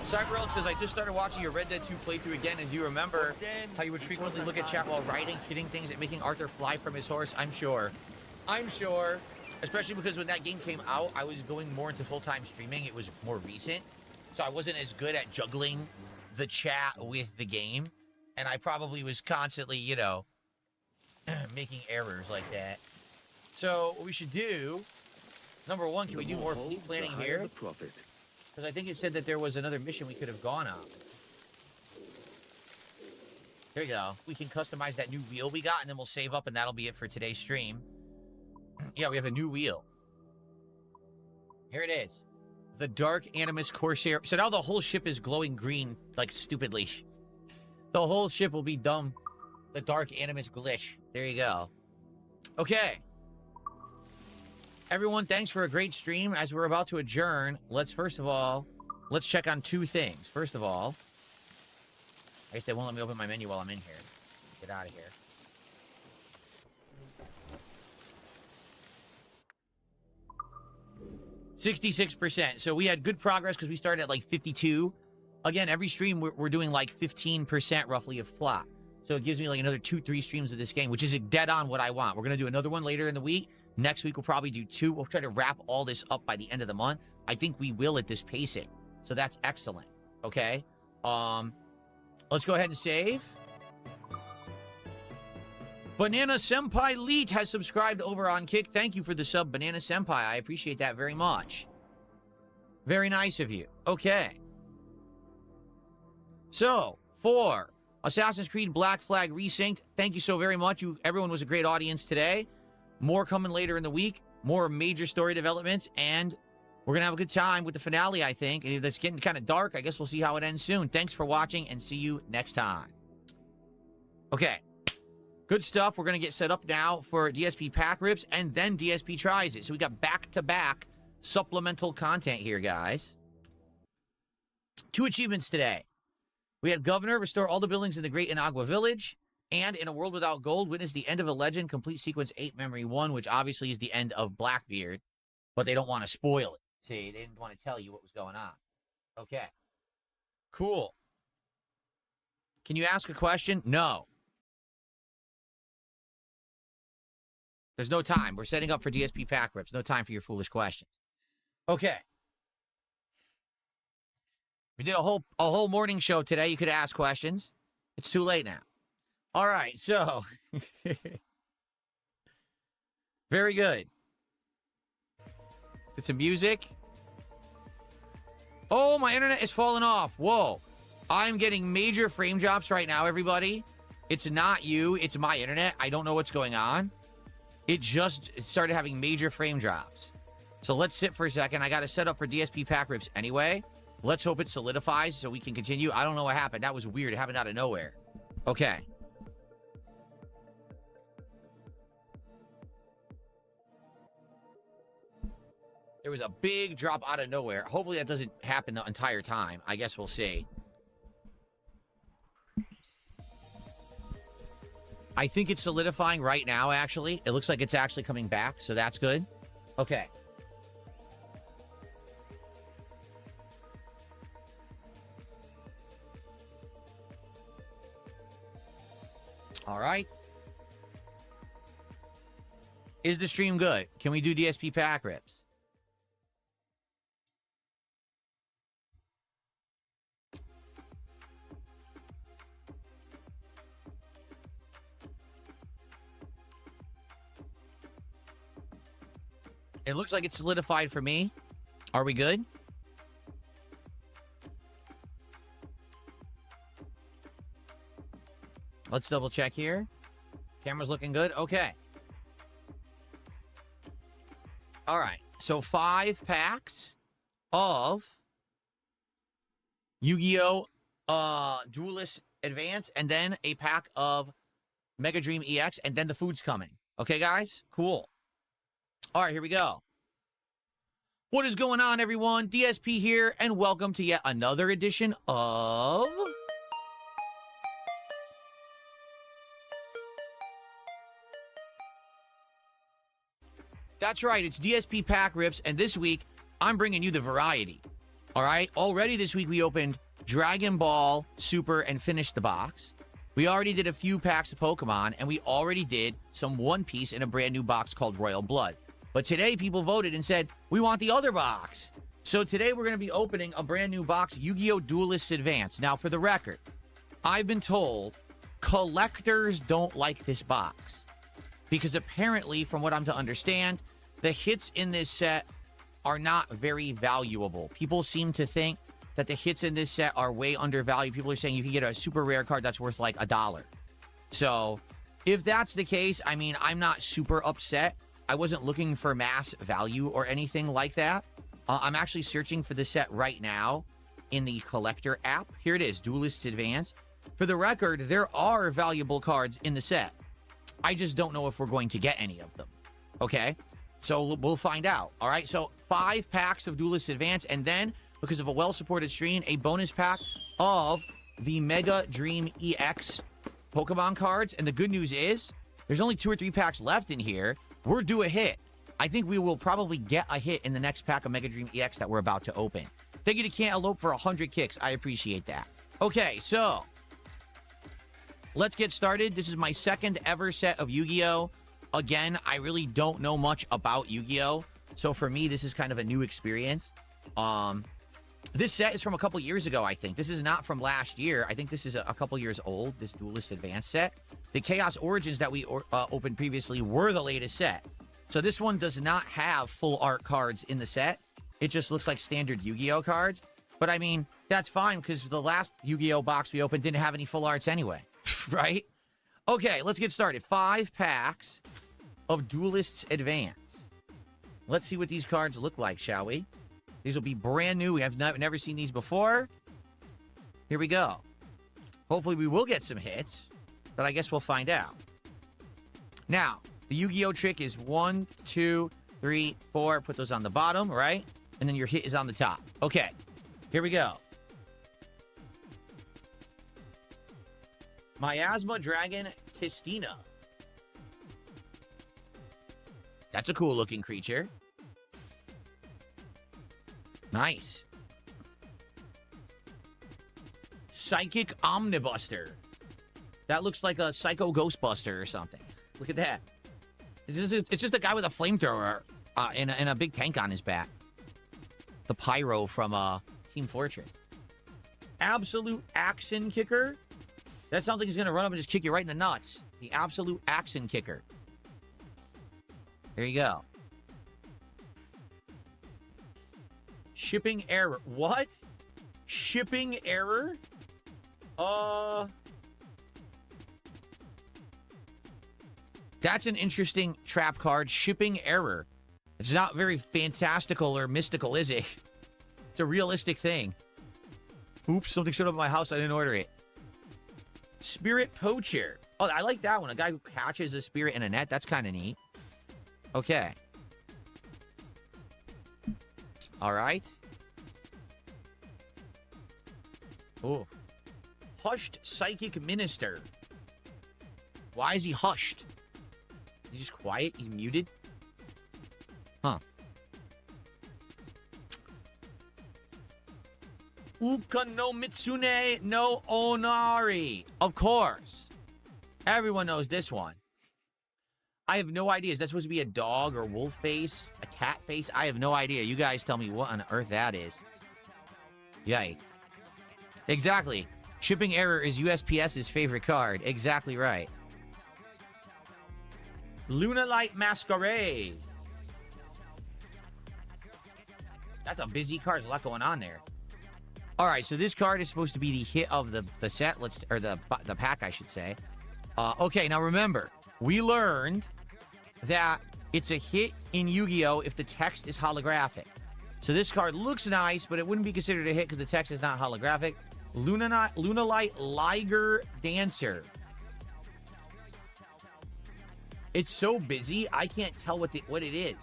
Cyberelk says, I just started watching your Red Dead 2 playthrough again, and do you remember how you would frequently look at chat while writing, hitting things, and making Arthur fly from his horse? I'm sure. I'm sure. Especially because when that game came out, I was going more into full-time streaming. It was more recent. So I wasn't as good at juggling the chat with the game. And I probably was constantly, you know, making errors like that. So what we should do, number one, can we do more fleet planning here? Because I think it said that there was another mission we could have gone on. There you go. We can customize that new wheel we got, and then we'll save up, and that'll be it for today's stream. Yeah, we have a new wheel. Here it is. The Dark Animus Corsair. So now the whole ship is glowing green, like, stupidly. The whole ship will be dumb. The Dark Animus glitch. There you go. Okay. Everyone, thanks for a great stream. As we're about to adjourn, let's first of all let's check on two things. First of all, I guess they won't let me open my menu while I'm in here. Get out of here. %66%. So we had good progress because we started at like 52. Again, every stream we're doing like 15% roughly of plot. So it gives me like another 2-3 streams of this game, which is dead on what I want. We're going to do another one later in the week. Next week we'll probably do 2. We'll try to wrap all this up by the end of the month. I think we will at this pacing. So that's excellent. Okay. Let's go ahead and save. Banana Senpai Leet has subscribed over on Kick. Thank you for the sub, Banana Senpai. I appreciate that very much. Very nice of you. Okay. So, for Assassin's Creed Black Flag Resynced, thank you so very much. Everyone was a great audience today. More coming later in the week. More major story developments. And we're going to have a good time with the finale, I think. And it's getting kind of dark. I guess we'll see how it ends soon. Thanks for watching, and see you next time. Okay. Good stuff. We're going to get set up now for DSP Pack Rips and then DSP Tries It. So we got back-to-back supplemental content here, guys. 2 achievements today. We had Governor, restore all the buildings in the Great Inagua Village, and In a World Without Gold, witness the end of a legend, complete sequence 8, Memory 1, which obviously is the end of Blackbeard, but they don't want to spoil it. See, they didn't want to tell you what was going on. Okay. Cool. Can you ask a question? No. There's no time. We're setting up for DSP Pack Rips. No time for your foolish questions. Okay. We did a whole morning show today. You could ask questions. It's too late now. All right, so. Very good. Get some music. Oh, my internet is falling off. Whoa. I'm getting major frame drops right now, everybody. It's not you. It's my internet. I don't know what's going on. It started having major frame drops. So let's sit for a second. I got to set up for DSP Pack Rips anyway. Let's hope it solidifies so we can continue. I don't know what happened. That was weird. It happened out of nowhere. Okay. There was a big drop out of nowhere. Hopefully that doesn't happen the entire time. I guess we'll see. I think it's solidifying right now, actually. It looks like it's actually coming back, so that's good. Okay. All right. Is the stream good? Can we do DSP Pack Rips? It looks like it's solidified for me. Are we good? Let's double check here. Camera's looking good. Okay. All right. So 5 packs of Yu-Gi-Oh! Duelist Advance, and then a pack of Mega Dream EX, and then the food's coming. Okay, guys? Cool. All right, here we go. What is going on, everyone? DSP here, and welcome to yet another edition of... That's right, it's DSP Pack Rips, and this week, I'm bringing you the variety. All right? Already this week, we opened Dragon Ball Super and finished the box. We already did a few packs of Pokemon, and we already did some One Piece in a brand new box called Royal Blood. But today, people voted and said, we want the other box. So today, we're going to be opening a brand new box, Yu-Gi-Oh! Duelist Advance. Now, for the record, I've been told collectors don't like this box. Because apparently, from what I'm to understand, the hits in this set are not very valuable. People seem to think that the hits in this set are way undervalued. People are saying you can get a super rare card that's worth like $1. So, if that's the case, I mean, I'm not super upset. I wasn't looking for mass value or anything like that. I'm actually searching for the set right now in the collector app. Here it is, Duelist Advance. For the record, there are valuable cards in the set. I just don't know if we're going to get any of them. Okay? So we'll find out. All right. So 5 packs of Duelist Advance, and then because of a well-supported stream, a bonus pack of the Mega Dream EX Pokemon cards. And the good news is there's only 2 or 3 packs left in here. We're due a hit. I think we will probably get a hit in the next pack of Mega Dream EX that we're about to open. Thank you to Cantaloupe for 100 kicks. I appreciate that. Okay, so let's get started. This is my second ever set of Yu-Gi-Oh! Again, I really don't know much about Yu-Gi-Oh! So for me, this is kind of a new experience. This set is from a couple years ago, I think. This is not from last year. I think this is a couple years old, this Duelist Advance set. The Chaos Origins that we opened previously were the latest set. So this one does not have full art cards in the set. It just looks like standard Yu-Gi-Oh! Cards. But I mean, that's fine because the last Yu-Gi-Oh! Box we opened didn't have any full arts anyway. Right? Okay, let's get started. 5 packs of Duelists Advance. Let's see what these cards look like, shall we? These will be brand new. We have never seen these before. Here we go. Hopefully we will get some hits, but I guess we'll find out. Now, the Yu-Gi-Oh! Trick is 1, 2, 3, 4. Put those on the bottom, right? And then your hit is on the top. Okay, here we go. Miasma Dragon Tistina. That's a cool looking creature. Nice. Psychic Omnibuster. That looks like a Psycho Ghostbuster or something. Look at that. It's just a guy with a flamethrower and a big tank on his back. The Pyro from Team Fortress. Absolute Axon Kicker. That sounds like he's going to run up and just kick you right in the nuts. The Absolute Axon Kicker. There you go. Shipping error. What? Shipping error? That's an interesting trap card. Shipping error. It's not very fantastical or mystical, is it? It's a realistic thing. Oops, something showed up at my house. I didn't order it. Spirit Poacher. Oh, I like that one. A guy who catches a spirit in a net. That's kind of neat. Okay. All right. Oh. Hushed Psychic Minister. Why is he hushed? Is he just quiet? He's muted? Huh. Uka no Mitsune no Onari. Of course. Everyone knows this one. I have no idea. Is that supposed to be a dog or wolf face? A cat face? I have no idea. You guys tell me what on earth that is. Yikes. Exactly. Shipping error is USPS's favorite card. Exactly right. Lunalight Masquerade. That's a busy card. There's a lot going on there. All right, so this card is supposed to be the hit of the set. Or the pack, I should say. Okay, now remember, we learned that it's a hit in Yu-Gi-Oh! If the text is holographic. So this card looks nice, but it wouldn't be considered a hit because the text is not holographic. Lunalight Liger Dancer. It's so busy, I can't tell what it is.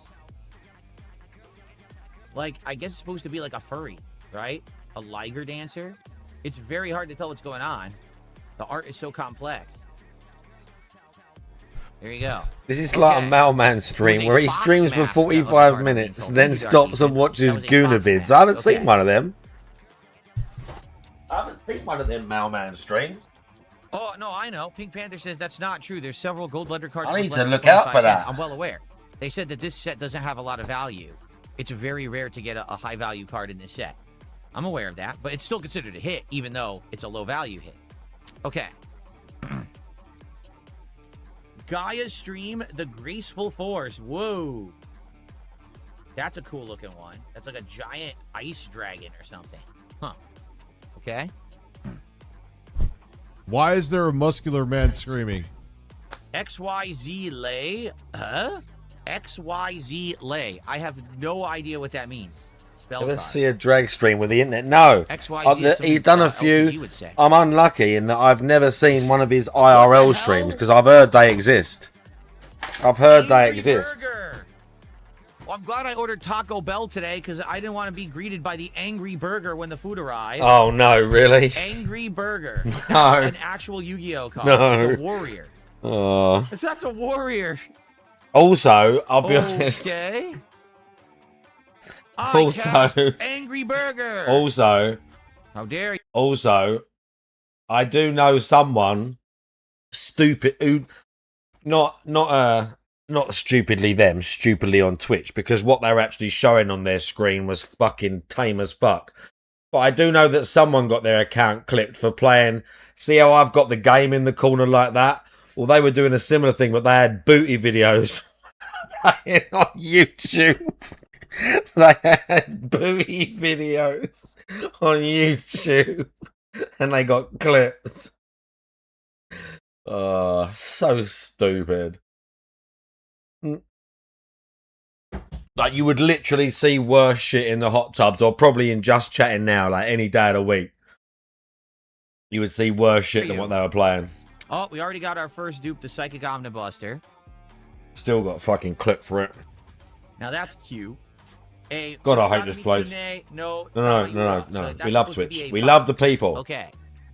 Like, I guess it's supposed to be like a furry, right? A Liger Dancer. It's very hard to tell what's going on. The art is so complex. There you go. This is like a Mailman stream where he streams for 45 minutes, then stops and watches Gooner vids. I haven't seen one of them. I haven't seen one of them Mailman streams. Oh, no, I know. Pink Panther says that's not true. There's several gold letter cards. I need to look out for that. I'm well aware. They said that this set doesn't have a lot of value. It's very rare to get a high value card in this set. I'm aware of that, but it's still considered a hit, even though it's a low value hit. Okay. Gaia Stream, the Graceful Force. Whoa. That's a cool looking one. That's like a giant ice dragon or something. Huh. Okay. Why is there a muscular man screaming? XYZ Lay. Huh? XYZ Lay. I have no idea what that means. Let's see a drag stream with the internet. No. He's done a few. I'm unlucky in that I've never seen one of his IRL streams because I've heard they exist. I've heard they exist. Well, I'm glad I ordered Taco Bell today because I didn't want to be greeted by the Angry Burger when the food arrived. Oh, no, really? Angry Burger. No. That's an actual Yu-Gi-Oh card. No. It's a warrior. That's a warrior. Also, I'll be honest. Okay. Also, Angry Burger. Also, how dare you? Also, I do know someone stupid who not stupidly them, stupidly on Twitch, because what they were actually showing on their screen was fucking tame as fuck. But I do know that someone got their account clipped for playing. See how I've got the game in the corner like that? Well, they were doing a similar thing, but they had booty videos playing on YouTube. They had booty videos on YouTube, and they got clipped. Oh, so stupid. Like, you would literally see worse shit in the hot tubs, or probably in Just Chatting Now, like any day of the week. You would see worse shit than what they were playing. Oh, we already got our first dupe, the Psychic Omnibuster. Still got fucking clip for it. Now that's cute. Hey, God, I hate this place. No. So we love Twitch. We love the people. Okay.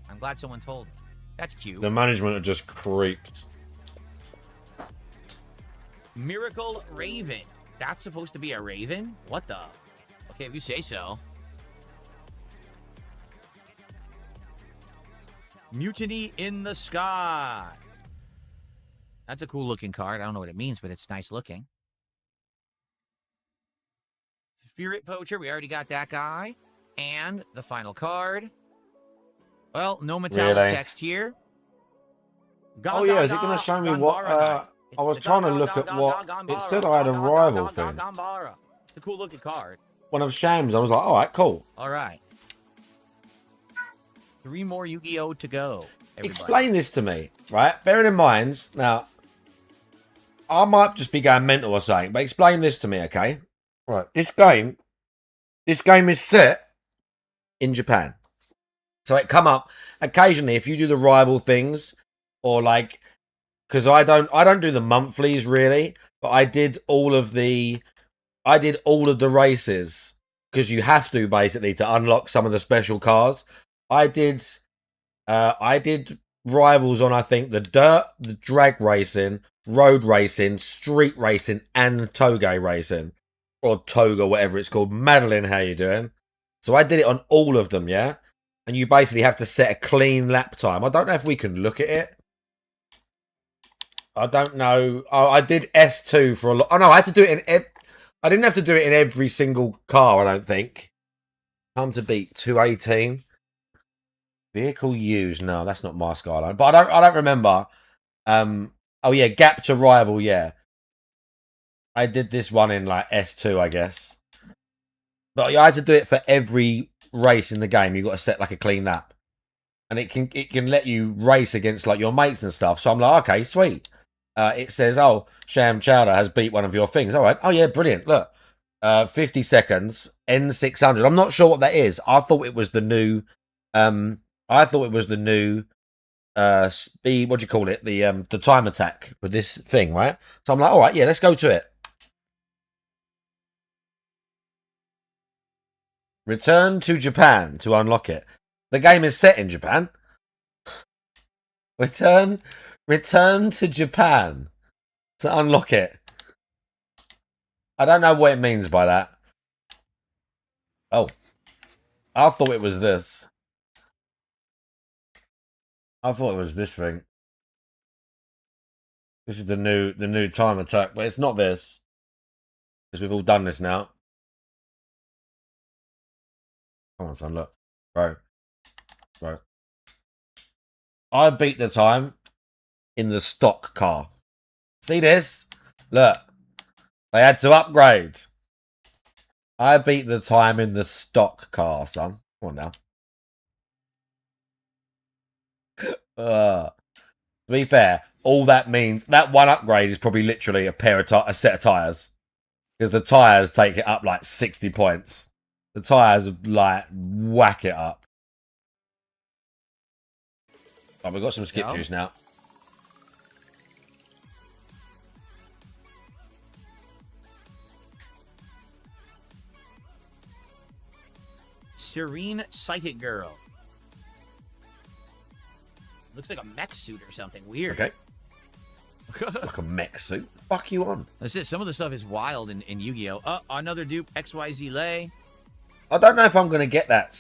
I'm glad someone told me. That's cute. The management are just creeped. Miracle Raven. That's supposed to be a raven? What the? Okay, if you say so. Mutiny in the Sky. That's a cool looking card. I don't know what it means, but it's nice looking. Spirit Poacher. We already got that guy. And the final card. Well, no metallic text here. Oh yeah, is it going to show me what? I was trying to look at what it said. I had a rival thing. It's a cool looking card. One of Shams. I was like, all right, cool. All right. 3 more Yu-Gi-Oh to go. Everybody. Explain this to me, right? Bearing in mind, now, I might just be going mental or something, but explain this to me, okay? Right, this game is set in Japan. So it come up occasionally if you do the rival things, or like, because I don't do the monthlies really, but I did all of the races because you have to basically to unlock some of the special cars. I did rivals on, I think, the dirt, the drag racing, road racing, street racing, and toge racing, or toga, whatever it's called. Madeline, how you doing? So I did it on all of them, yeah. And you basically have to set a clean lap time. I don't know if we can look at it. I don't know. Oh, I did S2 for a lot. Oh no, I had to do it in. I didn't have to do it in every single car. I don't think. Time to beat 218. Vehicle used. No, that's not my Skyline. But I don't remember. Oh yeah, gap to rival. Yeah, I did this one in like S2, I guess. But I had to do it for every race in the game. You got to set like a clean lap, and it can let you race against like your mates and stuff. So I'm like, okay, sweet. It says, oh, Sham Chowder has beat one of your things. All right. Oh yeah, brilliant. Look, 50 seconds, N600. I'm not sure what that is. I thought it was the new. Speed, what do you call it? The time attack with this thing, right? So I'm like, all right, yeah, let's go to it. Return to Japan to unlock it. The game is set in Japan. Return to Japan to unlock it. I don't know what it means by that. Oh, I thought it was this. I thought it was this thing. This is the new time attack, but it's not this. Because we've all done this now. Come on, son, look. Bro. I beat the time in the stock car. See this? Look. They had to upgrade. I beat the time in the stock car, son. Come on now. To be fair, all that means, that one upgrade is probably literally a set of tyres. Because the tyres take it up like 60 points. The tyres like whack it up. Oh, we've got some skip juice now. Serene Psychic Girl. Looks like a mech suit or something weird. Okay. Like a mech suit. Fuck you on. That's it. Some of the stuff is wild in Yu-Gi-Oh. Another dupe, XYZ Lay. I don't know if I'm going to get that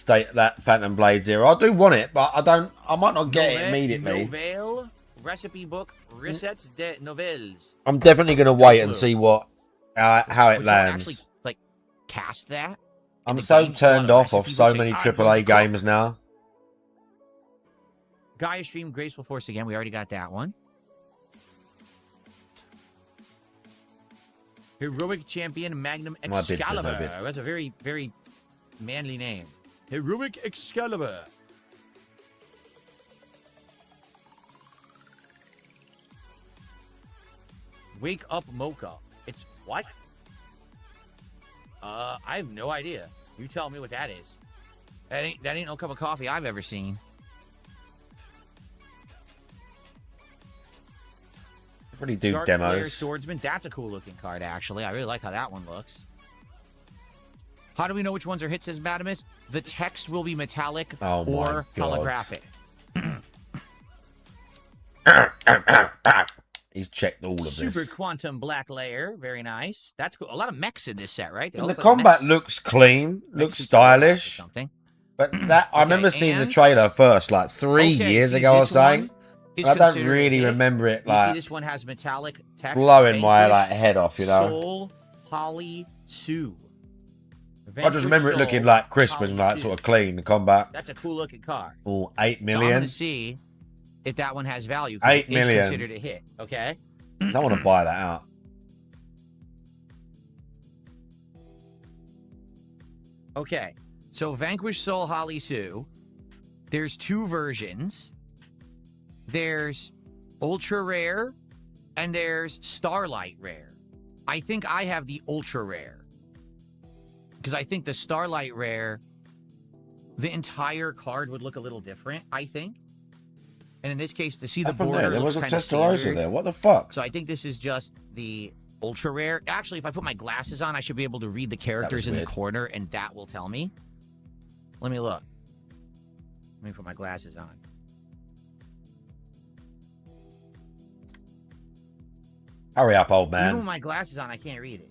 Phantom Blade Zero. I do want it, but I might not get it immediately. Nouvelle recipe book, Recettes de Nouvelles. I'm definitely going to wait and see how it lands. Actually, like, cast that. I'm so turned off so many AAA games now. Gaia Stream, Graceful Force again. We already got that one. Heroic Champion, Magnum Excalibur. That's a very, very manly name. Heroic Excalibur. Wake Up Mocha. It's what? I have no idea. You tell me what that is. That ain't no cup of coffee I've ever seen. Really do Dark demos. Glare Swordsman. That's a cool looking card, actually. I really like how that one looks. How do we know which ones are hits, says Madamus? The text will be metallic or holographic. He's checked all of Super this. Quantum Black Layer. Very nice. That's cool. A lot of mechs in this set, right? And the combat looks clean, looks stylish. But that I remember seeing the trailer first, like 3 years ago or something. I don't really remember it You like see this one has metallic text. blowing my like head off, you know. Soul Holly Sue. I just remember it looking like crisp and like sort of clean, the combat. That's a cool looking card. Oh, 8 So I'm million. gonna see if that one has value. 'Cause 8 it is million. considered a hit. Okay. So I want to buy that out. Okay. So Vanquish Soul Holly Sue. There's two versions. There's Ultra Rare and there's Starlight Rare. I think I have the Ultra Rare. Because I think the Starlight Rare, the entire card would look a little different, I think. And in this case, to see the border, there was a looks kinda Testarossa standard. there. What the fuck? So I think this is just the Ultra Rare. Actually, if I put my glasses on, I should be able to read the characters in the corner, and that will tell me. Let me look. Let me put my glasses on. Hurry up, old Even man. with my glasses on, I can't read it.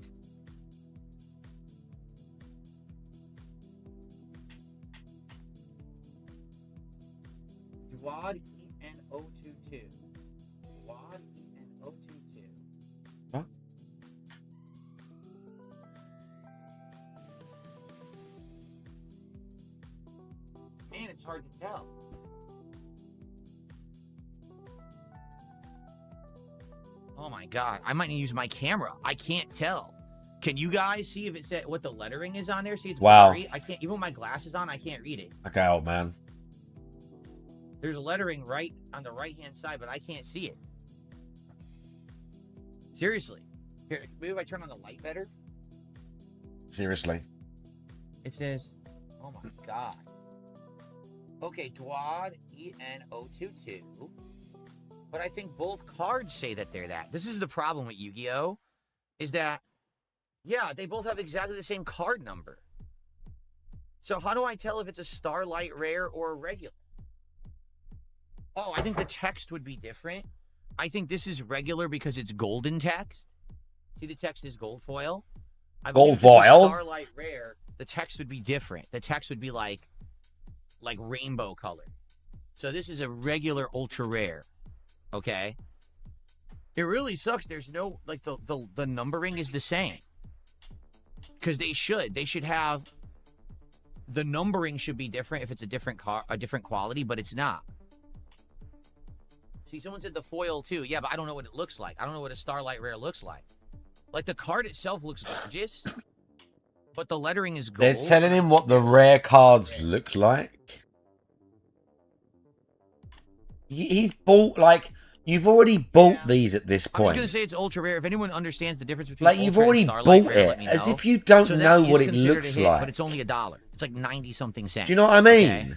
Duad EN022. Duad EN022. Huh? Man, it's hard to tell. Oh my god, I might need to use my camera. I can't tell. Can you guys see if it said what the lettering is on there? See, it's Wow. blurry. I can't, even with my glasses on, I can't read it. Okay, old man. There's lettering right on the right-hand side, but I can't see it. Seriously. Here, maybe if I turn on the light better. Seriously. It says, oh my god. Okay, Duad EN022. But I think both cards say that they're that. This is the problem with Yu-Gi-Oh! Is that, yeah, they both have exactly the same card number. So how do I tell if it's a Starlight Rare or a regular? Oh, I think the text would be different. I think this is regular because it's golden text. See, the text is gold foil. I believe Gold if this is foil? Starlight Rare, the text would be different. The text would be like rainbow color. So this is a regular ultra rare. Okay? It really sucks. There's no, like, the numbering is the same. Because they should have, the numbering should be different if it's a different quality, but it's not. See, someone said the foil too. Yeah, but I don't know what it looks like. I don't know what a Starlight Rare looks like. Like, the card itself looks gorgeous, but the lettering is gold. They're telling him what the rare cards look like. He's bought, like, you've already bought these at this I'm just point. gonna say it's ultra rare. If anyone understands the difference between Like, you've Ultra already and Starlight bought Rare, it, let me as know. if you don't So that know is what it considered looks a hit, like. But it's only $1. It's like 90-something cents. Do you know what I mean? Okay?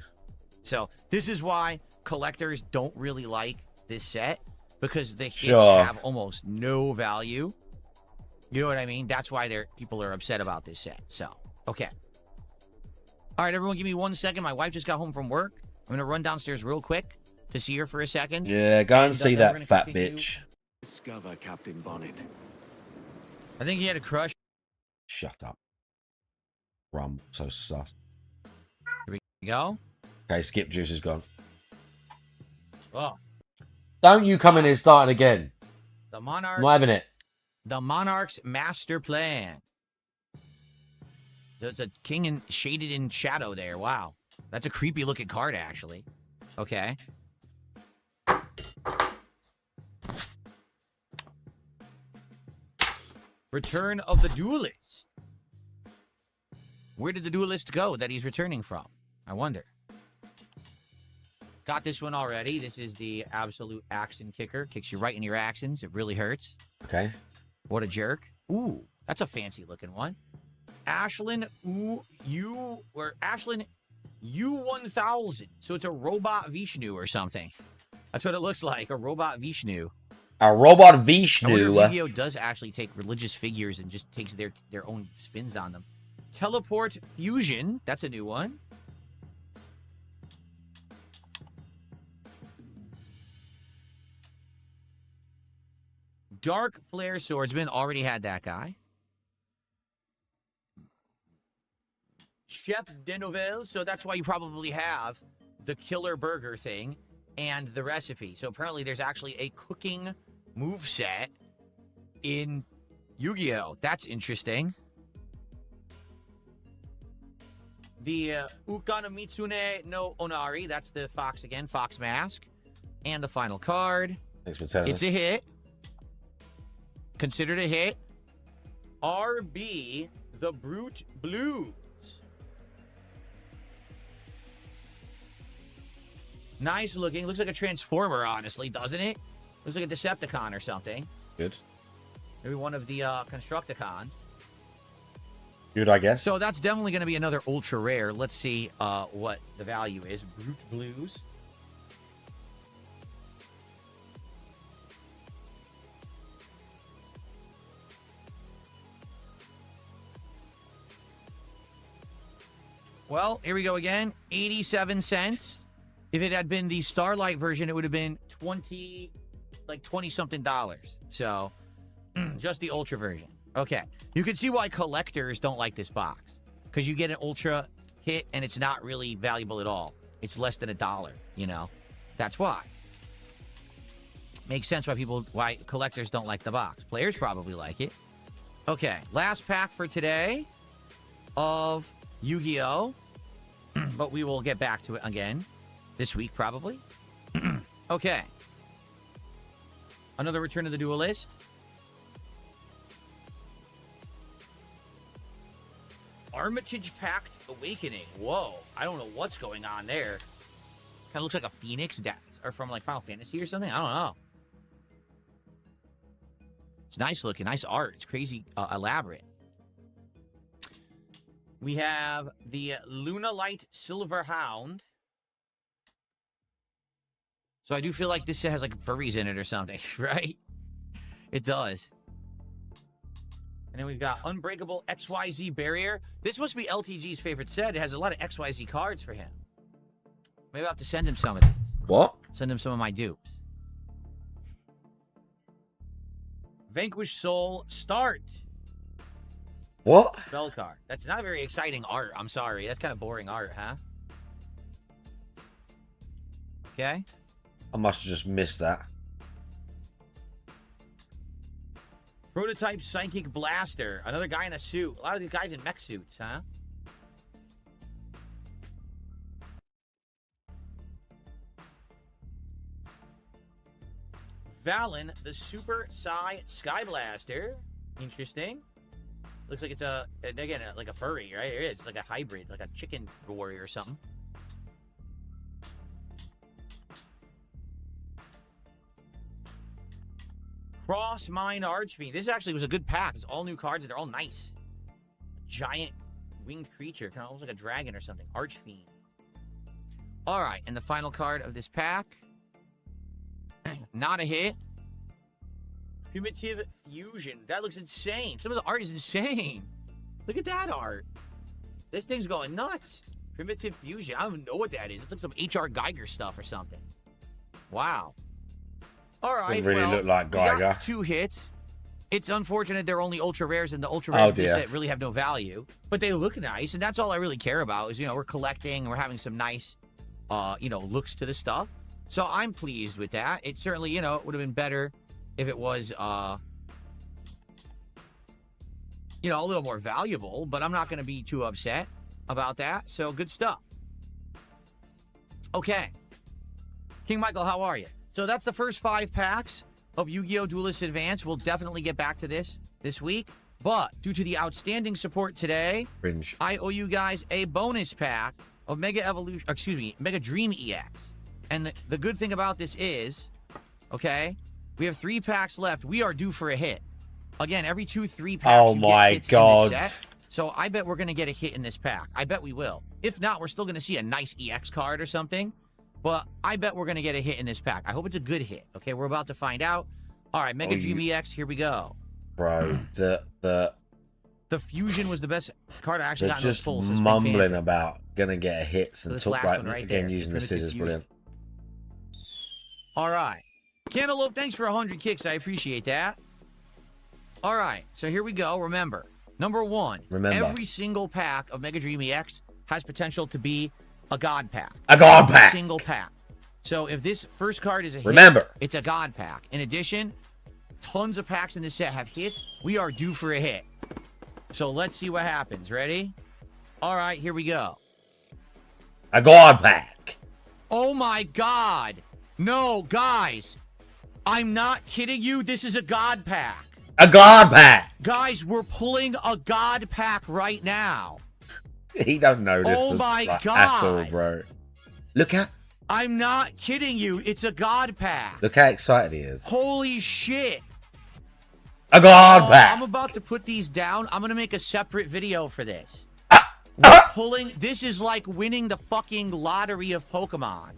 So this is why collectors don't really like this set, because the hits Sure. have almost no value. You know what I mean? That's why people are upset about this set. So, okay. All right, everyone, give me 1 second. My wife just got home from work. I'm going to run downstairs real quick to see her for a second. Yeah, go and see then that we're fat gonna continue. bitch. Discover Captain Bonnet. I think he had a crush. Shut up. Rumble, so sus. Here we go. Okay, skip juice is gone. Oh, Don't you come in here starting again. the Monarchs. I'm not having it. The Monarch's master plan. There's a king in, shaded in shadow there. Wow. That's a creepy looking card, actually. Okay. Return of the Duelist. Where did the Duelist go that he's returning from? I wonder. Got this one already. This is the absolute accent kicker. Kicks you right in your accents. It really hurts. Okay. What a jerk. Ooh, that's a fancy looking one. Ashlyn Ashlyn U1000. So it's a robot Vishnu or something. That's what it looks like, a robot Vishnu. A robot I Vishnu. wonder if Yu-Gi-Oh! Does actually take religious figures and just takes their own spins on them. Teleport Fusion. That's a new one. Dark Flare Swordsman. Already had that guy. Chef de Nouvelle. So that's why you probably have the killer burger thing and the recipe. So apparently there's actually a cooking moveset in Yu-Gi-Oh! That's interesting. The Ukana Mitsune no Onari. That's the fox again. Fox mask. And the final card. Thanks for telling us. It's a hit. Considered a hit. RB the Brute Blues. Nice looking. Looks like a Transformer, honestly, doesn't it? Looks like a Decepticon or something. Good. Maybe one of the Constructicons. Good, I guess. So that's definitely going to be another ultra rare. Let's see what the value is. Brute Blues. Well, here we go again. 87 cents. If it had been the Starlight version, it would have been 20-something dollars. So, just the Ultra version. Okay. You can see why collectors don't like this box. Because you get an Ultra hit, and it's not really valuable at all. It's less than $1, you know? That's why. Makes sense why collectors don't like the box. Players probably like it. Okay. Last pack for today of Yu-Gi-Oh! But we will get back to it again. This week, probably. Okay. Another Return of the Duelist. Armitage Pact Awakening. Whoa. I don't know what's going on there. Kind of looks like a phoenix or from like Final Fantasy or something. I don't know. It's nice looking. Nice art. It's crazy elaborate. We have the Luna Light Silver Hound. So I do feel like this set has like furries in it or something, right? It does. And then we've got Unbreakable XYZ Barrier. This must be LTG's favorite set. It has a lot of XYZ cards for him. Maybe I'll have to send him some of these. What? Send him some of my dupes. Vanquish Soul Start. What? Spell card. That's not very exciting art. I'm sorry. That's kind of boring art, huh? Okay. I must have just missed that. Prototype Psychic Blaster. Another guy in a suit. A lot of these guys in mech suits, huh? Valen, the Super Psy Sky Blaster. Interesting. Looks like it's like a furry, right? It is. It's like a hybrid, like a chicken warrior or something. Cross Mine Archfiend. This actually was a good pack. It's all new cards and they're all nice. Giant winged creature. Kind of looks like a dragon or something. Archfiend. All right. And the final card of this pack. Not a hit. Primitive Fusion. That looks insane. Some of the art is insane. Look at that art. This thing's going nuts. Primitive Fusion. I don't even know what that is. It's like some H.R. Geiger stuff or something. Wow. All right. Doesn't really look like we got Geiger. 2 hits. It's unfortunate they're only ultra rares, and the ultra rares in this set really have no value. But they look nice, and that's all I really care about is, you know, we're collecting, we're having some nice, you know, looks to the stuff. So I'm pleased with that. It certainly, you know, it would have been better if it was, you know, a little more valuable, but I'm not going to be too upset about that. So good stuff. Okay. King Michael, how are you? So that's the first 5 packs of Yu-Gi-Oh! Duelist Advance. We'll definitely get back to this week. But due to the outstanding support today, Cringe. I owe you guys a bonus pack of Mega Dream EX. And the good thing about this is, okay, we have 3 packs left. We are due for a hit. Again, every 2-3 packs, oh you my get hits God. in this set. So I bet we're going to get a hit in this pack. I bet we will. If not, we're still going to see a nice EX card or something. But I bet we're going to get a hit in this pack. I hope it's a good hit. Okay, we're about to find out. All right, Mega Dream EX, here we go. Bro, the Fusion was the best card I actually got in those just pulls. mumbling about gonna get hits and this talk last right, one right again there, using the scissors. Brilliant. All right. Cantaloupe, thanks for 100 kicks. I appreciate that. All right, so here we go. Remember, number 1, every single pack of Mega Dream EX has potential to be a God pack. A God pack. Every single pack. So if this first card is a hit, Remember, it's a God pack. In addition, tons of packs in this set have hits. We are due for a hit. So let's see what happens. Ready? All right, here we go. A God pack. Oh my God. No, guys. I'm not kidding you. This is a God pack. A God pack. Guys, we're pulling a God pack right now. He don't know this. Oh my God. At all, bro. Look at. I'm not kidding you. It's a God pack. Look how excited he is. Holy shit. A God pack. I'm about to put these down. I'm going to make a separate video for this. We're pulling. This is like winning the fucking lottery of Pokemon.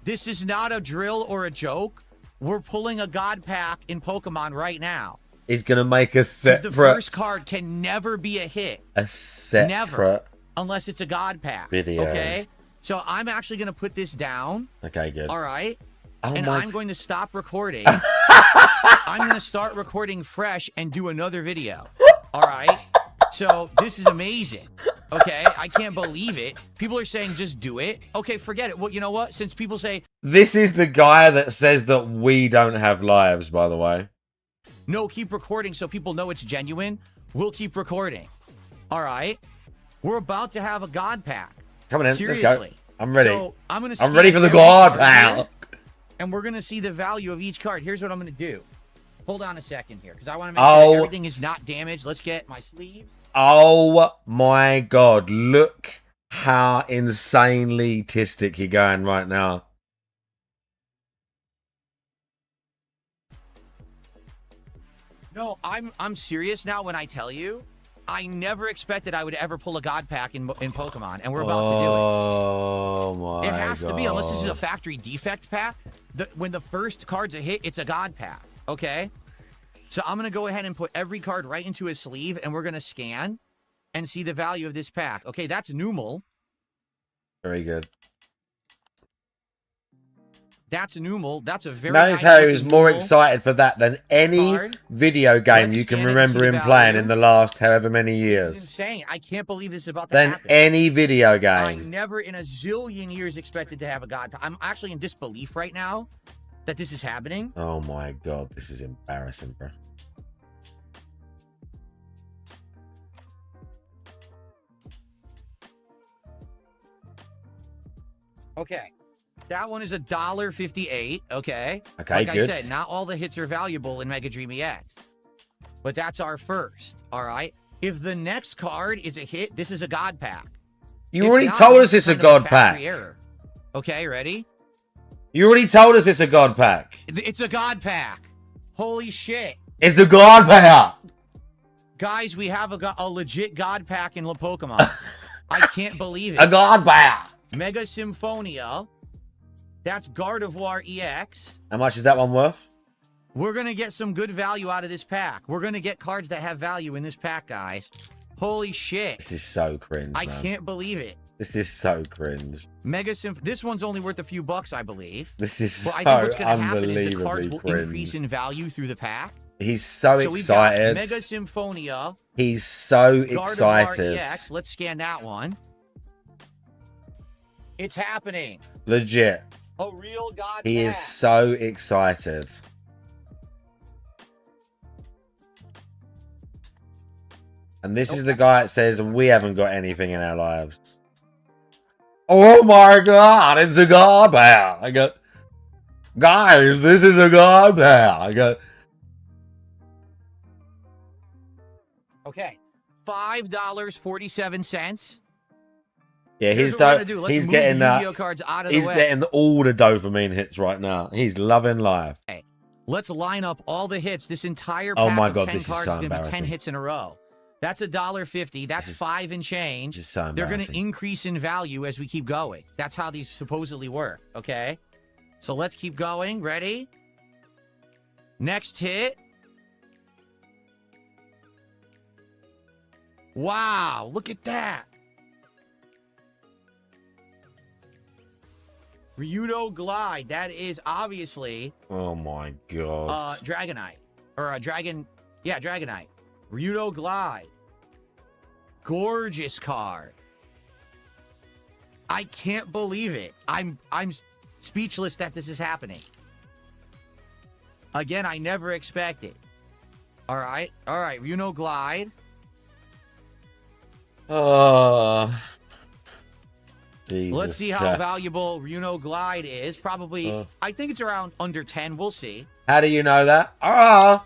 This is not a drill or a joke. We're pulling a God pack in Pokemon right now. He's going to make a separate. The first card can never be a hit. A separate. Never. Unless it's a God pack. Video. Okay? So I'm actually going to put this down. Okay, good. All right? Oh and my... I'm going to stop recording. I'm going to start recording fresh and do another video. All right? So this is amazing. Okay? I can't believe it. People are saying just do it. Okay, forget it. Well, you know what? Since people say... This is the guy that says that we don't have lives, by the way. No, keep recording so people know it's genuine. We'll keep recording. All right? We're about to have a God pack. Come on in. Seriously. Let's go. I'm ready. So I'm ready for the God pack. And we're going to see the value of each card. Here's what I'm going to do. Hold on a second here, because I want to make sure everything is not damaged. Let's get my sleeves. Oh my God. Look how insanely tistic you're going right now. No, I'm serious now when I tell you. I never expected I would ever pull a God pack in Pokemon, and we're about to do it. Oh my God. It has to be, unless this is a factory defect pack. When the first card's a hit, it's a God pack, okay? So I'm going to go ahead and put every card right into his sleeve, and we're going to scan and see the value of this pack. Okay, that's Hmmmmm. Very good. That's Hmmmmm. That's a very Notice nice how he was more Hmmmmm excited for that than any card. video game Let's you can scan it and remember see him the playing value. in the last however many This is years. insane. I can't believe this is about to Than happen. any video I game. never in a zillion years expected to have a God pack. I'm actually in disbelief right now that this is happening. Oh my God, this is embarrassing, bro. Okay. That one is $1.58. Okay. Okay, like good. I said, not all the hits are valuable in Mega Dream EX. But that's our first. All right. If the next card is a hit, this is a God pack. You If already not, told us it's it's a kind of God pack. factory error. Okay, ready? You already told us it's a God pack. It's a God pack. Holy shit. It's a God pack. Guys, we have a legit God pack in La Pokemon. I can't believe it. A God pack. Mega Symphonia. That's Gardevoir EX. How much is that one worth? We're going to get some good value out of this pack. We're going to get cards that have value in this pack, guys. Holy shit. This is so cringe, I man. can't believe it. This is so cringe. Mega This one's only worth a few bucks, I believe. This is so Well, I think what's going to happen is the cards unbelievably will increase cringe. in value through the pack. He's so We've got excited. Mega Symphonia. He's so Gardevoir excited. EX. Let's scan that one. It's happening. Legit. A real god He pack. is so excited. And this is the guy that says we haven't got anything in our lives. Oh my god, it's a god pack. I go, guys, this is a god pack. I go, Okay. $5.47. yeah, Here's he's what we're gonna do. Let's he's move getting the Yu-Gi-Oh cards out of the he's way. getting all the dopamine hits right now. He's loving life. Hey, let's line up all the hits. This entire Oh pack my of God, 10 this is cards so is going to be 10 embarrassing. hits in a row. That's $1.50. That's 5 and change. This is so They're going to embarrassing. increase in value as we keep going. That's how these supposedly work, okay? So let's keep going. Ready? Next hit. Wow, look at that. Ryudo Glide. That is obviously Oh my god. Dragonite. Or a Dragon. Yeah, Dragonite. Ryudo Glide. Gorgeous card. I can't believe it. I'm speechless that this is happening. Again, I never expected. All right. Ryudo Glide. Jesus Let's see how Christ. valuable Ryudo Glide is. Probably, I think it's around under 10. We'll see. How do you know that? I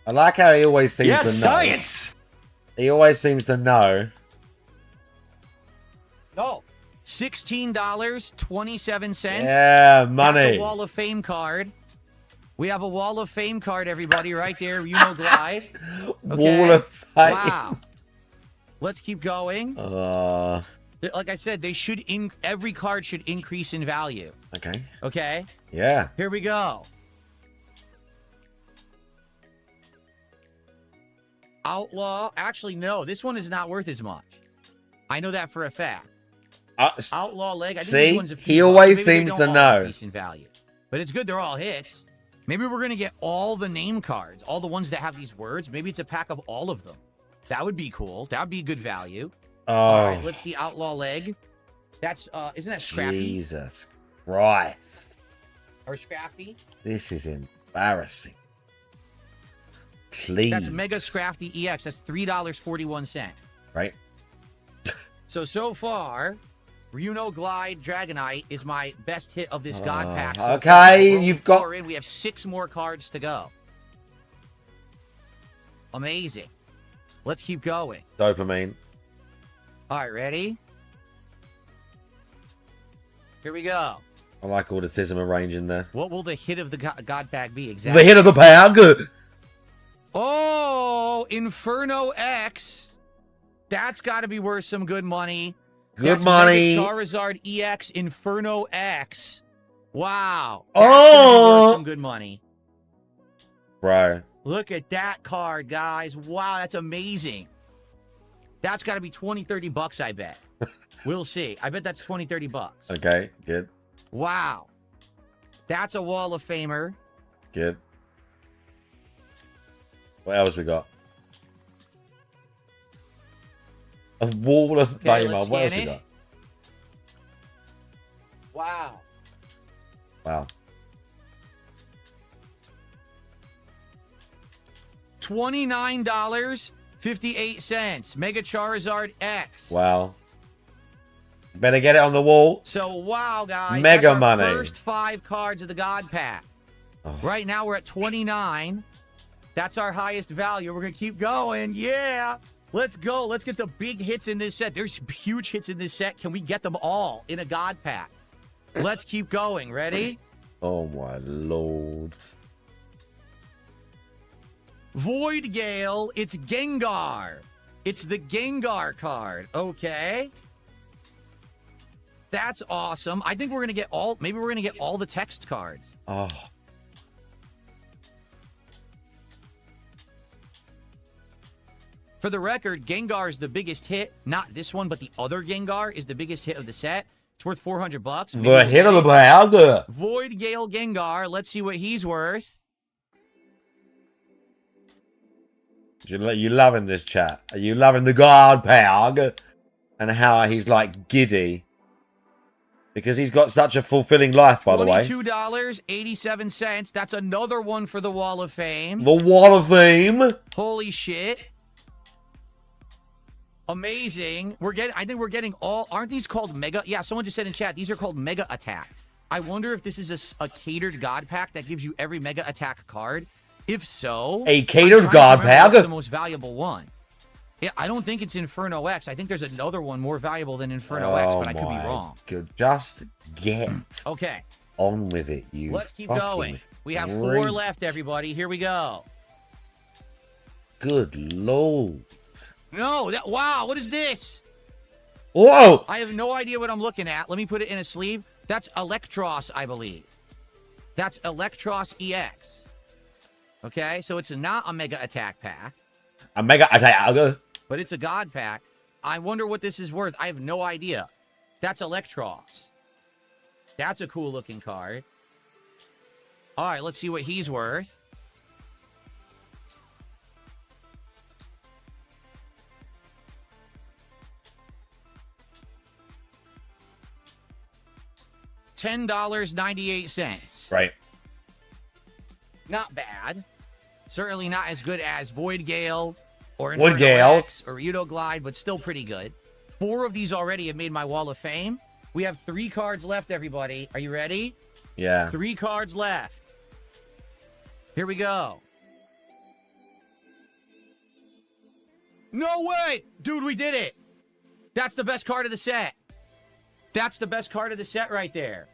like how he always seems to know. Science! He always seems to know. No. $16.27. Yeah, money. That's a Wall of Fame card. We have a Wall of Fame card, everybody, right there. Ryudo Glide. Okay. Wall of Fame. Wow. Let's keep going. Like I said, they should every card should increase in value. Okay. Okay? Yeah. Here we go. Outlaw. Actually, no. This one is not worth as much. I know that for a fact. Outlaw Leg. I think see? this one's a few He bucks. always Maybe they seems don't to all know. increase in value. But it's good they're all hits. Maybe we're going to get all the name cards. All the ones that have these words. Maybe it's a pack of all of them. That would be cool. That would be good value. All right, let's see Outlaw Leg. That's, isn't that Scrappy? Jesus Christ. Or Scrafty? This is embarrassing. Please. That's Mega Scrafty EX. That's $3.41. Right? So far, Ryudo Glide Dragonite is my best hit of this God pack. So okay, far. you've got... We're in. We have 6 more cards to go. Amazing. Let's keep going. Dopamine. All right, ready? Here we go. I like all the tism arranging there. What will the hit of the God pack be exactly? The hit of the pack. Oh, Inferno X. That's got to be worth some good money. Good money. Mega Charizard EX Inferno X. Wow. Oh. That's gonna be worth some good money. Bro. Look at that card, guys. Wow, that's amazing. That's got to be 20, 30 bucks, I bet. We'll see. I bet that's 20, 30 bucks. Okay, good. Wow. That's a Wall of Famer. Good. What else we got? A Wall of Okay, Famer. let's What else scan we it. got? Wow. Wow. $29.58. Mega Charizard X. Wow. Better get it on the wall. So, wow, guys. Mega that's our money. First 5 cards of the God Pack. Oh. Right now, we're at 29. That's our highest value. We're going to keep going. Yeah. Let's go. Let's get the big hits in this set. There's huge hits in this set. Can we get them all in a God Pack? Let's keep going. Ready? Oh, my lord. Void Gale. It's Gengar. It's the Gengar card. Okay. That's awesome. I think we're going to get all... Maybe we're going to get all the text cards. Oh. For the record, Gengar is the biggest hit. Not this one, but the other Gengar is the biggest hit of the set. It's worth $400. Maybe The hit of the bag. Void Gale Gengar. Let's see what he's worth. You loving this chat? Are you loving the guard pag? And how he's like giddy. Because he's got such a fulfilling life, by the way. $22.87. That's another one for the Wall of Fame. The Wall of Fame. Holy shit. Amazing. I think we're getting all, aren't these called Mega? Yeah, someone just said in chat, these are called Mega Attack. I wonder if this is a catered God pack that gives you every Mega Attack card. If so, a catered God pack. What's the most valuable one? Yeah, I don't think it's Inferno X. I think there's another one more valuable than Inferno X, but I could be wrong. Good. Just get on with it, you. Let's keep going. We have 4 left, everybody. Here we go. Good Lord. No, wow, what is this? Whoa! I have no idea what I'm looking at. Let me put it in a sleeve. That's Electros, I believe. That's Electros EX. Okay, so it's not a Mega Attack pack. A Mega Attack. But it's a God pack. I wonder what this is worth. I have no idea. That's Electros. That's a cool looking card. All right, let's see what he's worth. $10.98. Right. Not bad. Certainly not as good as Void Gale or Void Inferno Gale X or Glide, but still pretty good. 4 of these already have made my Wall of Fame. We have 3 cards left, everybody. Are you ready? Yeah. 3 cards left. Here we go. No way! Dude, we did it! That's the best card of the set. That's the best card of the set right there.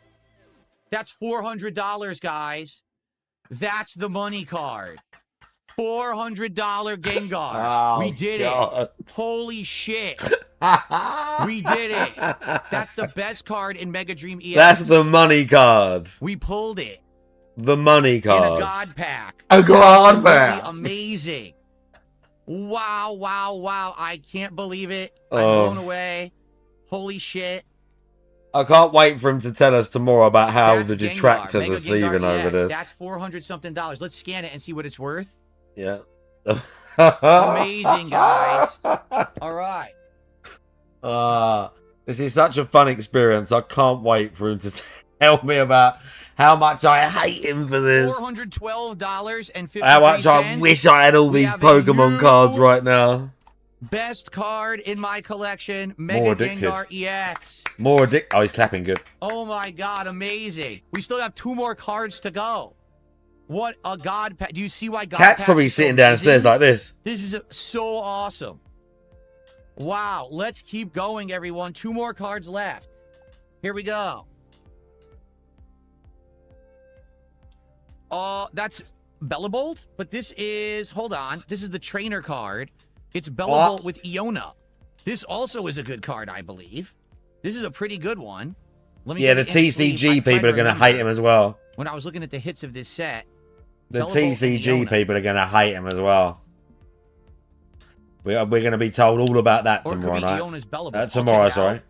That's $400, guys. That's the money card. $400 Gengar. Oh, we did God. it. Holy shit. We did it. That's the best card in Mega Dream EX. That's the money card. We pulled it. The money card. In a God pack. A God pack. Amazing. Wow, wow, wow. I can't believe it. I'm Oh. blown away. Holy shit. I can't wait for him to tell us tomorrow about how That's the Gengar, detractors Mega are seething Gengar over EX. this. That's $400-something. Let's scan it and see what it's worth. Yeah. Amazing, guys. All right. This is such a fun experience. I can't wait for him to tell me about how much I hate him for this. $412.53. How much I wish I had all these Pokemon cards right now. Best card in my collection, Mega Gengar EX. More addicted. Oh, he's clapping good. Oh my god, amazing. We still have 2 more cards to go. What a God pack. Do you see why God Cat's packs probably are so sitting downstairs amazing? like this. This is so awesome. Wow, let's keep going, everyone. 2 more cards left. Here we go. That's Bellabolt, but this is, hold on, this is the trainer card. It's Bellabolt with Iona. This also is a good card, I believe. This is a pretty good one. Let me Yeah, get the it in sleeve. TCG I'm trying people are going to remember. hate him as well. When I was looking at the hits of this set, The Bellabolt and TCG Iona. people are going to hate him as well. We're going to be told all about that Or it could tomorrow be night. Iona's Bellabolt. I'll Tomorrow, check it sorry. out.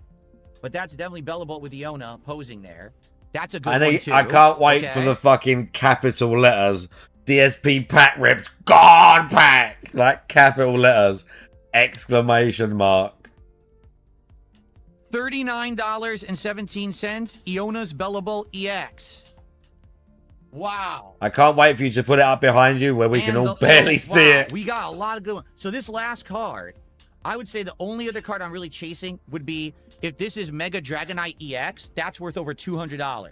But that's definitely Bellabolt with Iona posing there. That's a good I one, think too. I can't wait for Okay. the fucking capital letters. DSP pack rips God pack, like capital letters, exclamation mark. $39.17. Iona's Bellabolt EX. Wow. I can't wait for you to put it up behind you where we can all barely see it. We got a lot of good ones. So this last card, I would say the only other card I'm really chasing would be if this is Mega Dragonite EX, that's worth over $200.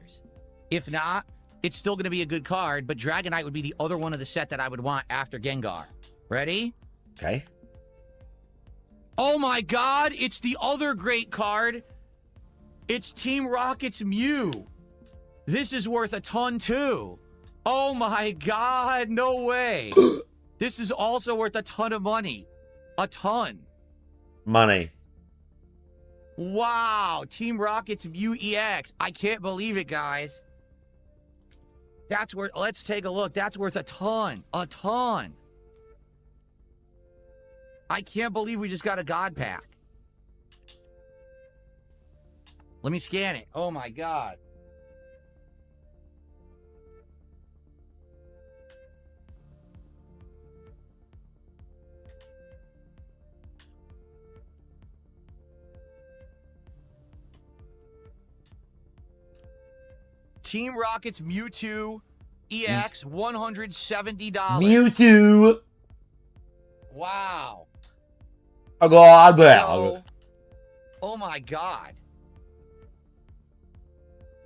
If not, it's still going to be a good card, but Dragonite would be the other one of the set that I would want after Gengar. Ready? Okay. Oh my god, it's the other great card. It's Team Rocket's Mew. This is worth a ton too. Oh my god, no way. This is also worth a ton of money. A ton. Money. Wow, Team Rocket's Mew EX. I can't believe it, guys. That's worth, let's take a look. That's worth a ton. A ton. I can't believe we just got a God pack. Let me scan it. Oh my God. Team Rocket's Mewtwo EX, $170. Mewtwo. Wow. A God pack. So, oh my God.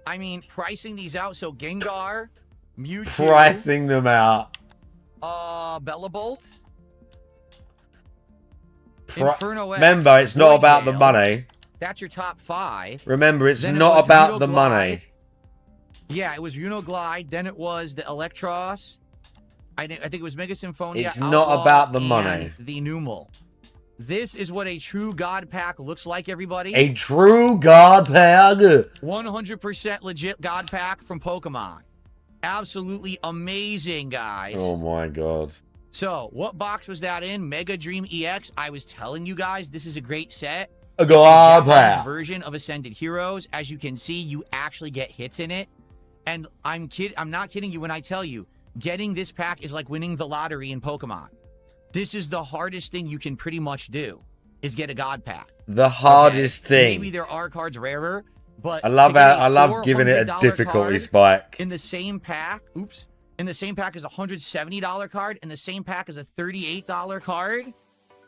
I mean, pricing these out. So Gengar, Mewtwo. Pricing them out. Bellabolt. Inferno X. Remember, it's not about the Voidtail. money. That's your top 5. Remember, it's Then it not was about the Unoglide. money. Yeah, it was Unoglide. Then it was the Electros. I think it was Mega Symphonia. It's not Outlaw, about the and money. The Numel. This is what a true God pack looks like, everybody. A true God pack. 100% legit God pack from Pokemon. Absolutely amazing, guys. Oh my God. So, what box was that in? Mega Dream EX. I was telling you guys, this is a great set. A It's God Japanese pack. version of Ascended Heroes. As you can see, you actually get hits in it. And I'm not kidding you when I tell you, getting this pack is like winning the lottery in Pokemon. This is the hardest thing you can pretty much do, is get a God pack. The hardest thing. Maybe there are cards rarer, but I love to get I love giving it a $400 difficulty card spike. in the same pack. Oops. In the same pack is a $170 card. In the same pack is a $38 card.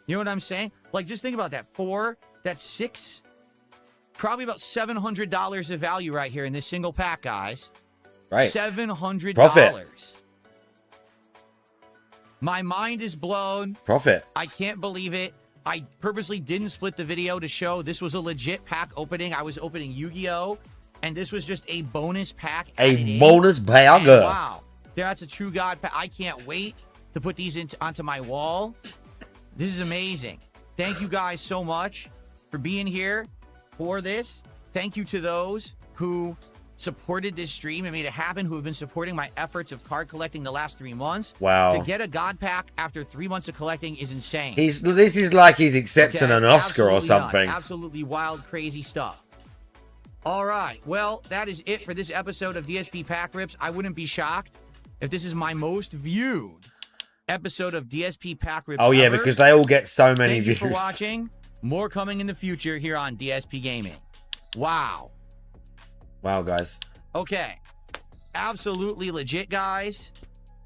You know what I'm saying? Like, just think about that. 4, that's 6, probably about $700 of value right here in this single pack, guys. Right. $700. Profit. My mind is blown. Profit. I can't believe it. I purposely didn't split the video to show this was a legit pack opening. I was opening Yu-Gi-Oh! And this was just a bonus pack. A bonus pack. And wow. That's a true God pack. I can't wait to put these onto my wall. This is amazing. Thank you guys so much for being here for this. Thank you to those who supported this stream and made it happen, who have been supporting my efforts of card collecting the last 3 months. Wow. To get a God pack after 3 months of collecting is insane. This is like he's accepting an Oscar or Absolutely something. nuts. Absolutely wild, crazy stuff. All right. Well, that is it for this episode of DSP Pack Rips. I wouldn't be shocked if this is my most viewed episode of DSP Pack Rips Oh yeah, ever. because they all get so many Thank views. you for watching. More coming in the future here on DSP Gaming. Wow. Wow, guys. Okay. Absolutely legit, guys.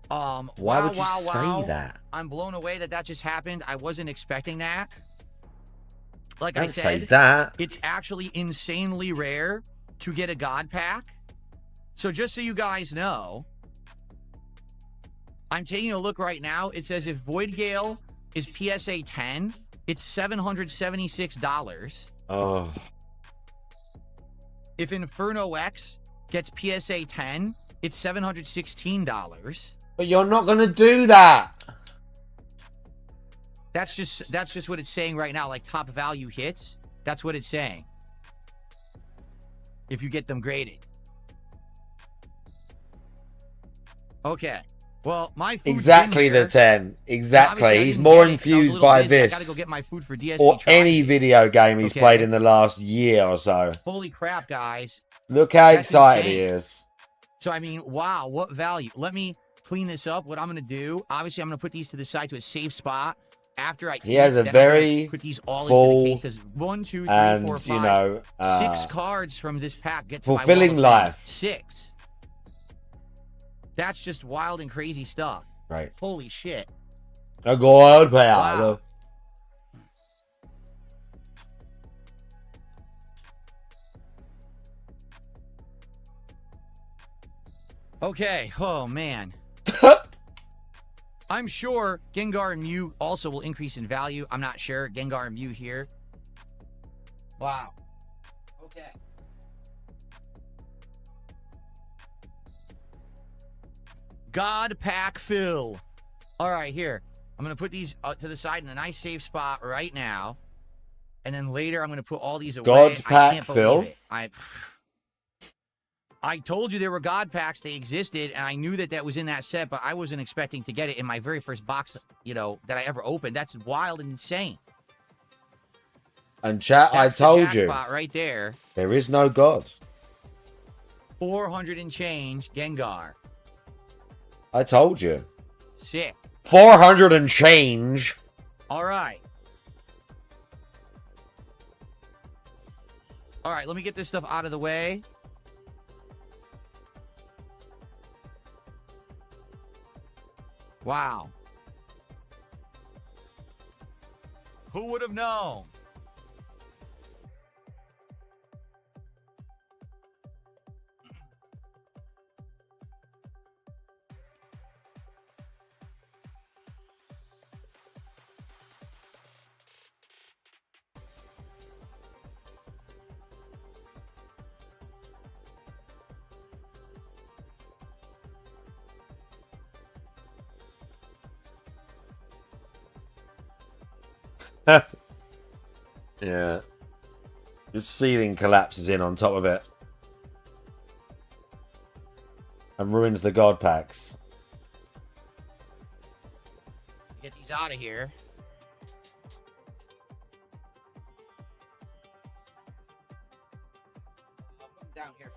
Why would you say that? I'm blown away that just happened. I wasn't expecting that. Like Don't I say said, that. it's actually insanely rare to get a God pack. So just so you guys know, I'm taking a look right now. It says if Void Gale is PSA 10, it's $776. Oh. If Inferno X gets PSA 10, it's $716. But you're not gonna do that. That's just what it's saying right now. Like top value hits, that's what it's saying. If you get them graded. Okay. Well, my food Exactly the 10. Exactly. He's more infused by this. I gotta go get my food for DSP Or Try. any video game he's Okay. played in the last year or so. Holy crap, guys. Look how That's excited he insane. is. So, I mean, wow, what value. Let me clean this up. What I'm going to do, obviously, I'm going to put these to the side to a safe spot. After I He has a then I'm gonna very put these all full into the case, because 1, 2, 3, and, 4, 5, you know, 6 cards from this pack get to my wall fulfilling of life. fame. 6. That's just wild and crazy stuff. Right. Holy shit. A God pack. Wow. Okay. Oh, man. I'm sure Gengar and Mew also will increase in value. I'm not sure. Gengar and Mew here. Wow. Okay. God pack fill. All right, here. I'm going to put these to the side in a nice safe spot right now. And then later I'm going to put all these away. God I pack can't believe fill? it. I told you there were God packs. They existed, and I knew that was in that set, but I wasn't expecting to get it in my very first box, you know, that I ever opened. That's wild and insane. And chat, That's I told the you. jackpot right there. There is no God. 400 and change Gengar. I told you. Sick. 400 and change. All right. All right, let me get this stuff out of the way. Wow. Who would have known? Yeah. The ceiling collapses in on top of it. And ruins the God packs. Get these out of here. I'll put them down here.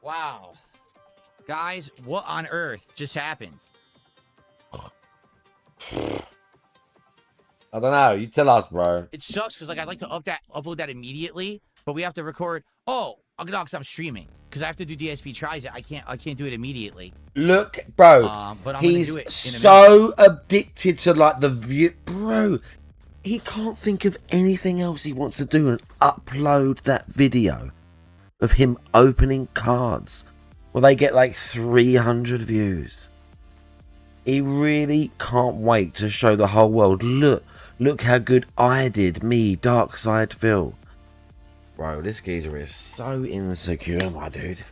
Wow. Guys, what on earth just happened? I don't know. You tell us, bro. It sucks because like I'd like to upload that immediately, but we have to record. Oh, I'm gonna because I'm streaming because I have to do DSP tries it. I can't do it immediately. Look, bro. But I'm he's gonna do it in a so addicted to like the view, bro. He can't think of anything else he wants to do and upload that video of him opening cards. Well, they get like 300 views. He really can't wait to show the whole world. Look how good I did. Me, Dark Side Phil. Bro, this geezer is so insecure, my dude.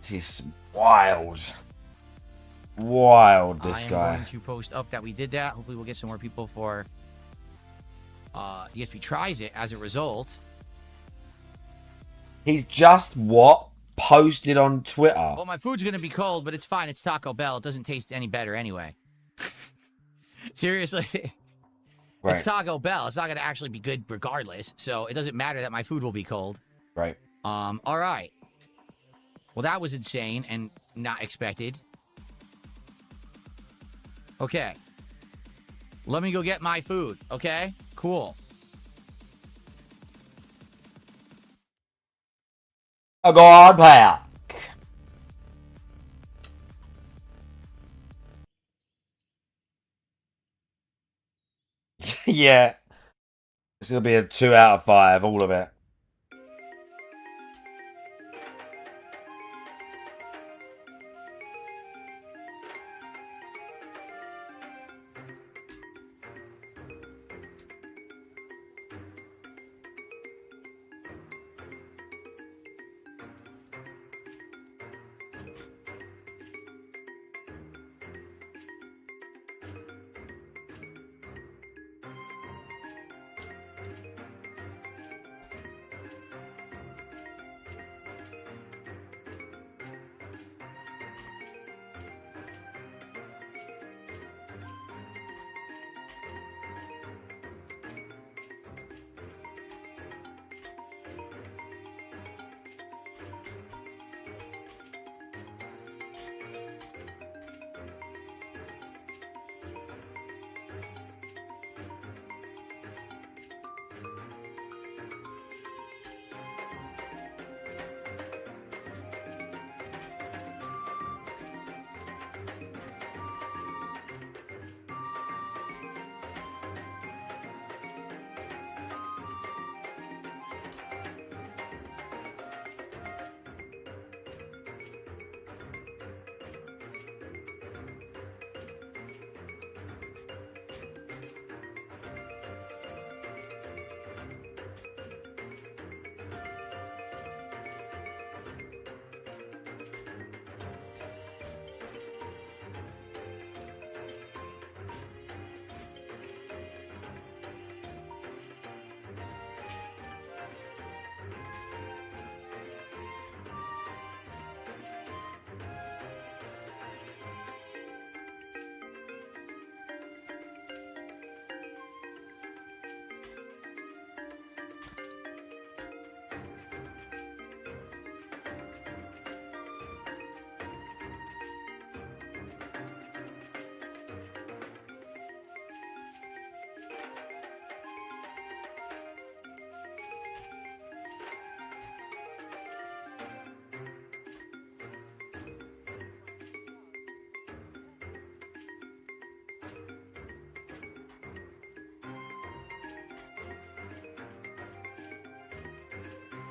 This is wild. Wild, this guy. I'm going to post up that we did that. Hopefully we'll get some more people for ESP tries it as a result. He's just what? Posted on Twitter. Well, my food's going to be cold, but it's fine. It's Taco Bell. It doesn't taste any better anyway. Seriously. Right. It's Taco Bell. It's not going to actually be good regardless. So it doesn't matter that my food will be cold. Right. All right. Well, that was insane and not expected. Okay. Let me go get my food. Okay? Cool. A God pack. Yeah. This will be a 2 out of 5, all of it.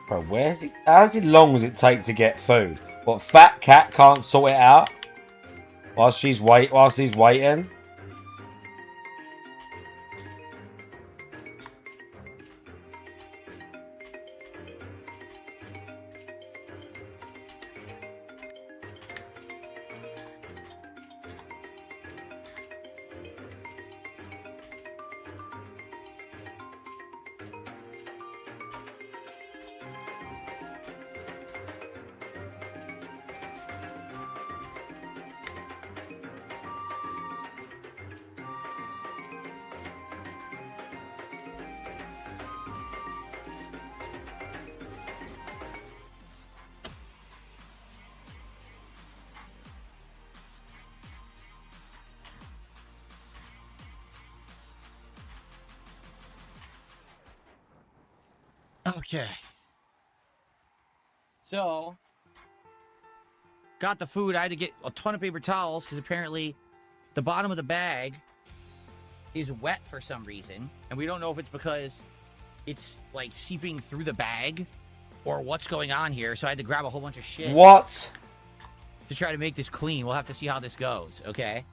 Bro, where's he? How long does it take to get food? What, fat cat can't sort it out whilst he's waiting? Okay. So, got the food. I had to get a ton of paper towels because apparently the bottom of the bag is wet for some reason. And we don't know if it's because it's like seeping through the bag or what's going on here. So I had to grab a whole bunch of shit. What? To try to make this clean. We'll have to see how this goes, okay?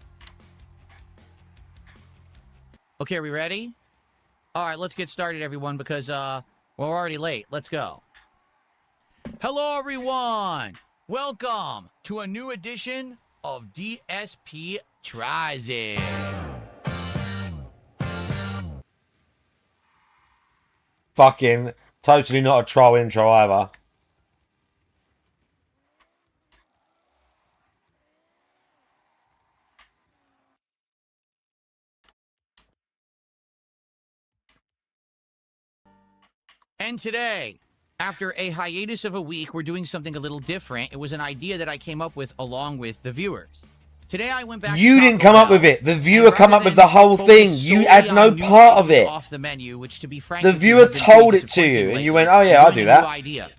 Okay, are we ready? All right, let's get started, everyone, because we're already late. Let's go. Hello, everyone. Welcome to a new edition of DSP Tries It. Fucking totally not a troll intro either. And today, after a hiatus of a week, we're doing something a little different. It was an idea that I came up with along with the viewers. Today I went back. You didn't come up with it. The viewer come up with the whole thing. You had no part of it. Off the menu, which to be frank, the viewer told it to you, and you went, "Oh yeah, I'll do that." Idea.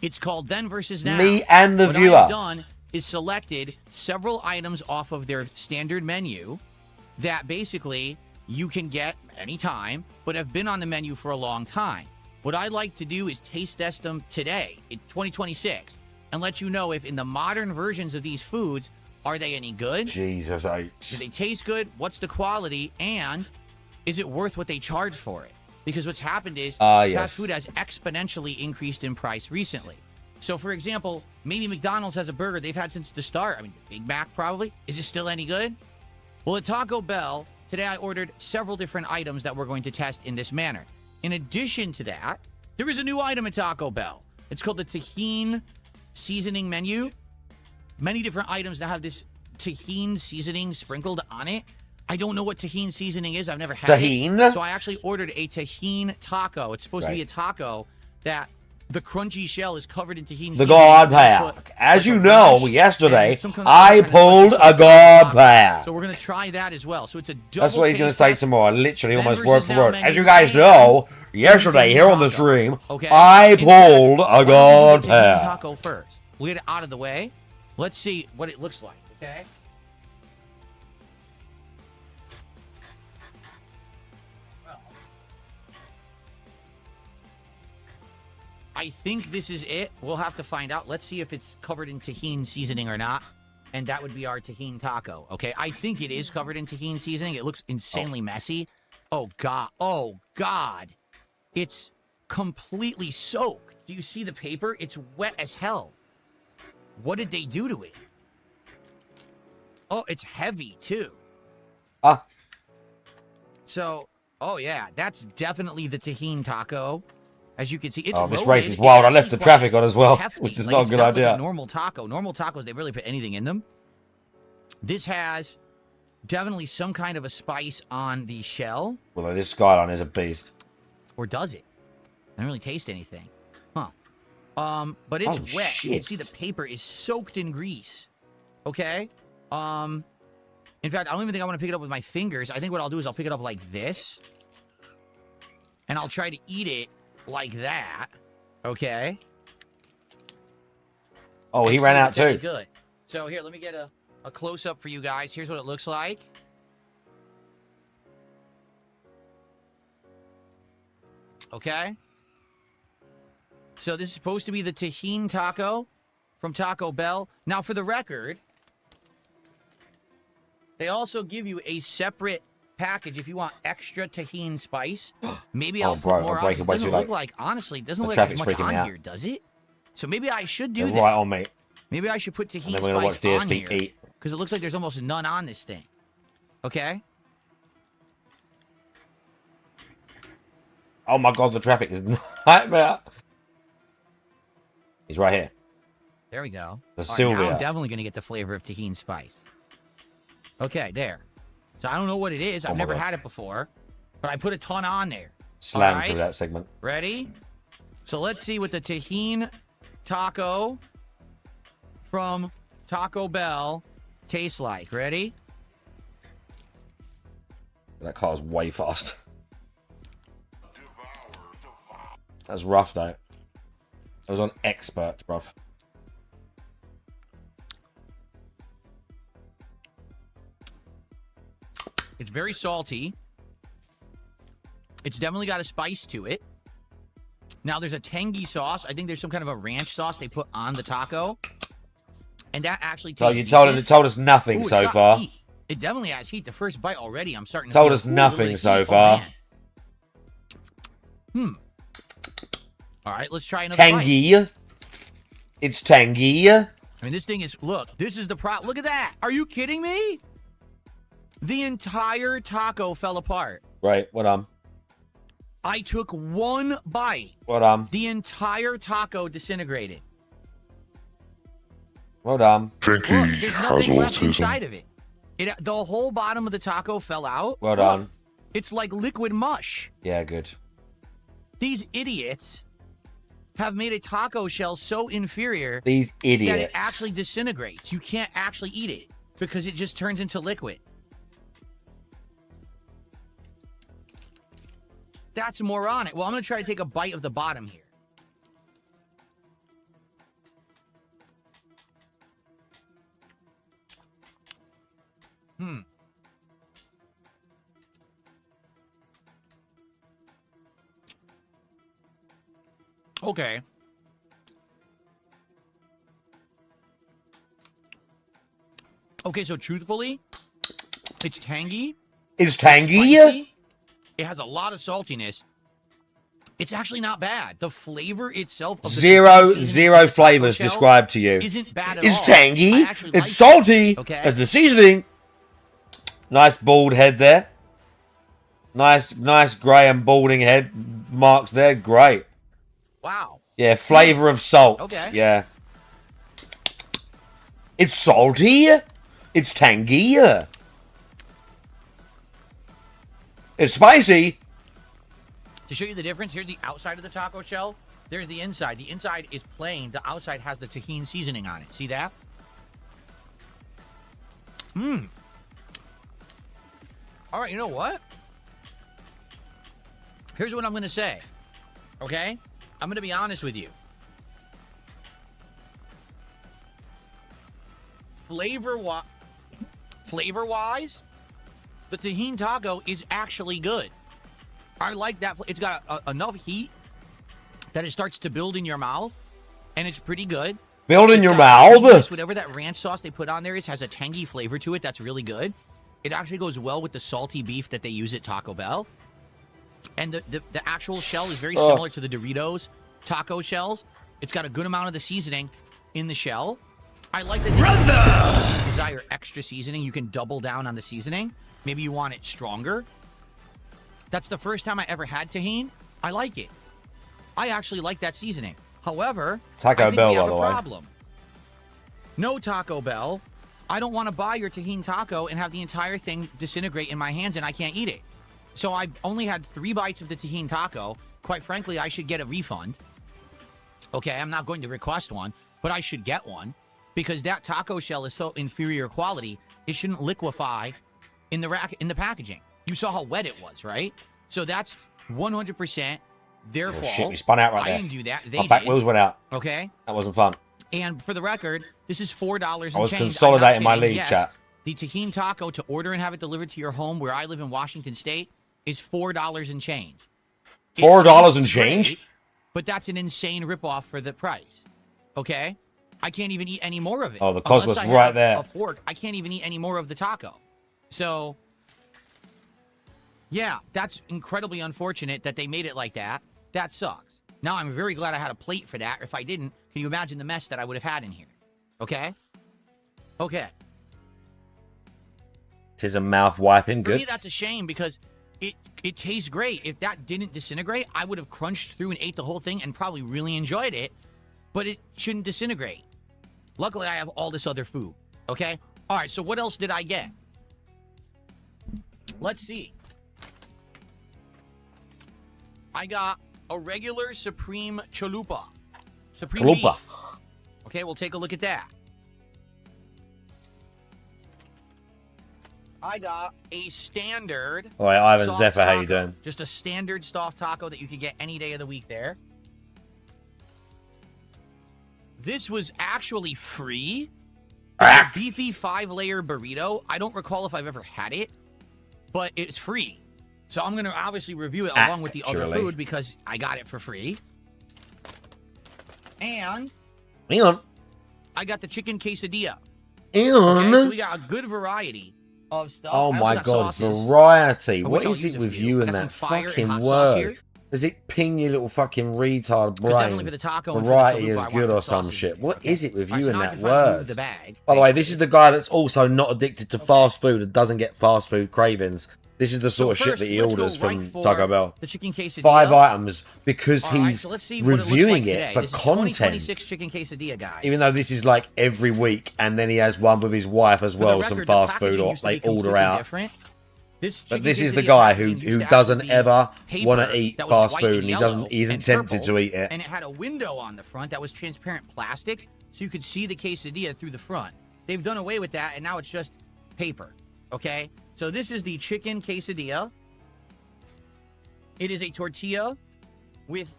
It's called Then versus Now. Me and the what viewer. I have done is selected several items off of their standard menu that basically you can get anytime, but have been on the menu for a long time. What I'd like to do is taste test them today in 2026 and let you know if in the modern versions of these foods, are they any good? Jesus H. Do they taste good? What's the quality? And is it worth what they charge for it? Because what's happened is fast food has exponentially increased in price recently. So, for example, maybe McDonald's has a burger they've had since the start. I mean, Big Mac probably. Is it still any good? Well, at Taco Bell, today I ordered several different items that we're going to test in this manner. In addition to that, there is a new item at Taco Bell. It's called the Tajin Seasoning Menu. Many different items that have this Tajin seasoning sprinkled on it. I don't know what Tajin seasoning is. I've never had it. So I actually ordered a Tajin taco. It's supposed to be a taco that the crunchy shell is covered in Tajin The seasoning. God player. As you know, yesterday, I pulled a God player. So we're going to try that as well. So it's a double. That's what he's going to say tomorrow. Literally, almost word for word. As you menu guys know, yesterday here on the stream, Okay. I pulled a God player. Taco first. We'll get it out of the way. Let's see what it looks like. Okay. I think this is it. We'll have to find out. Let's see if it's covered in Tajin seasoning or not. And that would be our Tajin taco. Okay, I think it is covered in Tajin seasoning. It looks insanely messy. Oh, God. Oh, God. It's completely soaked. Do you see the paper? It's wet as hell. What did they do to it? Oh, it's heavy, too. So, oh, yeah. That's definitely the Tajin taco. As you can see, it's this race is wild. I left the traffic on as well, hefty. which is Like, not a it's good not idea. Like a normal taco. Normal tacos, they really put anything in them. This has definitely some kind of a spice on the shell. Although this skyline is a beast. Or does it? I don't really taste anything. Huh. But it's wet. Shit. You can see the paper is soaked in grease. Okay? In fact, I don't even think I want to pick it up with my fingers. I think what I'll do is I'll pick it up like this. And I'll try to eat it like that. Okay? Oh, he ran out too. Good. So here, let me get a close-up for you guys. Here's what it looks like. Okay? So this is supposed to be the Tajin taco from Taco Bell. Now, for the record, they also give you a separate package if you want extra Tajin spice. Maybe I'll put more on. It doesn't look like, honestly, it doesn't look like there's much on here, does it? So maybe I should do that. Right on, mate. Maybe I should put Tajin And then we're gonna spice watch on DSP here. eat. Because it looks like there's almost none on this thing. Okay? Oh my god, the traffic is nightmare. He's right here. There we go. The All right, Sylvia. now I'm definitely going to get the flavor of Tajin spice. Okay, there. So I don't know what it is. I've never had it before. But I put a ton on there. Slam All right? through that segment. Ready? So let's see what the Tajin taco from Taco Bell tastes like. Ready? That car's way fast. That's rough, though. I was on expert, bruv. It's very salty. It's definitely got a spice to it. Now, there's a tangy sauce. I think there's some kind of a ranch sauce they put on the taco. And that actually tastes So you told us nothing so far. Heat. It definitely has heat. The first bite already, I'm starting to Told feel us nothing so heat. far. All right, let's try another Tangy. bite. It's tangy. I mean, this thing is, look, this is the Look at that. Are you kidding me? The entire taco fell apart. Right, what I took one bite. What The entire taco disintegrated. Well done. Look, there's nothing left inside of it. The whole bottom of the taco fell out. Well done. Look, it's like liquid mush. Yeah, good. These idiots have made a taco shell so inferior These that idiots. it actually disintegrates. You can't actually eat it because it just turns into liquid. That's moronic. Well, I'm going to try to take a bite of the bottom here. Okay. Okay, so truthfully, it's tangy. It's tangy? Spicy. It has a lot of saltiness. It's actually not bad. The flavor itself of the Zero flavors shell described to you. isn't bad at It's all. tangy. I actually like It's salty. it. Okay. It's the seasoning. Nice bald head there. Nice grey and balding head marks there. Great. Wow. Yeah, flavor of salt. Okay. Yeah. It's salty. It's tangy. It's spicy. To show you the difference, here's the outside of the taco shell. There's the inside. The inside is plain. The outside has the Tajin seasoning on it. See that? All right, you know what? Here's what I'm going to say. Okay? I'm going to be honest with you. Flavor-wise, the Tajin taco is actually good. I like that. It's got enough heat that it starts to build in your mouth, and it's pretty good. Build in your mouth? Whatever that ranch sauce they put on there has a tangy flavor to it that's really good. It actually goes well with the salty beef that they use at Taco Bell. And the actual shell is very similar to the Doritos taco shells. It's got a good amount of the seasoning in the shell. I like that if you desire extra seasoning, you can double down on the seasoning. Maybe you want it stronger. That's the first time I ever had Tajin. I like it. I actually like that seasoning. However, Taco Bell, we have by the a way. problem. No, Taco Bell. I don't want to buy your Tajin taco and have the entire thing disintegrate in my hands and I can't eat it. So I only had 3 bites of the Tajin taco. Quite frankly, I should get a refund. Okay, I'm not going to request one, but I should get one because that taco shell is so inferior quality, it shouldn't liquefy in the packaging. You saw how wet it was, right? So that's 100% their fault. Shit, you spun out right there. I didn't do that. They My back did. wheels went out. Okay. That wasn't fun. And for the record, this is $4 and I was change. consolidating I'm my not kidding. lead, Yes, chat. The Tajin taco to order and have it delivered to your home where I live in Washington State is $4 and change. It $4 tastes and change? great, but that's an insane ripoff for the price. Okay? I can't even eat any more of it. Oh, the cost was Unless I right have there. a fork, I can't even eat any more of the taco. So, yeah, that's incredibly unfortunate that they made it like that. That sucks. Now, I'm very glad I had a plate for that. If I didn't, can you imagine the mess that I would have had in here? Okay? Okay. Tis a mouth wiping. For Good. me, that's a shame because it tastes great. If that didn't disintegrate, I would have crunched through and ate the whole thing and probably really enjoyed it, but it shouldn't disintegrate. Luckily, I have all this other food, okay? All right, so what else did I get? Let's see. I got a regular Supreme Chalupa. Supreme Chalupa. beef. Okay, we'll take a look at that. I got a standard. All right, Ivan soft Zephyr, how you taco. doing? Just a standard soft taco that you could get any day of the week there. This was actually free. A beefy 5-layer burrito. I don't recall if I've ever had it, but it's free. So I'm going to obviously review it along with the other food because I got it for free. And hang on, I got the chicken quesadilla. Hang Okay, on. so we got a good variety of stuff. Oh I also my got god, sauces, variety. of What which I'll is use it a with few. you I and got that some fire and fucking hot sauce word? here. Does it ping your little fucking retard definitely brain? for the taco and for the Variety chalupa, is I want good the or some sauces. shit. What is it with All right, you so and now that if I move word? the bag, By the way, this is the guy that's also not addicted to fast food and doesn't get fast food cravings. This is the sort of shit first, that he let's go orders right from for Taco Bell. the chicken quesadilla. 5 items because All right, he's so let's see what it looks reviewing like it today. for This is content. 2026 chicken quesadilla, guys. Even though this is like every week, and then he has one with his wife as For the well, record, some the fast food packaging or used to they be order completely out. different. This But chicken this is the quesadilla guy packaging used who to doesn't actually be ever paper want to eat that was fast white food, and and he yellow isn't and tempted purple, to eat it. And it had a window on the front that was transparent plastic, so you could see the quesadilla through the front. They've done away with that, and now it's just paper. Okay, so this is the chicken quesadilla. It is a tortilla with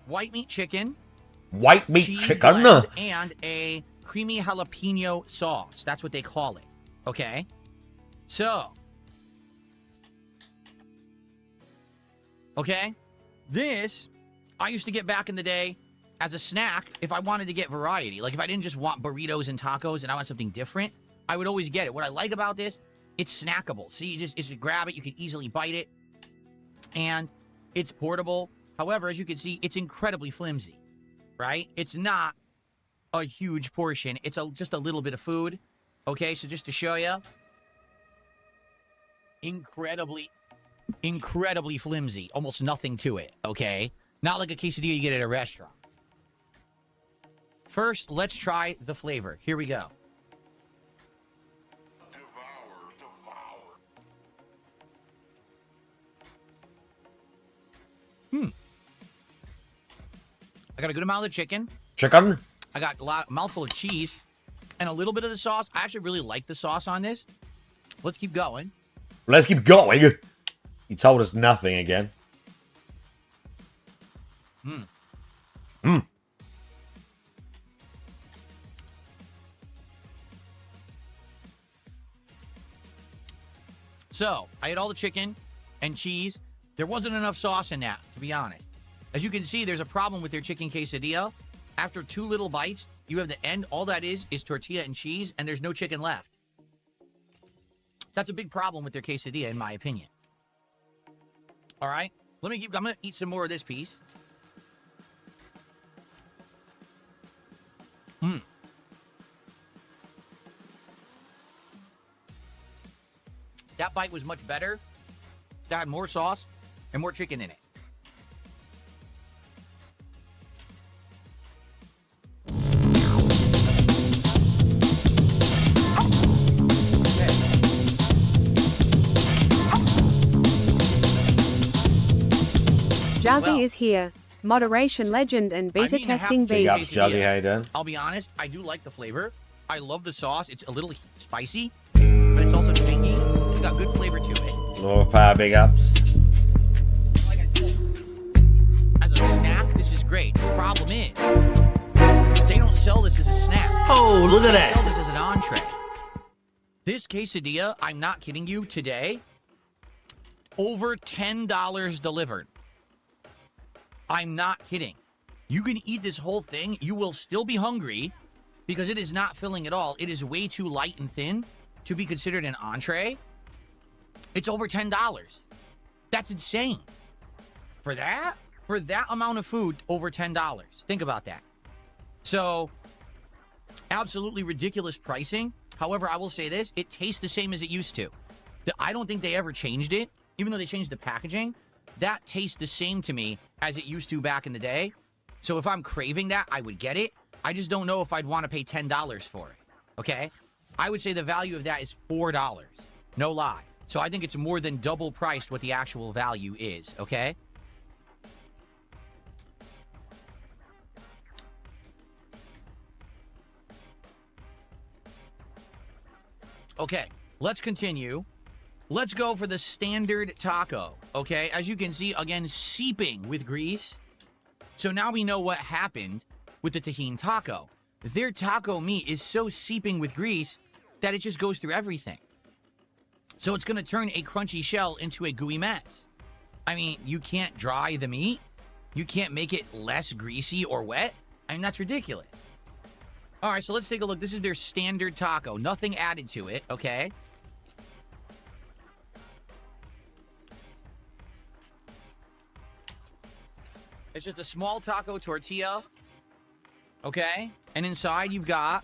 white meat chicken, White meat cheese chicken. blend, and a creamy jalapeno sauce. That's what they call it. Okay, so this I used to get back in the day as a snack if I wanted to get variety. Like if I didn't just want burritos and tacos and I want something different, I would always get it. What I like about this, it's snackable. See, you just grab it, you can easily bite it, and it's portable. However, as you can see, it's incredibly flimsy, right? It's not a huge portion. It's just a little bit of food. Okay, so just to show you, incredibly flimsy. Almost nothing to it, okay? Not like a quesadilla you get at a restaurant. First, let's try the flavor. Here we go. I got a good amount of the chicken. Chicken. I got a mouthful of cheese and a little bit of the sauce. I actually really like the sauce on this. Let's keep going. Let's keep going. You told us nothing again. So, I had all the chicken and cheese. There wasn't enough sauce in that, to be honest. As you can see, there's a problem with their chicken quesadilla. After 2 little bites, you have the end. All that is tortilla and cheese, and there's no chicken left. That's a big problem with their quesadilla, in my opinion. All right, I'm gonna eat some more of this piece. That bite was much better. That had more sauce and more chicken in it. Jazzy is here. Moderation legend and beta testing Big base. ups, Jazzy. How you doing? I'll be honest, I do like the flavor. I love the sauce. It's a little spicy, but it's also tangy. It's got good flavor to it. North Power, big ups. Like I said, as a snack, this is great. The problem is, they don't sell this as a snack. Oh, look at They that. sell this as an entree. This quesadilla, I'm not kidding you, today, over $10 delivered. I'm not kidding. You can eat this whole thing. You will still be hungry because it is not filling at all. It is way too light and thin to be considered an entree. It's over $10. That's insane. For that amount of food, over $10. Think about that. So, absolutely ridiculous pricing. However, I will say this. It tastes the same as it used to. I don't think they ever changed it. Even though they changed the packaging, that tastes the same to me as it used to back in the day. So if I'm craving that, I would get it. I just don't know if I'd want to pay $10 for it. Okay? I would say the value of that is $4. No lie. So I think it's more than double priced what the actual value is. Okay? Okay, let's continue. Let's go for the standard taco, okay? As you can see, again, seeping with grease. So now we know what happened with the Tajin taco. Their taco meat is so seeping with grease that it just goes through everything. So it's going to turn a crunchy shell into a gooey mess. I mean, you can't dry the meat. You can't make it less greasy or wet. I mean, that's ridiculous. All right, so let's take a look. This is their standard taco. Nothing added to it, okay? It's just a small taco tortilla, okay? And inside you've got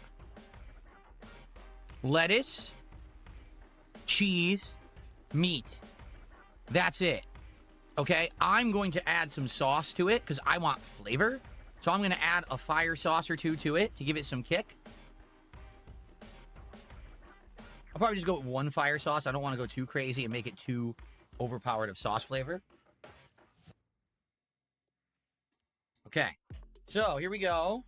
lettuce, cheese, meat. That's it, okay? I'm going to add some sauce to it because I want flavor. So I'm going to add a fire sauce or two to it to give it some kick. I'll probably just go with one fire sauce. I don't want to go too crazy and make it too overpowered of sauce flavor. Okay, so here we go.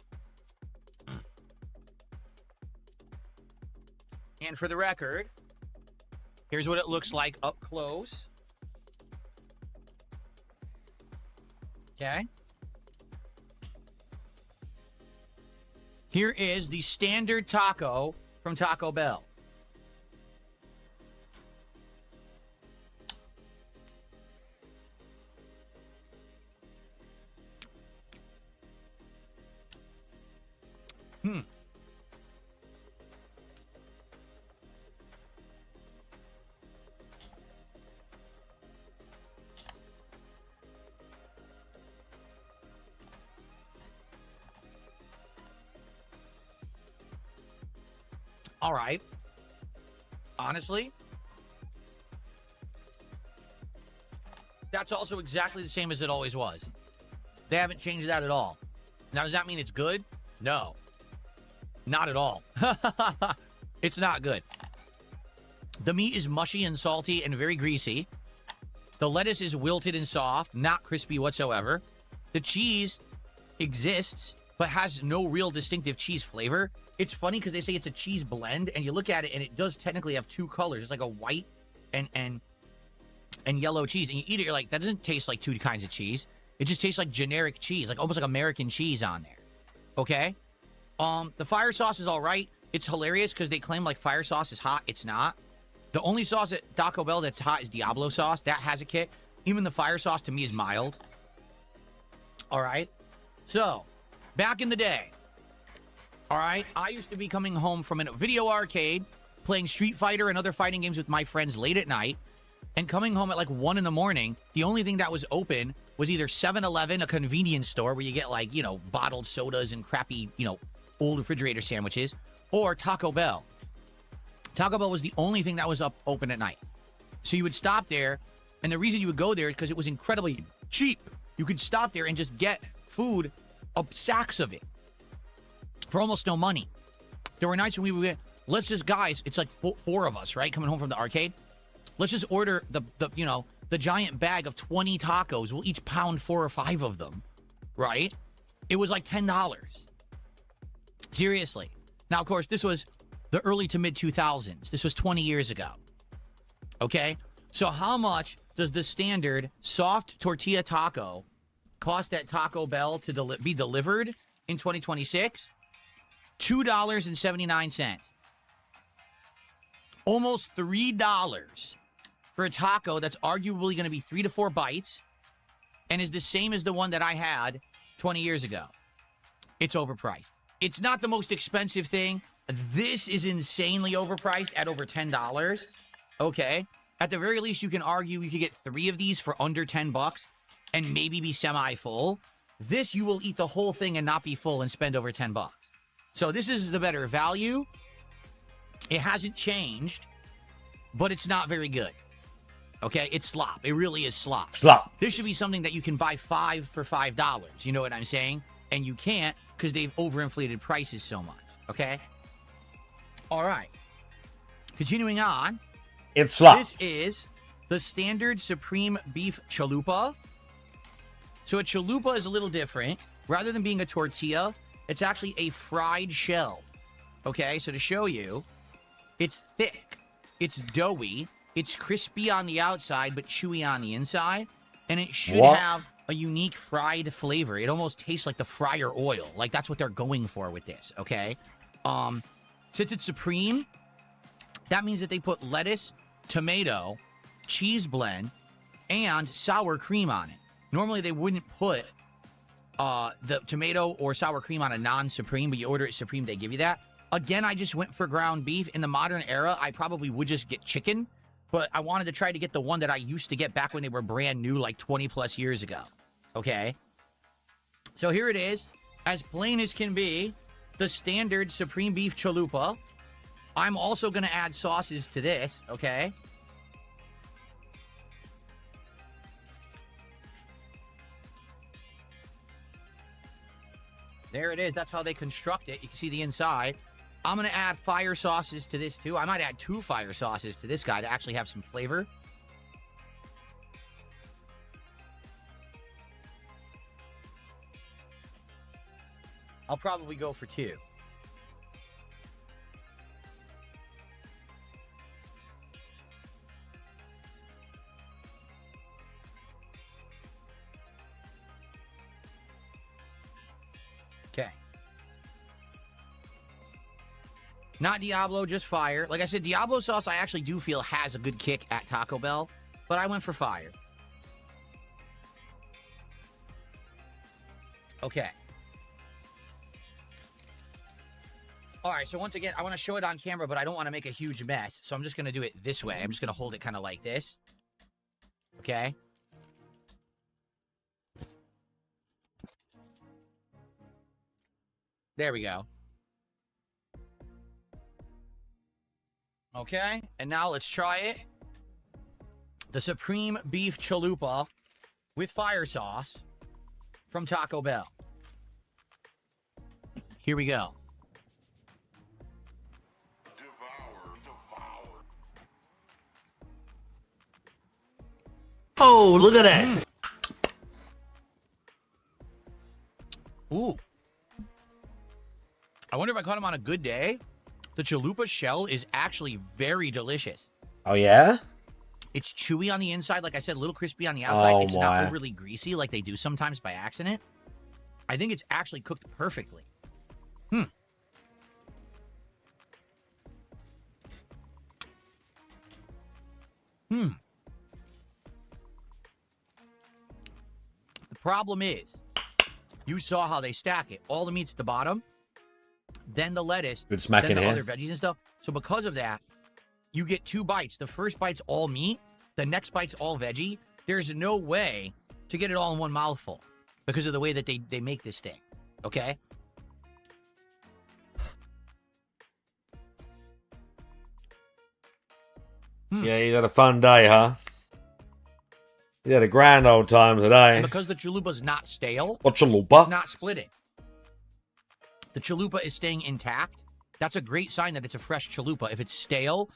And for the record, here's what it looks like up close. Okay. Here is the standard taco from Taco Bell. All right. Honestly, that's also exactly the same as it always was. They haven't changed that at all. Now, does that mean it's good? No. Not at all. It's not good. The meat is mushy and salty and very greasy. The lettuce is wilted and soft, not crispy whatsoever. The cheese exists, but has no real distinctive cheese flavor. It's funny because they say it's a cheese blend, and you look at it, and it does technically have two colors. It's like a white and yellow cheese. And you eat it, you're like, that doesn't taste like two kinds of cheese. It just tastes like generic cheese, like almost like American cheese on there. Okay? The fire sauce is all right. It's hilarious because they claim like fire sauce is hot. It's not. The only sauce at Taco Bell that's hot is Diablo sauce. That has a kick. Even the fire sauce to me is mild. All right? So, back in the day, all right, I used to be coming home from a video arcade, playing Street Fighter and other fighting games with my friends late at night, and coming home at like 1 in the morning. The only thing that was open was either 7-Eleven, a convenience store where you get like, you know, bottled sodas and crappy, you know, old refrigerator sandwiches, or Taco Bell. Taco Bell was the only thing that was open at night. So you would stop there, and the reason you would go there is because it was incredibly cheap. You could stop there and just get food, sacks of it, for almost no money. There were nights when we would, let's just, guys, it's like four of us, right? Coming home from the arcade. Let's just order the giant bag of 20 tacos. We'll each pound 4 or 5 of them, right? It was like $10. Seriously. Now, of course, this was the early to mid 2000s. This was 20 years ago. Okay? So how much does the standard soft tortilla taco cost at Taco Bell to be delivered in 2026? $2.79. Almost $3 for a taco that's arguably going to be 3 to 4 bites. and is the same as the one that I had 20 years ago. It's overpriced. It's not the most expensive thing. This is insanely overpriced at over $10. Okay. At the very least, you can argue you could get 3 of these for under $10 and maybe be semi-full. This, you will eat the whole thing and not be full and spend over $10. So this is the better value. It hasn't changed, but it's not very good. Okay, it's slop. It really is slop. Slop. This should be something that you can buy 5 for $5. You know what I'm saying? And you can't because they've overinflated prices so much. Okay? All right. Continuing on. It's slop. This is the standard supreme beef chalupa. So a chalupa is a little different. Rather than being a tortilla, it's actually a fried shell. Okay, so to show you, it's thick, it's doughy, it's crispy on the outside, but chewy on the inside, and it should have a unique fried flavor. It almost tastes like the fryer oil. Like, that's what they're going for with this, okay? Since it's supreme, that means that they put lettuce, tomato, cheese blend, and sour cream on it. Normally, they wouldn't put the tomato or sour cream on a non-supreme, but you order it supreme, they give you that. Again, I just went for ground beef. In the modern era, I probably would just get chicken, but I wanted to try to get the one that I used to get back when they were brand new, like 20 plus years ago. Okay? So here it is, as plain as can be, the standard supreme beef chalupa. I'm also going to add sauces to this, okay? There it is. That's how they construct it. You can see the inside. I'm going to add fire sauces to this, too. I might add 2 fire sauces to this guy to actually have some flavor. I'll probably go for 2. Okay. Not Diablo, just fire. Like I said, Diablo sauce I actually do feel has a good kick at Taco Bell, but I went for fire. Okay. All right, so once again, I want to show it on camera, but I don't want to make a huge mess, so I'm just going to do it this way. I'm just going to hold it kind of like this. Okay? There we go. Okay, and now let's try it. The Supreme Beef Chalupa with fire sauce from Taco Bell. Here we go. Oh, look at that. Ooh. I wonder if I caught him on a good day. The chalupa shell is actually very delicious. Oh, yeah? It's chewy on the inside. Like I said, a little crispy on the outside. Oh, it's not overly greasy like they do sometimes by accident. I think it's actually cooked perfectly. The problem is, you saw how they stack it. All the meat's at the bottom, then the lettuce, Good smack then in the here. other veggies and stuff. So because of that, you get 2 bites. The first bite's all meat. The next bite's all veggie. There's no way to get it all in one mouthful because of the way that they make this thing. Okay? Yeah, you had a fun day, huh? You had a grand old time today. And because the chalupa's not stale, What chalupa? it's not splitting. The chalupa is staying intact. That's a great sign that it's a fresh chalupa. If it's stale,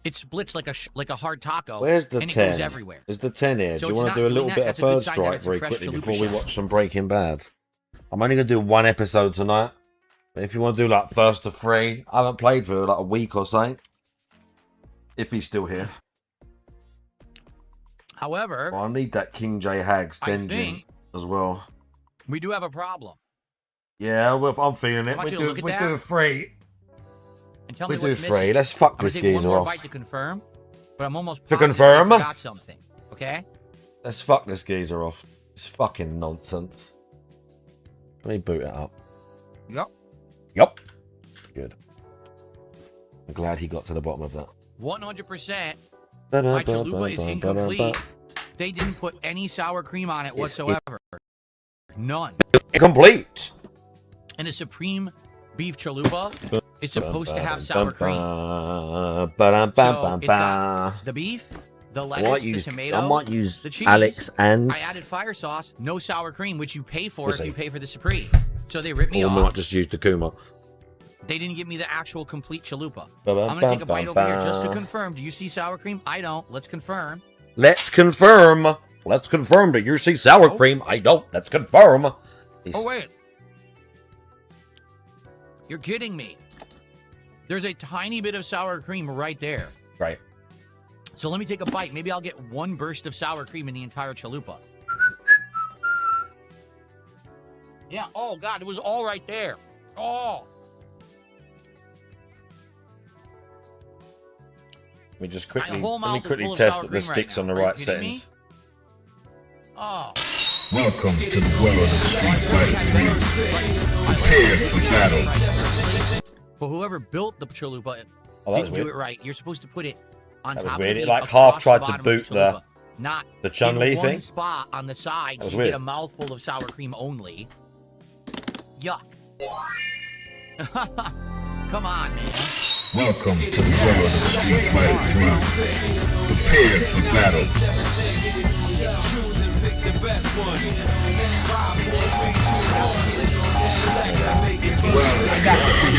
it splits like a hard taco. Where's the and 10? it goes everywhere. There's the 10 here. So Do you it's want not to do a doing little that. bit of That's a good third sign that strike it's a very fresh quickly chalupa before we shell. watch some Breaking Bad? I'm only going to do 1 episode tonight. But if you want to do like first to 3, I haven't played for like a week or something. If he's still here. However, Well, I need that King J Hags I Denji think as well. we do have a problem. Yeah, well, I'm feeling I it. want you to look at We're that. doing 3. And tell We me do what's 3. missing. Let's fuck I'm gonna this take one geezer more off. bite to confirm, but I'm almost To positive confirm? I forgot something. Okay? Let's fuck this geezer off. It's fucking nonsense. Let me boot it up. Yep. Yup. Good. I'm glad he got to the bottom of that. 100%. My chalupa is incomplete. They didn't put any sour cream on it whatsoever. None. Incomplete. And a supreme beef chalupa is supposed to have sour cream. So it's got the beef, the lettuce, the tomato, I might use the cheese. Alex and... I added fire sauce, no sour cream, which you pay for if you pay for the supreme. So they ripped me Or I off. might just use the Kuma. They didn't give me the actual complete chalupa. I'm going to take a bite over here just to confirm. Do you see sour cream? I don't. Let's confirm. Let's confirm. Let's confirm that you see sour cream. I don't. Let's confirm. Oh, wait. You're kidding me. There's a tiny bit of sour cream right there. Right. So let me take a bite. Maybe I'll get one burst of sour cream in the entire chalupa. Yeah. Oh, God. It was all right there. Oh. Let me just quickly test that the sticks on the right settings. Oh. Welcome to the world of Street Fighter 3. Prepare for battle. But whoever built the chalupa didn't do it right. You're supposed to put it on top of the weird. It like half tried to boot the Chun-Li thing. One spot on the side, so you get a mouthful of sour cream only. Yuck. Come on, man. Welcome to the world of Street Fighter 3. Prepare for battle. Well, I got the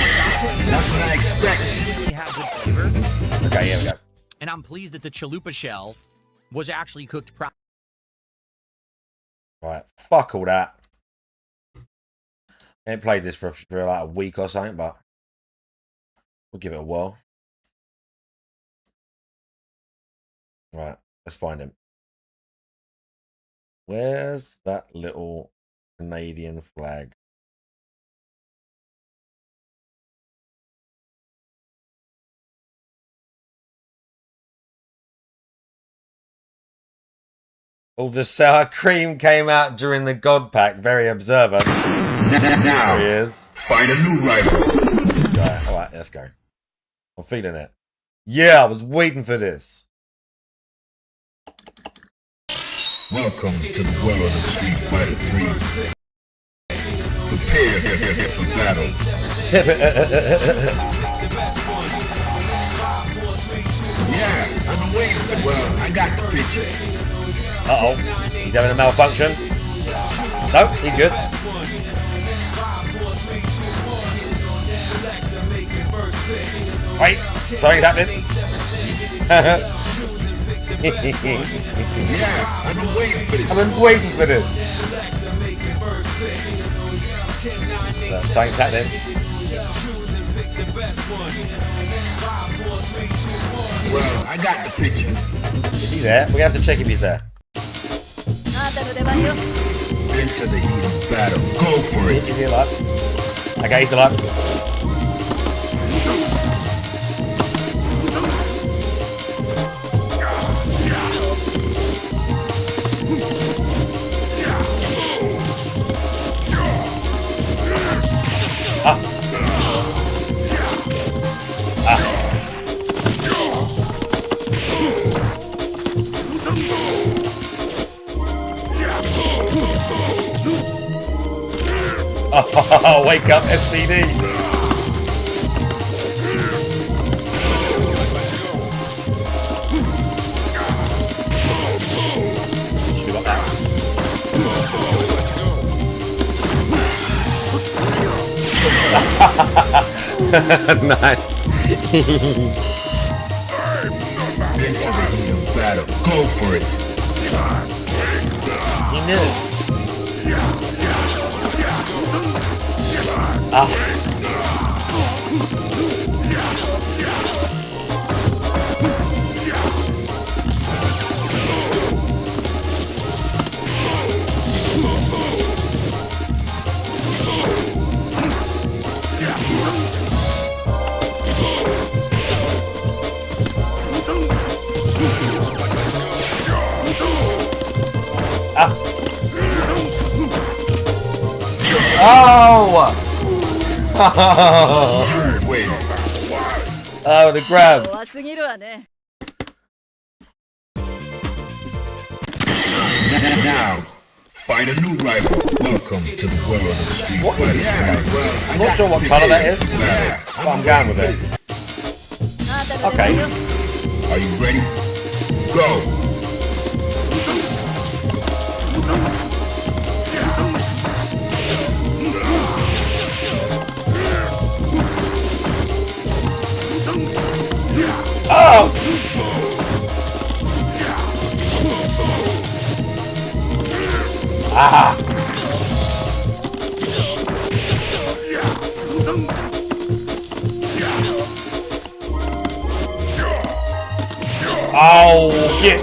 that's what I expected. It had good flavor. Okay, here we go. And I'm pleased that the chalupa shell was actually cooked properly. Right, fuck all that. I ain't played this for like a week or something, but we'll give it a whirl. Right, let's find him. Where's that little Canadian flag? All the sour cream came out during the God Pack. Very observant. Now, there he is. Find a new rival. This guy. All right, let's go. I'm feeling it. Yeah, I was waiting for this. Welcome to the world of Street Fighter 3. Prepare for battle. Yeah, I've been waiting for well, I got the picture. Uh-oh. He's having a malfunction. No, he's good. Wait, something's happening. Yeah, I've been waiting for this. I've been waiting for this. Something's happening. Well, I got the picture. Is he there? We have to check if he's there. Into the heat of battle. Go for it. Is he alive? Okay, he's alive. Oh, wake up, SPD. Nice. Battle. Go for it. He knew. Oh! Oh, the grabs. Now, find a new rival. Welcome to the world of the street. What is that? I'm not sure what colour that is, but I'm going with it. Okay. Are you ready? Go! Oh! Ah! Oh, get!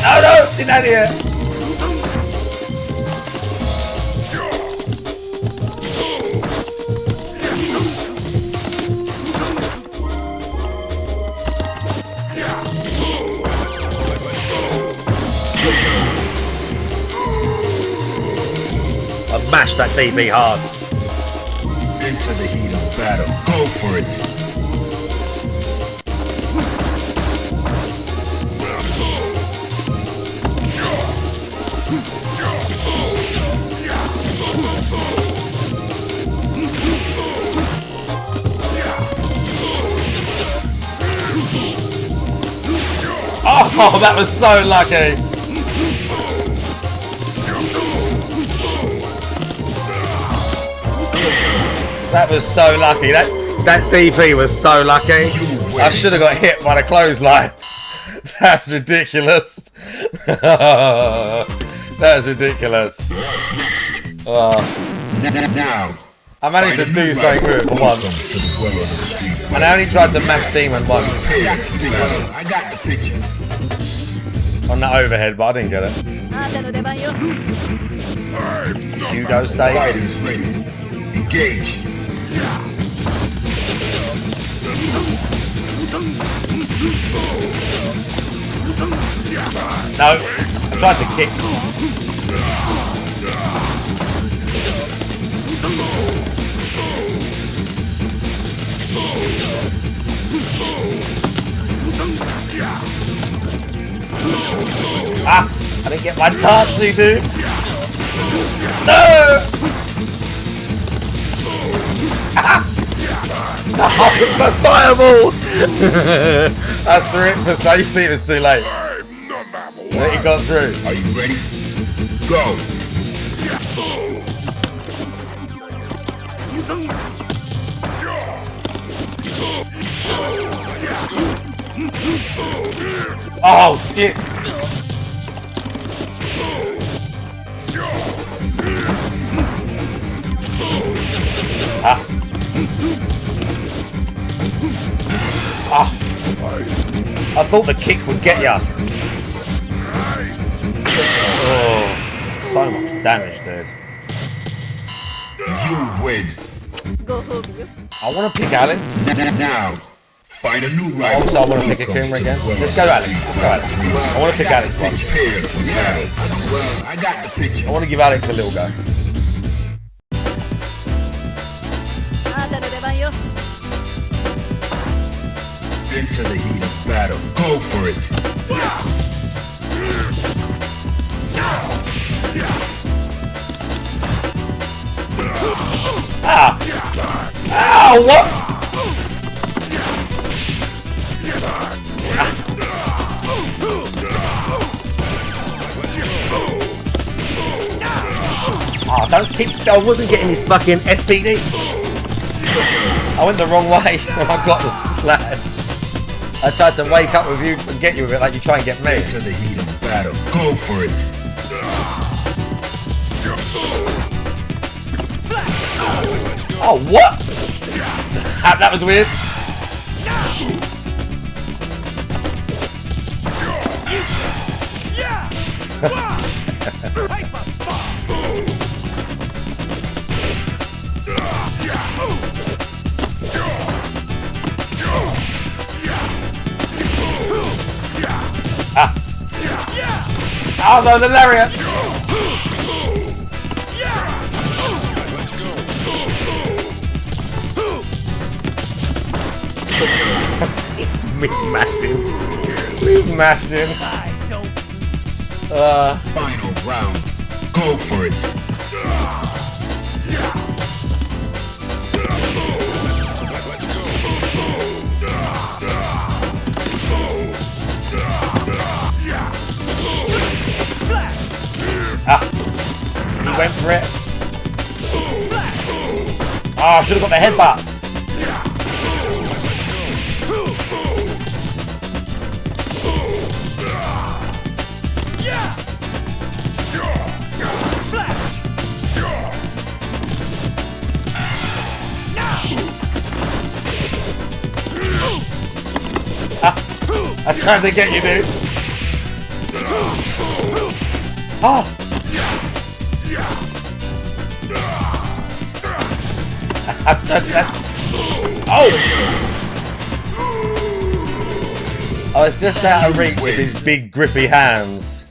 Oh no! Get out of here! I mashed that DB hard. Into the heat of battle. Go for it. Oh, that was so lucky. That was so lucky. That DP was so lucky. I should have got hit by the clothesline. That's ridiculous. That's ridiculous. Oh. Now, I managed to do something with it for once. And I only tried to mash Demon once. I got the picture. On that overhead, but I didn't get it. Judo stage. Fighters ready. Engage. No, I tried to kick. Ah, I didn't get my Tatsu, dude. No! Ah! No, the fireball! I threw it for safety, it was too late. But he got through. Are you ready? Go! Oh, shit! Ah. Ah. I thought the kick would get ya. Oh, so much damage, dude. You win. I want to pick Alex. Now, find a new rival. Also, I want to pick a camera again. Let's go, Alex. Let's go, Alex. I want to pick Alex once. I got the picture. I want to give Alex a little go. Into the heat of battle. Go for it. Ah! Ow! What? Oh, don't keep. I wasn't getting this fucking SPD. I went the wrong way when I got the slash. I tried to wake up with you and get you with it like you try and get me. Into the heat of battle. Go for it. Oh, what? That was weird. Oh no, the lariat! We mashing. Final round. Go for it. He went for it. Oh, I should have got the headbutt. I tried to get you, dude. Oh! I was just out of reach of his big grippy hands.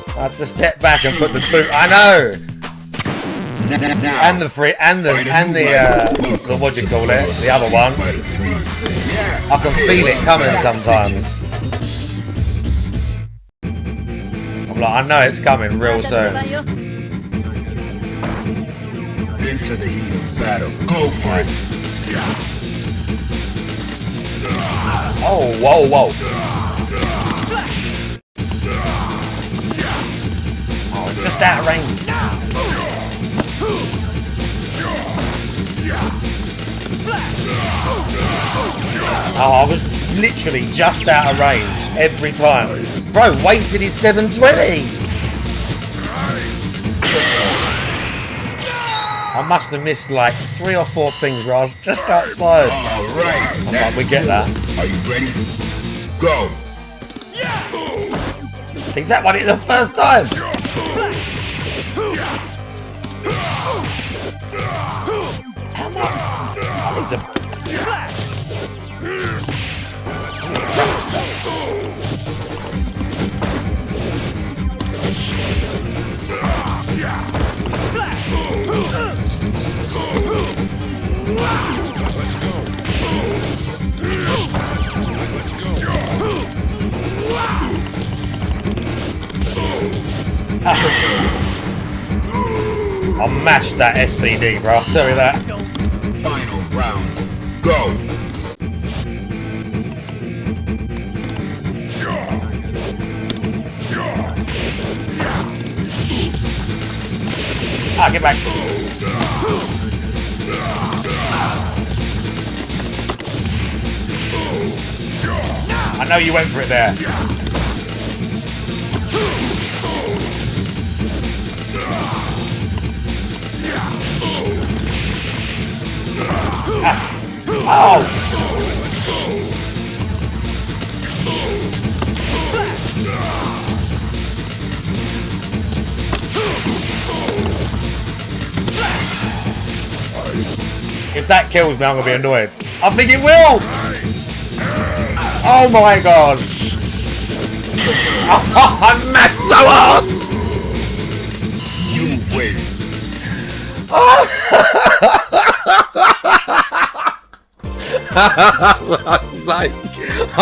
I had to step back and put the boot. I know. And the free and the what do you call it? The other one. I can feel it coming sometimes. I'm like, I know it's coming real soon. Into the heat of battle. Go for it. Oh, whoa, whoa. Oh, it's just out of range. Oh, I was literally just out of range every time. Bro, wasted his 720. I must have missed like 3 or 4 things where I was just outside. Alright. I'm like, we get that. Are you ready? Go. See, that one hit the first time. How much? I need to practice that. I'll mash that SPD, bro. I'll tell you that. Final round. Go. Ah, get back. I know you went for it there. Ah. Oh! If that kills me, I'm gonna be annoyed. I think it will! Oh my god! Oh, I mashed so hard! You win.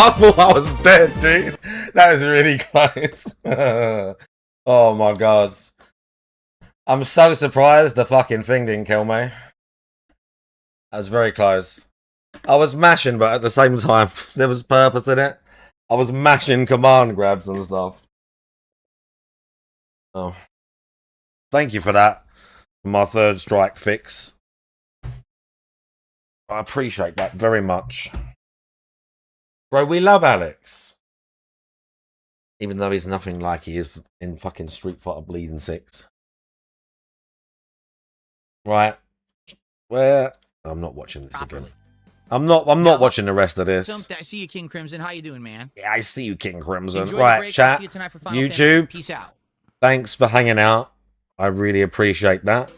I thought I was dead, dude. That was really close. Oh my god. I'm so surprised the fucking thing didn't kill me. That was very close. I was mashing, but at the same time, there was purpose in it. I was mashing command grabs and stuff. Oh. Thank you for that. My third strike fix. I appreciate that very much. Bro, we love Alex. Even though he's nothing like he is in fucking Street Fighter Bleeding 6. Right. Where? I'm not watching this again. I'm not watching the rest of this. I see you, King Crimson. How you doing, man? Yeah, I see you, King Crimson. Enjoy the Right, break. I'll chat. see you tonight for Final YouTube. Fantasy. Peace out. Thanks for hanging out. I really appreciate that.